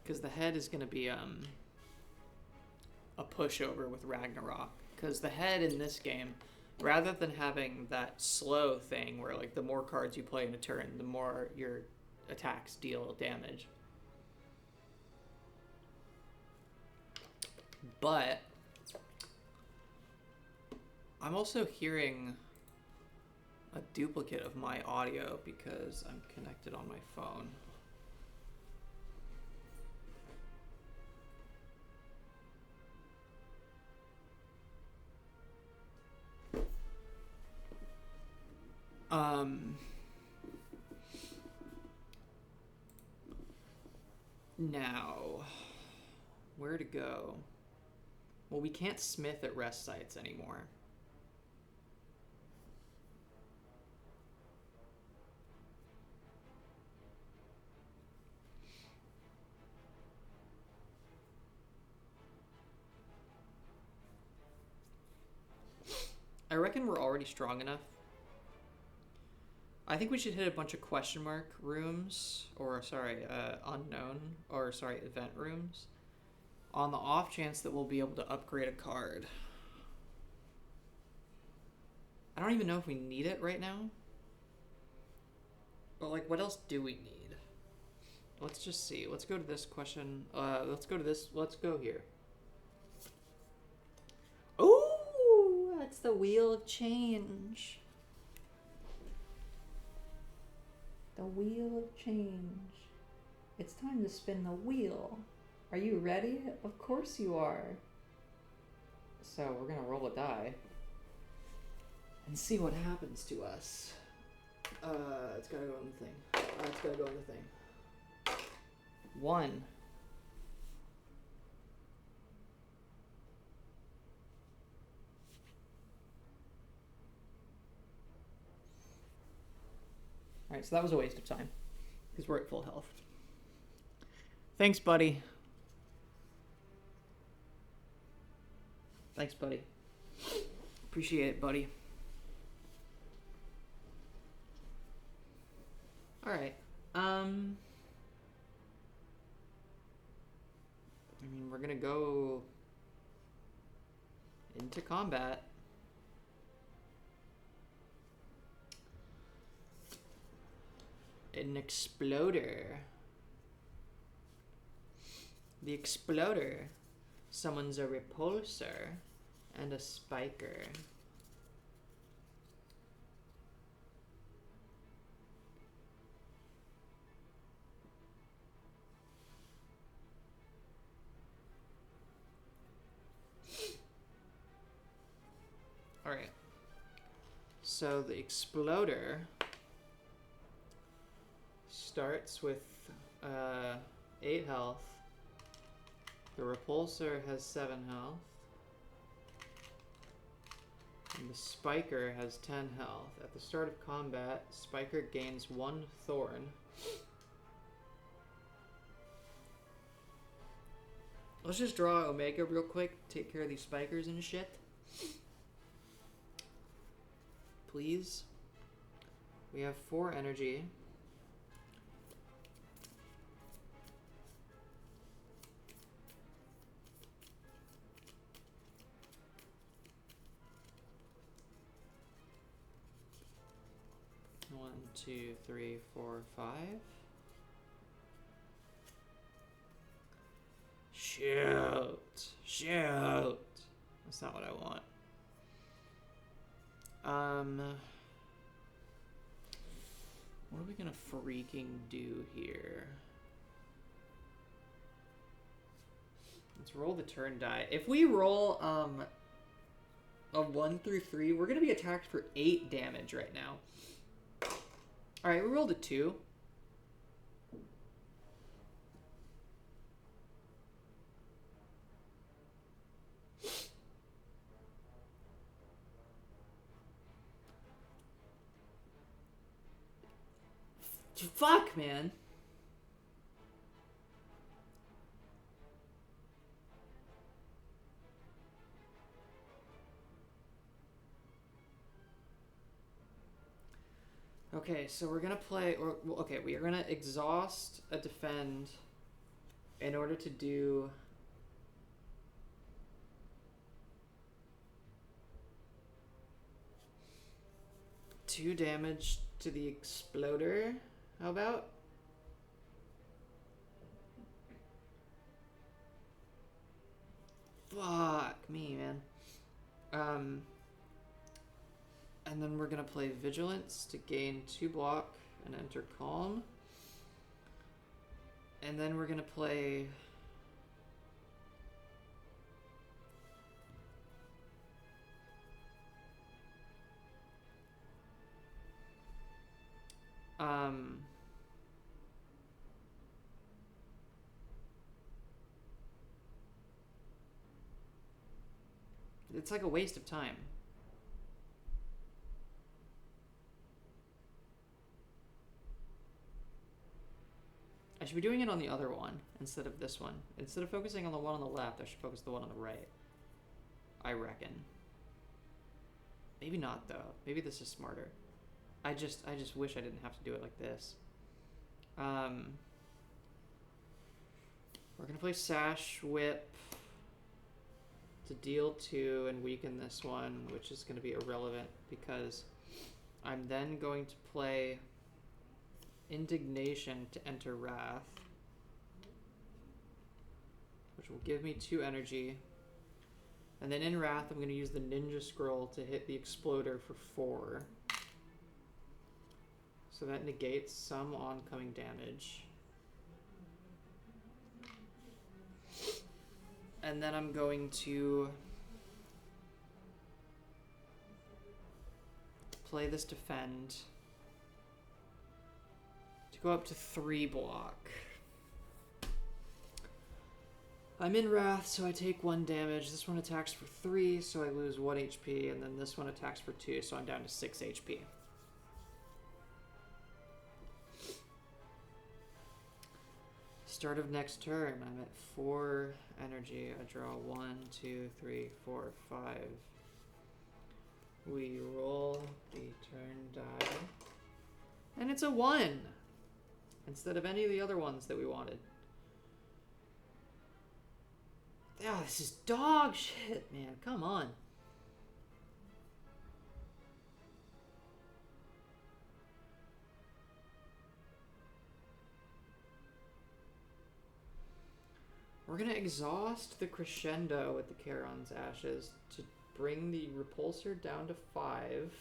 because the head is going to be a pushover with Ragnarok. Because the head in this game, rather than having that slow thing where like the more cards you play in a turn, the more your attacks deal damage. But I'm also hearing a duplicate of my audio because I'm connected on my phone. Now, where to go? Well, we can't smith at rest sites anymore. I reckon we're already strong enough. I think we should hit a bunch of question mark rooms, or sorry, unknown, or sorry, event rooms, on the off chance that we'll be able to upgrade a card. I don't even know if we need it right now. But like, what else do we need? Let's just see. Let's go to this question. Let's go to this. Let's go here. Ooh, that's the Wheel of Change. The Wheel of Change. It's time to spin the wheel. Are you ready? Of course you are. So we're gonna roll a die and see what happens to us. It's gotta go in the thing. It's gotta go in the thing. 1. Alright, so that was a waste of time, because we're at full health. Thanks, buddy. Thanks, buddy. Appreciate it, buddy. Alright, I mean, we're gonna go into combat. An Exploder. The Exploder summons a Repulsor and a Spiker. Alright. So the Exploder starts with 8 health. The Repulsor has 7 health. And the Spiker has 10 health. At the start of combat, Spiker gains 1 thorn. Let's just draw Omega real quick, take care of these Spikers and shit. Please. We have 4 energy. 2, 3, 4, 5. Shoot! Shoot! That's not what I want. What are we gonna freaking do here? Let's roll the turn die. If we roll a 1 through 3, we're gonna be attacked for 8 damage right now. All right, we rolled a 2. Fuck, man. Okay, so we're gonna play, okay, we are gonna exhaust a defend in order to do two damage to the exploder. How about? Fuck me, man. And then we're gonna play Vigilance to gain 2 block and enter Calm. And then we're gonna play it's like a waste of time. I should be doing it on the other one instead of this one. Instead of focusing on the one on the left, I should focus the one on the right. I reckon. Maybe not though. Maybe this is smarter. I just wish I didn't have to do it like this. We're gonna play Sash Whip to deal 2 and weaken this one, which is gonna be irrelevant because I'm then going to play Indignation to enter Wrath, which will give me 2 energy. And then in Wrath, I'm going to use the Ninja Scroll to hit the Exploder for 4. So that negates some oncoming damage. And then I'm going to play this Defend to go up to 3 block. I'm in Wrath, so I take 1 damage. This one attacks for 3, so I lose 1 HP, and then this one attacks for 2, so I'm down to 6 HP. Start of next turn, I'm at 4 energy. I draw 1, 2, 3, 4, 5. We roll the turn die. And it's a 1! Instead of any of the other ones that we wanted. Oh, this is dog shit, man. Come on. We're gonna exhaust the Crescendo with the Charon's Ashes to bring the Repulsor down to 5.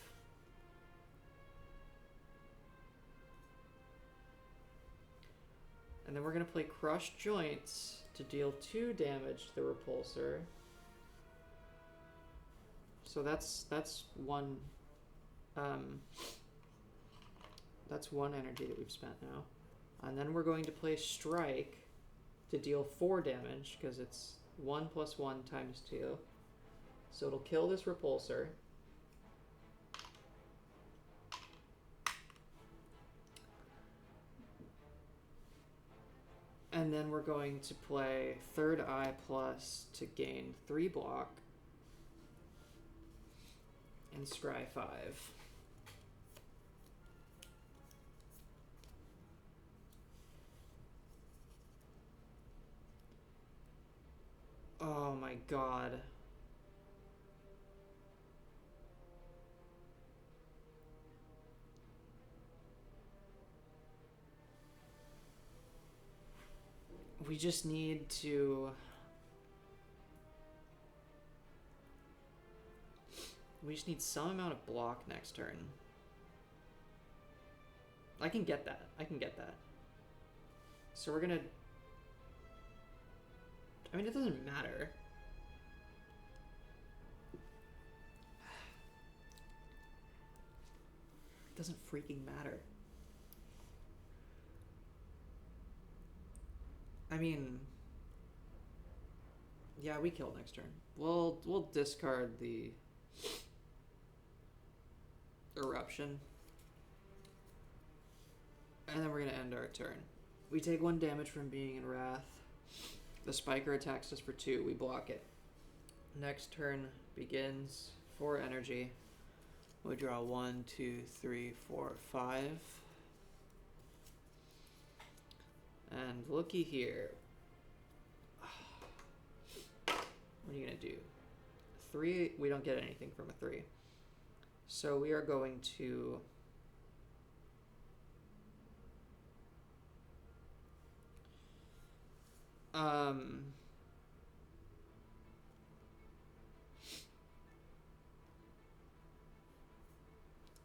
And then we're gonna play Crush Joints to deal 2 damage to the Repulsor. So that's one that's 1 energy that we've spent now. And then we're going to play Strike to deal 4 damage, because it's 1 + 1 times 2. So it'll kill this Repulsor. And then we're going to play Third Eye Plus to gain 3 block and scry 5. Oh my god. We just need to... We just need some amount of block next turn. I can get that. I can get that. So we're gonna... I mean, it doesn't matter. It doesn't freaking matter. I mean... Yeah, we kill next turn. We'll discard the... Eruption. And then we're gonna end our turn. We take 1 damage from being in Wrath. The Spiker attacks us for 2. We block it. Next turn begins. 4 energy. We draw 1, 2, 3, 4, 5. And looky here. What are you gonna do? 3, we don't get anything from a 3. So we are going to...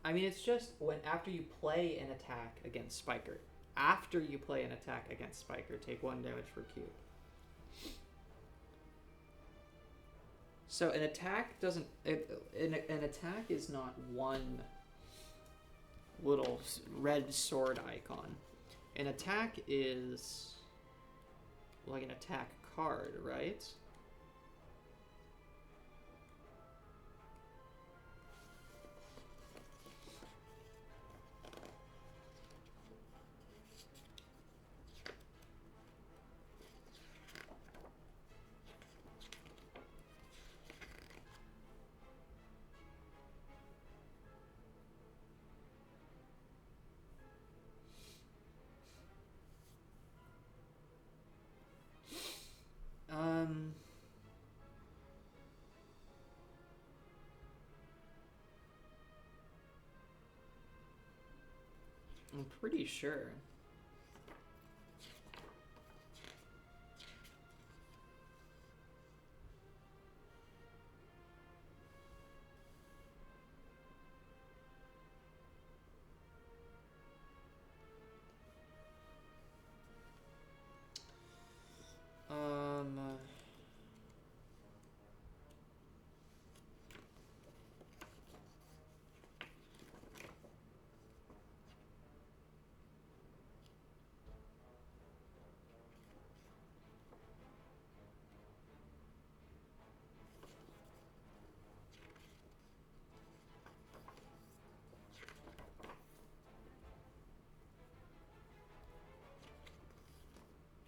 I mean, it's just when after you play an attack against Spiker. After you play an attack against Spiker, take 1 damage per cube. So an attack doesn't... An attack is not one little red sword icon. An attack is like an attack card, right? I'm pretty sure.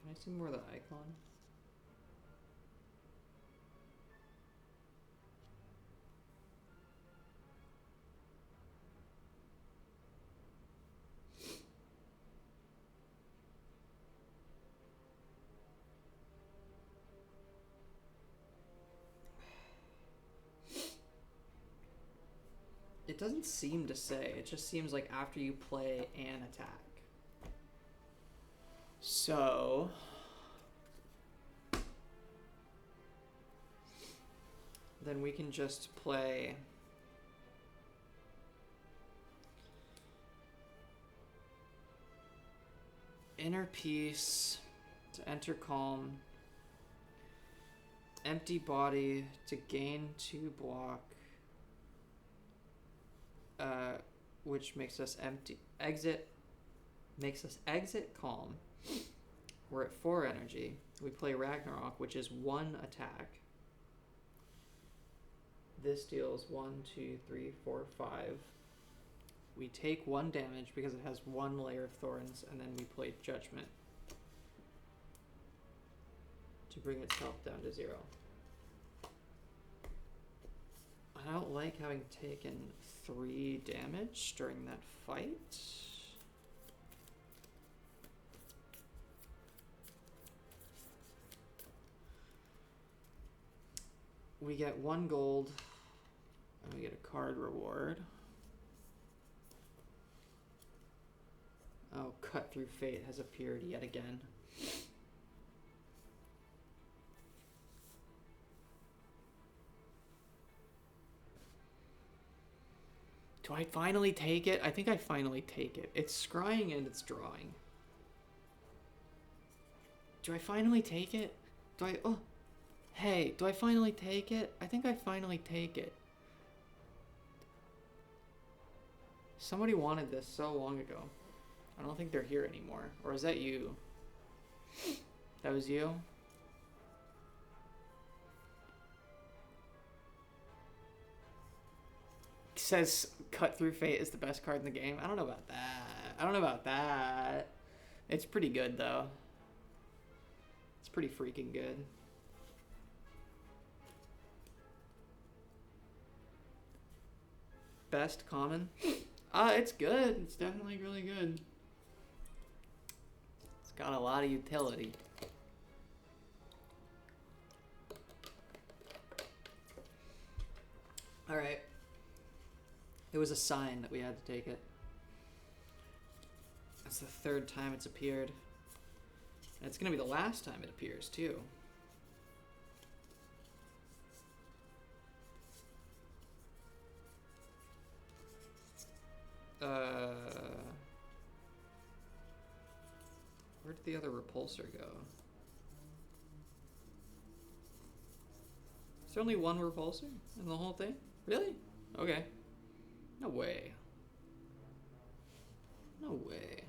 Can I see more of the icon? It doesn't seem to say. It just seems like after you play an attack. So... then we can just play... Inner Peace to enter Calm. Empty Body to gain 2 block. Which makes us exit Calm. We're at 4 energy. We play Ragnarok, which is 1 attack. This deals 1, 2, 3, 4, 5. We take 1 damage because it has 1 layer of thorns, and then we play Judgment to bring its health down to 0. I don't like having taken 3 damage during that fight. We get 1 gold, and we get a card reward. Oh, Cut Through Fate has appeared yet again. Do I finally take it? I think I finally take it. It's scrying and it's drawing. Do I finally take it? Do I... Oh. Hey, do I finally take it? I think I finally take it. Somebody wanted this so long ago. I don't think they're here anymore. Or is that you? That was you? Says Cut Through Fate is the best card in the game. I don't know about that. I don't know about that. It's pretty good though. It's pretty freaking good. Best common? It's good. It's definitely really good. It's got a lot of utility. Alright. It was a sign that we had to take it. That's the third time it's appeared. And it's gonna be the last time it appears, too. Where did the other repulsor go? Is there only one repulsor in the whole thing? Really? Okay. No way. No way.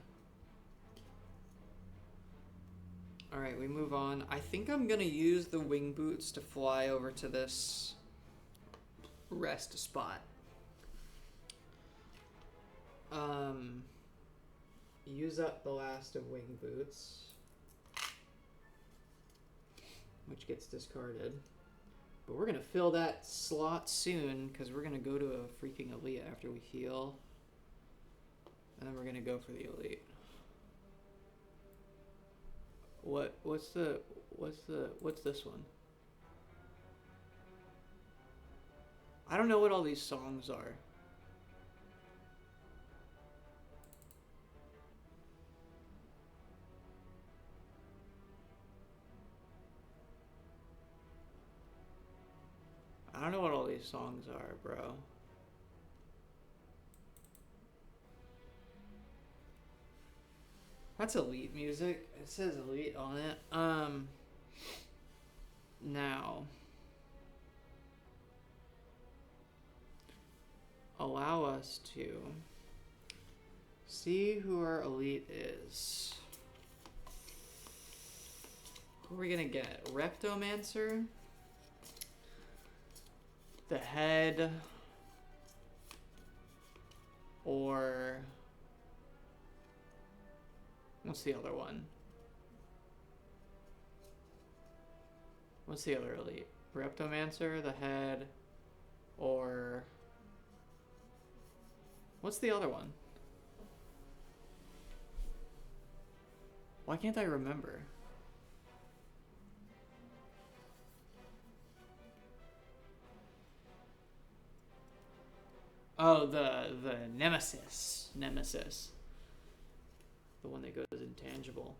Alright, we move on. I think I'm gonna use the wing boots to fly over to this rest spot. Use up the last of wing boots, which gets discarded. But we're gonna fill that slot soon because we're gonna go to a freaking elite after we heal, and then we're gonna go for the elite. What's this one? I don't know what all these songs are. I don't know what all these songs are, bro. That's elite music. It says elite on it. Now. Allow us to see who our elite is. Who are we gonna get? Reptomancer? The head, or what's the other one? What's the other elite? Reptomancer, the head, or what's the other one? Why can't I remember? Oh, the Nemesis. Nemesis. The one that goes intangible.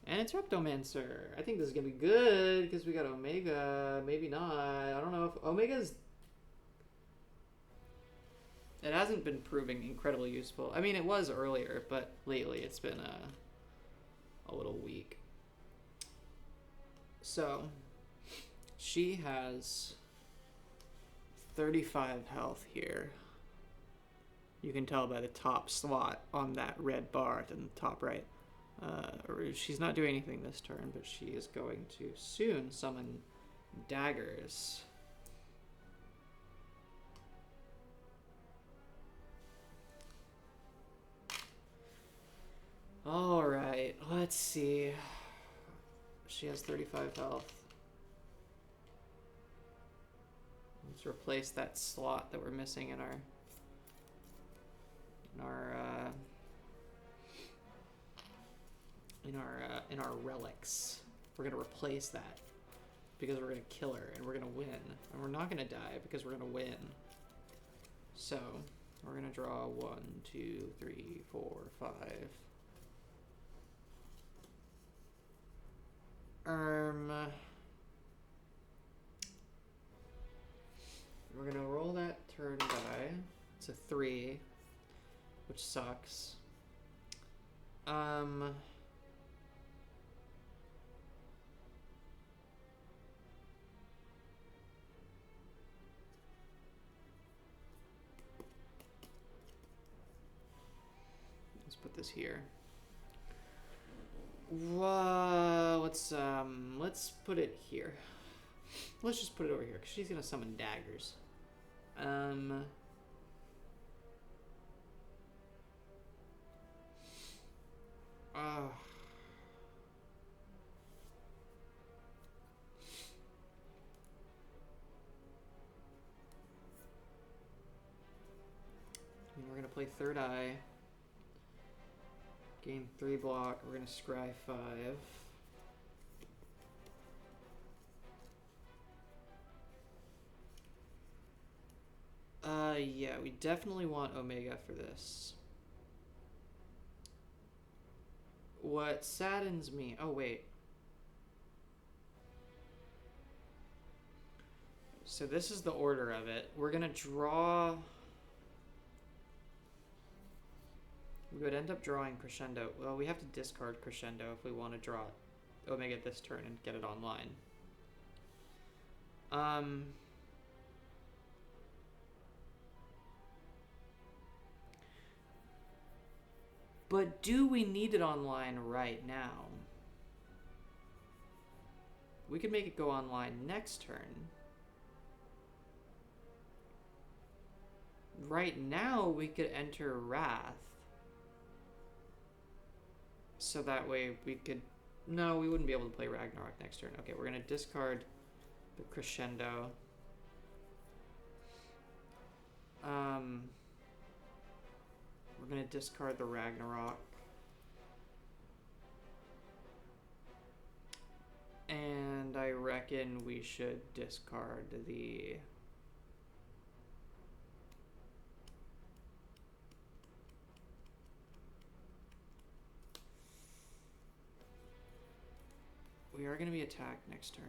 And it's Reptomancer. I think this is going to be good because we got Omega. Maybe not. I don't know if Omega's... It hasn't been proving incredibly useful. I mean, it was earlier, but lately it's been a little weak. So, she has 35 health here. You can tell by the top slot on that red bar at the top right. She's not doing anything this turn, but she is going to soon summon daggers. Alright, let's see. She has 35 health. Let's replace that slot that we're missing in our relics. We're gonna replace that because we're gonna kill her and we're gonna win, and we're not gonna die because we're gonna win. So we're gonna draw 1, 2, 3, 4, 5. We're gonna roll that turn die. It's a 3. which sucks. Let's put this here. Let's put it here. Let's just put it over here because she's gonna summon daggers. We're gonna play Third Eye. Gain 3 block. We're gonna scry 5. Yeah, we definitely want Omega for this. What saddens me... Oh, wait. So this is the order of it. We're gonna draw... We would end up drawing Crescendo. Well, we have to discard Crescendo if we want to draw Omega this turn and get it online. But do we need it online right now? We could make it go online next turn. Right now, we could enter Wrath. So that way we could... No, we wouldn't be able to play Ragnarok next turn. Okay, we're going to discard the Crescendo. We're going to discard the Ragnarok. And I reckon we should discard the... We are going to be attacked next turn.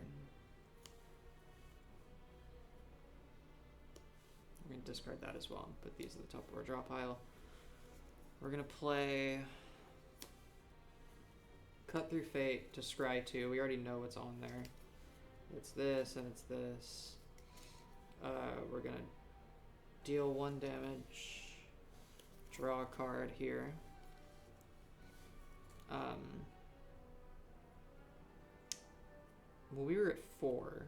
We're going to discard that as well and put these at the top of our draw pile. We're going to play Cut Through Fate to scry 2. We already know what's on there. It's this and it's this. We're going to deal 1 damage. Draw a card here. Well, we were at 4.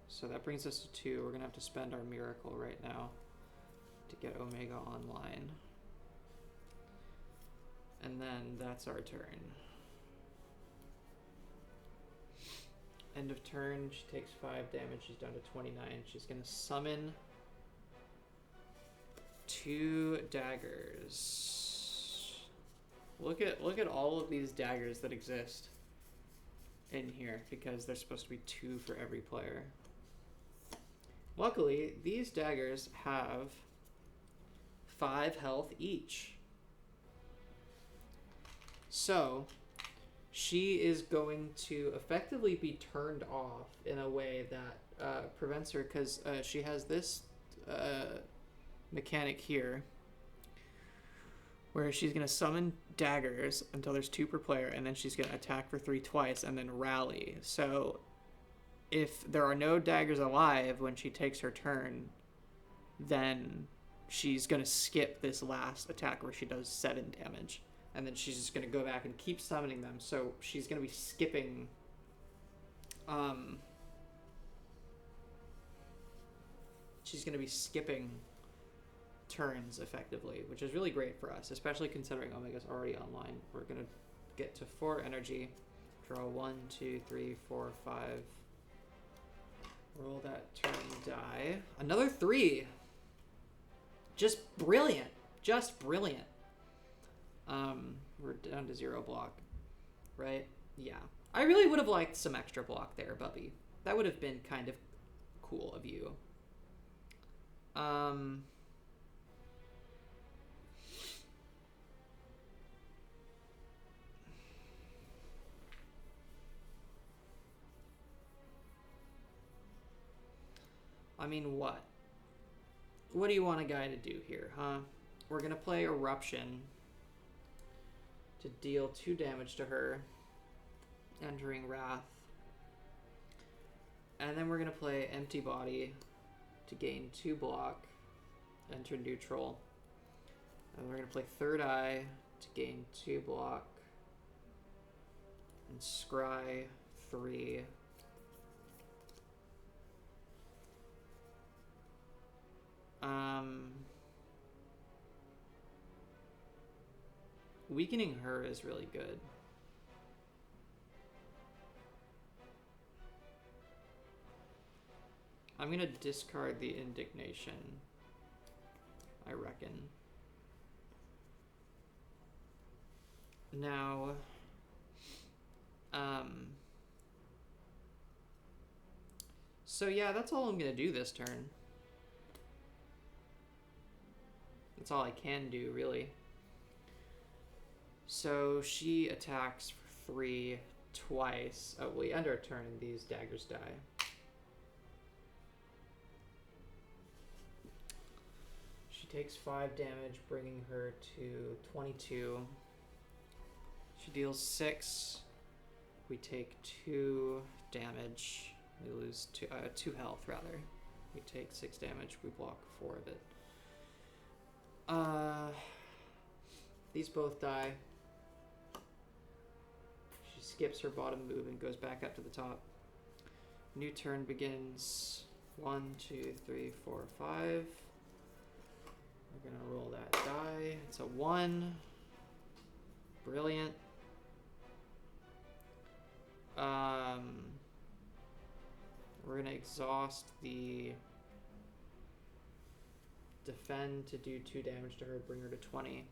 So that brings us to 2. We're going to have to spend our miracle right now to get Omega online. And then that's our turn. End of turn, she takes 5 damage. She's down to 29. She's going to summon 2 daggers. Look at all of these daggers that exist in here because there's supposed to be 2 for every player. Luckily, these daggers have 5 health each. So, she is going to effectively be turned off in a way that prevents her because she has this mechanic here where she's going to summon daggers until there's 2 per player, and then she's going to attack for 3 twice and then rally. So if there are no daggers alive when she takes her turn, then she's going to skip this last attack where she does 7 damage. And then she's just going to go back and keep summoning them. So she's going to be skipping... she's going to be skipping turns effectively, which is really great for us, especially considering Omega's already online. We're going to get to 4 energy. Draw 1, 2, 3, 4, 5. Roll that turn die. Another 3! Just brilliant. Just brilliant. We're down to 0 block, right? Yeah. I really would have liked some extra block there, Bubby. That would have been kind of cool of you. I mean, what? What do you want a guy to do here, huh? we're gonna play Eruption to deal 2 damage to her, entering Wrath. And then we're gonna play Empty Body to gain 2 block, enter neutral. And we're gonna play Third Eye to gain 2 block, and Scry 3. Weakening her is really good. I'm gonna discard the Indignation, I reckon. Now, so yeah, that's all I'm gonna do this turn. That's all I can do, really. So she attacks for 3 twice. Oh, we end our turn and these daggers die. She takes 5 damage, bringing her to 22. She deals 6. We take 2 damage. We lose 2 health, rather. We take 6 damage. We block 4 of it. These both die. She skips her bottom move and goes back up to the top. New turn begins. 1, 2, 3, 4, 5. We're gonna roll that die. It's a 1. Brilliant. We're gonna exhaust the defend to do 2 damage to her, bring her to 20.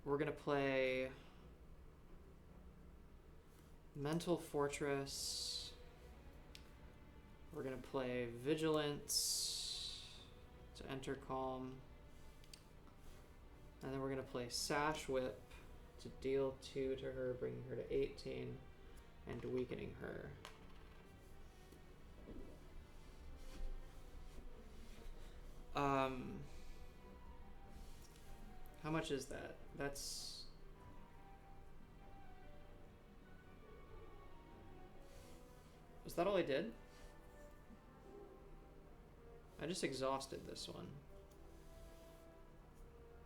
We're gonna play Mental Fortress. We're gonna play Vigilance to enter Calm. And then we're gonna play Sash Whip to deal 2 to her, bringing her to 18 and weakening her. How much is that? That's... Was that all I did? I just exhausted this one.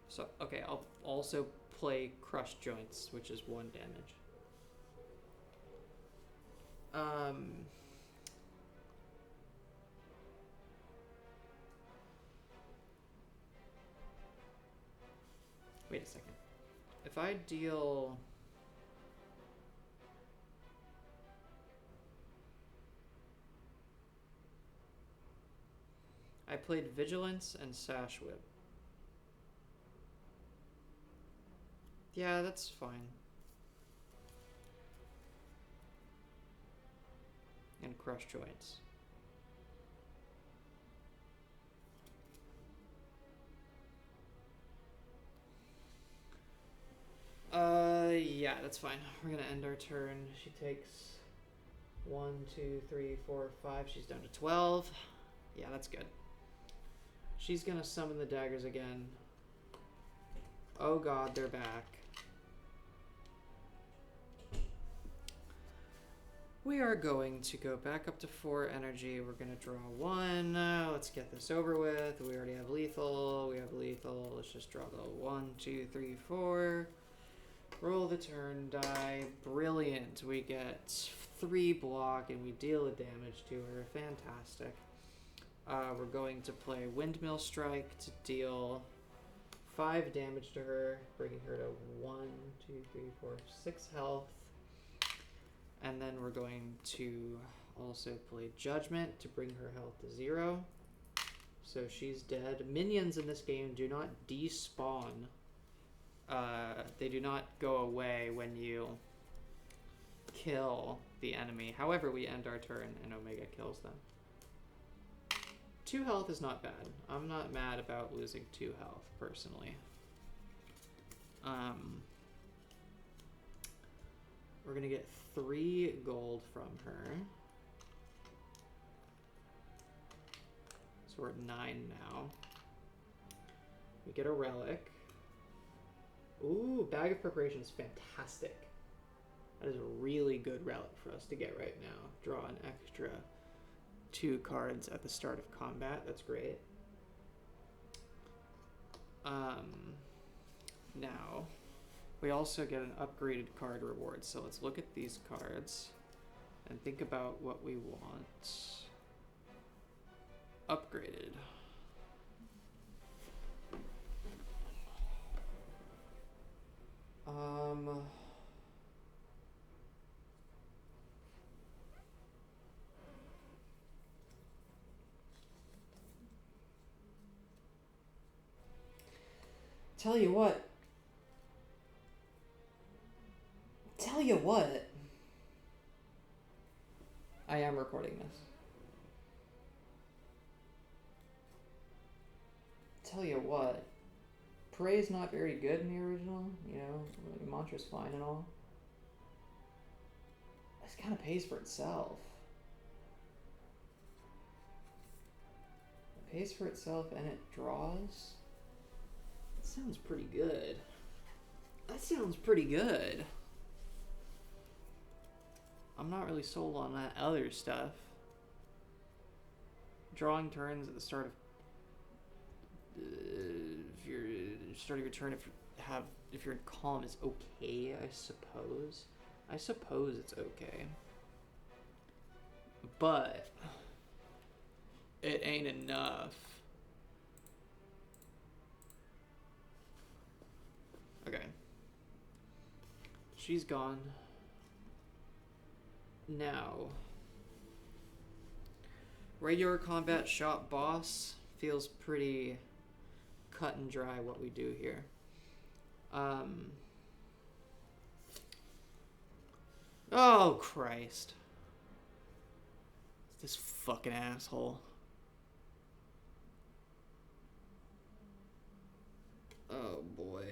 So, okay, I'll also play Crushed Joints, which is 1 damage. Wait a second. If I deal... I played Vigilance and Sash Whip. Yeah, that's fine. And Crush Joints. Yeah, that's fine. We're gonna end our turn. She takes 1, 2, 3, 4, 5. She's down to 12. Yeah, that's good. She's gonna summon the daggers again. Oh god, they're back. We are going to go back up to 4 energy. We're gonna draw 1. Let's get this over with. We already have lethal. We have lethal. Let's just draw the 1, 2, 3, 4. Roll the turn die. Brilliant. We get 3 block and we deal the damage to her. Fantastic. We're going to play Windmill Strike to deal 5 damage to her, bringing her to 1, 2, 3, 4, 6 health. And then we're going to also play Judgment to bring her health to 0. So she's dead. Minions in this game do not despawn. They do not go away when you kill the enemy. However, we end our turn and Omega kills them. 2 health is not bad. I'm not mad about losing 2 health, personally. We're gonna get 3 gold from her. So we're at 9 now. We get a relic. Ooh, Bag of Preparation is fantastic. That is a really good relic for us to get right now. Draw an extra 2 cards at the start of combat. That's great. Now, we also get an upgraded card reward. So let's look at these cards and think about what we want. Upgraded. Tell you what. I am recording this. Tell you what. Parade's not very good in the original, you know, Mantra's fine and all. This kind of pays for itself. It pays for itself and it draws. That sounds pretty good. That sounds pretty good. I'm not really sold on that other stuff. Drawing turns at the start of if you're starting your turn, if you're in calm is okay, I suppose. I suppose it's okay. But it ain't enough. Okay. She's gone. Now, regular combat shop boss feels pretty cut and dry what we do here. Oh, Christ. This fucking asshole. Oh, boy.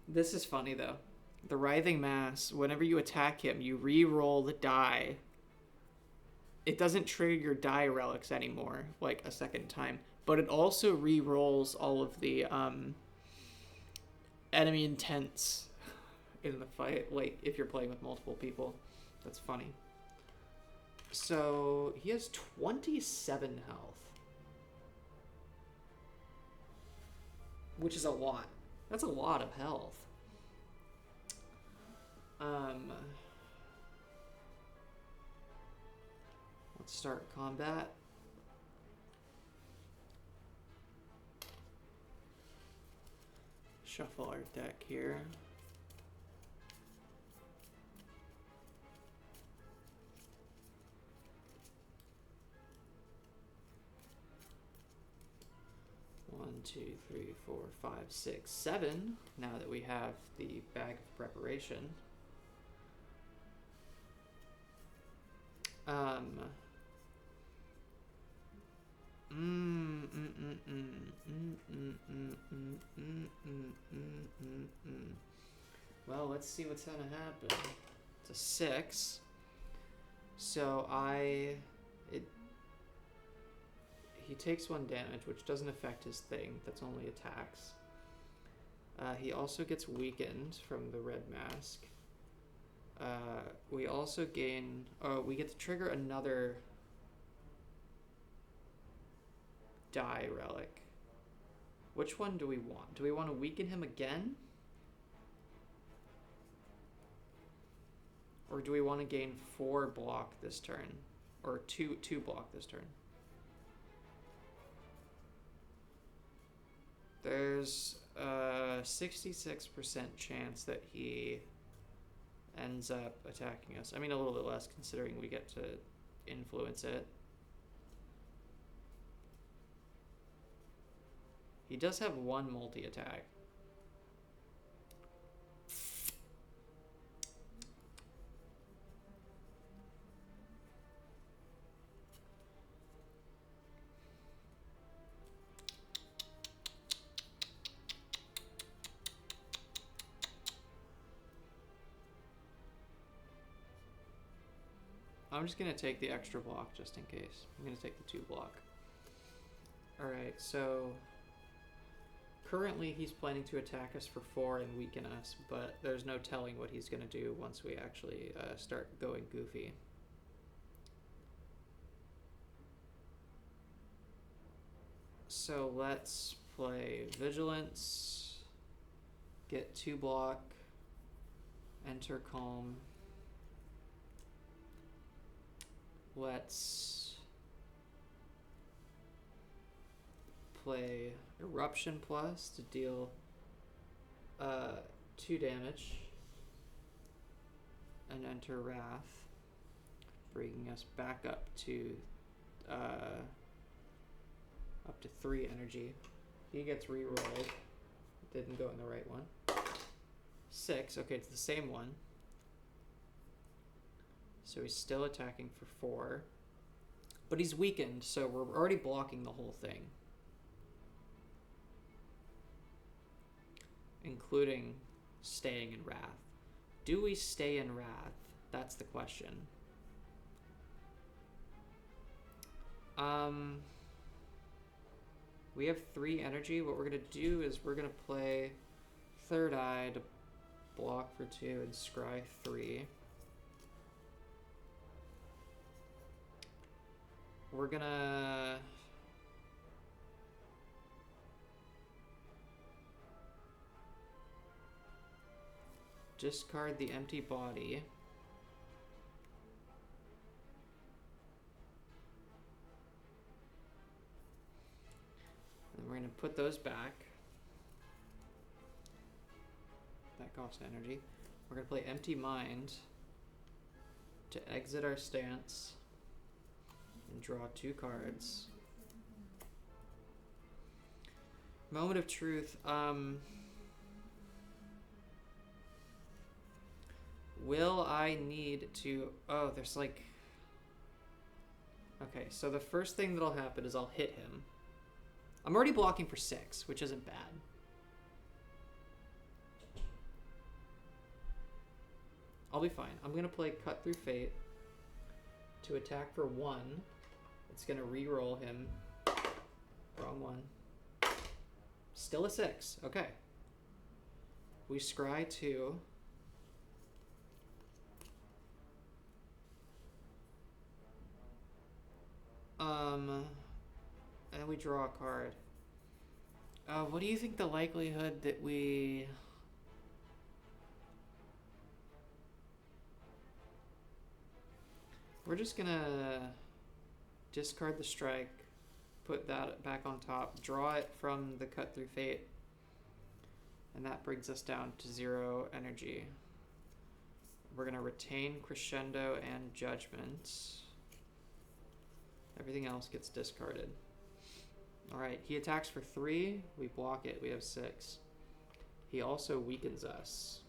This is funny, though. The Writhing Mass, whenever you attack him, you re-roll the die. It doesn't trigger your die relics anymore, like, a second time. But it also re-rolls all of the enemy intents in the fight, like, if you're playing with multiple people. That's funny. So, he has 27 health. Which is a lot. That's a lot of health. Let's start combat. Shuffle our deck here. One, two, three, four, five, six, seven. Now that we have the Bag of Preparation. Well, let's see what's gonna happen. It's a 6. So he takes 1 damage, which doesn't affect his thing. That's only attacks. He also gets weakened from the red mask. We also gain... Oh, we get to trigger another die relic. Which one do we want? Do we want to weaken him again? Or do we want to gain 4 block this turn? Or 2 block this turn? There's a 66% chance that he ends up attacking us. I mean, a little bit less considering we get to influence it. He does have 1 multi-attack. I'm just gonna take the extra block just in case. I'm gonna take the 2 block. Alright, so currently he's planning to attack us for 4 and weaken us, but there's no telling what he's gonna do once we actually start going goofy. So let's play Vigilance, get 2 block, enter Calm. Let's play Eruption Plus to deal 2 damage, and enter Wrath, bringing us back up to 3 energy. He gets re-rolled. Didn't go in the right one. 6. Okay, it's the same one. So he's still attacking for 4. But he's weakened, so we're already blocking the whole thing. Including staying in Wrath. Do we stay in Wrath? That's the question. We have 3 energy. What we're gonna do is we're gonna play Third Eye to block for 2 and scry 3. We're gonna discard the empty body. And we're gonna put those back. That costs energy. We're gonna play Empty Mind to exit our stance and draw 2 cards. Moment of Truth. Will I need to... Oh, there's like... Okay, so the first thing that'll happen is I'll hit him. I'm already blocking for 6, which isn't bad. I'll be fine. I'm gonna play Cut Through Fate to attack for 1. It's gonna re-roll him. Wrong one. Still a 6. Okay. We scry 2. And we draw a card. What do you think the likelihood that we... We're just gonna discard the strike, put that back on top, draw it from the Cut Through Fate, and that brings us down to 0 energy. We're gonna retain Crescendo and Judgment. Everything else gets discarded. Alright, he attacks for 3, we block it, we have 6. He also weakens us.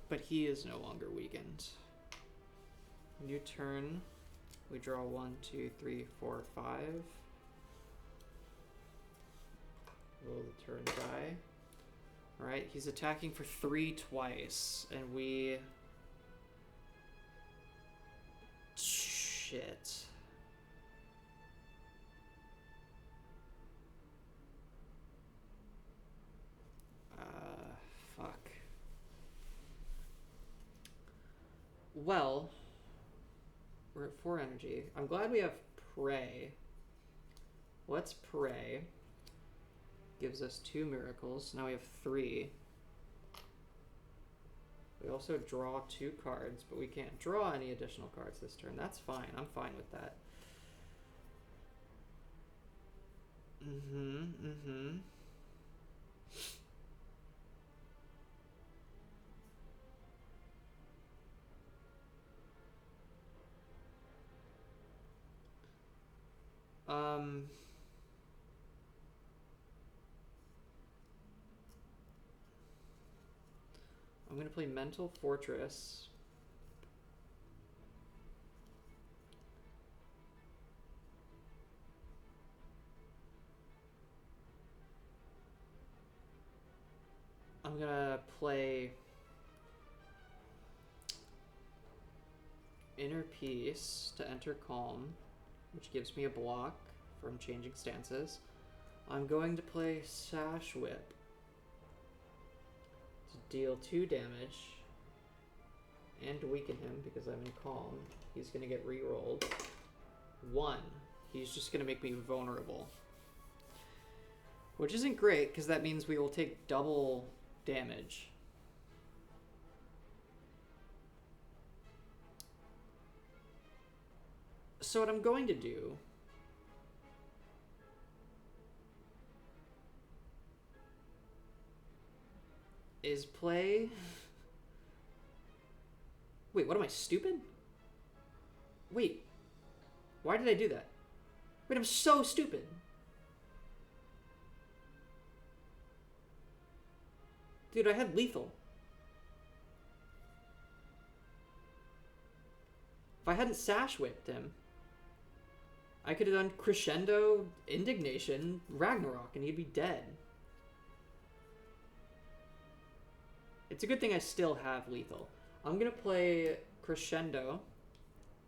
But he is no longer weakened. New turn. We draw 1, 2, 3, 4, 5. Roll the turn die. Alright, he's attacking for 3 twice. And we... Shit. Fuck. Well, we're at 4 energy. I'm glad we have Pray. Let's Pray. Gives us 2 miracles. Now we have 3. We also draw 2 cards, but we can't draw any additional cards this turn. That's fine. I'm fine with that. I'm gonna play Mental Fortress. I'm gonna play Inner Peace to enter Calm, which gives me a block from changing stances. I'm going to play Sash Whip to deal 2 damage and to weaken him because I'm in Calm. He's going to get re-rolled. 1. He's just going to make me vulnerable. Which isn't great because that means we will take double damage. So what I'm going to do is play... Wait, what am I, stupid? Wait, why did I do that? Wait, I'm so stupid. Dude, I had lethal. If I hadn't Sash Whipped him, I could have done Crescendo, Indignation, Ragnarok, and he'd be dead. It's a good thing I still have lethal. I'm gonna play Crescendo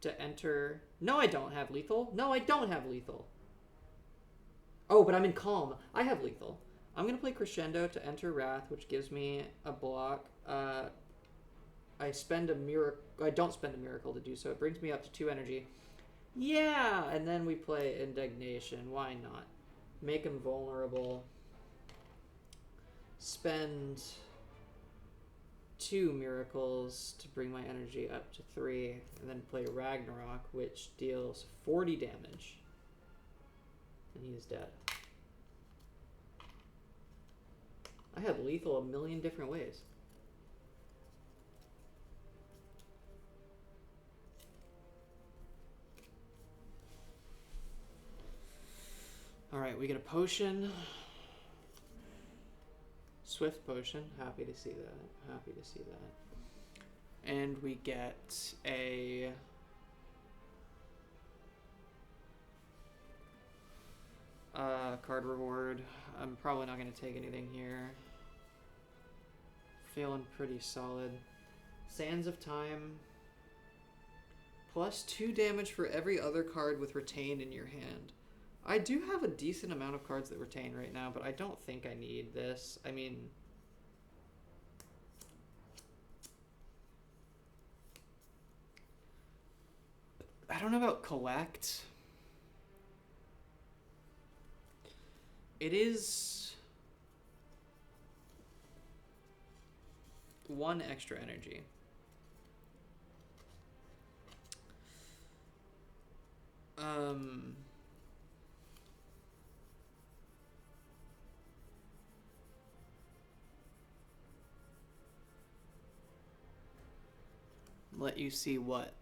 to enter... No, I don't have lethal. No, I don't have lethal. Oh, but I'm in Calm. I have lethal. I'm gonna play Crescendo to enter Wrath, which gives me a block. I spend a miracle. I don't spend a miracle to do so. It brings me up to 2 energy. Yeah, and then we play Indignation. Why not? Make him vulnerable. Spend 2 miracles to bring my energy up to 3, and then play Ragnarok, which deals 40 damage. And he is dead. I had lethal a million different ways. Alright, we get a potion. Swift potion. Happy to see that. Happy to see that. And we get a... card reward. I'm probably not going to take anything here. Feeling pretty solid. Sands of Time. Plus 2 damage for every other card with Retain in your hand. I do have a decent amount of cards that retain right now, but I don't think I need this. I mean... I don't know about Collect. It is 1 extra energy. Let you see what?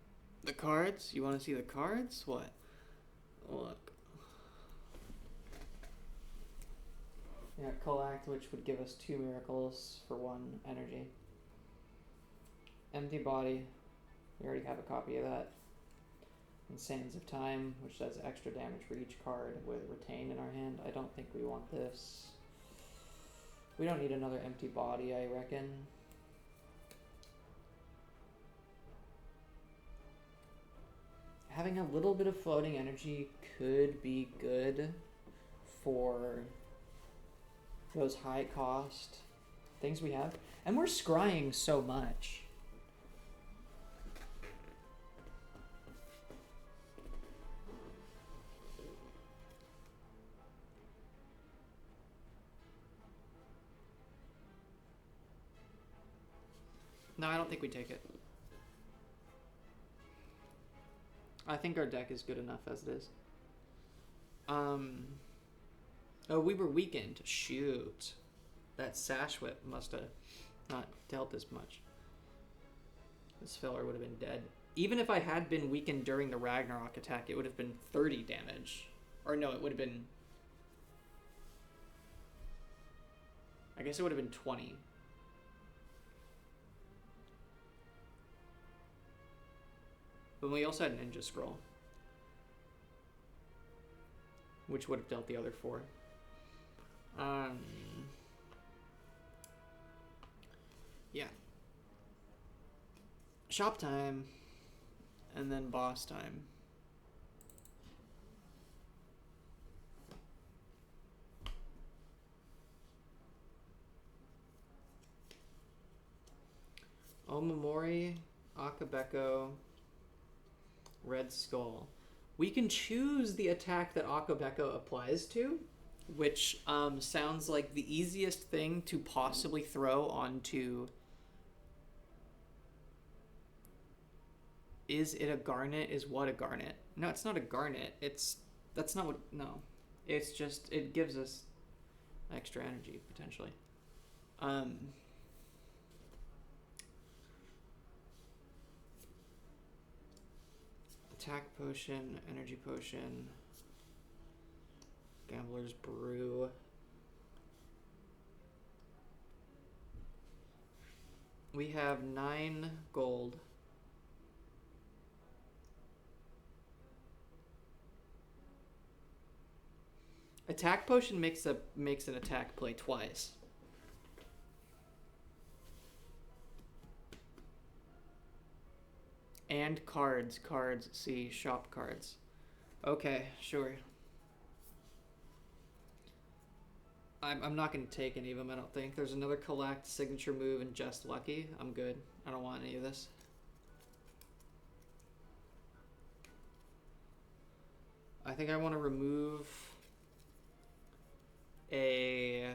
The cards? You want to see the cards? What? Look. Yeah, Collect, which would give us 2 miracles for 1 energy. Empty Body. We already have a copy of that. And Sands of Time, which does extra damage for each card with Retain in our hand. I don't think we want this. We don't need another Empty Body, I reckon. Having a little bit of floating energy could be good for those high cost things we have. And we're scrying so much. No, I don't think we take it. I think our deck is good enough as it is. Oh, we were weakened. Shoot. That Sash Whip must have not dealt as much. This feller would have been dead. Even if I had been weakened during the Ragnarok attack, it would have been 30 damage. Or no, it would have been... I guess it would have been 20. But we also had Ninja Scroll, which would have dealt the other 4. Yeah. Shop time. and then boss time. Omamori, Akabeko, Red Skull. We can choose the attack that Akabeko applies to, which sounds like the easiest thing to possibly throw onto... Is it a garnet? Is what a garnet? No, it's not a garnet. That's not what... No. It's just... It gives us extra energy, potentially. Attack potion, energy potion, Gambler's Brew. We have 9 gold. Attack potion makes an attack play twice. And cards, see, shop cards. Okay, sure. I'm not going to take any of them, I don't think. There's another collect, signature move, and just lucky. I'm good. I don't want any of this. I think I want to remove a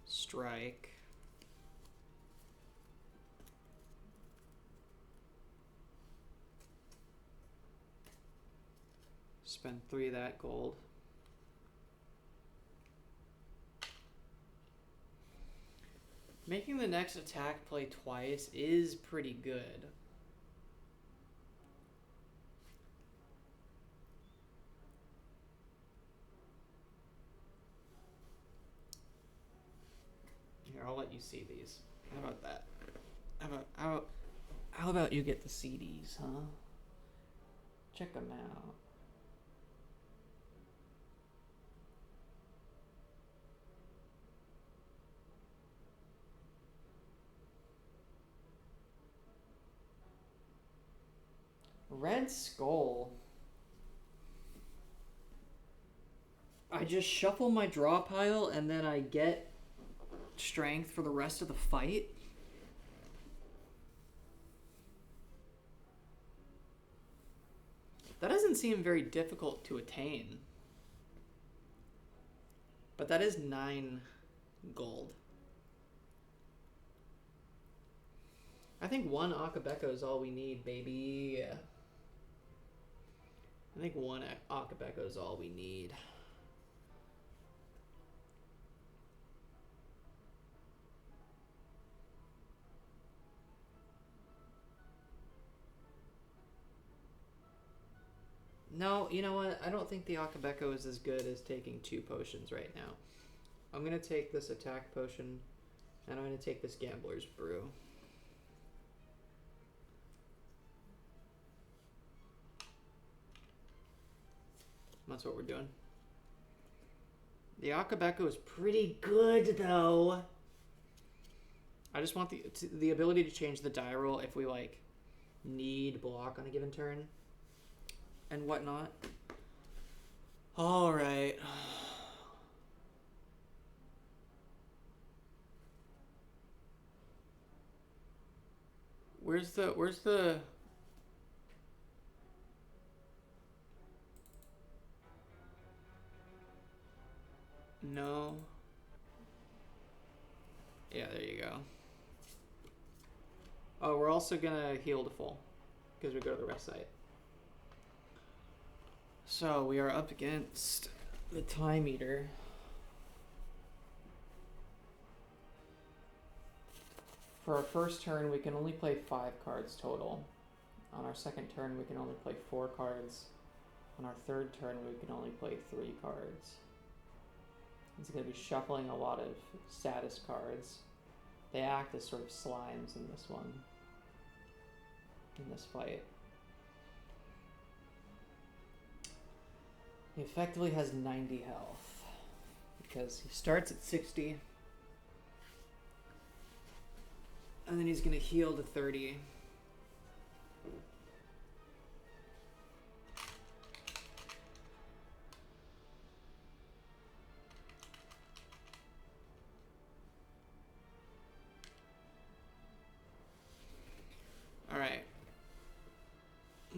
strike. Spend 3 of that gold. Making the next attack play twice is pretty good. Here, I'll let you see these. How about that? How about you get the CDs, huh? Check them out. Red Skull. I just shuffle my draw pile and then I get strength for the rest of the fight. That doesn't seem very difficult to attain. But that is 9 gold. I think 1 Akabeko is all we need, baby. I think 1 Akabeko is all we need. No, you know what? I don't think the Akabeko is as good as taking 2 potions right now. I'm going to take this attack potion, and I'm going to take this Gambler's Brew. That's what we're doing. The Akabeko is pretty good, though. I just want the ability to change the die roll if we, like, need block on a given turn and whatnot. All right. Where's the... No. Yeah, there you go. Oh, we're also gonna heal to full because we go to the rest site. So we are up against the Time Eater. For our first turn, we can only play 5 cards total. On our second turn, we can only play 4 cards. On our third turn, we can only play 3 cards. He's going to be shuffling a lot of status cards. They act as sort of slimes in this one. In this fight. He effectively has 90 health. Because he starts at 60. And then he's going to heal to 30.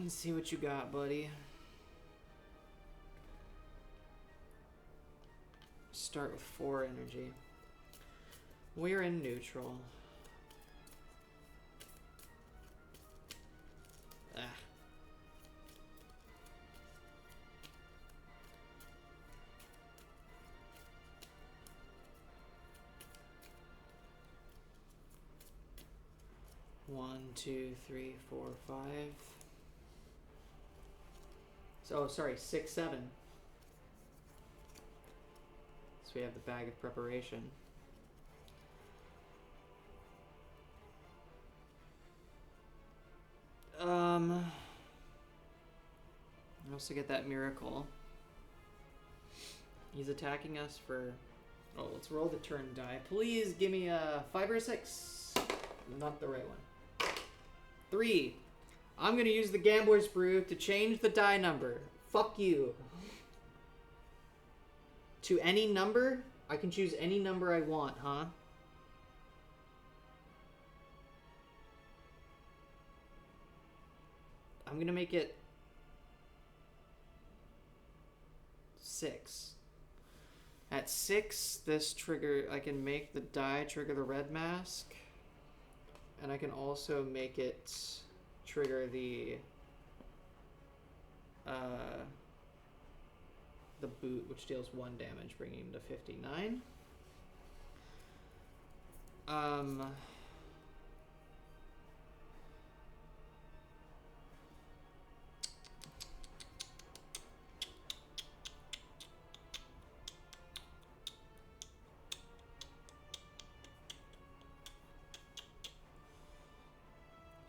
Let's see what you got, buddy. Start with 4 energy. We're in neutral. Ah. One, two, three, four, 5. So, oh, sorry, 6, 7. So we have the bag of preparation. I also get that miracle. He's attacking us for... Oh, let's roll the turn die. Please give me a 5 or a 6. Not the right one. 3. I'm gonna use the Gambler's Brew to change the die number. Fuck you. To any number? I can choose any number I want, huh? I'm gonna make it 6. At 6, this trigger, I can make the die trigger the red mask. And I can also make it trigger the boot, which deals 1 damage, bringing him to 59.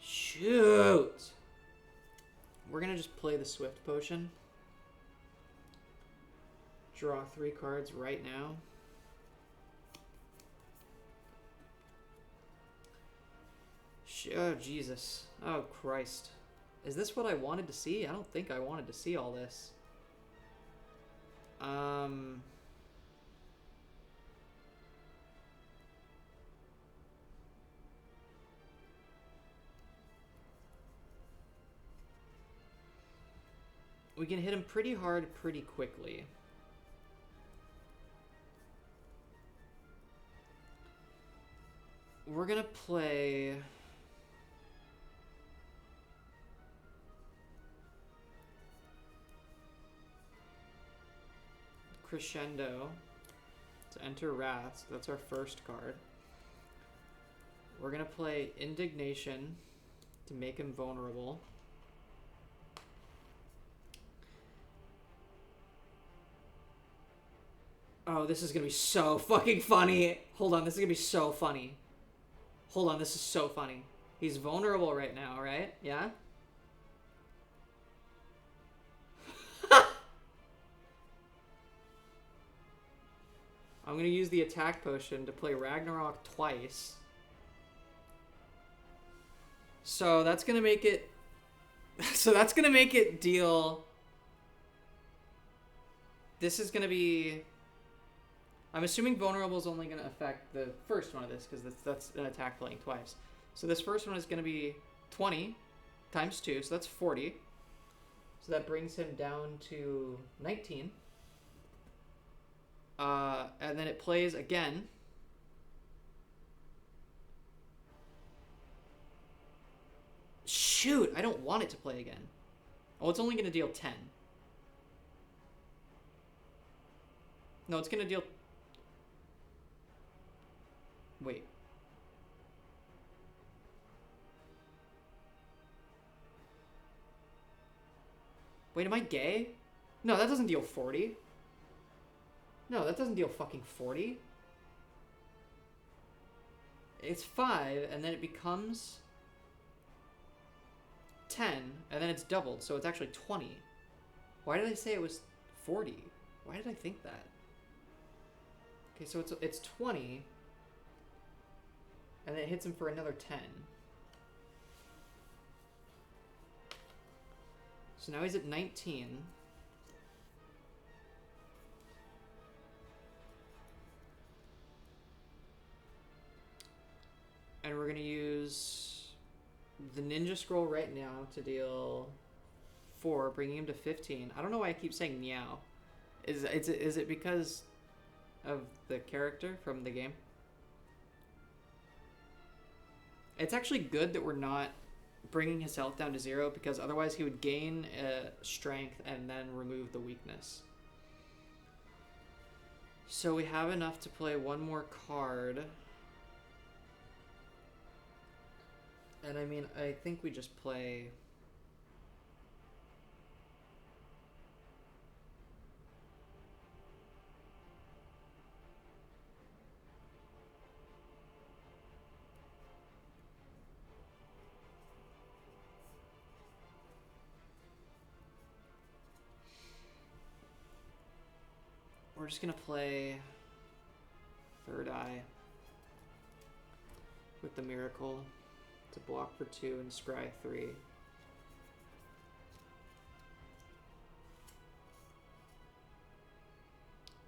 Shoot! We're gonna just play the Swift Potion. Draw 3 cards right now. Oh, Jesus. Oh, Christ. Is this what I wanted to see? I don't think I wanted to see all this. We can hit him pretty hard pretty quickly. We're gonna play... Crescendo to enter Wrath. So that's our first card. We're gonna play Indignation to make him vulnerable. Oh, this is gonna be so fucking funny. Hold on, this is gonna be so funny. Hold on, this is so funny. He's vulnerable right now, right? Yeah? I'm gonna use the attack potion to play Ragnarok twice. So that's gonna make it... So that's gonna make it deal... This is gonna be... I'm assuming vulnerable is only gonna affect the first one of this, because that's an attack playing twice. So this first one is gonna be 20 times 2, so that's 40. So that brings him down to 19. And then it plays again. Shoot, I don't want it to play again. Oh, it's only going to deal 10. No, it's going to deal... Wait. Wait, am I gay? No, that doesn't deal 40. No, that doesn't deal fucking 40. It's 5, and then it becomes 10, and then it's doubled, so it's actually 20. Why did I say it was 40? Why did I think that? Okay, so it's 20, and then it hits him for another 10. So now he's at 19. And we're going to use the Ninja Scroll right now to deal 4, bringing him to 15. I don't know why I keep saying meow. Is it because of the character from the game? It's actually good that we're not bringing his health down to 0, because otherwise he would gain strength and then remove the weakness. So we have enough to play one more card. And I mean, I think we just play... We're just gonna play Third Eye with the Miracle to block for 2 and scry 3.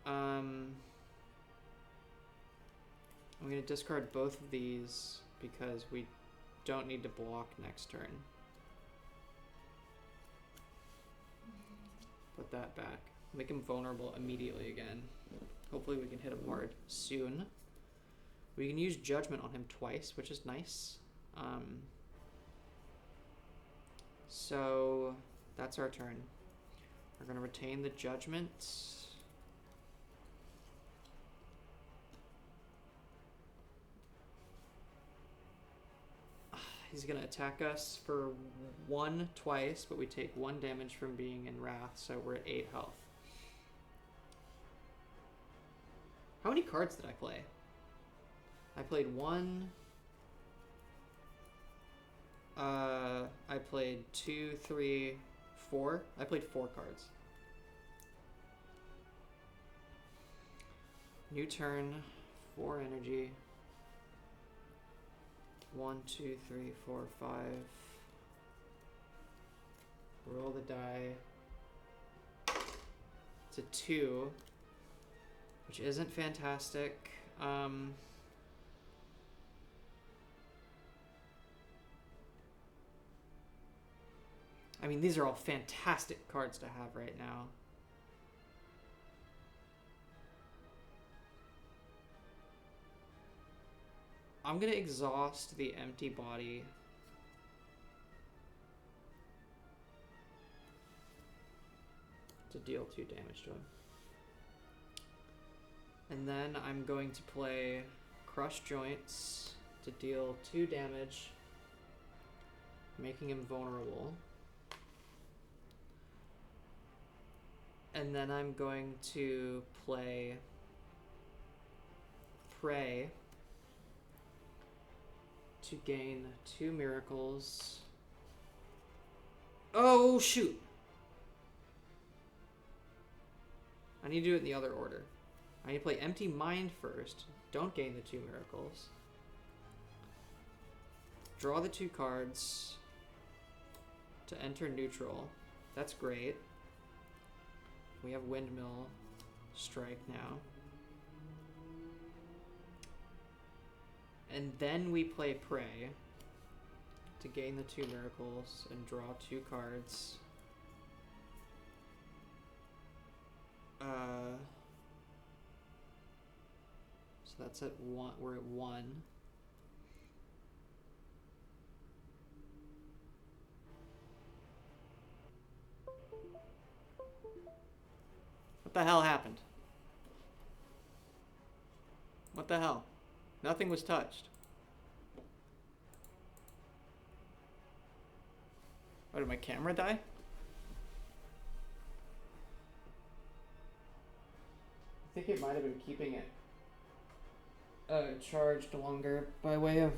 I'm gonna discard both of these because we don't need to block next turn. Put that back. Make him vulnerable immediately again. Hopefully we can hit him hard soon. We can use Judgment on him twice, which is nice. So that's our turn. We're gonna retain the Judgment. He's gonna attack us for 1 twice, but we take 1 damage from being in Wrath, so we're at 8 health. How many cards did I play? I played 1. I played 2, 3, 4. I played 4 cards. New turn, 4 energy. 1, 2, 3, 4, 5. Roll the die. It's a 2, which isn't fantastic. I mean, these are all fantastic cards to have right now. I'm gonna exhaust the empty body. To deal 2 damage to him. And then I'm going to play Crush Joints to deal 2 damage, making him vulnerable. And then I'm going to play Pray to gain 2 miracles. Oh, shoot! I need to do it in the other order. I need to play Empty Mind first. Don't gain the 2 miracles. Draw the 2 cards to enter neutral. That's great. We have Windmill Strike now. And then we play Pray to gain the 2 miracles and draw 2 cards. So that's at 1. We're at 1. What the hell happened? What the hell? Nothing was touched. Oh, did my camera die? I think it might have been keeping it charged longer by way of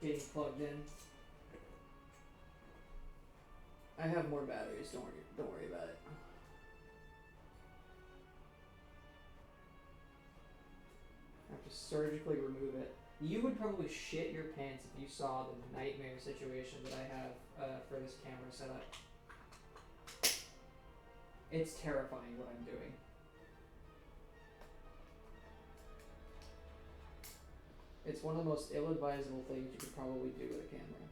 being plugged in. I have more batteries, don't worry about it. I have to surgically remove it. You would probably shit your pants if you saw the nightmare situation that I have for this camera setup. It's terrifying what I'm doing. It's one of the most ill-advisable things you could probably do with a camera.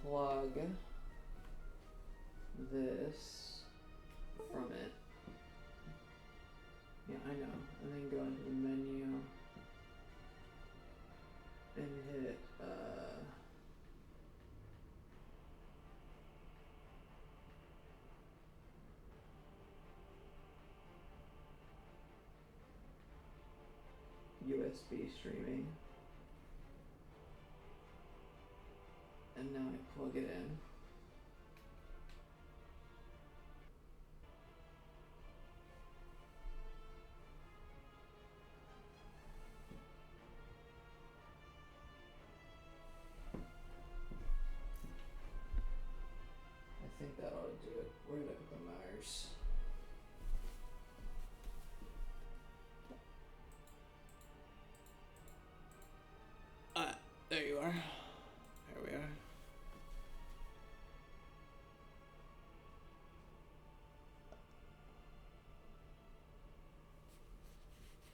unplug this from it. Yeah, I know. And then go into the menu and hit USB streaming. And now I plug it in. I think that ought to do it. Where did I put the mouse? There you are. There we are.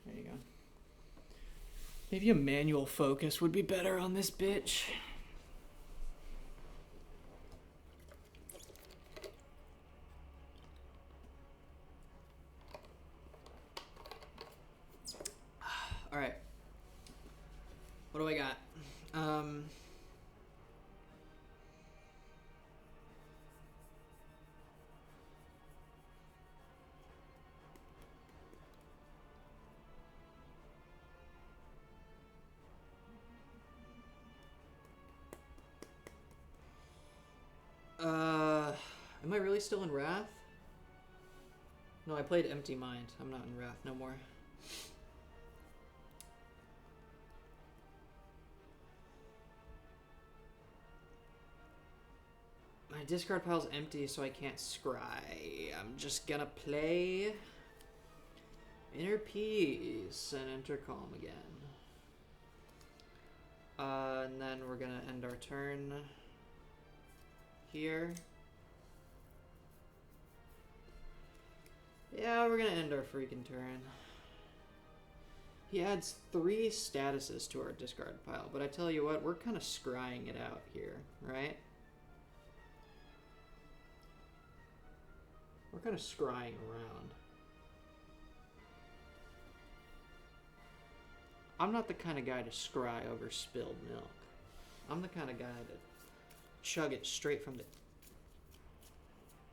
There you go. Maybe a manual focus would be better on this bitch. All right. What do I got? Am I really still in Wrath? No, I played Empty Mind. I'm not in Wrath no more. My discard pile's empty, so I can't scry. I'm just gonna play Inner Peace and enter Calm again. And then we're gonna end our turn here. Yeah, we're gonna end our freaking turn. He adds 3 statuses to our discard pile, but I tell you what, we're kind of scrying it out here, right? We're kind of scrying around. I'm not the kind of guy to scry over spilled milk. I'm the kind of guy to chug it straight from the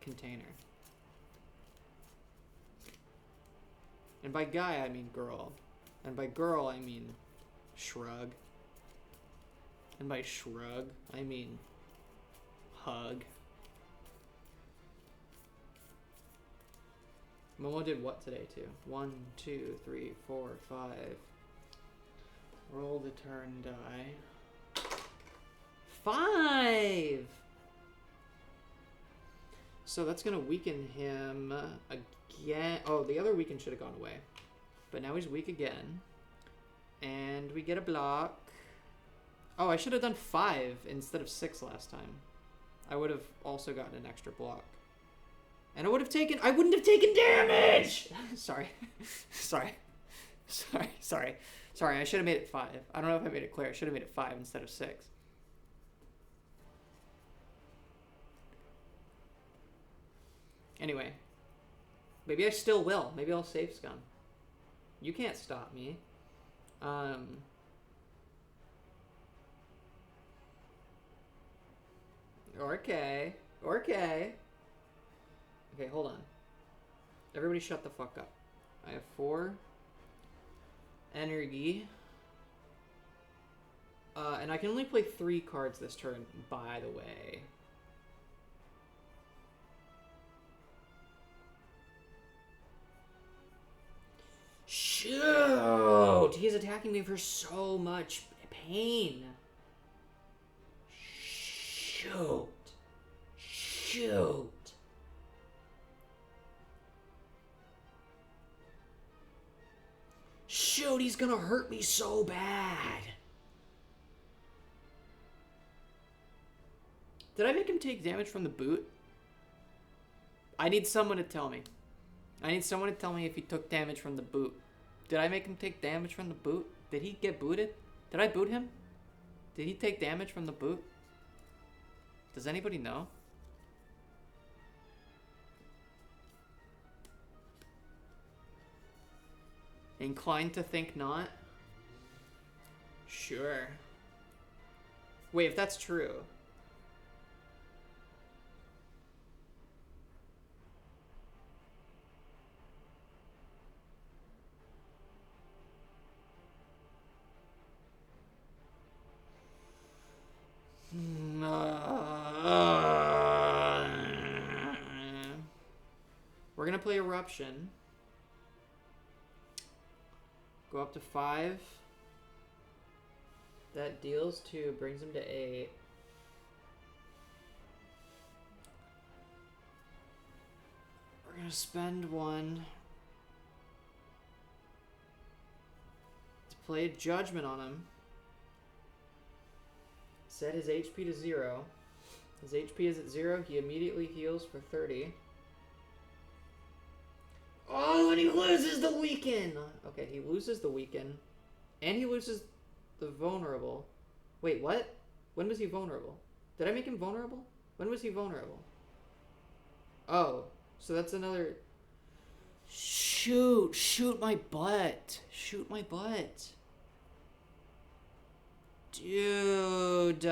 container. And by guy, I mean girl. And by girl, I mean shrug. And by shrug, I mean hug. Momo did what today, too? 1, 2, 3, 4, 5. Roll the turn die. 5! So that's going to weaken him again. Oh, the other weaken should have gone away. But now he's weak again. And we get a block. Oh, I should have done 5 instead of 6 last time. I would have also gotten an extra block. And I wouldn't have taken damage! Sorry. Sorry, I should have made it 5. I don't know if I made it clear. I should have made it 5 instead of 6. Anyway. Maybe I still will. Maybe I'll save scum. You can't stop me. Okay. Okay, hold on. Everybody shut the fuck up. I have 4 energy. And I can only play 3 cards this turn, by the way. Shoot! He's attacking me for so much pain. Shoot. Shoot, he's gonna hurt me so bad. Did I make him take damage from the boot? I need someone to tell me. I need someone to tell me if he took damage from the boot. Did I make him take damage from the boot? Did he get booted? Did I boot him? Did he take damage from the boot? Does anybody know? Inclined to think not? Sure. Wait, if that's true. We're gonna play Eruption. Go up to 5. That deals 2, brings him to 8. We're gonna spend 1 to play Judgment on him. Set his HP to 0. His HP is at 0. He immediately heals for 30. Oh, and he loses the weaken! Okay, he loses the weaken. And he loses the vulnerable. Wait, what? When was he vulnerable? Did I make him vulnerable? When was he vulnerable? Oh, so that's another... Shoot! Shoot my butt! Shoot my butt! Dude.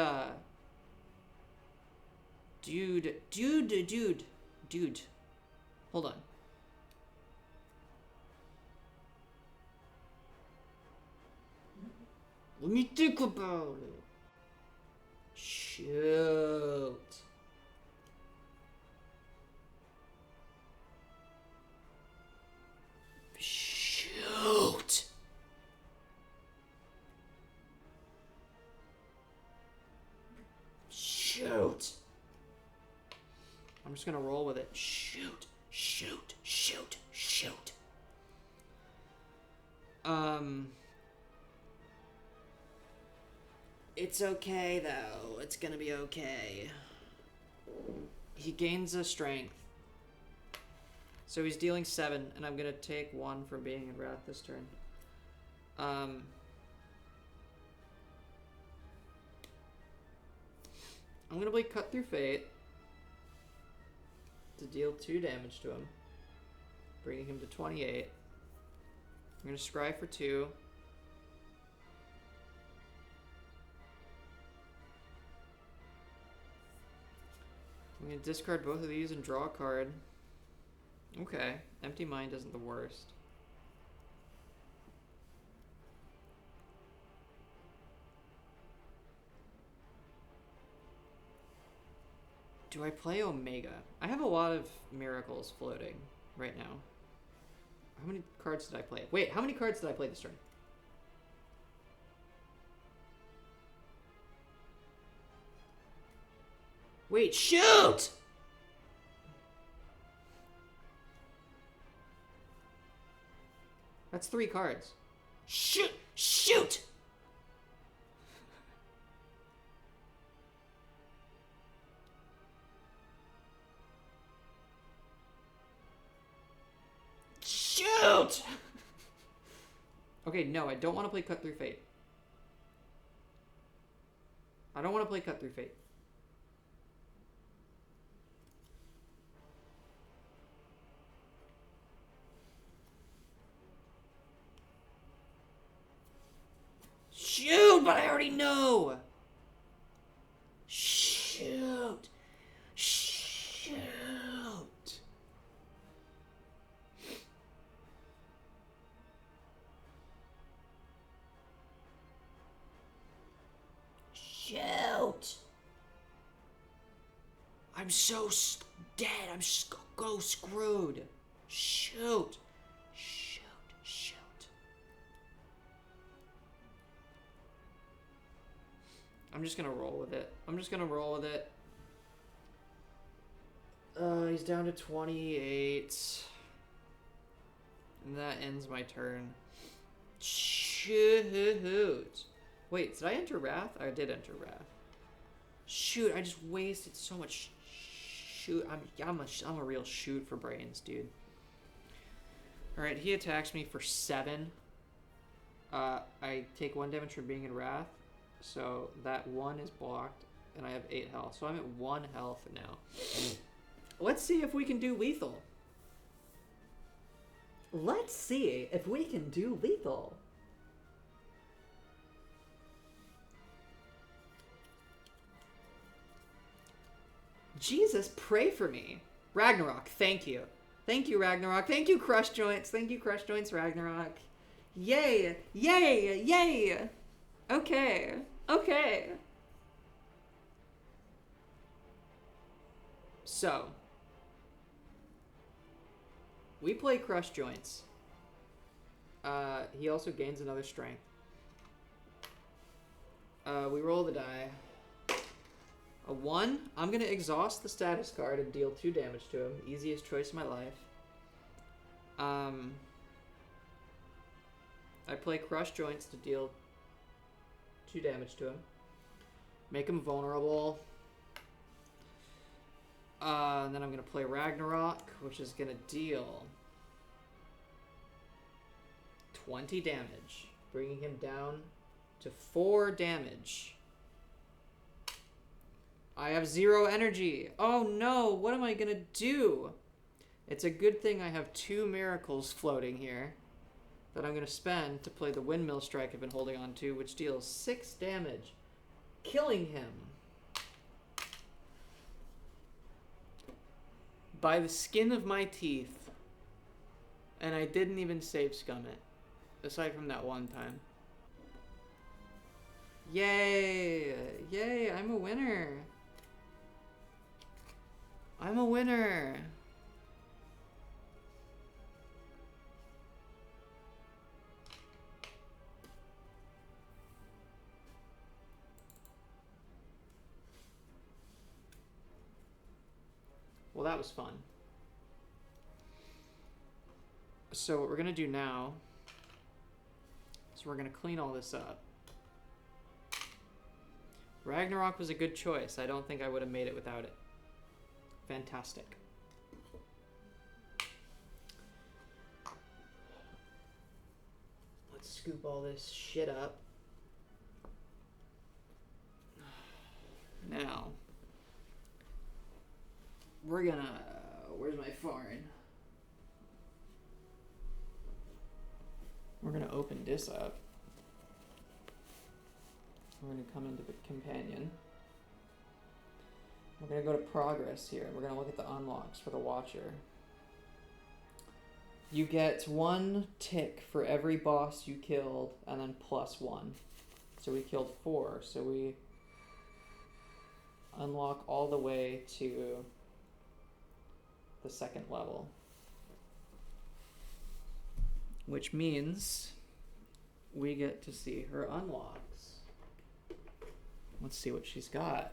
Dude. Hold on. Let me think about it. Shoot. Shoot. Shoot. I'm just gonna roll with it. Shoot. Shoot. Shoot. Shoot. It's okay, though. It's gonna be okay. He gains a strength. So he's dealing 7, and I'm gonna take 1 from being in Wrath this turn. I'm gonna play Cut Through Fate to deal 2 damage to him, bringing him to 28. I'm gonna scry for 2. I'm gonna discard both of these and draw a card. Okay, Empty Mind isn't the worst. Do I play Omega? I have a lot of miracles floating right now. How many cards did I play? Wait, how many cards did I play this turn? Wait, shoot! That's 3 cards. Shoot! Shoot! Shoot! Okay, no, I don't want to play Cut Through Fate. I don't want to play Cut Through Fate. Shoot, but I already know. Shoot. Shoot. Shoot. I'm so dead. I'm so screwed. Shoot. Shoot. Shoot. I'm just gonna roll with it. He's down to 28. And that ends my turn. Shoot. Wait, did I enter Wrath? I did enter Wrath. Shoot, I just wasted so much shoot. I'm a real shoot for brains, dude. Alright, he attacks me for 7. I take 1 damage from being in Wrath. So that 1 is blocked. and I have 8 health, so I'm at 1 health now. Let's see if we can do lethal. Let's see if we can do lethal. Jesus, pray for me. Ragnarok, thank you. Thank you, Ragnarok. Thank you, Crush Joints. Thank you, Crush Joints, Ragnarok. Yay! Yay! Yay! Okay. Okay. So, we play Crush Joints. He also gains another strength. We roll the die. A 1. I'm going to exhaust the status card and deal 2 damage to him. Easiest choice of my life. I play Crush Joints to deal 2 damage to him. Make him vulnerable. And then I'm going to play Ragnarok, which is going to deal 20 damage, bringing him down to 4 damage. I have 0 energy. Oh no, what am I going to do? It's a good thing I have 2 miracles floating here that I'm going to spend to play the Windmill Strike I've been holding on to, which deals 6 damage, killing him. By the skin of my teeth. And I didn't even save scum it. Aside from that one time. Yay! Yay, I'm a winner. I'm a winner. Well, that was fun. So what we're going to do now is we're going to clean all this up. Ragnarok was a good choice. I don't think I would have made it without it. Fantastic. Let's scoop all this shit up. Now, we're gonna... Where's my foreign? We're gonna open this up. We're gonna come into the companion. We're gonna go to progress here. We're gonna look at the unlocks for the Watcher. You get 1 tick for every boss you killed, and then +1. So we killed 4, so we unlock all the way to the 2nd level. Which means we get to see her unlocks. Let's see what she's got.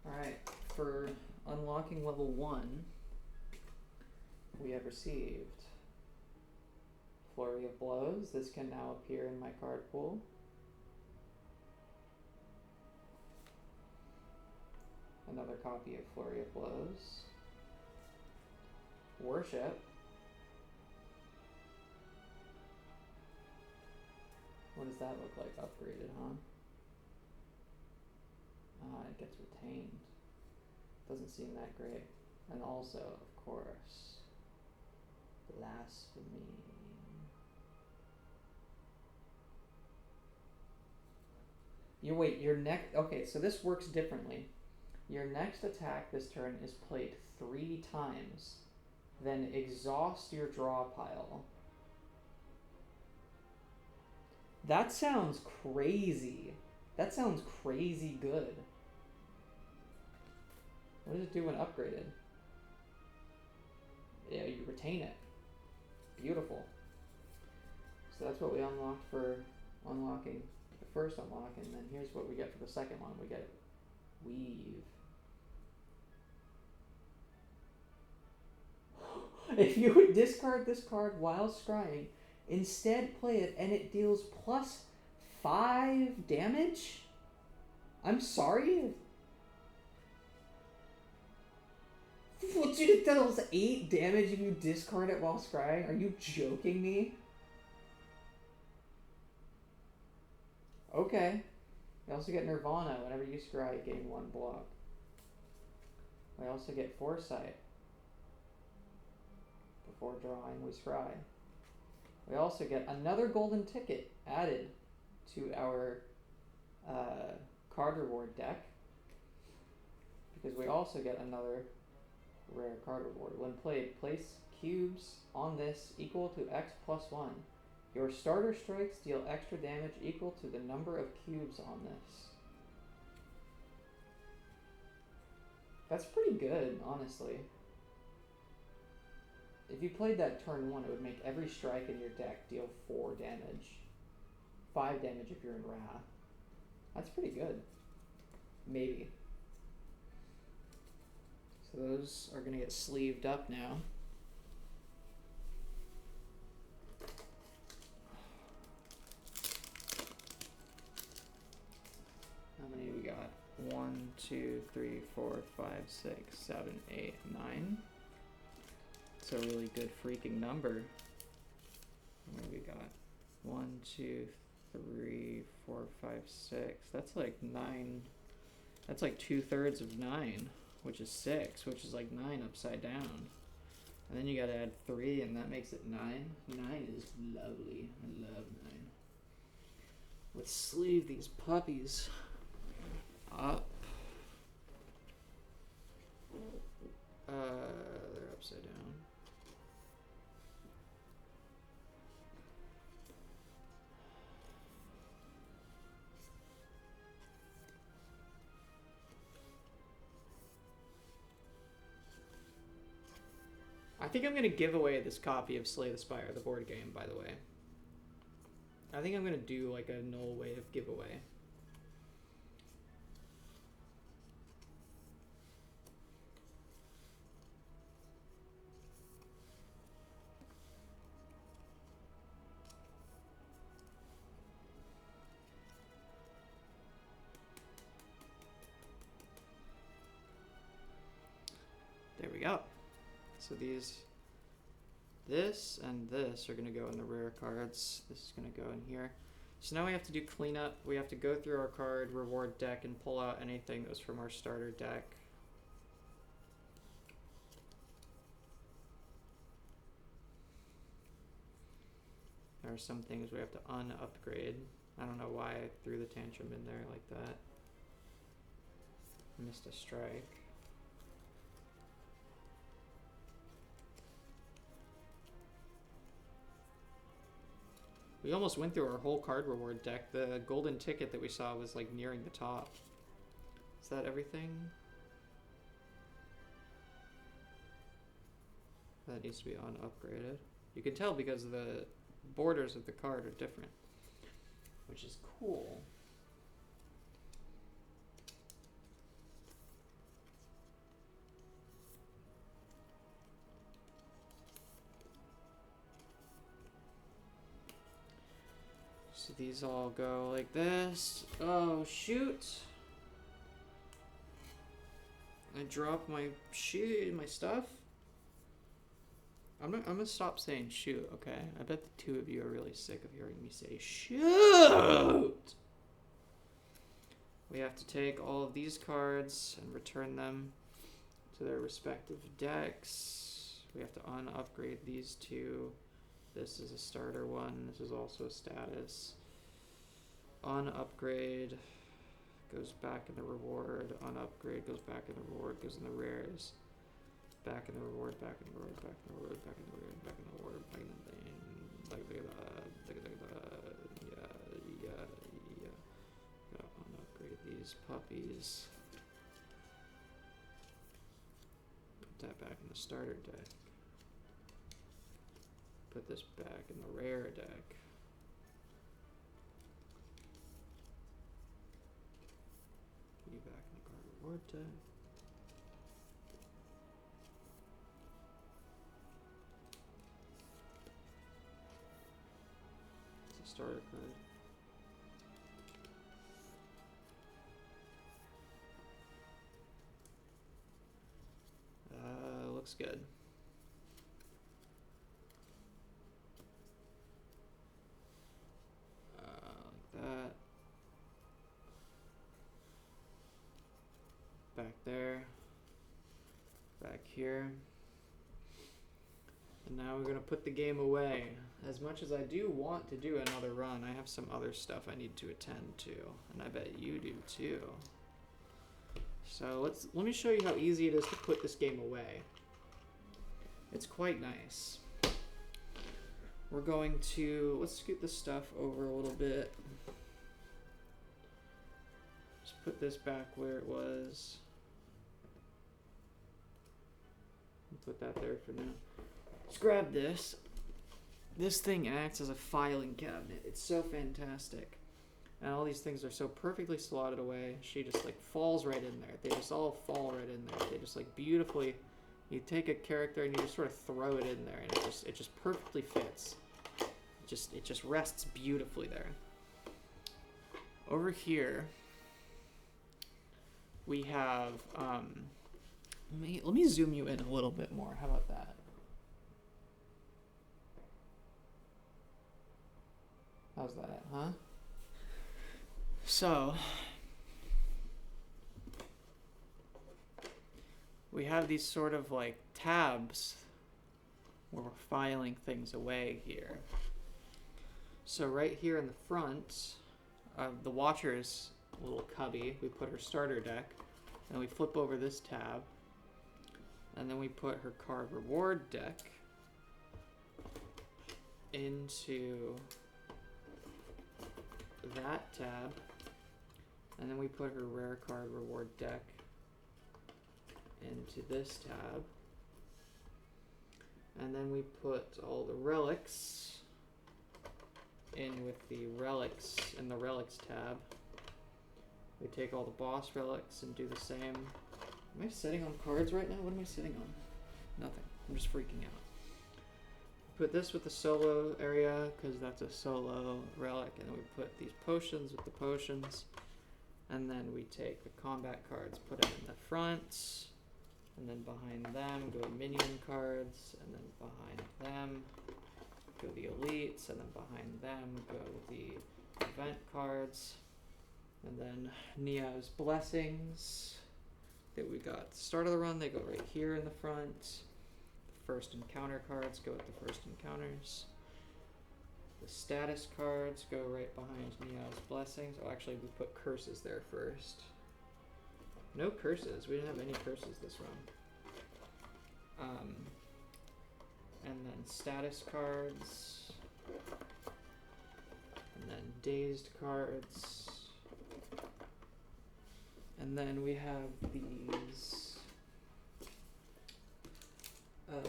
Alright, for unlocking level 1, we have received Flurry of Blows. This can now appear in my card pool. Another copy of Flurry of Blows. Worship. What does that look like upgraded, huh? Ah, it gets retained. Doesn't seem that great. And also, of course, Blasphemy. Your next... Okay, so this works differently. Your next attack this turn is played 3 times. Then exhaust your draw pile. That sounds crazy. That sounds crazy good. What does it do when upgraded? Yeah, you retain it. Beautiful. So that's what we unlocked for unlocking the first unlock, and then here's what we get for the second one. We get Weave. If you would discard this card while scrying, instead play it and it deals +5 damage? I'm sorry? What, dude, it deals 8 damage if you discard it while scrying? Are you joking me? Okay. We also get Nirvana whenever you scry, gain 1 block. We also get Foresight. Before drawing, we scry. We also get another golden ticket added to our card reward deck. Because we also get another rare card reward. When played, place cubes on this equal to X plus 1. Your starter strikes deal extra damage equal to the number of cubes on this. That's pretty good, honestly. If you played that turn 1, it would make every strike in your deck deal 4 damage. 5 damage if you're in Wrath. That's pretty good. Maybe. So those are going to get sleeved up now. How many do we got? 1, 2, 3, 4, 5, 6, 7, 8, 9. It's a really good freaking number. What do we got? 1, 2, 3, 4, 5, 6. That's like 9. That's like 2/3 of 9, which is 6, which is like 9 upside down. And then you gotta add 3, and that makes it 9. 9 is lovely. I love 9. Let's sleeve these puppies up. They're upside down. I think I'm going to give away this copy of Slay the Spire, the board game, by the way. I think I'm going to do like a null wave giveaway. There we go. So this and this are going to go in the rare cards. This is going to go in here. So now we have to do cleanup. We have to go through our card reward deck and pull out anything that was from our starter deck. There are some things we have to un-upgrade. I don't know why I threw the tantrum in there like that. Missed a strike. We almost went through our whole card reward deck. The golden ticket that we saw was like nearing the top. Is that everything? That needs to be un-upgraded. You can tell because the borders of the card are different, which is cool. So these all go like this. Oh shoot! I dropped my my stuff. I'm gonna stop saying shoot, okay? I bet the two of you are really sick of hearing me say shoot! We have to take all of these cards and return them to their respective decks. We have to un-upgrade these two. This is a starter one. This is also a status. Un-upgrade goes back in the reward. Un-upgrade goes back in the reward. Goes in the rares. Back in the reward. Back in the reward. Back in the reward. Back in the reward. Back in the reward. Back in the thing. Like look at that. Yeah. Gotta un-upgrade these puppies. Put that back in the starter deck. Put this back in the rare deck. Put you back in the card reward deck. It's a starter card. Looks good. Like that. Back there. Back here. And now we're gonna put the game away. As much as I do want to do another run, I have some other stuff I need to attend to, and I bet you do too. So let me show you how easy it is to put this game away. It's quite nice. We're going to, let's scoot this stuff over a little bit. Just put this back where it was. Put that there for now. Let's grab this. This thing acts as a filing cabinet. It's so fantastic. And all these things are so perfectly slotted away. She just like falls right in there. They just all fall right in there. They just like beautifully, you take a character and you just sort of throw it in there and it just perfectly fits. It just rests beautifully there. Over here, we have, let me zoom you in a little bit more. How about that? How's that, huh? So, we have these sort of like tabs where we're filing things away here. So right here in the front of the Watcher's little cubby, we put her starter deck, and we flip over this tab, and then we put her card reward deck into that tab, and then we put her rare card reward deck into this tab, and then we put all the relics in with the relics in the relics tab. We take all the boss relics and do the same. Am I sitting on cards right now? What am I sitting on? Nothing. I'm just freaking out. Put this with the solo area because that's a solo relic, and then we put these potions with the potions, and then we take the combat cards, put them in the front, and then behind them go minion cards, and then behind them go the elites, and then behind them go the event cards, and then Neo's blessings that we got at the start of the run, they go right here in the front. First encounter cards go with the first encounters. The status cards go right behind Neo's blessings. Oh, actually, we put curses there first. No curses. We didn't have any curses this run. And then status cards. And then dazed cards. And then we have these.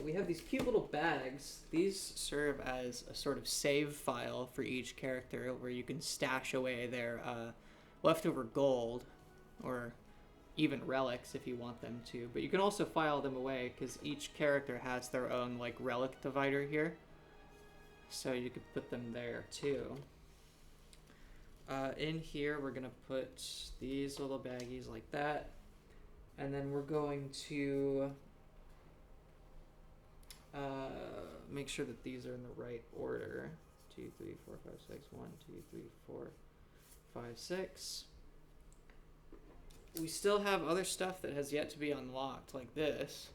We have these cute little bags. These serve as a sort of save file for each character where you can stash away their leftover gold or even relics if you want them to. But you can also file them away because each character has their own like relic divider here. So you could put them there too. In here we're going to put these little baggies like that. And then we're going to make sure that these are in the right order. 2, 3, 4, 5, 6. 1, 2, 3, 4, 5, 6. We still have other stuff that has yet to be unlocked, like this,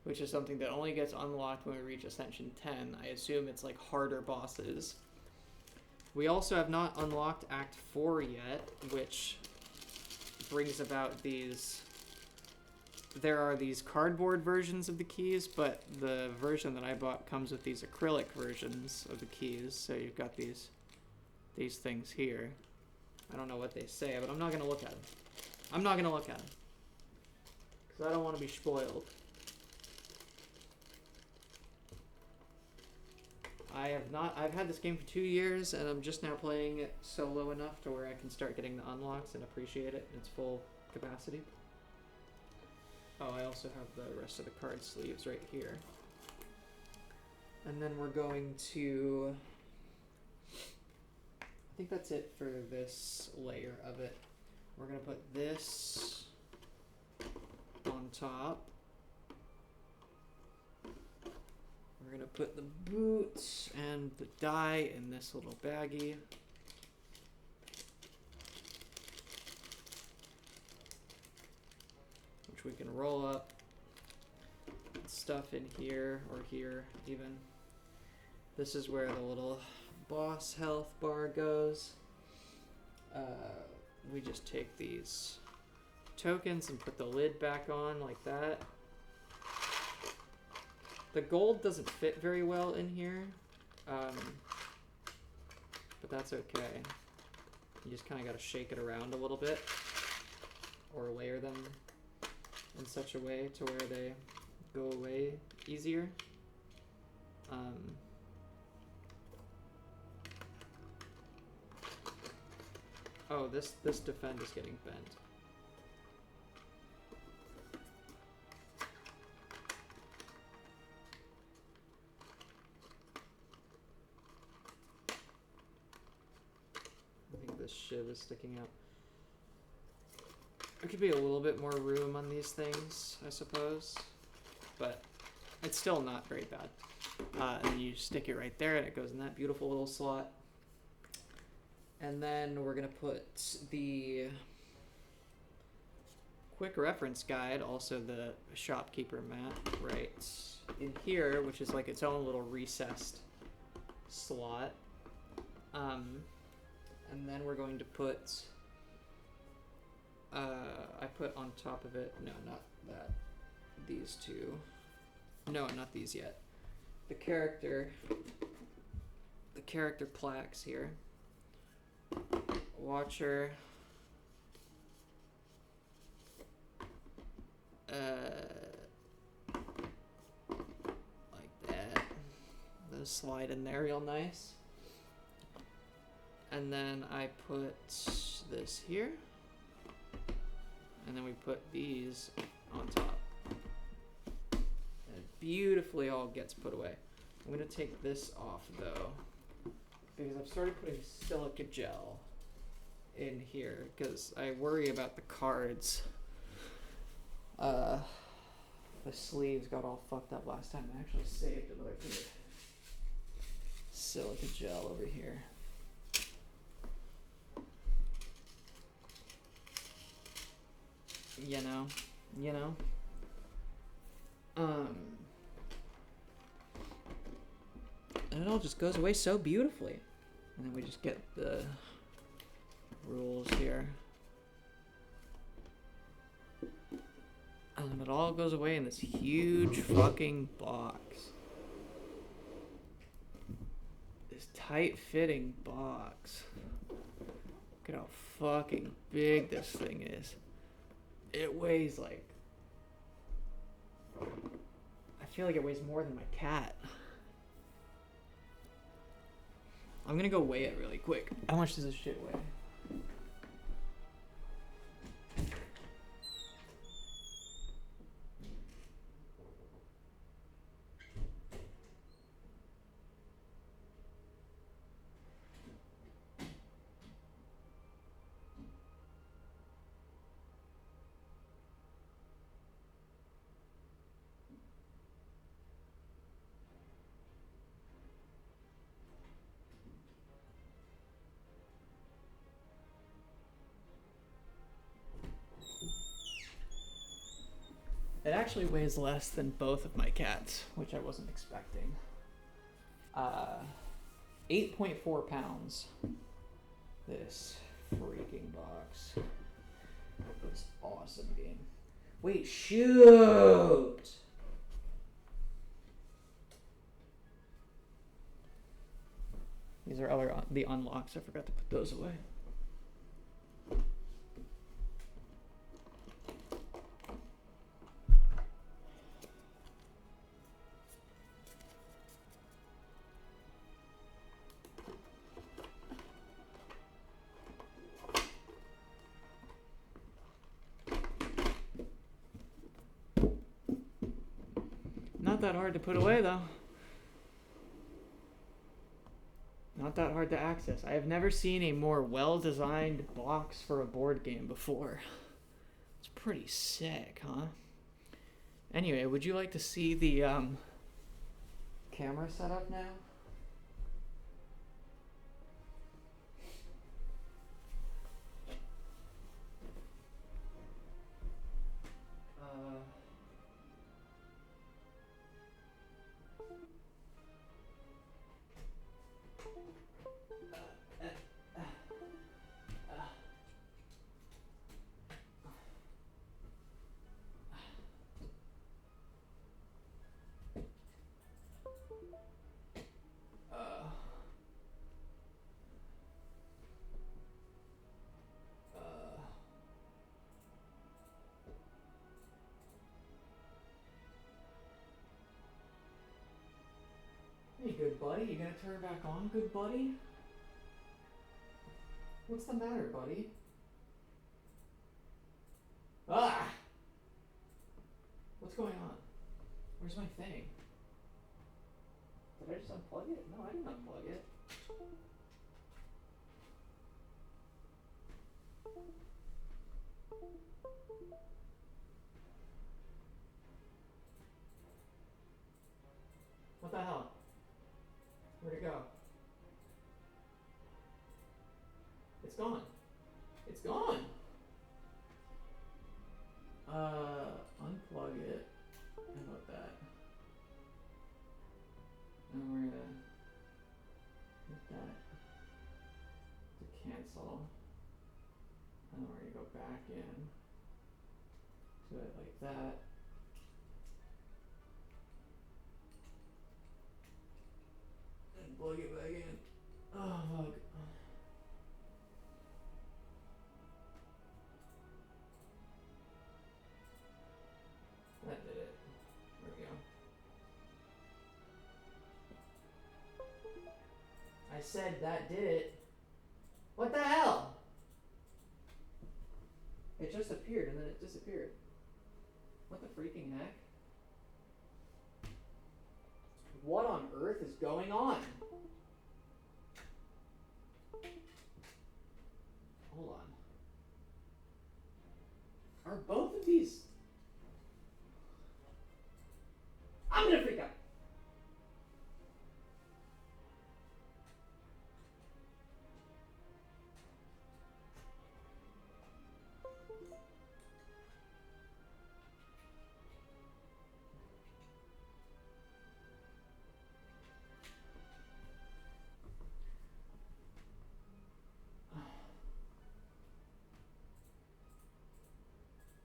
which is something that only gets unlocked when we reach Ascension 10. I assume it's like harder bosses. We also have not unlocked Act 4 yet, which brings about these. There are these cardboard versions of the keys, but the version that I bought comes with these acrylic versions of the keys. So you've got these things here. I don't know what they say, but I'm not going to look at them. I'm not going to look at them. Because I don't want to be spoiled. I've had this game for 2 years, and I'm just now playing it solo enough to where I can start getting the unlocks and appreciate it in its full capacity. Oh, I also have the rest of the card sleeves right here. And then we're going to think that's it for this layer of it. We're gonna put this on top. We're gonna put the boots and the dye in this little baggie. Which we can roll up. Stuff in here, or here even. This is where the little boss health bar goes. We just take these tokens and put the lid back on like that. The gold doesn't fit very well in here, but that's okay. You just kind of got to shake it around a little bit, or layer them in such a way to where they go away easier. Oh, this defend is getting bent. I think this shiv is sticking out. There could be a little bit more room on these things, I suppose, but it's still not very bad. And you stick it right there, and it goes in that beautiful little slot. And then we're gonna put the quick reference guide, also the shopkeeper mat, right in here, which is like its own little recessed slot. And then we're going to put, I put on top of it, no, not that, these two. No, not these yet. The character plaques here. Watcher. Like that. Those slide in there real nice. And then I put this here. And then we put these on top. And it beautifully all gets put away. I'm gonna take this off though, because I've started putting silica gel in here because I worry about the cards. The sleeves got all fucked up last time. I actually saved another bit of silica gel over here. You know. And it all just goes away so beautifully. And then we just get the rules here. And it all goes away in this huge fucking box. This tight-fitting box. Look at how fucking big this thing is. It weighs like... I feel like it weighs more than my cat. I'm gonna go weigh it really quick. How much does this shit weigh? It actually weighs less than both of my cats, which I wasn't expecting. 8.4 pounds. This freaking box. This awesome game. Wait, shoot! These are the unlocks. I forgot to put those away. Not that hard to put away, though. Not not that hard to access. I have never seen a more well-designed box for a board game before. It's pretty sick, huh? Anyway, would you like to see the camera setup now? Hey, good buddy, you gonna turn back on, good buddy? What's the matter, buddy? Ah! What's going on? Where's my thing? Did I just unplug it? No, I didn't unplug it. What the hell? Where'd it go? It's gone. It's gone! Unplug it. How about that? And we're gonna hit that to cancel. And then we're gonna go back in to it like that. And plug it back in. Oh fuck. That did it. There we go. I said that did it. What the hell? It just appeared and then it disappeared. What the freaking heck? What on earth is going on? Hold on. Are both of these... I'm gonna freak out.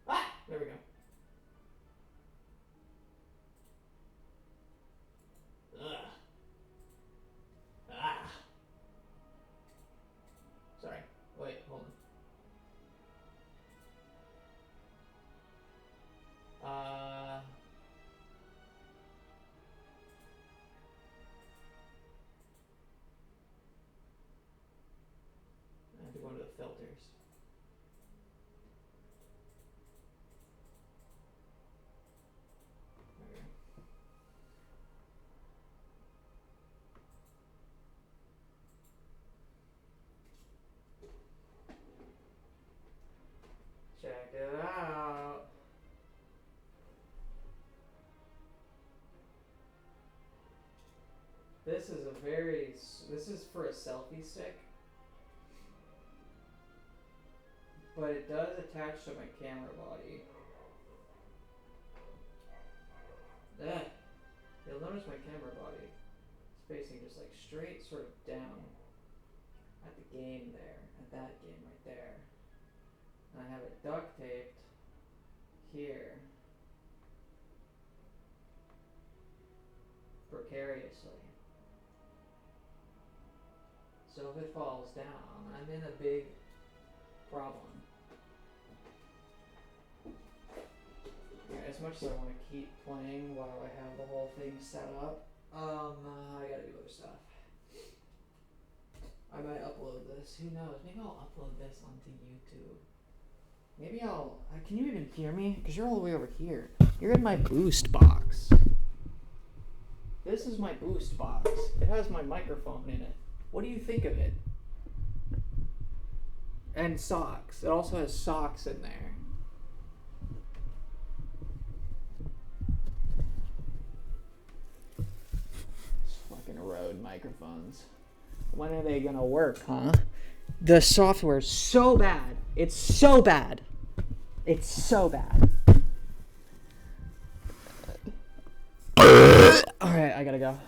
Ah! There we go. Ugh. Ah. Sorry. Wait, hold on. I have to go into the filters. There we go. Check it out. This is this is for a selfie stick. But it does attach to my camera body. That. You'll notice my camera body is facing just like straight sort of down at the game there, at that game right there. And I have it duct taped here precariously. So if it falls down, I'm in a big problem. Yeah, as much as I want to keep playing while I have the whole thing set up, I gotta do other stuff. I might upload this. Who knows? Maybe I'll upload this onto YouTube. Maybe I'll... can you even hear me? Because you're all the way over here. You're in my boost box. This is my boost box. It has my microphone in it. What do you think of it? And socks. It also has socks in there. These fucking Rode microphones. When are they gonna work, huh? The software's so bad. It's so bad. It's so bad. Alright, I gotta go.